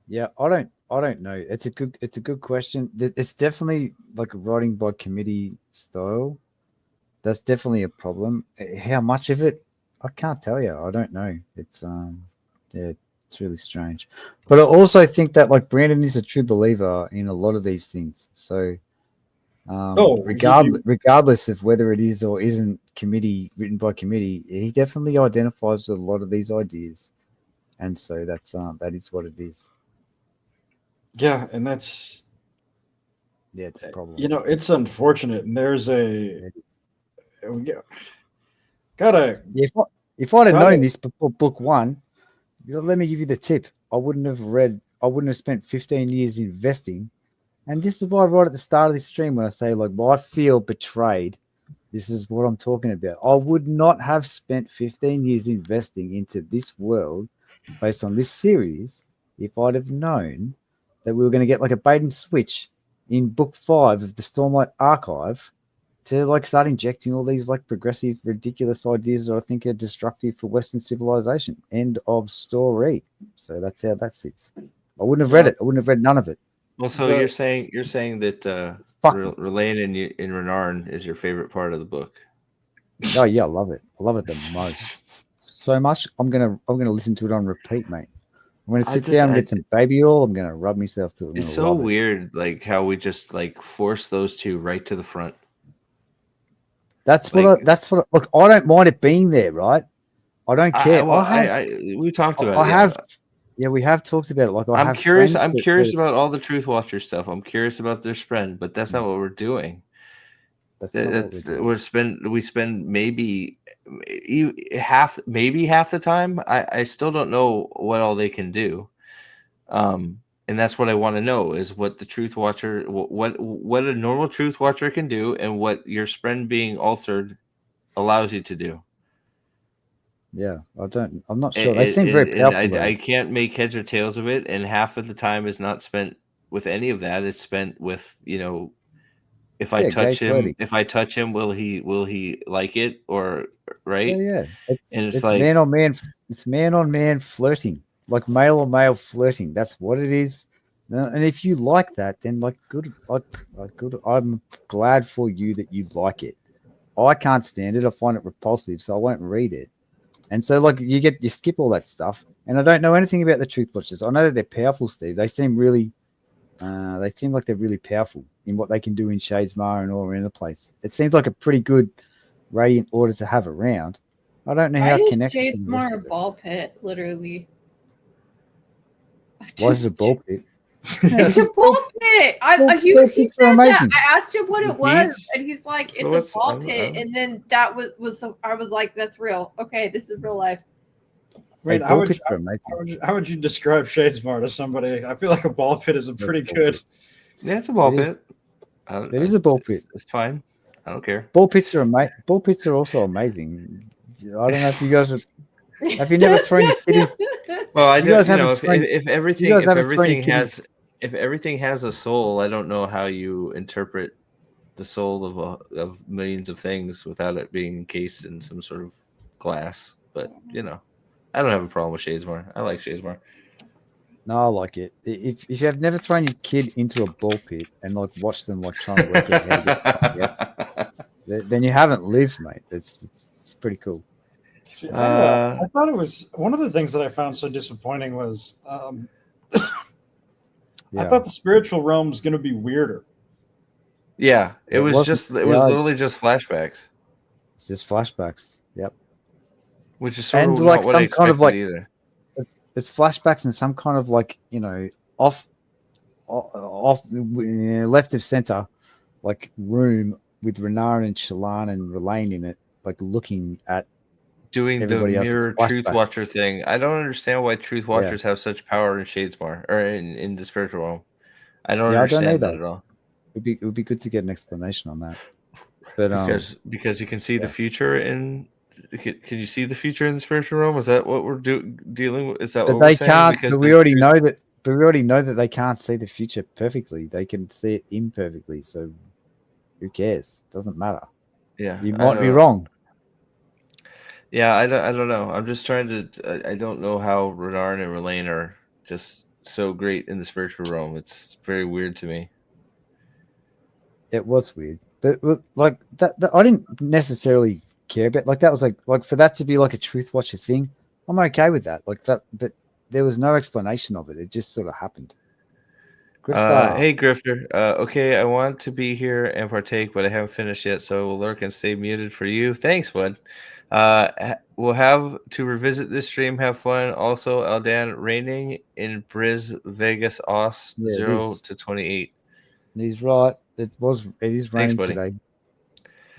S2: Yeah, I don't know. It's a good question. It's definitely like a writing by committee style. That's definitely a problem. How much of it? I can't tell you. I don't know. It's it's really strange. But I also think that like Brandon is a true believer in a lot of these things. So regardless of whether it is or isn't written by committee, he definitely identifies with a lot of these ideas. And so that is what it is.
S3: Yeah, and that's
S2: it's a problem.
S3: It's unfortunate, and there's
S2: if I'd have known this before book 1, let me give you the tip. I wouldn't have spent 15 years investing. And this is why right at the start of this stream when I say like, well, I feel betrayed. This is what I'm talking about. I would not have spent 15 years investing into this world based on this series if I'd have known that we were going to get like a bait and switch in book 5 of the Stormlight Archive to like start injecting all these like progressive, ridiculous ideas that I think are destructive for Western civilization. End of story. So that's how that sits. I wouldn't have read it. I wouldn't have read none of it.
S1: Well, so you're saying that Renarin and Renarin is your favorite part of the book.
S2: Oh yeah, I love it. I love it the most. So much. I'm gonna listen to it on repeat, mate. I'm gonna sit down and get some baby oil. I'm gonna rub myself to it.
S1: It's so weird, like how we just like force those two right to the front.
S2: That's what. Look, I don't mind it being there, right? I don't care.
S1: We talked about it.
S2: Yeah, we have talked about it. Like
S1: I'm curious about all the Truth Watcher stuff. I'm curious about their spend, but that's not what we're doing. We spend maybe half the time. I still don't know what all they can do, and that's what I want to know is what the Truth Watcher, what a normal Truth Watcher can do, and what your spend being altered allows you to do.
S2: Yeah, I'm not sure. They seem very powerful.
S1: I can't make heads or tails of it, and half of the time is not spent with any of that. It's spent with, if I touch him, will he like it or right?
S2: Yeah.
S1: It's
S2: like man on man. It's man on man flirting, like male on male flirting. That's what it is. And if you like that, then good. I'm glad for you that you like it. I can't stand it. I find it repulsive, so I won't read it. And so, you skip all that stuff. And I don't know anything about the Truth Watchers. I know that they're powerful, Steve. They seem really, like they're really powerful in what they can do in Shadesmar and all around the place. It seems like a pretty good Radiant order to have around. I don't know how it connects.
S5: Shadesmar a ball pit, literally.
S2: Why is it a ball pit?
S5: It's a ball pit. He said that. I asked him what it was, and he's like, "It's a ball pit." And then that was I was like, "That's real. Okay, this is real life."
S3: Wait, how would you describe Shadesmar to somebody? I feel like a ball pit is a pretty good.
S1: Yeah, it's a ball pit.
S2: It is a ball pit.
S1: It's fine. I don't care.
S2: Ball pits are amazing. Ball pits are also amazing. I don't know if you guys have you never thrown your kid in?
S1: Well, I do. If everything has a soul, I don't know how you interpret the soul of millions of things without it being encased in some sort of glass. But I don't have a problem with Shadesmar. I like Shadesmar.
S2: No, I like it. If you have never thrown your kid into a ball pit and watched them trying to work out how to get then you haven't lived, mate. It's pretty cool.
S3: See, I thought it was one of the things that I found so disappointing was I thought the spiritual realm was going to be weirder.
S1: Yeah, it was literally just flashbacks.
S2: It's just flashbacks. Yep.
S1: Which is sort of not what I expected either.
S2: There's flashbacks and some kind of off left of center room with Renarin and Shalon and Relaine in it, looking at
S1: doing the mirror Truth Watcher thing. I don't understand why Truth Watchers have such power in Shadesmar or in the spiritual realm. I don't understand that at all.
S2: It would be good to get an explanation on that. But
S1: because you can see the future in. Can you see the future in the spiritual realm? Is that what we're dealing with? Is that what
S2: they can't? But we already know that. But we already know that they can't see the future perfectly. They can see it imperfectly. So who cares? Doesn't matter.
S1: Yeah,
S2: you might be wrong.
S1: Yeah, I don't know. I'm just trying to. I don't know how Renarin and Relaine are just so great in the spiritual realm. It's very weird to me.
S2: It was weird, but that I didn't necessarily care about. That was for that to be a Truth Watcher thing. I'm okay with that. That, but there was no explanation of it. It just sort of happened.
S1: Grifter. Hey, Grifter. Okay, I want to be here and partake, but I haven't finished yet, so I will lurk and stay muted for you. Thanks, Bud. We'll have to revisit this stream. Have fun. Also, Aldan raining in Briz, Vegas, Aus, 0 to 28.
S2: He's right. It is raining today.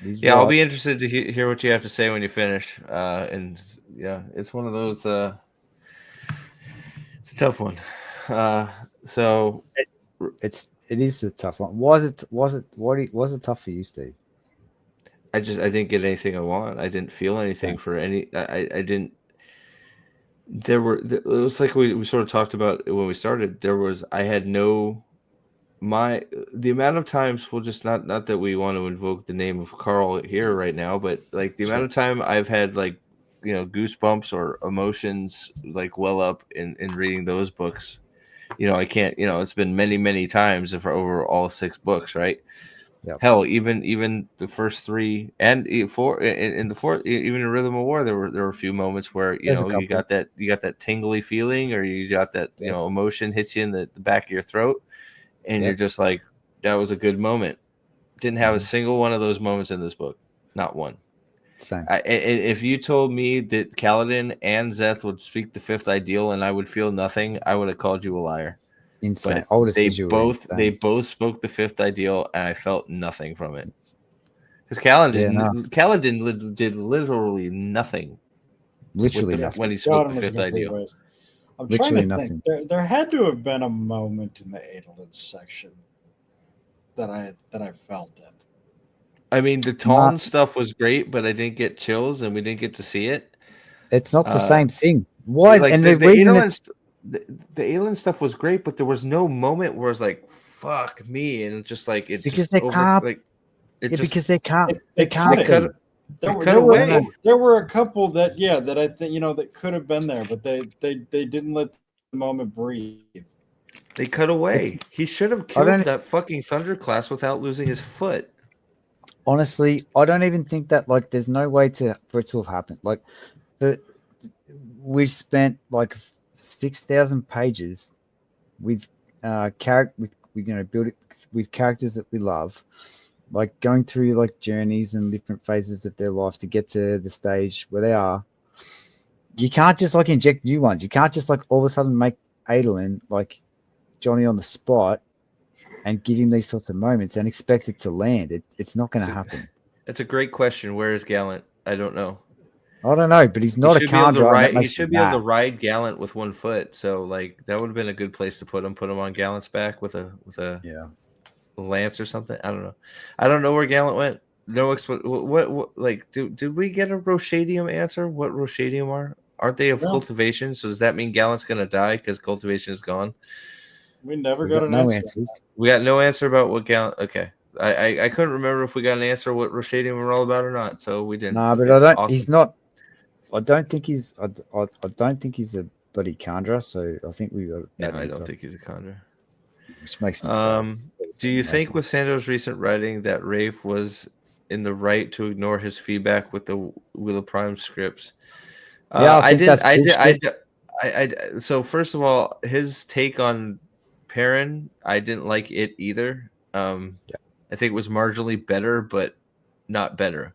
S1: Right. I'll be interested to hear what you have to say when you finish. And yeah, it's one of those. It's a tough one. So
S2: it is a tough one. Was it tough for you, Steve?
S1: I didn't get anything I want. I didn't feel anything for any. I didn't. It was like we sort of talked about when we started. I had no the amount of times, well, just not that we want to invoke the name of Carl here right now, but like the amount of time I've had like goosebumps or emotions like well up in reading those books. I can't. It's been many times for over all 6 books, right?
S2: Yep.
S1: Hell, even the first 3 and 4 in the 4th, even in Rhythm of War, there were a few moments where you got that tingly feeling, or you got that emotion hits you in the back of your throat, and you're just like, that was a good moment. Didn't have a single one of those moments in this book, not one.
S2: Same.
S1: If you told me that Kaladin and Szeth would speak the 5th ideal and I would feel nothing, I would have called you a liar.
S2: Insane.
S1: But they both spoke the 5th ideal, and I felt nothing from it. Because Kaladin did literally nothing.
S2: Literally nothing
S1: when he spoke the 5th ideal.
S3: I'm
S2: literally
S3: trying to
S2: nothing.
S3: think. There had to have been a moment in the Adelin section that I felt it.
S1: I mean, the Talon stuff was great, but I didn't get chills, and we didn't get to see it.
S2: It's not the same thing. Why?
S1: Like
S2: and
S1: the Adelin stuff was great, but there was no moment where it's like, "Fuck me," and just like it
S2: because
S1: just
S2: they can't. Because they can't. They can't.
S3: There were a couple that I think that could have been there, but they didn't let the moment breathe.
S1: They cut away. He should have killed that fucking Thunderclass without losing his foot.
S2: Honestly, I don't even think that there's no way for it to have happened. We spent 6,000 pages with build it with characters that we love, going through journeys and different phases of their life to get to the stage where they are. You can't just inject new ones. You can't just all of a sudden make Adelin Johnny on the spot and give him these sorts of moments and expect it to land. It's not going to happen.
S1: It's a great question. Where is Gallant? I don't know.
S2: I don't know, but he's not a Kandra.
S1: He should be able to ride Gallant with 1 foot. So that would have been a good place to put him. Put him on Gallant's back with a lance or something. I don't know. I don't know where Gallant went. No, did we get a Roshadium answer? What Roshadium are? Aren't they of cultivation? So does that mean Gallant's going to die because cultivation is gone?
S3: We never got an answer.
S1: We got no answer about what Gallant. Okay. I couldn't remember if we got an answer what Roshadium were all about or not, so we didn't.
S2: No, but I don't. Awesome. He's not. I don't think he's. I don't think he's a bloody Kandra. So I think we got that.
S1: No, I don't think he's a Kandra.
S2: Which makes me sad.
S1: Do you think with Sando's recent writing that Rafe was in the right to ignore his feedback with the Wheel of Prime scripts?
S2: Yeah, I did.
S1: So first of all, his take on Perrin, I didn't like it either. I think it was marginally better, but not better.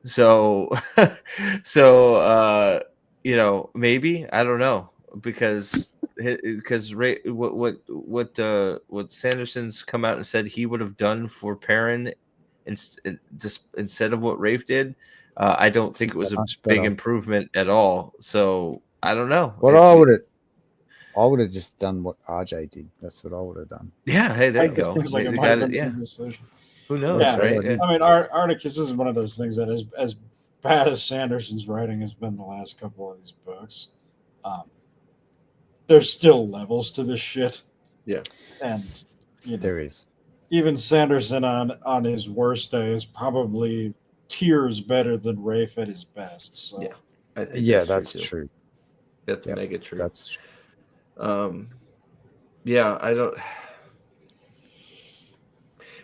S1: So, maybe I don't know because what Sanderson's come out and said he would have done for Perrin instead of what Rafe did. I don't think it was a big improvement at all. So I don't know.
S2: I would have just done what RJ did. That's what I would have done.
S1: Yeah, hey, there you go. Who knows, right? Yeah.
S3: I mean, Articus is one of those things that is as bad as Sanderson's writing has been the last couple of these books. There's still levels to this shit.
S1: Yeah,
S3: and
S2: there is.
S3: Even Sanderson on his worst day is probably tiers better than Rafe at his best. So.
S2: Yeah, that's true.
S1: That's mega true.
S2: That's true.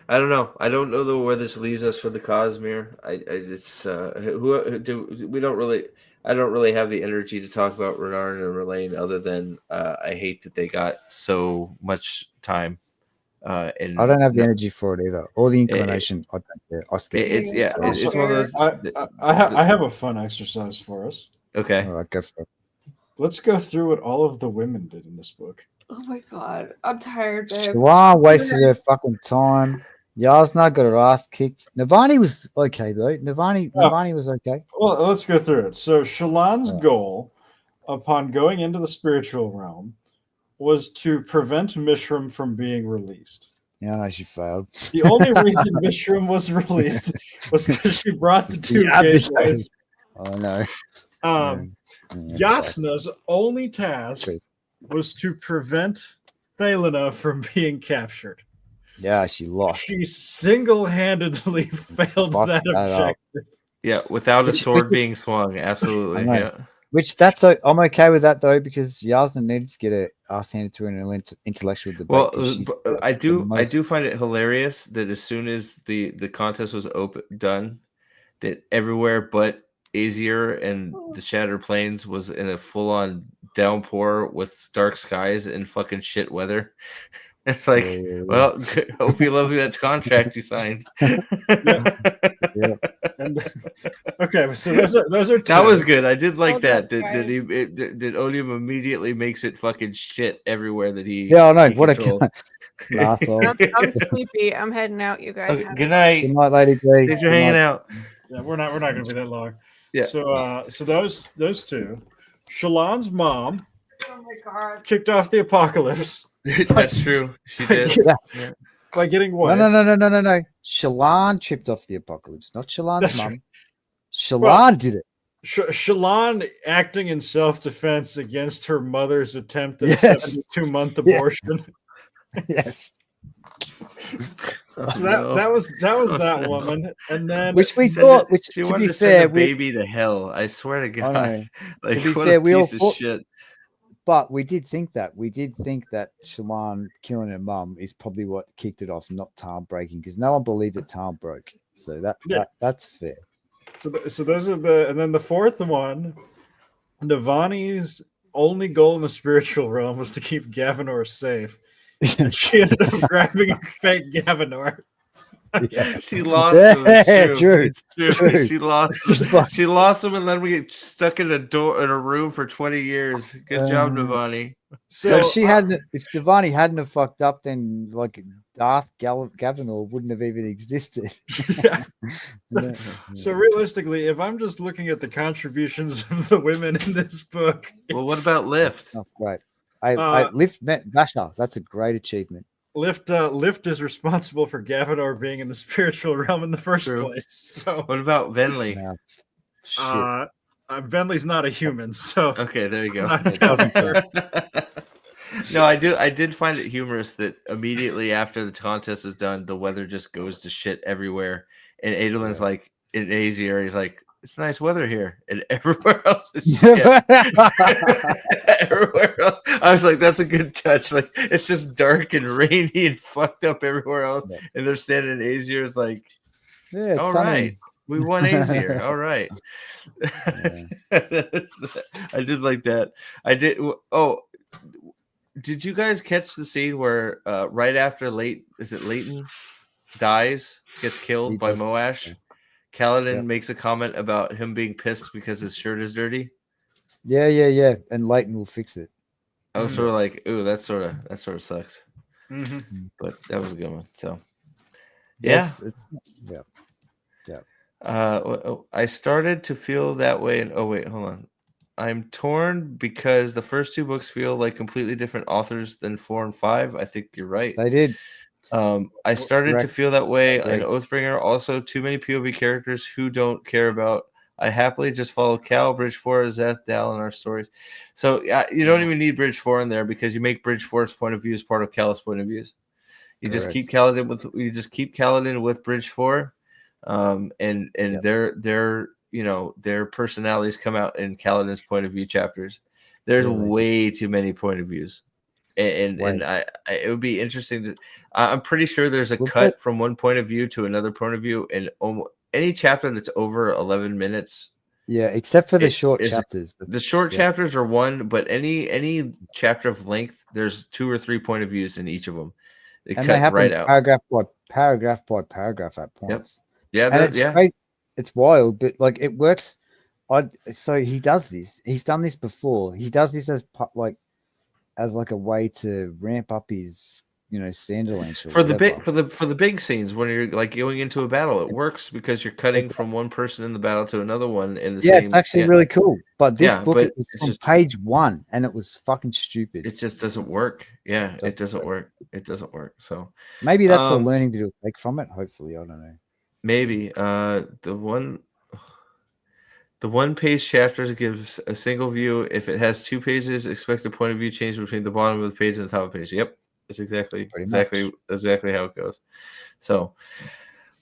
S1: I don't know. I don't know though where this leaves us for the Cosmere. I don't really have the energy to talk about Renarin and Relaine other than I hate that they got so much time. I
S2: don't have the energy for it either, or the inclination. I don't care.
S1: It's one of those.
S3: I have a fun exercise for us.
S1: Okay.
S2: All right, go for it.
S3: Let's go through what all of the women did in this book.
S5: Oh my god, I'm tired, babe.
S2: Shalon wasted her fucking time. Yasna got her ass kicked. Navani was okay though. Navani was okay.
S3: Well, let's go through it. So Shalon's goal, upon going into the spiritual realm, was to prevent Mishram from being released.
S2: Yeah, no, she failed.
S3: The only reason Mishram was released was because she brought the two gateways.
S2: Oh no.
S3: Yasna's only task was to prevent Thelena from being captured.
S2: Yeah, she lost.
S3: She single-handedly failed
S2: Fucked
S3: that
S2: that up.
S3: objective.
S1: Yeah, without a
S2: Which-
S1: sword
S2: which-
S1: being swung. Absolutely.
S2: I know.
S1: Yeah.
S2: Which I'm okay with that though, because Yasmin needed to get her ass handed to her in an intellectual debate.
S1: Well,
S2: 'cause she's
S1: I do
S2: most-
S1: find it hilarious that as soon as the contest was done, that everywhere but Azier and the Shattered Plains was in a full-on downpour with dark skies and fucking shit weather. It's like, well, hope you love that contract you signed.
S2: Yeah.
S3: And, okay, so those are two.
S1: That was good. I did like
S5: Hold
S1: that.
S5: up,
S1: That
S5: guys.
S1: that Odium immediately makes it fucking shit everywhere that he.
S2: Yeah, I know.
S1: he
S2: What
S1: controls.
S2: an asshole.
S5: I'm sleepy. I'm heading out, you guys.
S1: Okay,
S5: Have
S1: good
S5: a-
S1: night.
S2: Good night, Lady B.
S1: Thanks for
S2: Good
S1: hanging
S2: night.
S1: out.
S3: Yeah, we're not going to be that long.
S1: Yeah.
S3: So those two, Shalon's mom
S5: Oh my god.
S3: kicked off the apocalypse
S1: That's true. She did.
S2: Yeah.
S3: by getting what?
S2: No. Shalon tripped off the apocalypse, not Shalon's
S3: That's
S2: mum.
S3: right.
S2: Shalon
S3: Well-
S2: did it.
S3: Shalon acting in self-defense against her mother's attempt at
S2: Yes.
S3: a 72-month
S2: Yeah.
S3: abortion.
S2: Yes.
S1: Oh,
S3: So
S1: no.
S3: that was
S1: Oh,
S3: that
S1: no.
S3: woman, and then
S2: Which we
S1: Send
S2: thought,
S1: it-
S2: which
S1: she
S2: to
S1: wanted
S2: be
S1: to send
S2: fair,
S1: the
S2: we,
S1: baby to hell. I swear to God.
S2: know.
S1: Like,
S2: be
S1: what
S2: fair,
S1: a
S2: we all
S1: piece of
S2: thought-
S1: shit.
S2: but we did think that. We did think that Shalon killing her mum is probably what kicked it off, not Tarn breaking, because no one believed that Tarn broke. So
S3: Yeah.
S2: that's fair.
S3: so those are the, and then the fourth one, Navani's only goal in the spiritual realm was to keep Gavinor safe. And she ended up grabbing a fake Gavinor.
S2: Yeah.
S1: She lost him. It's
S2: True.
S1: It's true.
S2: True.
S1: She lost him. She lost him, and then we get stuck in a room for 20 years. Good job, Navani.
S2: So if she hadn't, if Devani hadn't have fucked up, then like Darth Gavinor wouldn't have even existed.
S3: Yeah.
S2: Yeah.
S3: So realistically, if I'm just looking at the contributions of the women in this book,
S1: Well, what about Lift?
S2: Not great. I lift met Basha. That's a great achievement.
S3: Lift is responsible for Gavinor being in the spiritual realm in the first
S1: True.
S3: place. So
S1: What about Venli?
S2: Now, shit.
S3: Venli's not a human, so
S1: Okay, there you go.
S3: not
S2: It doesn't
S3: counting her.
S1: No, I did find it humorous that immediately after the contest is done, the weather just goes to shit everywhere. And Adelin's like in Azier, he's like, it's nice weather here. And everywhere else is shit. Everywhere else. I was like, that's a good touch. Like it's just dark and rainy and fucked up everywhere else.
S2: Yeah.
S1: And they're standing in Azier is like,
S2: Yeah, it's
S1: all
S2: sunny.
S1: right. We won Azier. All right.
S2: Yeah.
S1: I did like that. I did. Oh, did you guys catch the scene where right after Leighton dies, gets killed
S2: He
S1: by
S2: does,
S1: Moash?
S2: yeah.
S1: Kaladin
S2: Yep.
S1: makes a comment about him being pissed because his shirt is dirty.
S2: Yeah. And Leighton will fix it.
S1: I was sort of like, ooh, that sort of sucks.
S3: Mhm.
S1: But that was a good one. So yeah.
S2: Yeah.
S1: I started to feel that way. And oh wait, hold on. I'm torn because the first two books feel like completely different authors than 4 and 5. I think you're right.
S2: They did.
S1: I started to
S2: correct.
S1: feel that way
S2: Agree.
S1: in Oathbringer. Also, too many POV characters who don't care about. I happily just follow Cal, Bridge 4, Szeth, Dal in our stories. So you don't even need Bridge 4 in there because you make Bridge 4's point of view as part of Cal's point of views. You just keep Kaladin with Bridge 4, and their personalities come out in Kaladin's point of view chapters. There's way too many point of views. And it would be interesting to. I'm pretty sure there's a cut from one point of view to another point of view, and any chapter that's over 11 minutes.
S2: Yeah, except for the short chapters.
S1: The short chapters are one, but any chapter of length, there's 2 or 3 point of views in each of them. They happen right out,
S2: paragraph by paragraph at points.
S1: Yep.
S2: And it's great. It's wild, but like it works. So he does this. He's done this before. He does this as a way to ramp up his Sanderland
S1: for the big scenes when you're like going into a battle. It works because you're cutting from one person in the battle to another one in the same.
S2: It's actually really cool. But this book
S1: but
S2: was from page 1, and it was fucking stupid.
S1: It just doesn't work. Yeah, it doesn't work. It doesn't work. So
S2: maybe that's a learning that he'll take from it. Hopefully, I don't know.
S1: Maybe the one page chapters gives a single view. If it has 2 pages, expect the point of view change between the bottom of the page and the top of the page. Yep. It's exactly
S2: Much.
S1: how it goes. So,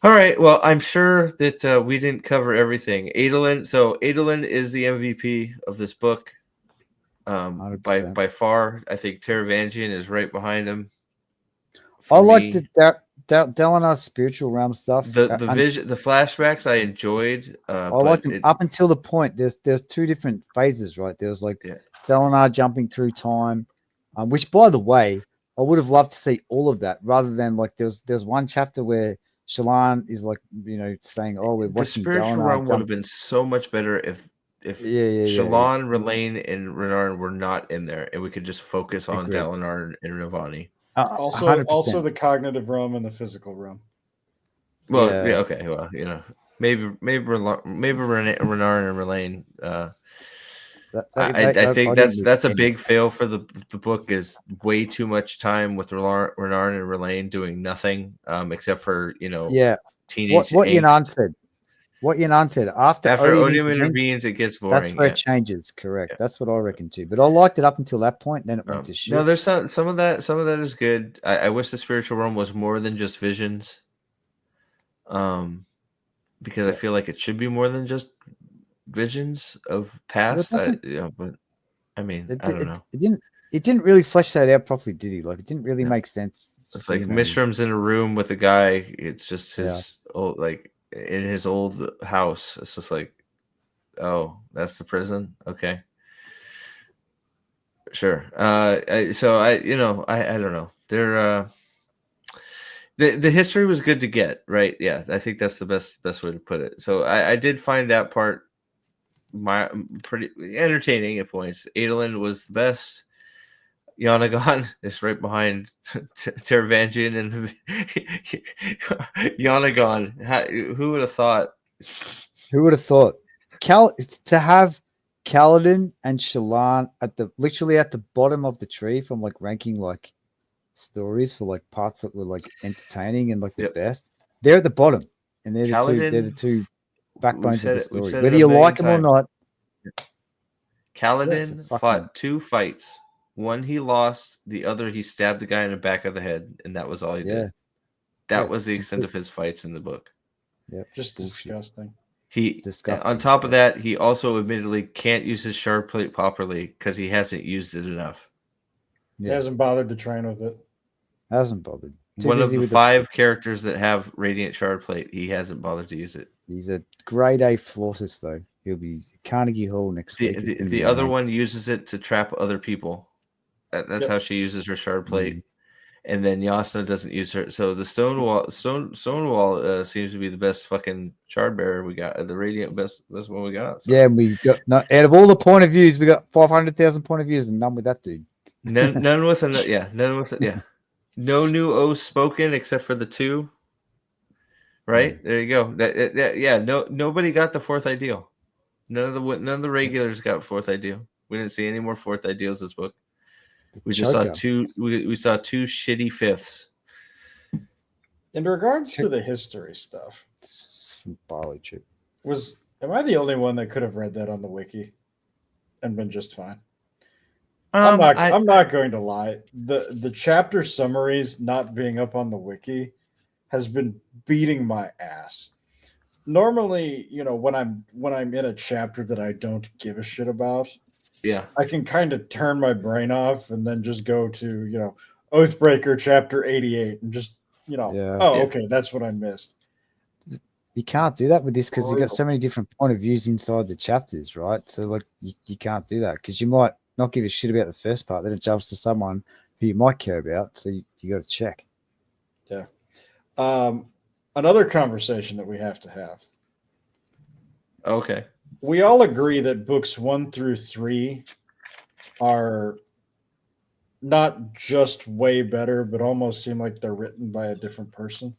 S1: all right. Well, I'm sure that we didn't cover everything. Adelin is the MVP of this book. By far, I think Taravangian is right behind him.
S2: I like the Dalinar's spiritual realm stuff.
S1: The vision, the flashbacks, I enjoyed.
S2: I liked them up until the point. There's two different phases, right? There's like Dalinar jumping through time, which, by the way, I would have loved to see all of that rather than like there's one chapter where Shalon is like, saying, "Oh, we're watching."
S1: The spiritual realm would have been so much better if Shalon, Relaine, and Renarin were not in there, and we could just focus on Dalinar and Navani.
S3: Also the cognitive realm and the physical realm.
S1: Well, okay. Well, maybe Renarin and Relaine. I think that's a big fail for the book. Is way too much time with Renarin and Relaine doing nothing except for teenage.
S2: What Yanan said after
S1: Odium intervenes, it gets boring.
S2: That's where it changes. Correct. That's what I reckon too. But I liked it up until that point. Then it went to shit.
S1: No, there's some of that. Some of that is good. I wish the spiritual realm was more than just visions. Because I feel like it should be more than just visions of past. But I mean, I don't know.
S2: It didn't really flesh that out properly, did he? Like, it didn't really make sense.
S1: It's like Mishram's in a room with a guy. It's just his old, like in his old house. It's just like, oh, that's the prison. Okay, sure. So I don't know. They're the history was good to get, right? Yeah, I think that's the best way to put it. So I did find that part pretty entertaining at points. Adelin was the best. Yanagon is right behind Taravangian and Yanagon. Who would have thought?
S2: Who would have thought? To have Kaladin and Shalon literally at the bottom of the tree from like ranking like stories for like parts that were like entertaining and like the best. They're at the bottom, and they're the two backbones of the story. Whether you like them or not.
S1: Kaladin fought 2 fights. One he lost, the other he stabbed the guy in the back of the head, and that was all he did. That was the extent of his fights in the book.
S2: Yep.
S3: Just disgusting.
S1: On top of that, he also admittedly can't use his shard plate properly because he hasn't used it enough.
S3: He hasn't bothered to train with it.
S2: Hasn't bothered.
S1: One of the 5 characters that have Radiant Shard Plate, he hasn't bothered to use it.
S2: He's a grade A flautist, though. He'll be Carnegie Hall next week.
S1: The other one uses it to trap other people. That's how she uses her shard plate. And then Yasna doesn't use her. So the Stonewall seems to be the best fucking shard bearer we got. The Radiant best one we got. So.
S2: Yeah, we got out of all the point of views, we got 500,000 point of views, and none with that dude.
S1: None with it. Yeah. No new oaths spoken except for the 2. Right? There you go. Nobody got the 4th ideal. None of the regulars got 4th ideal. We didn't see any more 4th ideals this book. We just saw 2. We saw 2 shitty 5ths.
S3: In regards to the history stuff,
S2: barley chip.
S3: Am I the only one that could have read that on the wiki and been just fine? I'm not going to lie. The chapter summaries not being up on the wiki has been beating my ass. Normally, when I'm in a chapter that I don't give a shit about, I can kind of turn my brain off and then just go to Oathbreaker chapter 88 and just okay, that's what I missed.
S2: You can't do that with this because you've got so many different point of views inside the chapters, right? So like you can't do that because you might not give a shit about the first part, then it jumps to someone who you might care about. So you got to check.
S3: Yeah. Another conversation that we have to have.
S1: Okay.
S3: We all agree that books 1 through 3 are not just way better, but almost seem like they're written by a different person.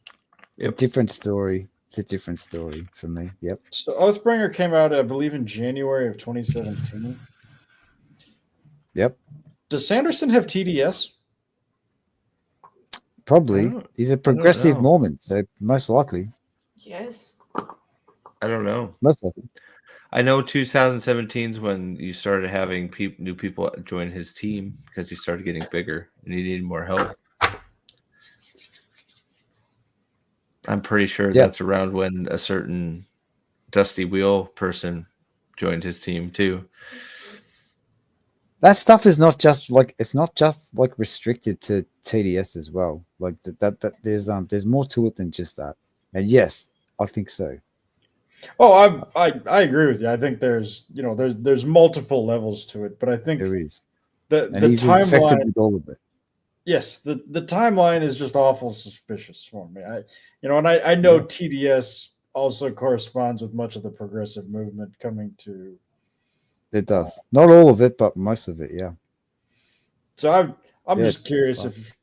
S2: Yep. Different story. It's a different story for me. Yep.
S3: So Oathbringer came out, I believe, in January of 2017.
S2: Yep.
S3: Does Sanderson have TDS?
S2: Probably. He's a progressive Mormon, so most likely.
S5: Yes.
S1: I don't know.
S2: Most likely.
S1: I know 2017 is when you started having new people join his team because he started getting bigger and he needed more help. I'm pretty sure that's around when a certain Dusty Wheel person joined his team too.
S2: That stuff is not just like restricted to TDS as well. Like that there's more to it than just that. And yes, I think so.
S3: Oh, I agree with you. I think there's there's multiple levels to it, but I think
S2: There is.
S3: the
S2: He's infected
S3: timeline
S2: with all of it.
S3: Yes, the timeline is just awful suspicious for me. I know TDS also corresponds with much of the progressive movement coming to.
S2: It does. Not all of it, but most of it, yeah.
S3: So I'm just curious if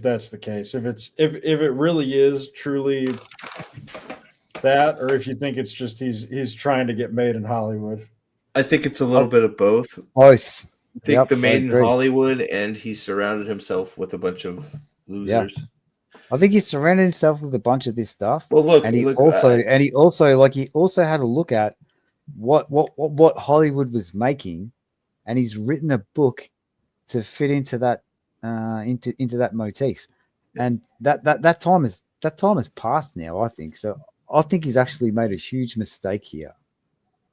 S3: that's the case. If it really is truly that, or if you think it's just he's trying to get made in Hollywood.
S1: I think it's a little bit of both.
S2: Both.
S1: I think the made in Hollywood, and he surrounded himself with a bunch of losers.
S2: Yeah. I think he surrounded himself with a bunch of this stuff.
S1: Well, look,
S2: he also had a look at what Hollywood was making, and he's written a book to fit into that into that motif. And that time has passed now, I think. So I think he's actually made a huge mistake here.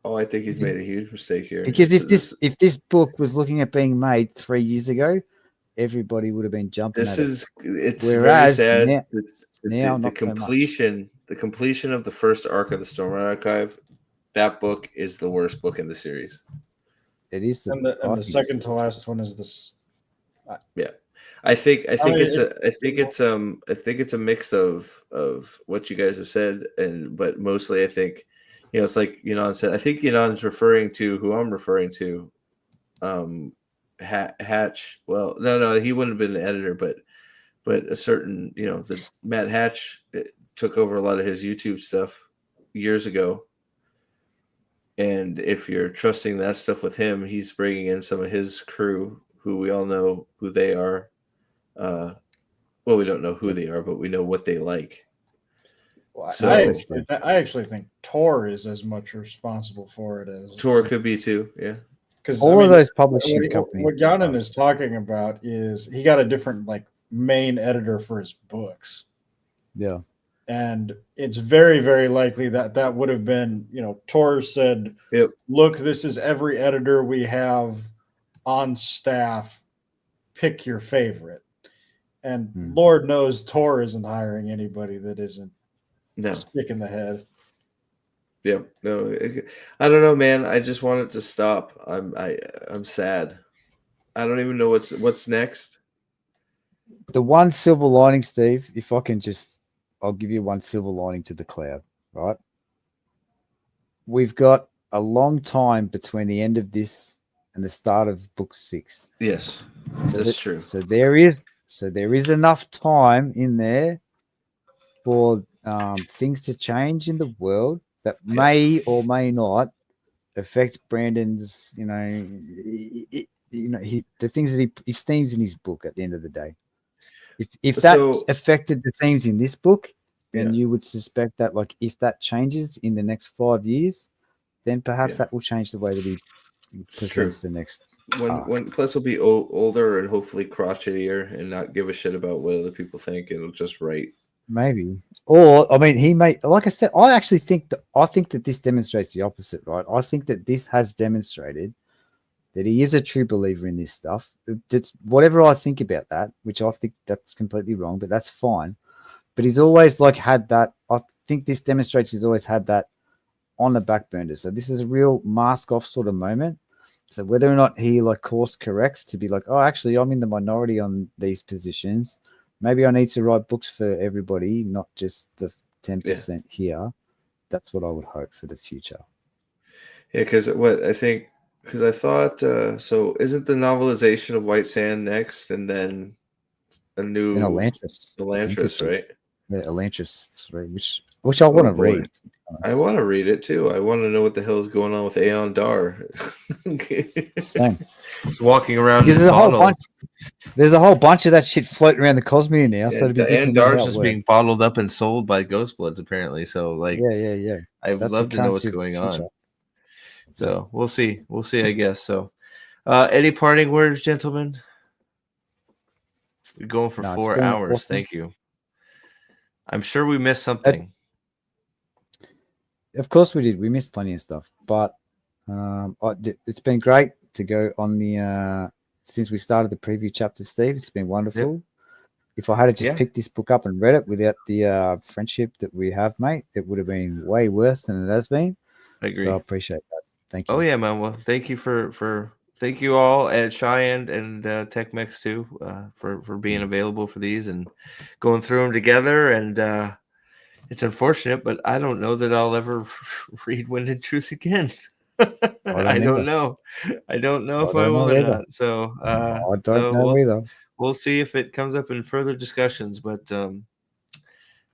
S1: Oh, I think he's made a huge mistake here.
S2: Because if this book was looking at being made 3 years ago, everybody would have been jumping at it.
S1: It's
S2: Whereas
S1: very sad.
S2: Now
S1: the completion of the first arc of the Stormlight Archive, that book is the worst book in the series.
S2: It is,
S3: and the second to last one is this.
S1: Yeah, I think it's a mix of what you guys have said, but mostly I think. It's like Yunan said. I think Yunan's referring to who I'm referring to, Hatch. Well, no, he wouldn't have been an editor, but a certain the Matt Hatch took over a lot of his YouTube stuff years ago. And if you're trusting that stuff with him, he's bringing in some of his crew, who we all know who they are. Well, we don't know who they are, but we know what they like.
S3: Well, so I actually think Tor is as much responsible for it as
S1: Tor could be too. Yeah,
S2: because all of those publishing companies.
S3: What Ganon is talking about is he got a different main editor for his books.
S2: Yeah,
S3: and it's very, very likely that would have been Tor said,
S1: yep.
S3: Look, this is every editor we have on staff. Pick your favorite, and Lord knows Tor isn't hiring anybody that isn't.
S1: No.
S3: Stick in the head.
S1: Yeah, no, I don't know, man. I just want it to stop. I'm sad. I don't even know what's next.
S2: The one silver lining, Steve, if I can I'll give you one silver lining to the cloud, right? We've got a long time between the end of this and the start of book 6.
S1: Yes, that's true.
S2: So there is enough time in there for things to change in the world that may or may not affect Brandon's, the things that his themes in his book at the end of the day. If that affected the themes in this book, then you would suspect that, if that changes in the next 5 years, then perhaps that will change the way that he presents the next.
S1: When plus he'll be older and hopefully crotchetier and not give a shit about what other people think. It'll just write.
S2: Maybe, or he may. Like I said, I think that this demonstrates the opposite, right? I think that this has demonstrated that he is a true believer in this stuff. That's whatever I think about that, which I think that's completely wrong, but that's fine. But he's always had that. I think this demonstrates he's always had that on the back burner. So this is a real mask off sort of moment. So whether or not he course corrects to be oh, actually, I'm in the minority on these positions. Maybe I need to write books for everybody, not just the 10% here. That's what I would hope for the future.
S1: Yeah, because I thought, so isn't the novelization of White Sand next, and then a new
S2: Elantris,
S1: right?
S2: Yeah, Elantris 3, which I want to read.
S1: I want to read it too. I want to know what the hell is going on with Aeon Dar.
S2: Same.
S1: He's walking around.
S2: Because there's a whole bunch of that shit floating around the Cosmere now. So
S1: Aeon Dar is just being bottled up and sold by Ghostbloods apparently. So
S2: yeah.
S1: I'd love to know what's going on. So we'll see. I guess. So, any parting words, gentlemen? We're going for 4 hours. Awesome. Thank you. I'm sure we missed something.
S2: Of course we did. We missed plenty of stuff, but it's been great to go on the since we started the preview chapter, Steve. It's been wonderful. Yep. If I had just picked this book up and read it without the friendship that we have, mate, it would have been way worse than it has been.
S1: I agree.
S2: So I appreciate that. Thank you.
S1: Oh yeah, man. Well, thank you for thank you all at Cheyenne and TechMex too for being available for these and going through them together. And it's unfortunate, but I don't know that I'll ever read Wind and Truth again. I don't know. I don't know if I will or not. So
S2: I don't know either.
S1: We'll see if it comes up in further discussions. But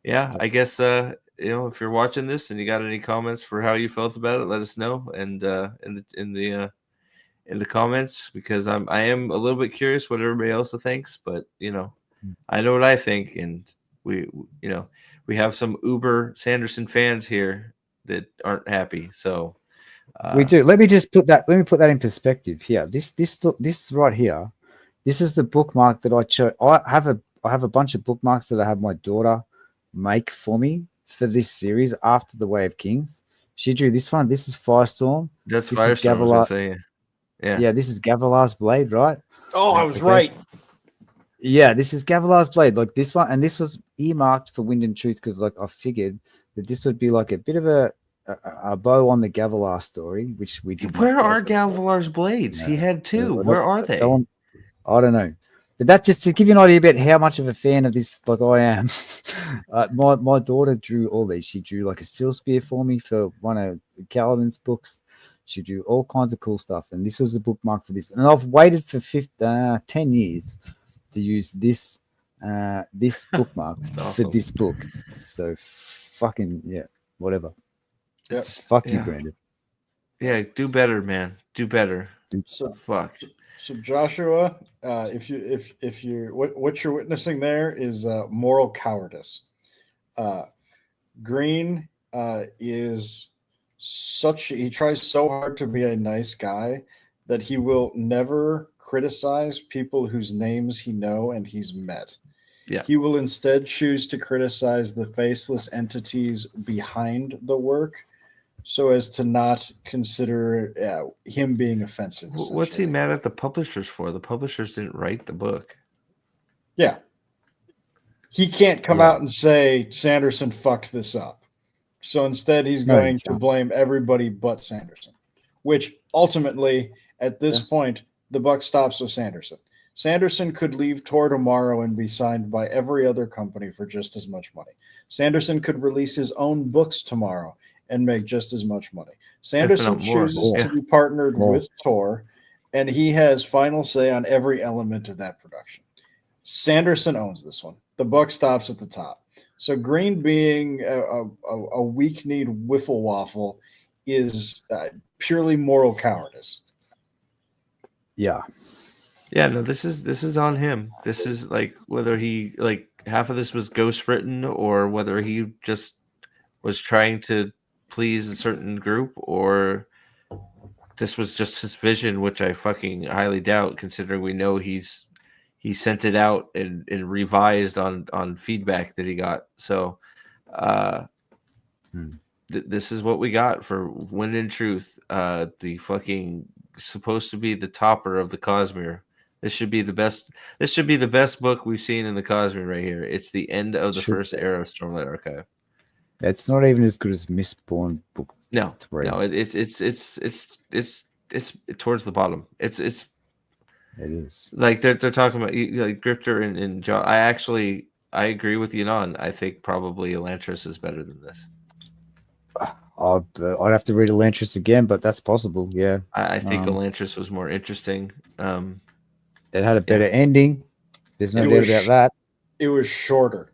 S1: yeah, I guess if you're watching this and you got any comments for how you felt about it, let us know. And in the comments, because I am a little bit curious what everybody else thinks. But I know what I think, and we have some uber Sanderson fans here that aren't happy. So
S2: we do. Let me put that in perspective here. This right here. This is the bookmark that I chose. I have a bunch of bookmarks that I have my daughter make for me for this series after the Way of Kings. She drew this one. This is Firestorm.
S1: That's Firestorm.
S2: Yeah, this is Gavilar's Blade, right?
S3: Oh, I was right.
S2: Yeah, this is Gavilar's Blade, like this one, and this was earmarked for Wind and Truth because, like, I figured that this would be like a bit of a bow on the Gavilar story, which we did.
S1: Where are Gavilar's blades? He had two. Where are they?
S2: I don't know, but that just to give you an idea about how much of a fan of this, like I am. My daughter drew all these. She drew like a seal spear for me for one of Kaladin's books. She drew all kinds of cool stuff, and this was the bookmark for this. And I've waited for 10 years to use this bookmark for this book. So fucking whatever.
S3: Yeah,
S2: fuck you, Brandon.
S1: Yeah, do better, man. Do better.
S3: So Joshua, if you what you're witnessing there is moral cowardice. Green is he tries so hard to be a nice guy that he will never criticize people whose names he know and he's met.
S1: Yeah.
S3: He will instead choose to criticize the faceless entities behind the work so as to not consider him being offensive.
S1: What's he mad at the publishers for? The publishers didn't write the book.
S3: Yeah. He can't come out and say Sanderson fucked this up. So instead he's going to blame everybody but Sanderson, which ultimately at this point the buck stops with Sanderson. Sanderson could leave Tor tomorrow and be signed by every other company for just as much money. Sanderson could release his own books tomorrow and make just as much money. Sanderson chooses to be partnered with Tor, and he has final say on every element of that production. Sanderson owns this one. The buck stops at the top. So Green being a weak-kneed wiffle waffle is purely moral cowardice.
S2: Yeah.
S1: Yeah, no, this is on him. This is like whether he half of this was ghostwritten or whether he just was trying to please a certain group, or this was just his vision, which I fucking highly doubt, considering we know he sent it out and revised on feedback that he got. So this is what we got for Wind and Truth. The fucking supposed to be the topper of the Cosmere. This should be the best. This should be the best book we've seen in the Cosmere right here. It's the end of the first era of Stormlight Archive.
S2: It's not even as good as Mistborn book.
S1: No,
S2: 3.
S1: No, it's towards the bottom. It
S2: is
S1: like they're talking about like Grifter and John. I agree with Yanon. I think probably Elantris is better than this.
S2: I'd have to read Elantris again, but that's possible. Yeah,
S1: I think Elantris was more interesting.
S2: It had a better ending. There's no doubt about that.
S3: It was shorter.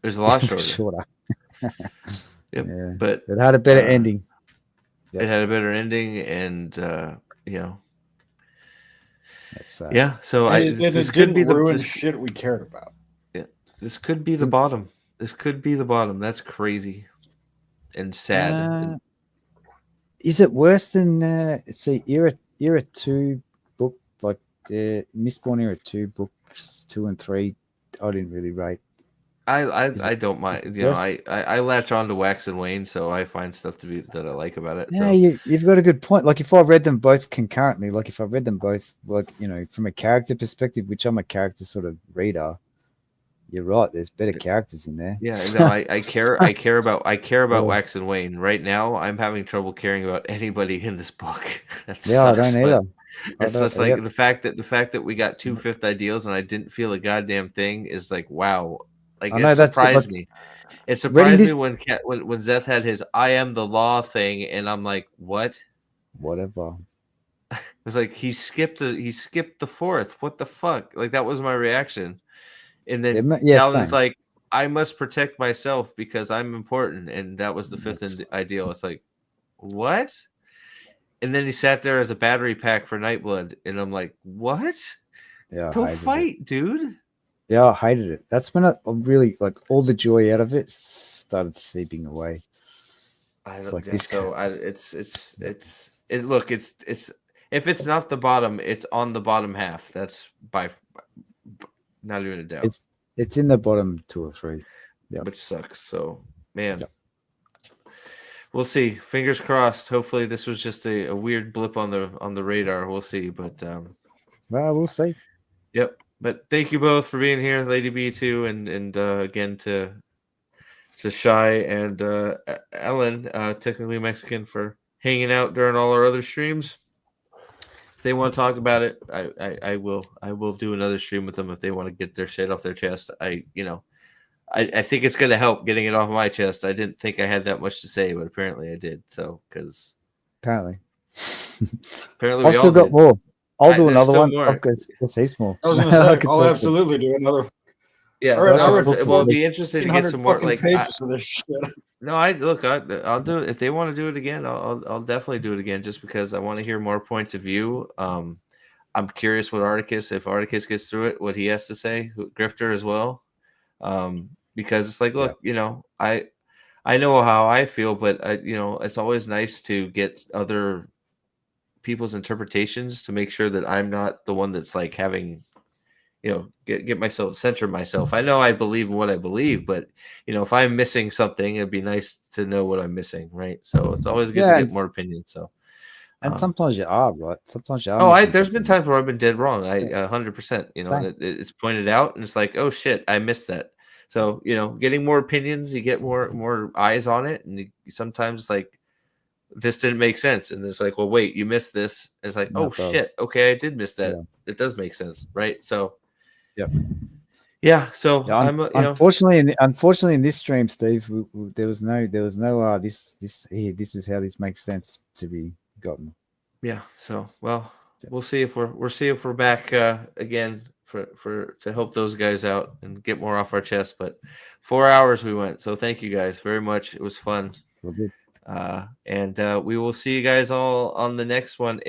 S1: There's a lot shorter.
S2: Shorter.
S1: Yep.
S2: Yeah.
S1: But
S2: it had a better ending.
S1: It had a better ending, and So this could be the
S3: shit we cared about.
S1: Yeah, this could be the bottom. This could be the bottom. That's crazy and sad.
S2: Is it worse than Era 2 book, like Mistborn Era 2 books 2 and 3? I didn't really rate.
S1: I don't mind. You know, I latch on to Wax and Wane, so I find stuff that I like about it.
S2: Yeah,
S1: so.
S2: you've got a good point. Like if I read them both concurrently, like if I read them both, like from a character perspective, which I'm a character sort of reader. You're right. There's better characters in there.
S1: Yeah, no, I care about Wax and Wane. Right now, I'm having trouble caring about anybody in this book.
S2: I don't either.
S1: It's just like the fact that we got 2 fifth ideals and I didn't feel a goddamn thing is like wow. Like it surprised me. It surprised me when Szeth had his "I am the law" thing, and I'm like, what?
S2: Whatever.
S1: It was like he skipped the fourth. What the fuck? Like that was my reaction. And then Kaladin's like, I must protect myself because I'm important. And that was the fifth ideal. It's like, what? And then he sat there as a battery pack for Nightblood. And I'm like, what?
S2: Yeah.
S1: Go fight, dude.
S2: Yeah, I hated it. That's when I really, like, all the joy out of it started seeping away.
S1: Look, if it's not the bottom, it's on the bottom half. That's by not even a doubt.
S2: It's in the bottom 2 or 3. Yeah,
S1: which sucks. So, man, we'll see. Fingers crossed. Hopefully, this was just a weird blip on the radar. We'll see. But
S2: well, we'll see.
S1: Yep. But thank you both for being here, Lady B too, and again to Shy and Ellen, technically Mexican, for hanging out during all our other streams. If they want to talk about it, I will do another stream with them if they want to get their shit off their chest. I think it's going to help getting it off my chest. I didn't think I had that much to say, but apparently I did. So because
S2: apparently
S1: I
S2: still got more. I'll do another one.
S3: It's heaps more. I was going to say I'll absolutely do another.
S1: Yeah, it'd be interesting to get some more like pages of this shit. No, I'll do it if they want to do it again. I'll definitely do it again just because I want to hear more points of view. I'm curious what if Articus gets through it, what he has to say. Grifter as well, because it's like, look, I know how I feel, but it's always nice to get other people's interpretations to make sure that I'm not the one that's like having. Get myself center myself. I know I believe in what I believe, but if I'm missing something, it'd be nice to know what I'm missing, right? So it's always good to get more opinions. So,
S2: and sometimes you are right. Sometimes you are.
S1: There's been times where I've been dead wrong. 100%. And it's pointed out, and it's like, oh shit, I missed that. So getting more opinions, you get more eyes on it, and sometimes like this didn't make sense, and it's like, well, wait, you missed this. And it's like, oh shit, okay, I did miss that. It does make sense, right? So. So
S2: unfortunately in this stream, Steve, there was no this is how this makes sense to be gotten.
S1: Yeah. So we'll see if we're back again to help those guys out and get more off our chest. But 4 hours we went, so thank you guys very much. It was fun. And we will see you guys all on the next one.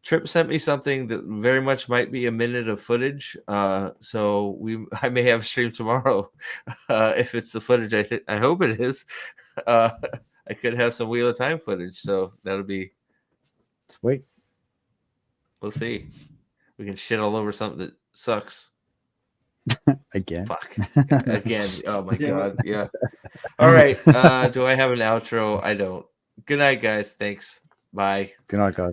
S1: Trip sent me something that very much might be a minute of footage. So I may have a stream tomorrow. If it's the footage, I hope it is. I could have some Wheel of Time footage. So that'll be
S2: sweet.
S1: We'll see. We can shit all over something that sucks.
S2: Again.
S1: Fuck. Again. Oh my God. Yeah. All right. Do I have an outro? I don't. Good night, guys. Thanks. Bye.
S2: Good night, guys.